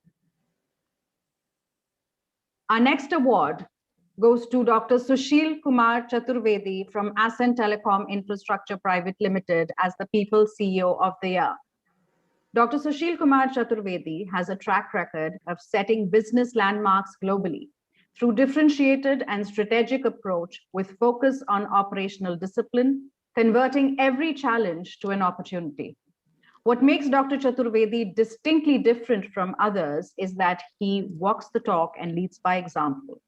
Our next award goes to Dr. Sushil Kumar Chaturvedi from Ascent Telecom Infrastructure Private Limited as the People CEO of the Year. Dr. Sushil Kumar Chaturvedi has a track record of setting business landmarks globally through differentiated and strategic approach with focus on operational discipline, converting every challenge to an opportunity. What makes Dr. Chaturvedi distinctly different from others is that he walks the talk and leads by example.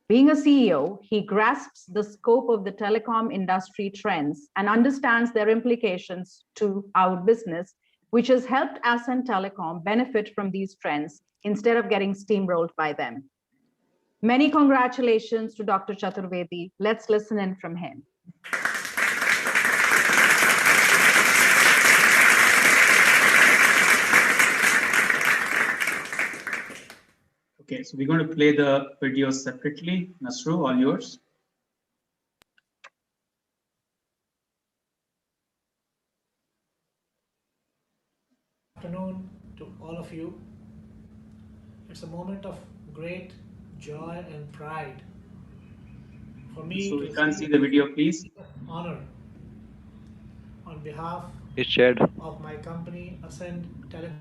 Being a CEO, he grasps the scope of the telecom industry trends and understands their implications to our business, which has helped Ascent Telecom benefit from these trends instead of getting steamrolled by them. Many congratulations to Dr. Chaturvedi. Let's listen in from him. Okay, so we're going to play the video separately. Nasru, all yours. Good afternoon to all of you. It's a moment of great joy and pride for me. So we can't see the video, please. Honor on behalf It's shared. of my company, Ascent Telecom.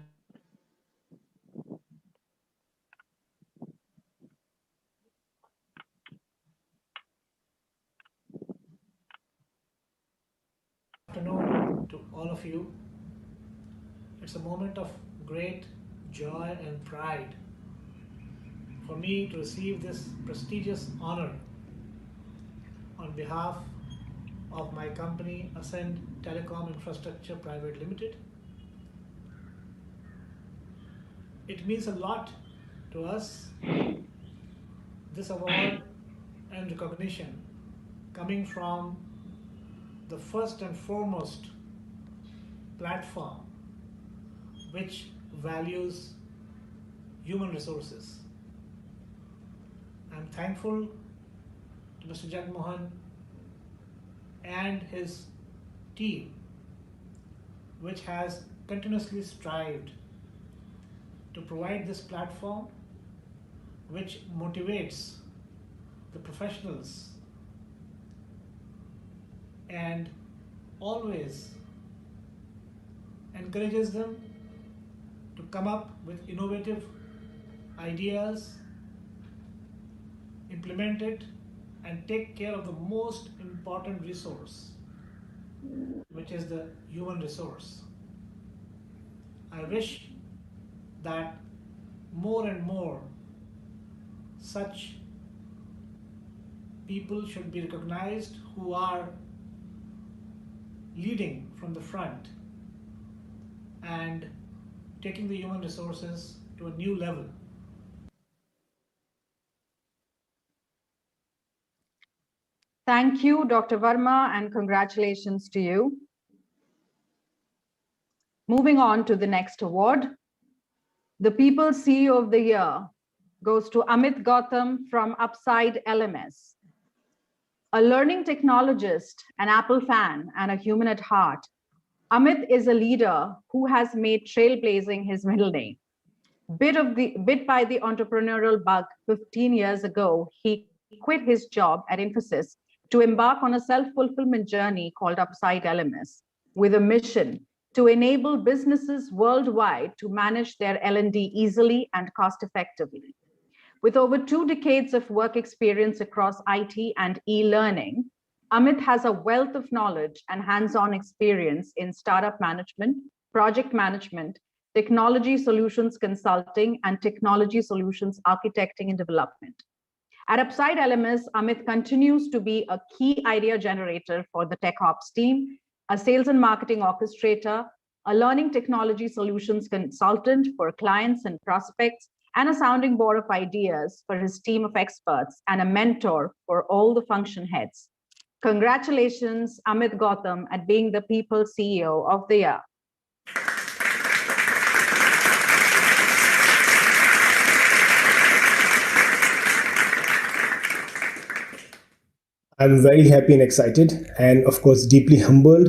Afternoon to all of you. It's a moment of great joy and pride for me to receive this prestigious honor on behalf of my company, Ascent Telecom Infrastructure Private Limited. It means a lot to us, this award and recognition coming from the first and foremost platform which values human resources. I'm thankful to Mr. Jagmohan and his team, which has continuously strived to provide this platform which motivates the professionals and always encourages them to come up with innovative ideas, implement it, and take care of the most important resource, which is the human resource. I wish that more and more such people should be recognized who are leading from the front and taking the human resources to a new level. Thank you, Dr. Verma, and congratulations to you. Moving on to the next award. The People CEO of the Year goes to Amit Gautam from Upside LMS. A learning technologist, an Apple fan, and a human at heart, Amit is a leader who has made trailblazing his middle name. Bit by the entrepreneurial bug 15 years ago, he quit his job at Infosys to embark on a self-fulfillment journey called Upside LMS with a mission to enable businesses worldwide to manage their L&D easily and cost-effectively. With over 2 decades of work experience across IT and e-learning, Amit has a wealth of knowledge and hands-on experience in startup management, project management, technology solutions consulting, and technology solutions architecting and development. At Upside LMS, Amit continues to be a key idea generator for the tech ops team, a sales and marketing orchestrator, a learning technology solutions consultant for clients and prospects, and a sounding board of ideas for his team of experts, and a mentor for all the function heads. Congratulations, Amit Gautam, at being the People CEO of the Year. I'm very happy and excited, and of course, deeply humbled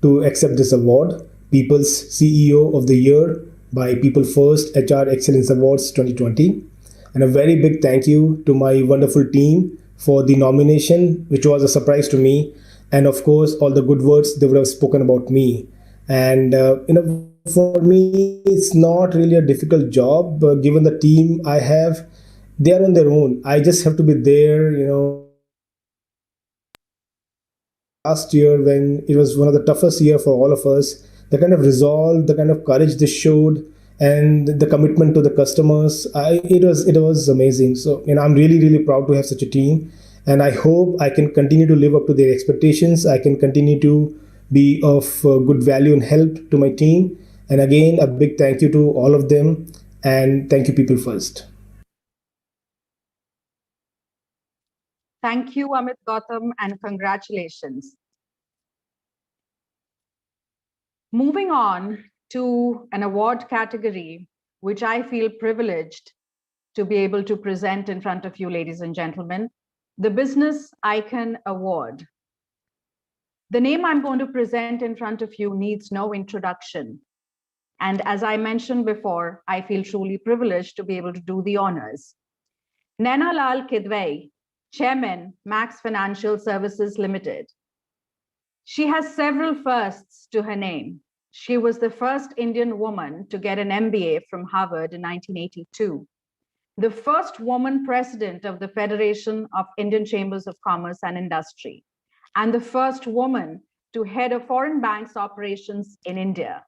to accept this award, People's CEO of the Year by People First HR Excellence Awards 2020. And a very big thank you to my wonderful team for the nomination, which was a surprise to me, and of course, all the good words they would have spoken about me. And for me, it's not really a difficult job, given the team I have. They are on their own. I just have to be there, last year when it was one of the toughest year for all of us, the kind of resolve, the kind of courage they showed, and the commitment to the customers, it was amazing. So I'm really proud to have such a team, and I hope I can continue to live up to their expectations. I can continue to be of good value and help to my team. And again, a big thank you to all of them, and thank you, People First. Thank you, Amit Gautam, and congratulations. Moving on to an award category, which I feel privileged to be able to present in front of you, ladies and gentlemen, the Business Icon Award. The name I'm going to present in front of you needs no introduction. And as I mentioned before, I feel truly privileged to be able to do the honors. Naina Lal Kidwai, Chairman, Max Financial Services Limited. She has several firsts to her name. She was the first Indian woman to get an MBA from Harvard in 1982, the first woman president of the Federation of Indian Chambers of Commerce and Industry, and the first woman to head a foreign bank's operations in India.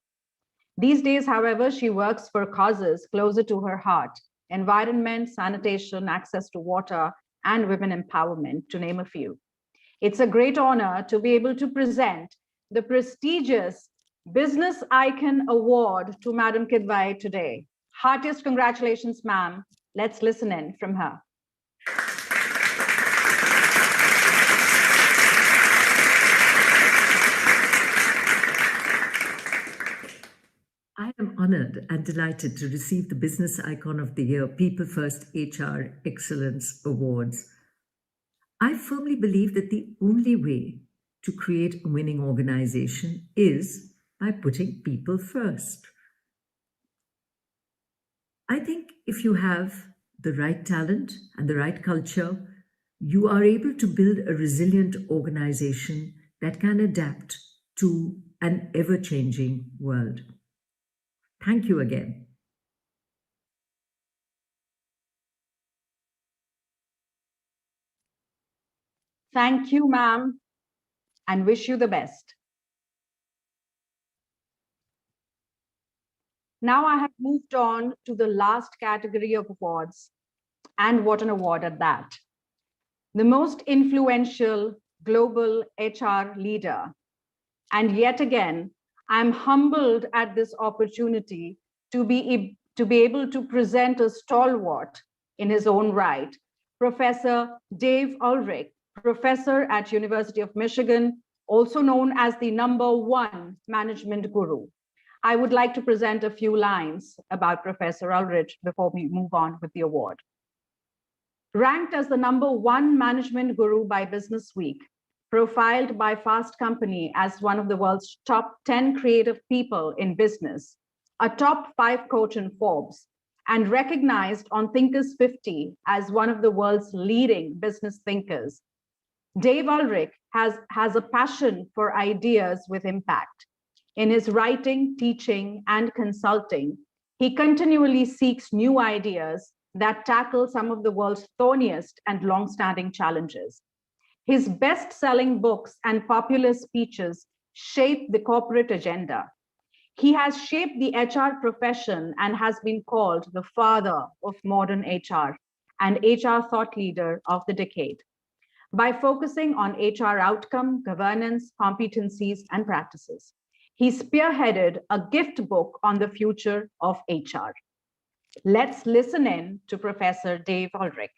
These days, however, she works for causes closer to her heart: environment, sanitation, access to water, and women empowerment, to name a few. It's a great honor to be able to present the prestigious Business Icon Award to Madam Kidwai today. Heartiest congratulations, ma'am. Let's listen in from her. I am honored and delighted to receive the Business Icon of the Year People First HR Excellence Awards. I firmly believe that the only way to create a winning organization is by putting people first. I think if you have the right talent and the right culture, you are able to build a resilient organization that can adapt to an ever-changing world. Thank you again. Thank you, ma'am, and wish you the best. Now I have moved on to the last category of awards, and what an award at that. The most influential global HR leader. And yet again, I'm humbled at this opportunity to be able to present a stalwart in his own right, Professor Dave Ulrich, professor at University of Michigan, also known as the #1 management guru. I would like to present a few lines about Professor Ulrich before we move on with the award. Ranked as the #1 management guru by Business Week, profiled by Fast Company as one of the world's top 10 creative people in business, a top 5 coach in Forbes, and recognized on Thinkers 50 as one of the world's leading business thinkers. Dave Ulrich has a passion for ideas with impact. In his writing, teaching, and consulting, he continually seeks new ideas that tackle some of the world's thorniest and long-standing challenges. His best-selling books and popular speeches shape the corporate agenda. He has shaped the HR profession and has been called the father of modern HR and HR thought leader of the decade. By focusing on HR outcome, governance, competencies, and practices, he spearheaded a gift book on the future of HR. Let's listen in to Professor Dave Ulrich.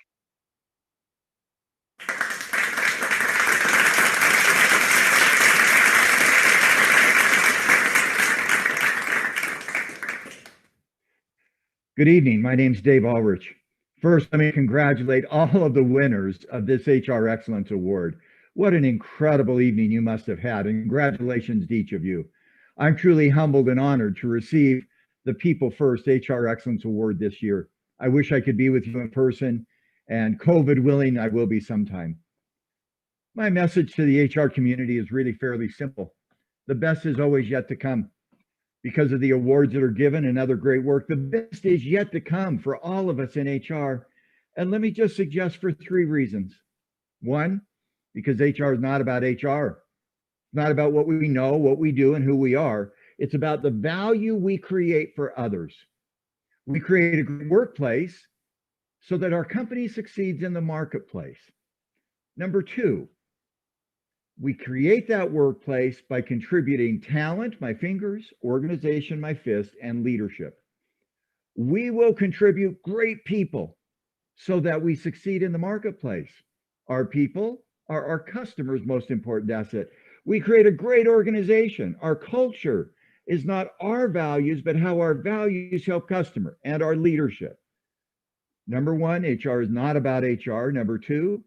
Good evening. My name's Dave Ulrich. First, let me congratulate all of the winners of this HR Excellence Award. What an incredible evening you must have had, and congratulations to each of you. I'm truly humbled and honored to receive the PeopleFirst HR Excellence Award this year. I wish I could be with you in person, and COVID willing, I will be sometime. My message to the HR community is really fairly simple. The best is always yet to come. Because of the awards that are given and other great work, the best is yet to come for all of us in HR. And let me just suggest for 3 reasons. 1, because HR is not about HR. It's not about what we know, what we do, and who we are. It's about the value we create for others. We create a great workplace so that our company succeeds in the marketplace. Number 2, we create that workplace by contributing talent, my fingers, organization, my fist, and leadership. We will contribute great people so that we succeed in the marketplace. Our people are our customers' most important asset. We create a great organization. Our culture is not our values, but how our values help customer and our leadership. Number 1, HR is not about HR. Number 2,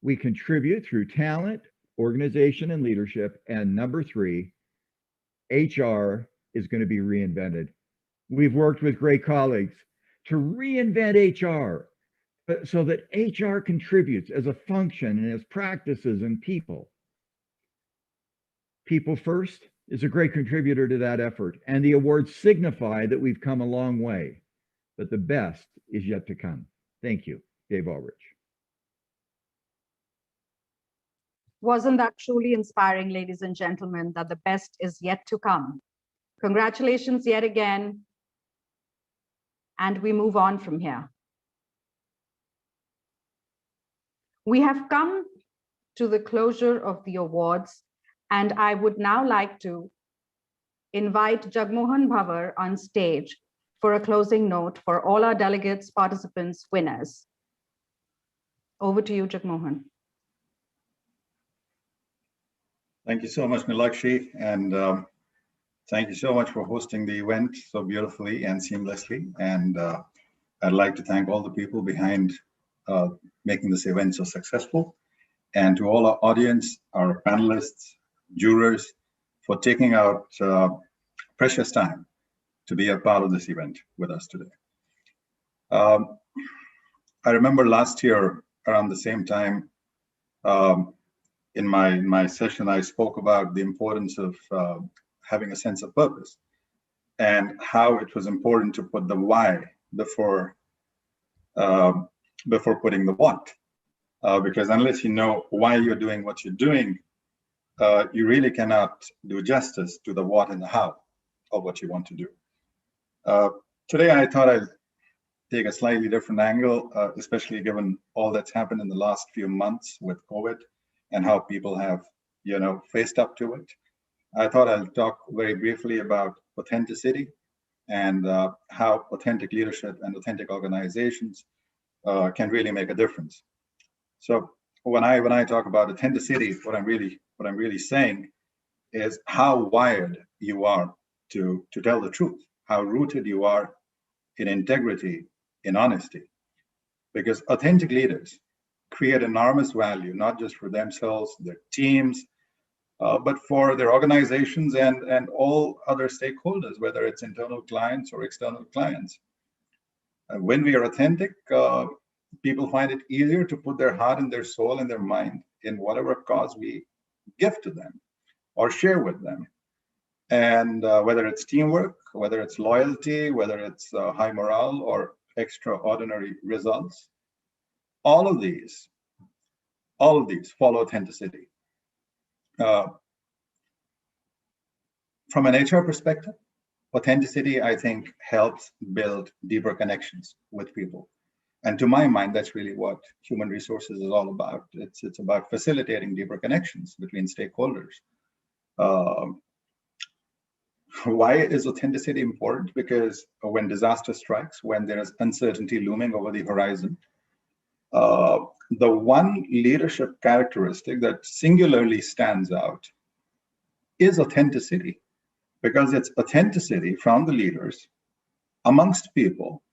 we contribute through talent, organization, and leadership. And number 3, HR is going to be reinvented. We've worked with great colleagues to reinvent HR so that HR contributes as a function and as practices and people. PeopleFirst is a great contributor to that effort, and the awards signify that we've come a long way, but the best is yet to come. Thank you, Dave Ulrich. Wasn't that truly inspiring, ladies and gentlemen, that the best is yet to come? Congratulations yet again. And we move on from here. We have come to the closure of the awards, and I would now like to invite Jagmohan Bhavar on stage for a closing note for all our delegates, participants, winners. Over to you, Jagmohan. Thank you so much, Nilakshi, and thank you so much for hosting the event so beautifully and seamlessly. And I'd like to thank all the people behind making this event so successful, and to all our audience, our panelists, jurors, for taking out precious time to be a part of this event with us today. I remember last year around the same time, in my session, I spoke about the importance of having a sense of purpose and how it was important to put the why before putting the what. Because unless you know why you're doing what you're doing, you really cannot do justice to the what and the how of what you want to do. Today, I thought I'd take a slightly different angle, especially given all that's happened in the last few months with COVID and how people have, faced up to it. I thought I'll talk very briefly about authenticity and how authentic leadership and authentic organizations can really make a difference. So when I talk about authenticity, what I'm really saying is how wired you are to tell the truth, how rooted you are in integrity, in honesty. Because authentic leaders create enormous value, not just for themselves, their teams, but for their organizations and all other stakeholders, whether it's internal clients or external clients. When we are authentic, people find it easier to put their heart and their soul and their mind in whatever cause we give to them or share with them. And whether it's teamwork, whether it's loyalty, whether it's high morale or extraordinary results, all of these follow authenticity. From an HR perspective, authenticity, I think, helps build deeper connections with people. And to my mind, that's really what human resources is all about. It's about facilitating deeper connections between stakeholders. Why is authenticity important? Because when disaster strikes, when there is uncertainty looming over the horizon, the one leadership characteristic that singularly stands out is authenticity, because it's authenticity from the leaders amongst people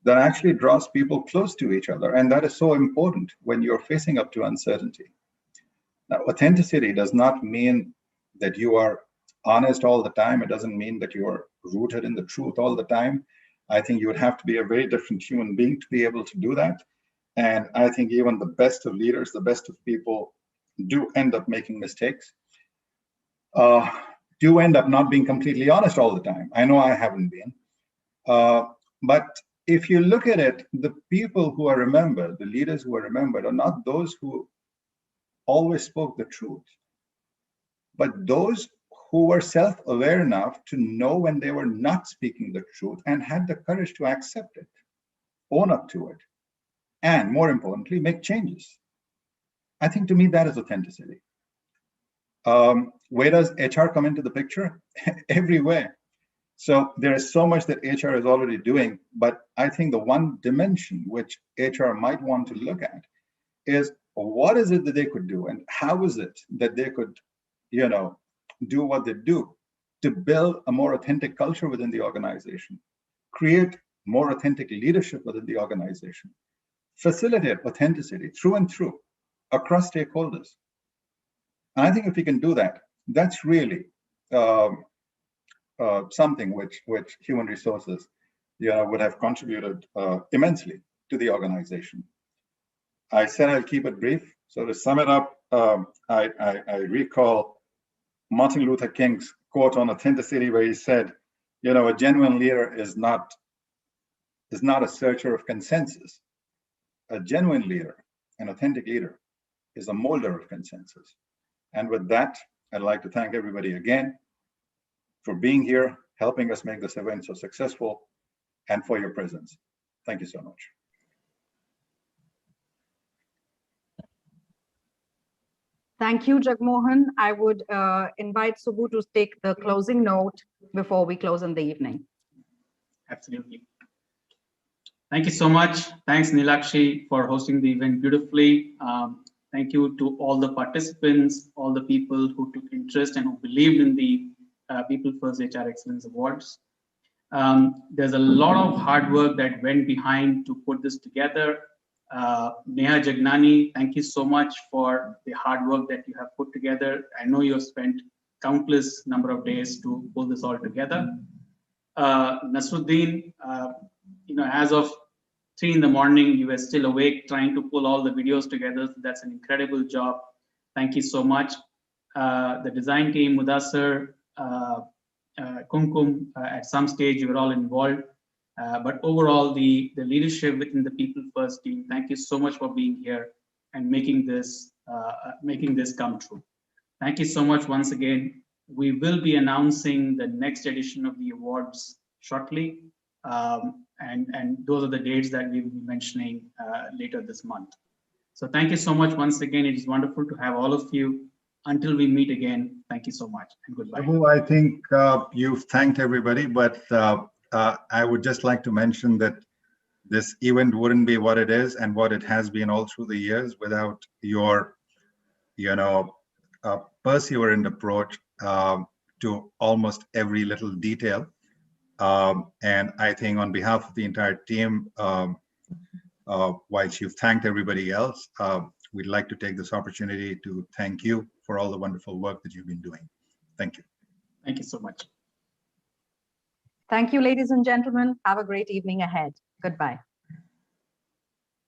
that actually draws people close to each other. And that is so important when you're facing up to uncertainty. Now, authenticity does not mean that you are honest all the time. It doesn't mean that you are rooted in the truth all the time. I think you would have to be a very different human being to be able to do that. And I think even the best of leaders, the best of people do end up making mistakes, do end up not being completely honest all the time. I know I haven't been. But if you look at it, the people who are remembered, the leaders who are remembered, are not those who always spoke the truth, but those who were self-aware enough to know when they were not speaking the truth and had the courage to accept it, own up to it, and more importantly, make changes. I think to me that is authenticity. Where does HR come into the picture? Everywhere. So there is so much that HR is already doing, but I think the one dimension which HR might want to look at is what is it that they could do, and how is it that they could, do what they do to build a more authentic culture within the organization, create more authentic leadership within the organization, facilitate authenticity through and through across stakeholders. And I think if we can do that, that's really something which human resources would have contributed immensely to the organization. I said I'll keep it brief. So to sum it up, I recall Martin Luther King's quote on authenticity, where he said, a genuine leader is not a searcher of consensus. A genuine leader, an authentic leader, is a molder of consensus. And with that, I'd like to thank everybody again for being here, helping us make this event so successful, and for your presence. Thank you so much. Thank you, Jagmohan. I would invite Subbu to take the closing note before we close in the evening. Absolutely. Thank you so much. Thanks, Nilakshi, for hosting the event beautifully. Thank you to all the participants, all the people who took interest and who believed in the PeopleFirst HR Excellence Awards. There's a lot of hard work that went behind to put this together. Neha Jagnani, thank you so much for the hard work that you have put together. I know you have spent countless number of days to pull this all together. Nasruddin, as of 3 in the morning, you were still awake trying to pull all the videos together. So that's an incredible job. Thank you so much. The design team, Mudassar, Kumkum, at some stage you were all involved. But overall, the leadership within the PeopleFirst team, thank you so much for being here and making this come true. Thank you so much once again. We will be announcing the next edition of the awards shortly. And those are the dates that we will be mentioning later this month. So thank you so much once again. It is wonderful to have all of you. Until we meet again, thank you so much and goodbye. Subbu, I think you've thanked everybody, but I would just like to mention that this event wouldn't be what it is and what it has been all through the years without your, perseverant approach to almost every little detail. And I think on behalf of the entire team, whilst you've thanked everybody else, we'd like to take this opportunity to thank you for all the wonderful work that you've been doing. Thank you. Thank you so much. Thank you, ladies and gentlemen. Have a great evening ahead. Goodbye.